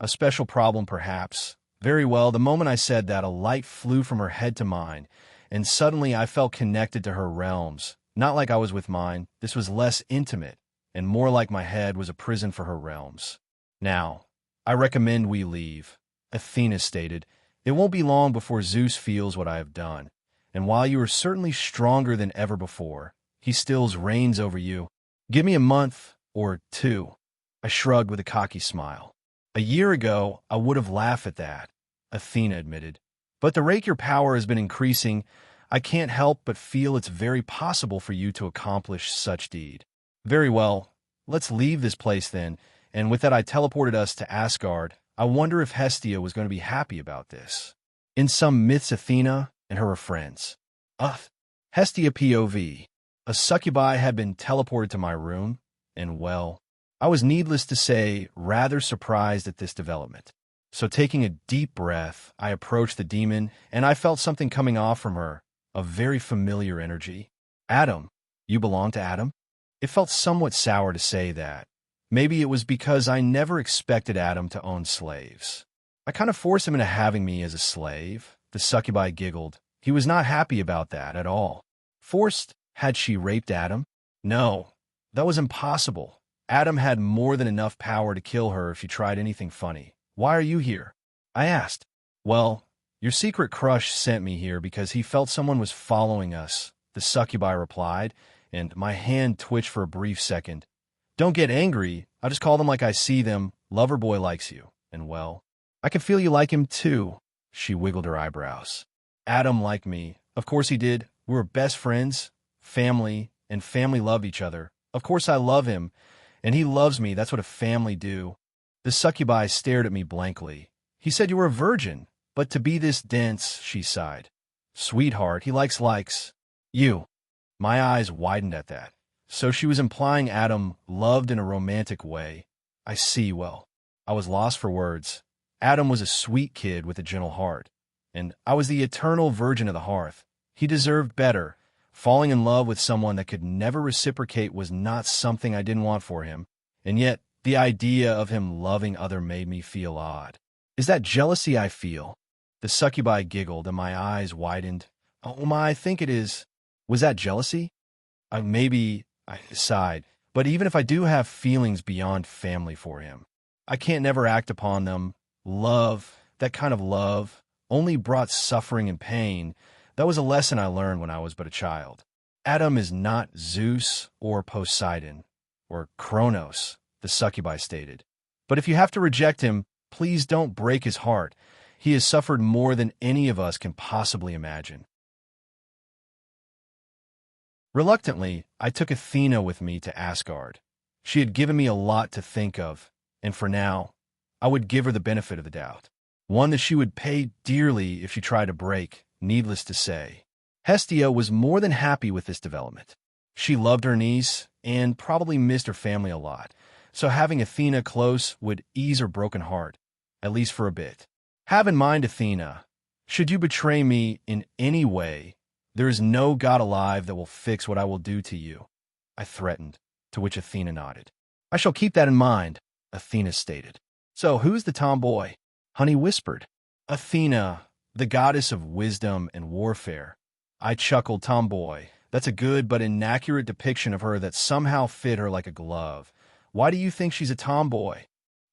A special problem, perhaps. Very well, the moment I said that, a light flew from her head to mine, and suddenly I felt connected to her realms. Not like I was with mine, this was less intimate, and more like my head was a prison for her realms. Now, I recommend we leave, Athena stated. It won't be long before Zeus feels what I have done, and while you are certainly stronger than ever before, he still reigns over you. Give me a month or two. I shrugged with a cocky smile. A year ago, I would have laughed at that, Athena admitted. But the rate your power has been increasing, I can't help but feel it's very possible for you to accomplish such deed. Very well, let's leave this place then, and with that I teleported us to Asgard. I wonder if Hestia was going to be happy about this. In some myths, Athena and her friends. Hestia POV. A succubi had been teleported to my room, and well, I was needless to say rather surprised at this development. So taking a deep breath, I approached the demon, and I felt something coming off from her, a very familiar energy. Adam, you belong to Adam? It felt somewhat sour to say that. Maybe it was because I never expected Adam to own slaves. I kind of forced him into having me as a slave. The succubi giggled. He was not happy about that at all. Forced? Had she raped Adam? No, that was impossible. Adam had more than enough power to kill her if she tried anything funny. Why are you here? I asked. Well, your secret crush sent me here because he felt someone was following us, the succubi replied, and my hand twitched for a brief second. Don't get angry. I'll just call them like I see them. Loverboy likes you. And well, I can feel you like him too. She wiggled her eyebrows. Adam liked me. Of course he did. We were best friends, family, and family love each other. Of course I love him, and he loves me. That's what a family do. The succubi stared at me blankly. He said you were a virgin, but to be this dense, she sighed. Sweetheart, he likes. You. My eyes widened at that. So she was implying Adam loved in a romantic way. I see, well. I was lost for words. Adam was a sweet kid with a gentle heart, and I was the eternal virgin of the hearth. He deserved better. Falling in love with someone that could never reciprocate was not something I didn't want for him, and yet the idea of him loving other made me feel odd. Is that jealousy I feel? The succubi giggled, and my eyes widened. Oh my, I think it is. Was that jealousy? Maybe, I sighed. But even if I do have feelings beyond family for him, I can't never act upon them. Love, that kind of love, only brought suffering and pain. That was a lesson I learned when I was but a child. Adam is not Zeus or Poseidon or Kronos, the succubi stated. But if you have to reject him, please don't break his heart. He has suffered more than any of us can possibly imagine. Reluctantly, I took Athena with me to Asgard. She had given me a lot to think of, and for now, I would give her the benefit of the doubt. One that she would pay dearly if she tried to break, needless to say. Hestia was more than happy with this development. She loved her niece and probably missed her family a lot, so having Athena close would ease her broken heart, at least for a bit. Have in mind, Athena, should you betray me in any way, there is no god alive that will fix what I will do to you, I threatened, to which Athena nodded. I shall keep that in mind, Athena stated. So who's the tomboy? Honey whispered. Athena, the goddess of wisdom and warfare. I chuckled. Tomboy. That's a good but inaccurate depiction of her that somehow fit her like a glove. Why do you think she's a tomboy?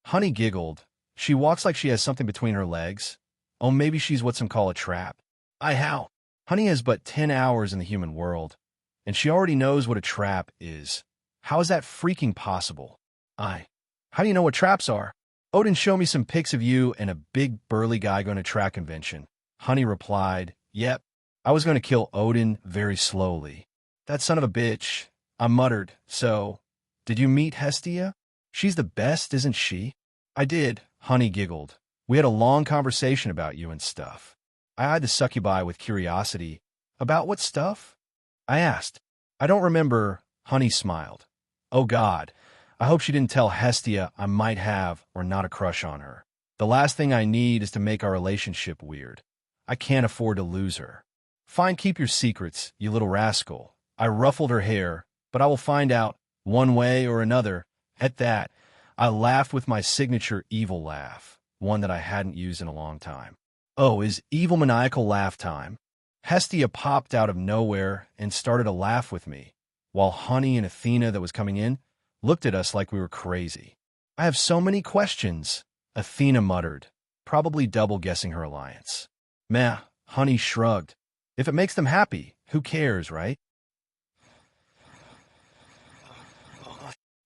Honey giggled. She walks like she has something between her legs. Oh, maybe she's what some call a trap. How? Honey has but 10 hours in the human world, and she already knows what a trap is. How is that freaking possible? How do you know what traps are? Odin showed me some pics of you and a big burly guy going to track convention. Honey replied, Yep, I was going to kill Odin very slowly. That son of a bitch. I muttered, So, did you meet Hestia? She's the best, isn't she? I did, Honey giggled. We had a long conversation about you and stuff. I eyed the succubi with curiosity. About what stuff? I asked. I don't remember. Honey smiled. Oh God, I hope she didn't tell Hestia I might have or not a crush on her. The last thing I need is to make our relationship weird. I can't afford to lose her. Fine, keep your secrets, you little rascal. I ruffled her hair, but I will find out, one way or another. At that, I laughed with my signature evil laugh, one that I hadn't used in a long time. Oh, is evil maniacal laugh time? Hestia popped out of nowhere and started to laugh with me, while Honey and Athena that was coming in looked at us like we were crazy. I have so many questions, Athena muttered, probably double-guessing her alliance. Meh, Honey shrugged. If it makes them happy, who cares, right?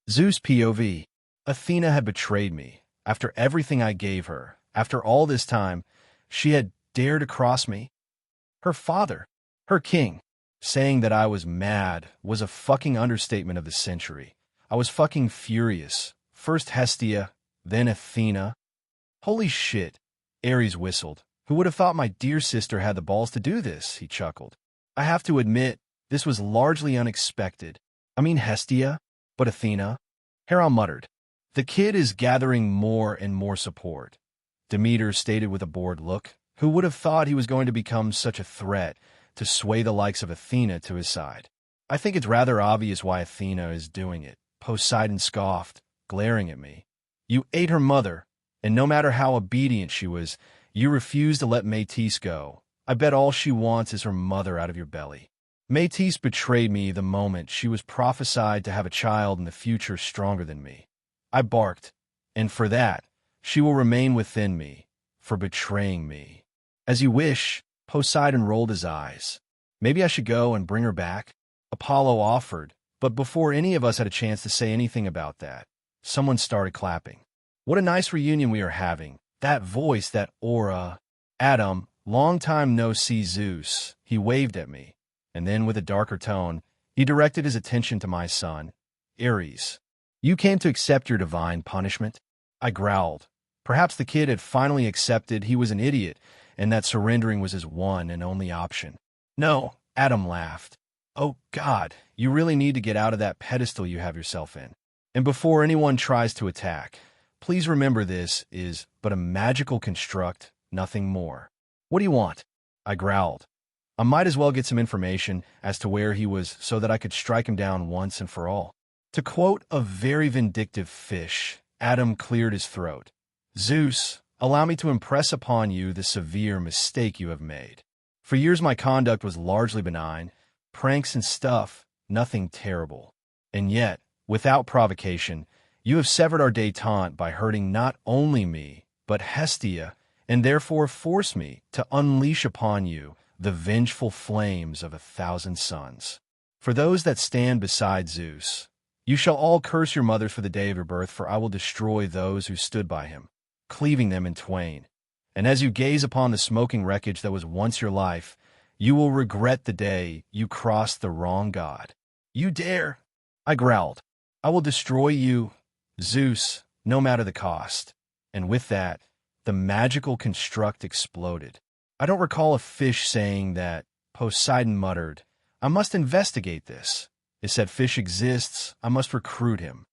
Zeus POV. Athena had betrayed me. After everything I gave her, after all this time, she had dared to cross me. Her father, her king, saying that I was mad was a fucking understatement of the century. I was fucking furious. First Hestia, then Athena. Holy shit, Ares whistled. Who would have thought my dear sister had the balls to do this? He chuckled. I have to admit, this was largely unexpected. I mean Hestia, but Athena? Hera muttered. The kid is gathering more and more support. Demeter stated with a bored look. Who would have thought he was going to become such a threat to sway the likes of Athena to his side? I think it's rather obvious why Athena is doing it. Poseidon scoffed, glaring at me. You ate her mother, and no matter how obedient she was, you refused to let Métis go. I bet all she wants is her mother out of your belly. Métis betrayed me the moment she was prophesied to have a child in the future stronger than me. I barked, and for that, she will remain within me, for betraying me. As you wish, Poseidon rolled his eyes. Maybe I should go and bring her back? Apollo offered, but before any of us had a chance to say anything about that, someone started clapping. What a nice reunion we are having. That voice, that aura. Adam, long time no see Zeus. He waved at me, and then with a darker tone, he directed his attention to my son, Ares. You came to accept your divine punishment? I growled. Perhaps the kid had finally accepted he was an idiot, and that surrendering was his one and only option. No, Adam laughed. Oh God, you really need to get out of that pedestal you have yourself in. And before anyone tries to attack, please remember this is but a magical construct, nothing more. What do you want? I growled. I might as well get some information as to where he was so that I could strike him down once and for all. To quote a very vindictive fish, Adam cleared his throat. Zeus, allow me to impress upon you the severe mistake you have made. For years my conduct was largely benign, pranks and stuff, nothing terrible. And yet, without provocation, you have severed our détente by hurting not only me, but Hestia, and therefore force me to unleash upon you the vengeful flames of 1,000 suns. For those that stand beside Zeus, you shall all curse your mothers for the day of your birth, for I will destroy those who stood by him, cleaving them in twain. And as you gaze upon the smoking wreckage that was once your life, you will regret the day you crossed the wrong god. You dare? I growled. I will destroy you, Zeus, no matter the cost. And with that, the magical construct exploded. I don't recall a fish saying that. Poseidon muttered, I must investigate this. It said fish exists, I must recruit him.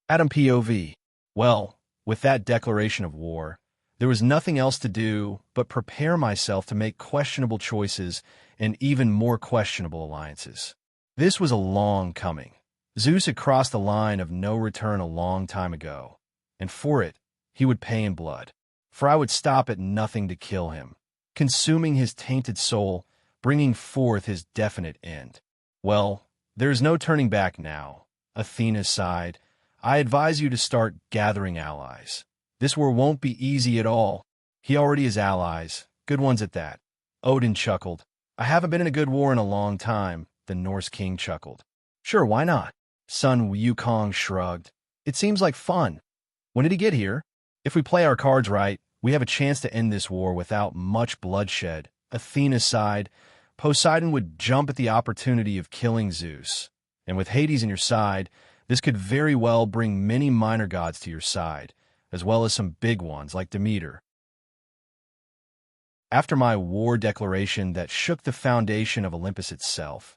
Adam POV. Well, with that declaration of war, there was nothing else to do but prepare myself to make questionable choices and even more questionable alliances. This was a long coming. Zeus had crossed the line of no return a long time ago, and for it, he would pay in blood. For I would stop at nothing to kill him, consuming his tainted soul, bringing forth his definite end. Well, there is no turning back now. Athena sighed. I advise you to start gathering allies. This war won't be easy at all. He already has allies, good ones at that. Odin chuckled. I haven't been in a good war in a long time, the Norse king chuckled. Sure, why not? Son Wukong shrugged. It seems like fun. When did he get here? If we play our cards right, we have a chance to end this war without much bloodshed. Athena sighed. Poseidon would jump at the opportunity of killing Zeus. And with Hades on your side, this could very well bring many minor gods to your side, as well as some big ones like Demeter. After my war declaration that shook the foundation of Olympus itself,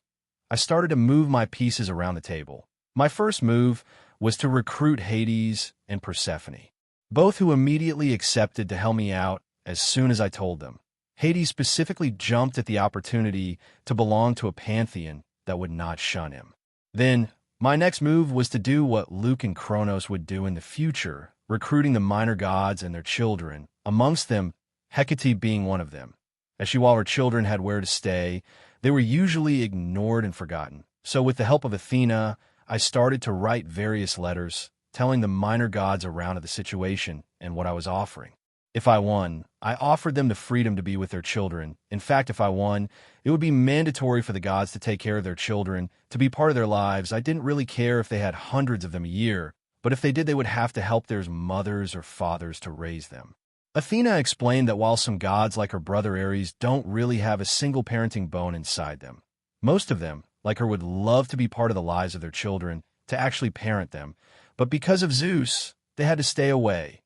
I started to move my pieces around the table. My first move was to recruit Hades and Persephone, both who immediately accepted to help me out as soon as I told them. Hades specifically jumped at the opportunity to belong to a pantheon that would not shun him. Then, my next move was to do what Luke and Kronos would do in the future, recruiting the minor gods and their children, amongst them Hecate being one of them. As she, while her children had where to stay, they were usually ignored and forgotten. So with the help of Athena, I started to write various letters, telling the minor gods around of the situation and what I was offering. If I won, I offered them the freedom to be with their children. In fact, if I won, it would be mandatory for the gods to take care of their children, to be part of their lives. I didn't really care if they had hundreds of them a year, but if they did, they would have to help their mothers or fathers to raise them. Athena explained that while some gods, like her brother Ares, don't really have a single parenting bone inside them, most of them, like her, would love to be part of the lives of their children, to actually parent them, but because of Zeus, they had to stay away.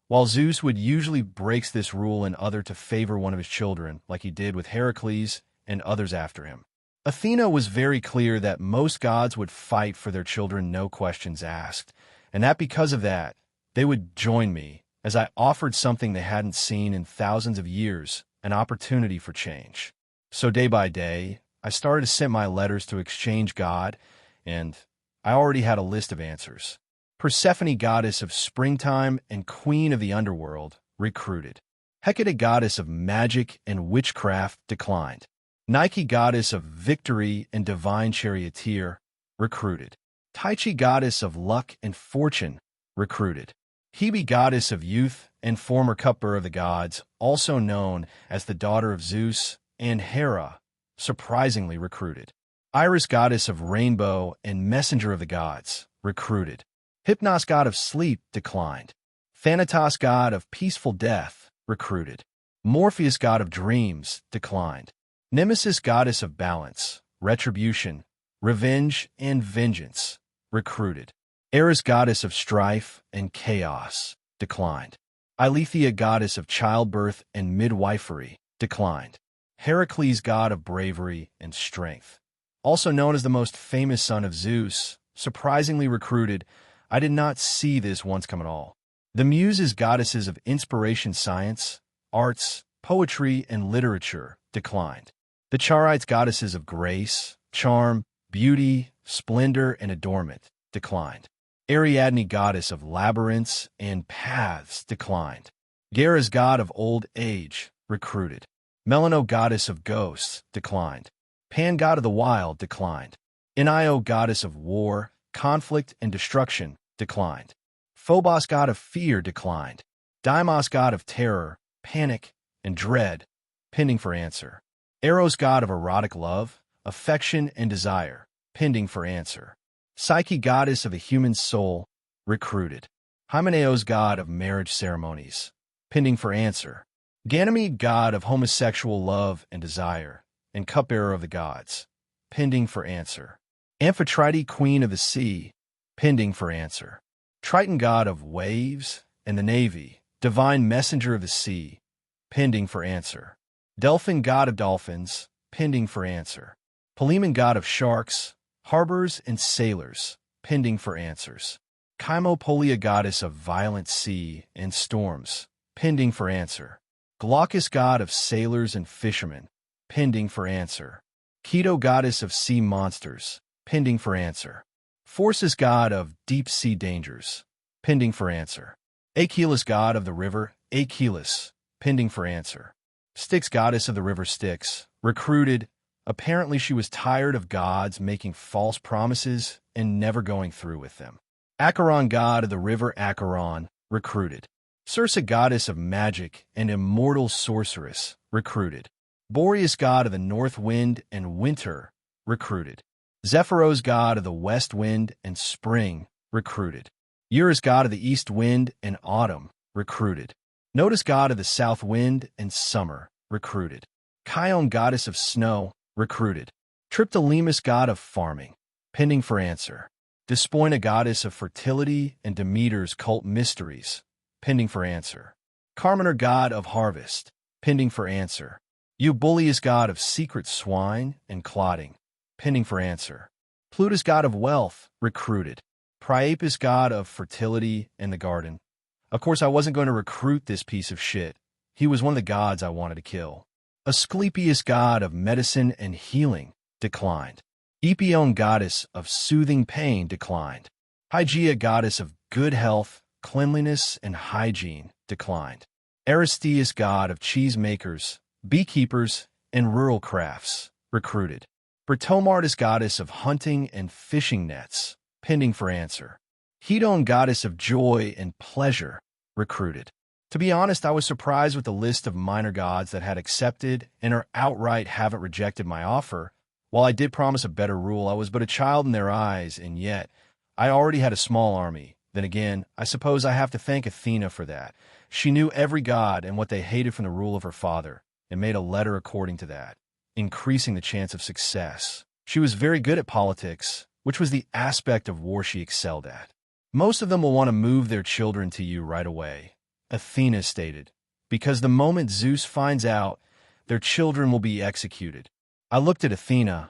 While Zeus would usually breaks this rule in order to favor one of his children, like he did with Heracles and others after him. Athena was very clear that most gods would fight for their children, no questions asked, and that because of that, they would join me, as I offered something they hadn't seen in thousands of years, an opportunity for change. So day by day, I started to send my letters to exchange God, and I already had a list of answers. Persephone, goddess of springtime and queen of the underworld, recruited. Hecate, goddess of magic and witchcraft, declined. Nike, goddess of victory and divine charioteer, recruited. Tyche, goddess of luck and fortune, recruited. Hebe, goddess of youth and former cupbearer of the gods, also known as the daughter of Zeus, and Hera, surprisingly recruited. Iris, goddess of rainbow and messenger of the gods, recruited. Hypnos, god of sleep, declined. Thanatos, god of peaceful death, recruited. Morpheus, god of dreams, declined. Nemesis, goddess of balance, retribution, revenge, and vengeance, recruited. Eris, goddess of strife and chaos, declined. Eileithyia, goddess of childbirth and midwifery, declined. Heracles, god of bravery and strength, also known as the most famous son of Zeus, surprisingly recruited. I did not see this once come at all. The Muses, goddesses of inspiration, science, arts, poetry, and literature, declined. The Charites, goddesses of grace, charm, beauty, splendor, and adornment, declined. Ariadne, goddess of labyrinths and paths, declined. Gera's, god of old age, recruited. Melano, goddess of ghosts, declined. Pan, god of the wild, declined. Io, goddess of war, conflict, and destruction, declined. Phobos, god of fear, declined. Deimos, god of terror, panic, and dread, pending for answer. Eros, god of erotic love, affection, and desire, pending for answer. Psyche, goddess of a human soul, recruited. Hymenaeus, god of marriage ceremonies, pending for answer. Ganymede, god of homosexual love and desire, and cupbearer of the gods, pending for answer. Amphitrite, queen of the sea, pending for answer. Triton, god of waves and the navy, divine messenger of the sea, pending for answer. Delphin, god of dolphins, pending for answer. Palemon, god of sharks, harbors, and sailors, pending for answers. Chymopolia, goddess of violent sea and storms, pending for answer. Glaucus, god of sailors and fishermen, pending for answer. Keto, goddess of sea monsters, pending for answer. Phorcys, god of deep-sea dangers, pending for answer. Achilles, god of the river Achilles, pending for answer. Styx, goddess of the river Styx, recruited. Apparently she was tired of gods making false promises and never going through with them. Acheron, god of the river Acheron, recruited. Circe, goddess of magic and immortal sorceress, recruited. Boreas, god of the north wind and winter, recruited. Zephyros, god of the west wind and spring, recruited. Eurus, god of the east wind and autumn, recruited. Notus, god of the south wind and summer, recruited. Chion, goddess of snow, recruited. Triptolemus, god of farming, pending for answer. Despoina, goddess of fertility and Demeter's cult mysteries, pending for answer. Carminer, god of harvest, pending for answer. Eubuleus, god of secret swine and clotting, pending for answer. Plutus, god of wealth, recruited. Priapus, god of fertility and the garden. Of course, I wasn't going to recruit this piece of shit. He was one of the gods I wanted to kill. Asclepius, god of medicine and healing, declined. Epione, goddess of soothing pain, declined. Hygeia, goddess of good health, cleanliness, and hygiene, declined. Aristeus, god of cheese makers, beekeepers, and rural crafts, recruited. Britomartis, goddess of hunting and fishing nets, pending for answer. Hedone, goddess of joy and pleasure, recruited. To be honest, I was surprised with the list of minor gods that had accepted and or outright haven't rejected my offer. While I did promise a better rule, I was but a child in their eyes, and yet I already had a small army. Then again, I suppose I have to thank Athena for that. She knew every god and what they hated from the rule of her father, and made a letter according to that, increasing the chance of success. She was very good at politics, which was the aspect of war she excelled at. Most of them will want to move their children to you right away, Athena stated, because the moment Zeus finds out, their children will be executed. I looked at Athena,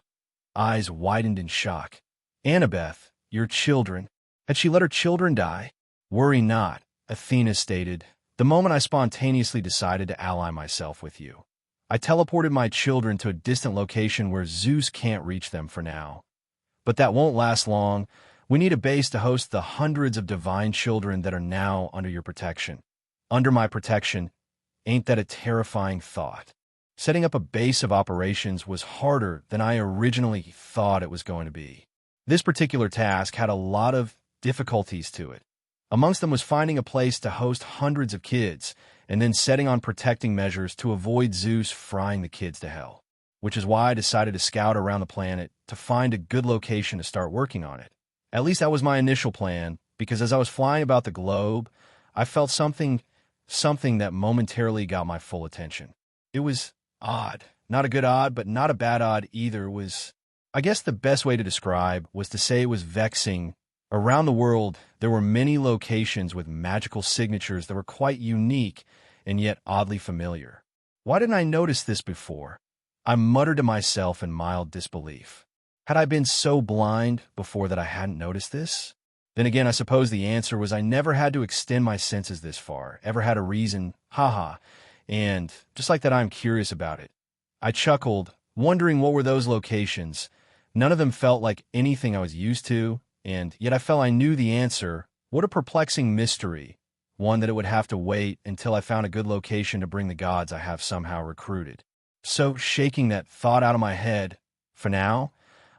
eyes widened in shock. Annabeth, your children. Had she let her children die? Worry not, Athena stated, the moment I spontaneously decided to ally myself with you. I teleported my children to a distant location where Zeus can't reach them for now. But that won't last long. We need a base to host the hundreds of divine children that are now under your protection. Under my protection, ain't that a terrifying thought? Setting up a base of operations was harder than I originally thought it was going to be. This particular task had a lot of difficulties to it. Amongst them was finding a place to host hundreds of kids, and then setting on protecting measures to avoid Zeus frying the kids to hell, which is why I decided to scout around the planet to find a good location to start working on it. At least that was my initial plan, because as I was flying about the globe, I felt something that momentarily got my full attention. It was odd. Not a good odd, but not a bad odd either. I guess the best way to describe was to say it was vexing. Around the world, there were many locations with magical signatures that were quite unique and yet oddly familiar. Why didn't I notice this before? I muttered to myself in mild disbelief. Had I been so blind before that I hadn't noticed this? Then again, I suppose the answer was I never had to extend my senses this far, ever had a reason, haha, and just like that I'm curious about it. I chuckled, wondering what were those locations. None of them felt like anything I was used to, and yet I felt I knew the answer. What a perplexing mystery, one that it would have to wait until I found a good location to bring the gods I have somehow recruited. So, shaking that thought out of my head, for now,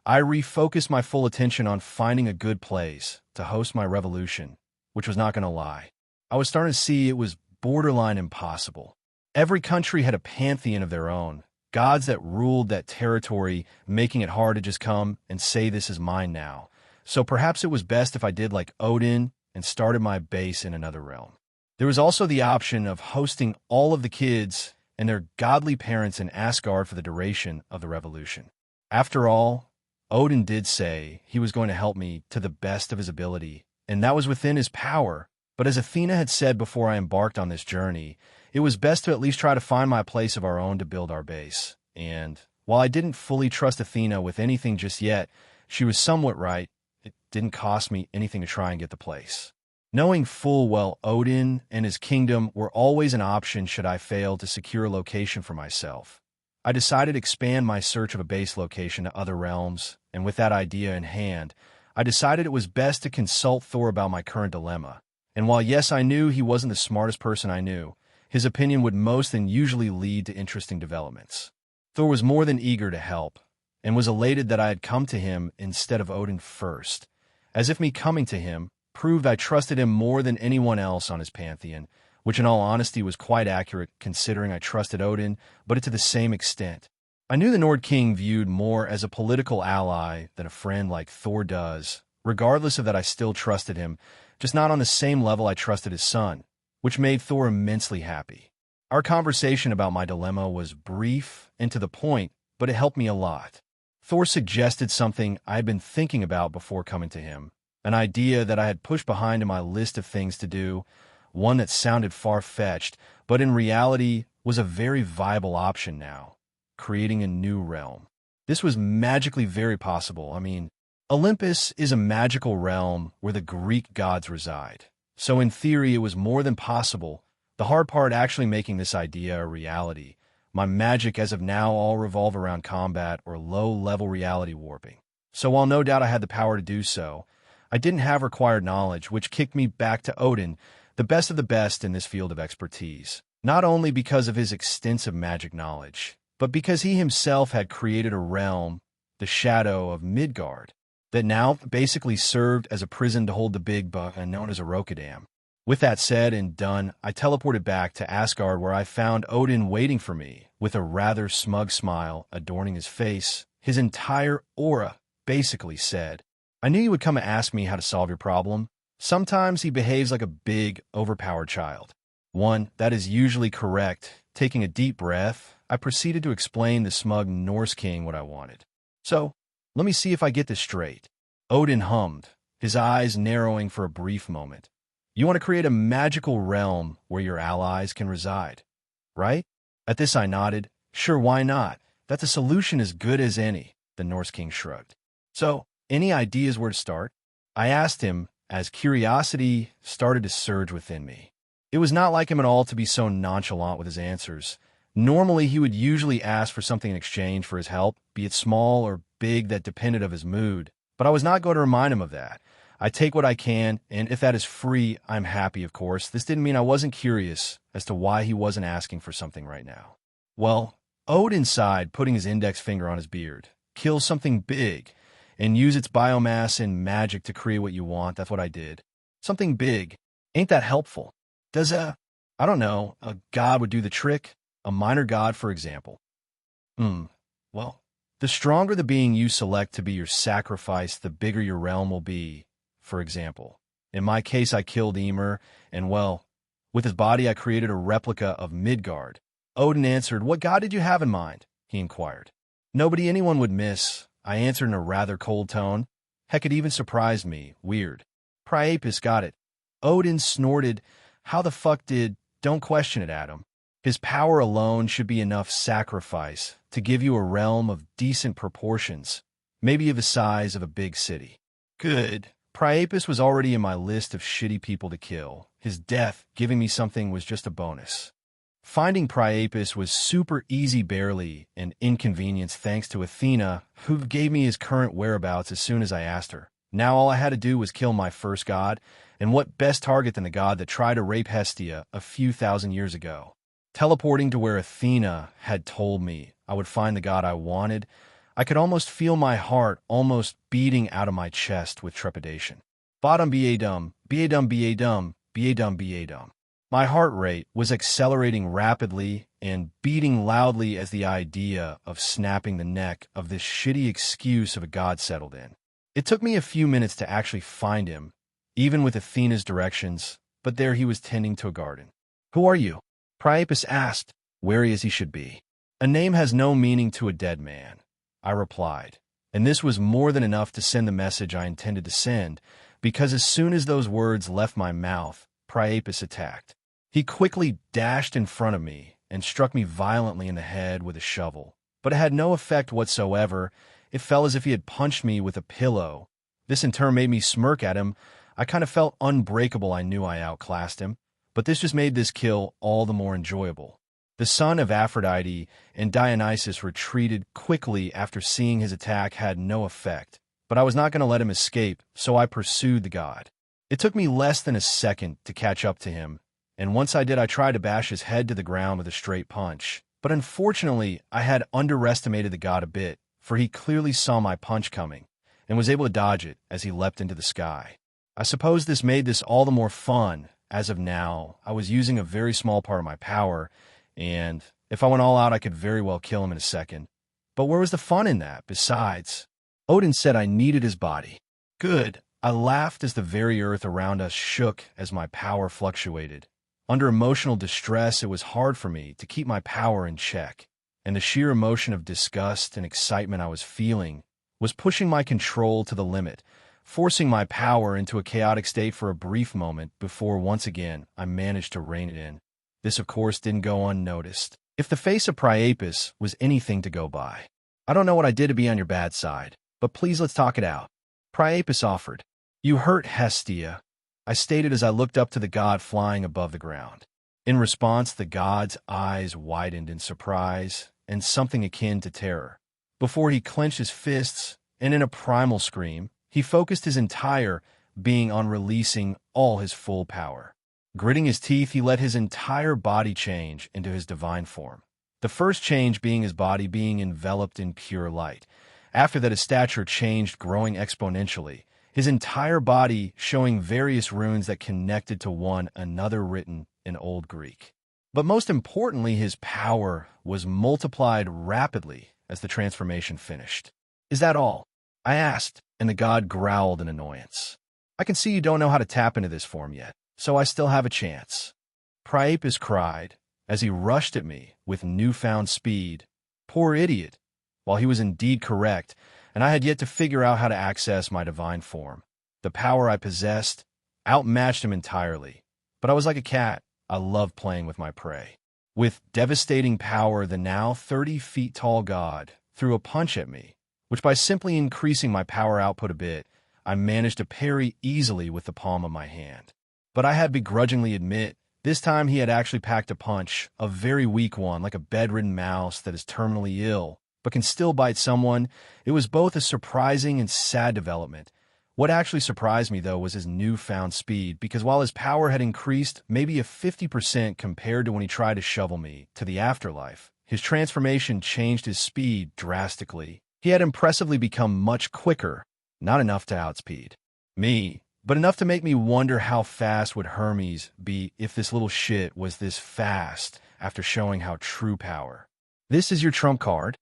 I refocused my full attention on finding a good place to host my revolution, which was not going to lie. I was starting to see it was borderline impossible. Every country had a pantheon of their own, gods that ruled that territory, making it hard to just come and say this is mine now. So perhaps it was best if I did like Odin and started my base in another realm. There was also the option of hosting all of the kids and their godly parents in Asgard for the duration of the revolution. After all, Odin did say he was going to help me to the best of his ability, and that was within his power. But as Athena had said before I embarked on this journey, it was best to at least try to find my place of our own to build our base. And while I didn't fully trust Athena with anything just yet, she was somewhat right. It didn't cost me anything to try and get the place. Knowing full well Odin and his kingdom were always an option should I fail to secure a location for myself, I decided to expand my search of a base location to other realms, and with that idea in hand, I decided it was best to consult Thor about my current dilemma. And while yes, I knew he wasn't the smartest person I knew, his opinion would most and usually lead to interesting developments. Thor was more than eager to help, and was elated that I had come to him instead of Odin first, as if me coming to him proved I trusted him more than anyone else on his pantheon, which in all honesty was quite accurate considering I trusted Odin, but to the same extent. I knew the Nord King viewed more as a political ally than a friend like Thor does. Regardless of that, I still trusted him, just not on the same level I trusted his son, which made Thor immensely happy. Our conversation about my dilemma was brief and to the point, but it helped me a lot. Thor suggested something I had been thinking about before coming to him, an idea that I had pushed behind in my list of things to do, one that sounded far-fetched, but in reality was a very viable option now, creating a new realm. This was magically very possible. I mean, Olympus is a magical realm where the Greek gods reside. So in theory, it was more than possible. The hard part actually making this idea a reality. My magic as of now all revolve around combat or low-level reality warping. So while no doubt I had the power to do so, I didn't have required knowledge, which kicked me back to Odin, the best of the best in this field of expertise. Not only because of his extensive magic knowledge, but because he himself had created a realm, the shadow of Midgard, that now basically served as a prison to hold the big buck known as a Rotterdam. With that said and done, I teleported back to Asgard where I found Odin waiting for me with a rather smug smile adorning his face. His entire aura basically said, "I knew you would come and ask me how to solve your problem." Sometimes he behaves like a big, overpowered child. One, that is usually correct. Taking a deep breath, I proceeded to explain the smug Norse king what I wanted. "So, let me see if I get this straight." Odin hummed, his eyes narrowing for a brief moment. "You want to create a magical realm where your allies can reside, right?" At this I nodded. "Sure, why not? That's a solution as good as any," the Norse king shrugged. "So, any ideas where to start?" I asked him as curiosity started to surge within me. It was not like him at all to be so nonchalant with his answers. Normally, he would usually ask for something in exchange for his help, be it small or big that depended on his mood. But I was not going to remind him of that. I take what I can, and if that is free, I'm happy, of course. This didn't mean I wasn't curious as to why he wasn't asking for something right now. Well, Odin sighed, putting his index finger on his beard. "Kill something big, and use its biomass and magic to create what you want." That's what I did. Something big. Ain't that helpful? Does I don't know, a god would do the trick? A minor god, for example. Well, the stronger the being you select to be your sacrifice, the bigger your realm will be. For example, in my case, I killed Ymir, and well, with his body I created a replica of Midgard. Odin answered, "What god did you have in mind?" he inquired. "Nobody anyone would miss," I answered in a rather cold tone. Heck, it even surprised me. Weird. "Priapus got it." Odin snorted. "How the fuck did... Don't question it, Adam. His power alone should be enough sacrifice to give you a realm of decent proportions, maybe of the size of a big city." Good. Priapus was already in my list of shitty people to kill. His death, giving me something, was just a bonus. Finding Priapus was super easy, barely an inconvenience thanks to Athena, who gave me his current whereabouts as soon as I asked her. Now all I had to do was kill my first god, and what best target than the god that tried to rape Hestia a few thousand years ago? Teleporting to where Athena had told me I would find the god I wanted, I could almost feel my heart almost beating out of my chest with trepidation. Bottom ba-dum, ba-dum, ba-dum, ba-dum, ba-dum. My heart rate was accelerating rapidly and beating loudly as the idea of snapping the neck of this shitty excuse of a god settled in. It took me a few minutes to actually find him, even with Athena's directions, but there he was tending to a garden. "Who are you?" Priapus asked, wary as he should be. "A name has no meaning to a dead man," I replied, and this was more than enough to send the message I intended to send, because as soon as those words left my mouth, Priapus attacked. He quickly dashed in front of me and struck me violently in the head with a shovel, but it had no effect whatsoever. It felt as if he had punched me with a pillow. This in turn made me smirk at him. I kind of felt unbreakable. I knew I outclassed him, but this just made this kill all the more enjoyable. The son of Aphrodite and Dionysus retreated quickly after seeing his attack had no effect, but I was not going to let him escape, so I pursued the god. It took me less than a second to catch up to him, and once I did, I tried to bash his head to the ground with a straight punch. But unfortunately, I had underestimated the god a bit, for he clearly saw my punch coming, and was able to dodge it as he leapt into the sky. I suppose this made this all the more fun. As of now, I was using a very small part of my power, and if I went all out, I could very well kill him in a second. But where was the fun in that? Besides, Odin said I needed his body. Good. I laughed as the very earth around us shook as my power fluctuated. Under emotional distress, it was hard for me to keep my power in check, and the sheer emotion of disgust and excitement I was feeling was pushing my control to the limit, forcing my power into a chaotic state for a brief moment before once again I managed to rein it in. This, of course, didn't go unnoticed. If the face of Priapus was anything to go by. I don't know what I did to be on your bad side, but please let's talk it out. Priapus offered. You hurt Hestia, I stated as I looked up to the god flying above the ground. In response, the god's eyes widened in surprise and something akin to terror. Before he clenched his fists, and in a primal scream, he focused his entire being on releasing all his full power. Gritting his teeth, he let his entire body change into his divine form. The first change being his body being enveloped in pure light. After that, his stature changed, growing exponentially, his entire body showing various runes that connected to one another written in Old Greek. But most importantly, his power was multiplied rapidly as the transformation finished. Is that all? I asked, and the god growled in annoyance. I can see you don't know how to tap into this form yet, so I still have a chance. Priapus cried as he rushed at me with newfound speed. Poor idiot. While he was indeed correct, and I had yet to figure out how to access my divine form. The power I possessed outmatched him entirely, but I was like a cat. I loved playing with my prey. With devastating power, the now 30 feet tall god threw a punch at me, which by simply increasing my power output a bit, I managed to parry easily with the palm of my hand. But I had to begrudgingly admit, this time he had actually packed a punch, a very weak one, like a bedridden mouse that is terminally ill, but can still bite someone. It was both a surprising and sad development. What actually surprised me, though, was his newfound speed, because while his power had increased maybe a 50% compared to when he tried to shovel me to the afterlife, his transformation changed his speed drastically. He had impressively become much quicker, not enough to outspeed me, but enough to make me wonder how fast would Hermes be if this little shit was this fast after showing how true power. This is your trump card?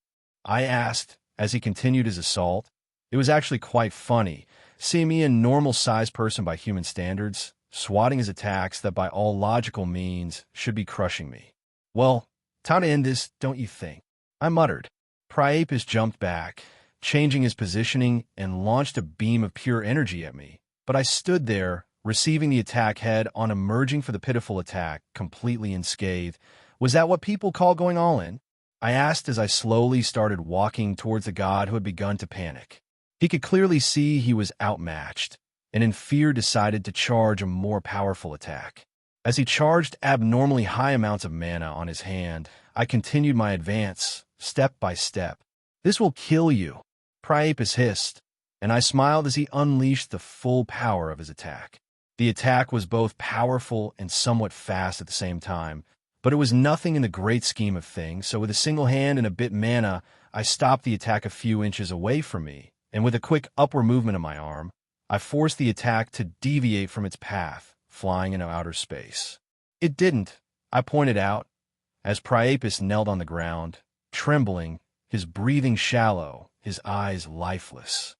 I asked as he continued his assault. It was actually quite funny, seeing me a normal-sized person by human standards, swatting his attacks that by all logical means should be crushing me. Well, time to end this, don't you think? I muttered. Priapus jumped back, changing his positioning and launched a beam of pure energy at me. But I stood there, receiving the attack head on, emerging for the pitiful attack, completely unscathed. Was that what people call going all in? I asked as I slowly started walking towards the god who had begun to panic. He could clearly see he was outmatched, and in fear decided to charge a more powerful attack. As he charged abnormally high amounts of mana on his hand, I continued my advance, step by step. This will kill you, Priapus hissed, and I smiled as he unleashed the full power of his attack. The attack was both powerful and somewhat fast at the same time, but it was nothing in the great scheme of things, so with a single hand and a bit mana, I stopped the attack a few inches away from me, and with a quick upward movement of my arm, I forced the attack to deviate from its path, flying into outer space. It didn't, I pointed out, as Priapus knelt on the ground, trembling, his breathing shallow, his eyes lifeless.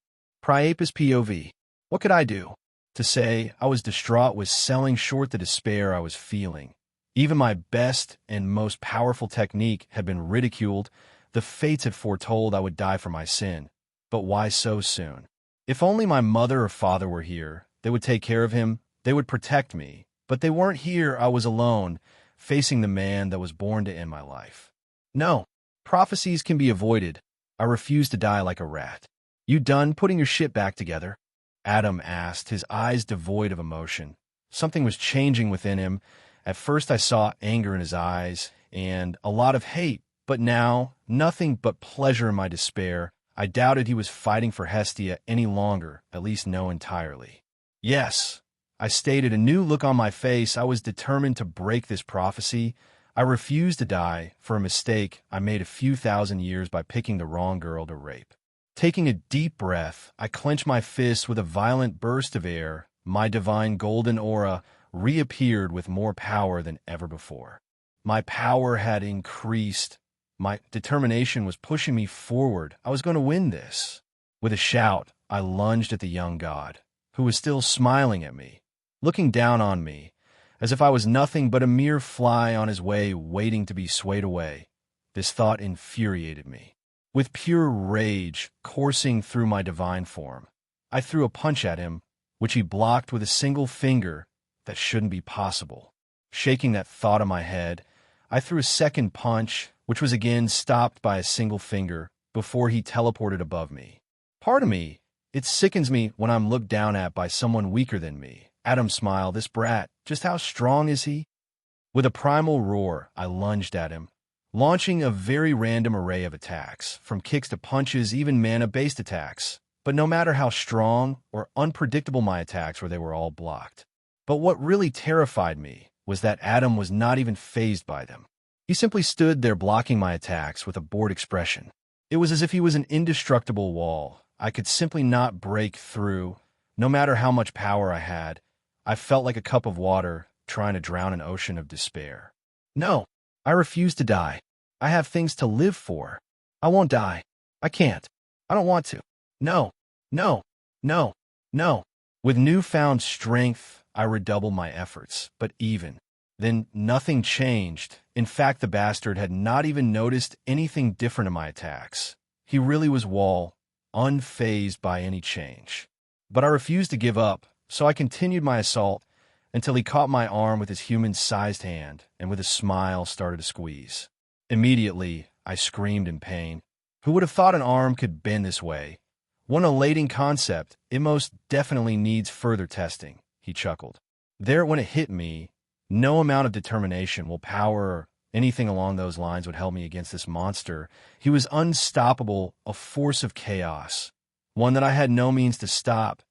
Priapus POV. What could I do? To say I was distraught was selling short the despair I was feeling. Even my best and most powerful technique had been ridiculed. The fates had foretold I would die for my sin. But why so soon? If only my mother or father were here, they would take care of him, they would protect me. But they weren't here. I was alone, facing the man that was born to end my life. No, prophecies can be avoided. I refuse to die like a rat. You done putting your shit back together? Adam asked, his eyes devoid of emotion. Something was changing within him. At first I saw anger in his eyes and a lot of hate, but now nothing but pleasure in my despair. I doubted he was fighting for Hestia any longer, at least no entirely. Yes, I stated, a new look on my face. I was determined to break this prophecy. I refused to die for a mistake I made a few thousand years by picking the wrong girl to rape. Taking a deep breath, I clenched my fists with a violent burst of air. My divine golden aura reappeared with more power than ever before. My power had increased. My determination was pushing me forward. I was going to win this. With a shout, I lunged at the young god, who was still smiling at me, looking down on me, as if I was nothing but a mere fly on his way waiting to be swayed away. This thought infuriated me. With pure rage coursing through my divine form, I threw a punch at him, which he blocked with a single finger. That shouldn't be possible. Shaking that thought in my head, I threw a second punch, which was again stopped by a single finger before he teleported above me. Part of me, it sickens me when I'm looked down at by someone weaker than me. Adam smiled. This brat, just how strong is he? With a primal roar, I lunged at him, launching a very random array of attacks, from kicks to punches, even mana-based attacks. But no matter how strong or unpredictable my attacks were, they were all blocked. But what really terrified me was that Adam was not even fazed by them. He simply stood there blocking my attacks with a bored expression. It was as if he was an indestructible wall I could simply not break through, no matter how much power I had. I felt like a cup of water trying to drown an ocean of despair. No, I refuse to die. I have things to live for. I won't die. I can't. I don't want to. No, no, no, no. With newfound strength, I redoubled my efforts, but even then, nothing changed. In fact, the bastard had not even noticed anything different in my attacks. He really was unfazed by any change. But I refused to give up, so I continued my assault until he caught my arm with his human-sized hand and with a smile started to squeeze. Immediately, I screamed in pain. Who would have thought an arm could bend this way? What an elating concept. It most definitely needs further testing, he chuckled. There, when it hit me, no amount of determination, willpower, or anything along those lines would help me against this monster. He was unstoppable, a force of chaos, one that I had no means to stop.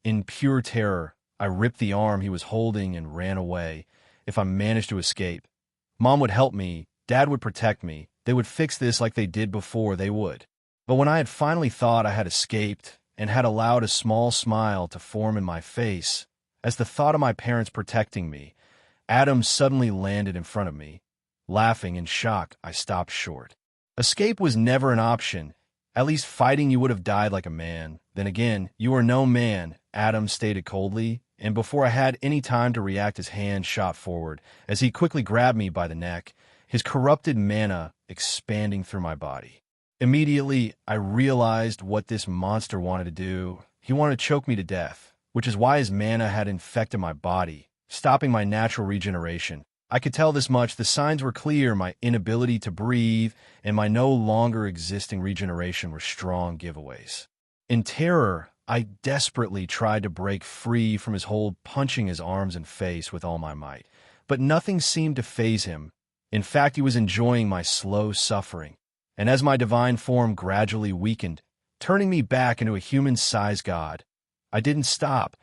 In pure terror, I ripped the arm he was holding and ran away. If I managed to escape, Mom would help me, Dad would protect me, they would fix this like they did before, they would. But when I had finally thought I had escaped and had allowed a small smile to form in my face, as the thought of my parents protecting me, Adam suddenly landed in front of me. Laughing in shock, I stopped short. Escape was never an option. At least fighting you would have died like a man. Then again, you are no man, Adam stated coldly, and before I had any time to react, his hand shot forward as he quickly grabbed me by the neck, his corrupted mana expanding through my body. Immediately, I realized what this monster wanted to do. He wanted to choke me to death, which is why his mana had infected my body, stopping my natural regeneration. I could tell this much, the signs were clear. My inability to breathe and my no longer existing regeneration were strong giveaways. In terror, I desperately tried to break free from his hold, punching his arms and face with all my might. But nothing seemed to faze him. In fact, he was enjoying my slow suffering. And as my divine form gradually weakened, turning me back into a human-sized god, I didn't stop.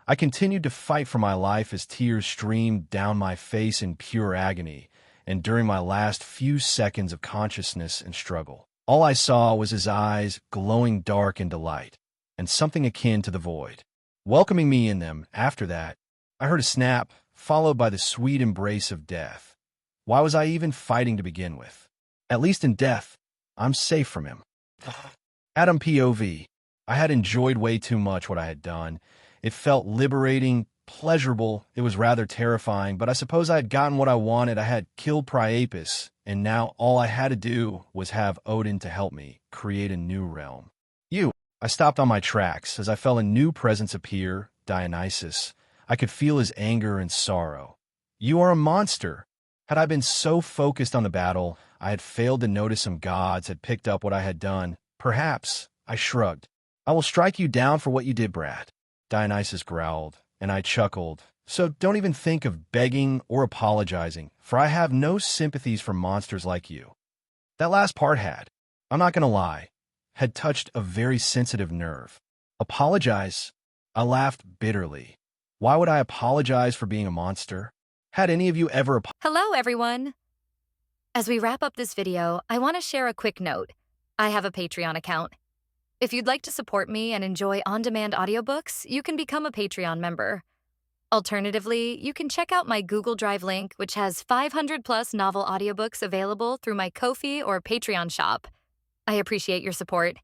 I continued to fight for my life as tears streamed down my face in pure agony, and during my last few seconds of consciousness and struggle, all I saw was his eyes glowing dark in delight, and something akin to the void, welcoming me in them. After that, I heard a snap, followed by the sweet embrace of death. Why was I even fighting to begin with? At least in death, I'm safe from him. Adam POV. I had enjoyed way too much what I had done. It felt liberating, pleasurable. It was rather terrifying, but I suppose I had gotten what I wanted. I had killed Priapus, and now all I had to do was have Odin to help me create a new realm. I stopped on my tracks as I felt a new presence appear, Dionysus. I could feel his anger and sorrow. You are a monster. Had I been so focused on the battle, I had failed to notice some gods had picked up what I had done. Perhaps, I shrugged. I will strike you down for what you did, Brad. Dionysus growled, and I chuckled. So don't even think of begging or apologizing, for I have no sympathies for monsters like you. That last part I'm not going to lie, had touched a very sensitive nerve. Apologize? I laughed bitterly. Why would I apologize for being a monster? Had any of you ever Hello, everyone. As we wrap up this video, I want to share a quick note. I have a Patreon account. If you'd like to support me and enjoy on-demand audiobooks, you can become a Patreon member. Alternatively, you can check out my Google Drive link, which has 500+ novel audiobooks available through my Ko-fi or Patreon shop. I appreciate your support.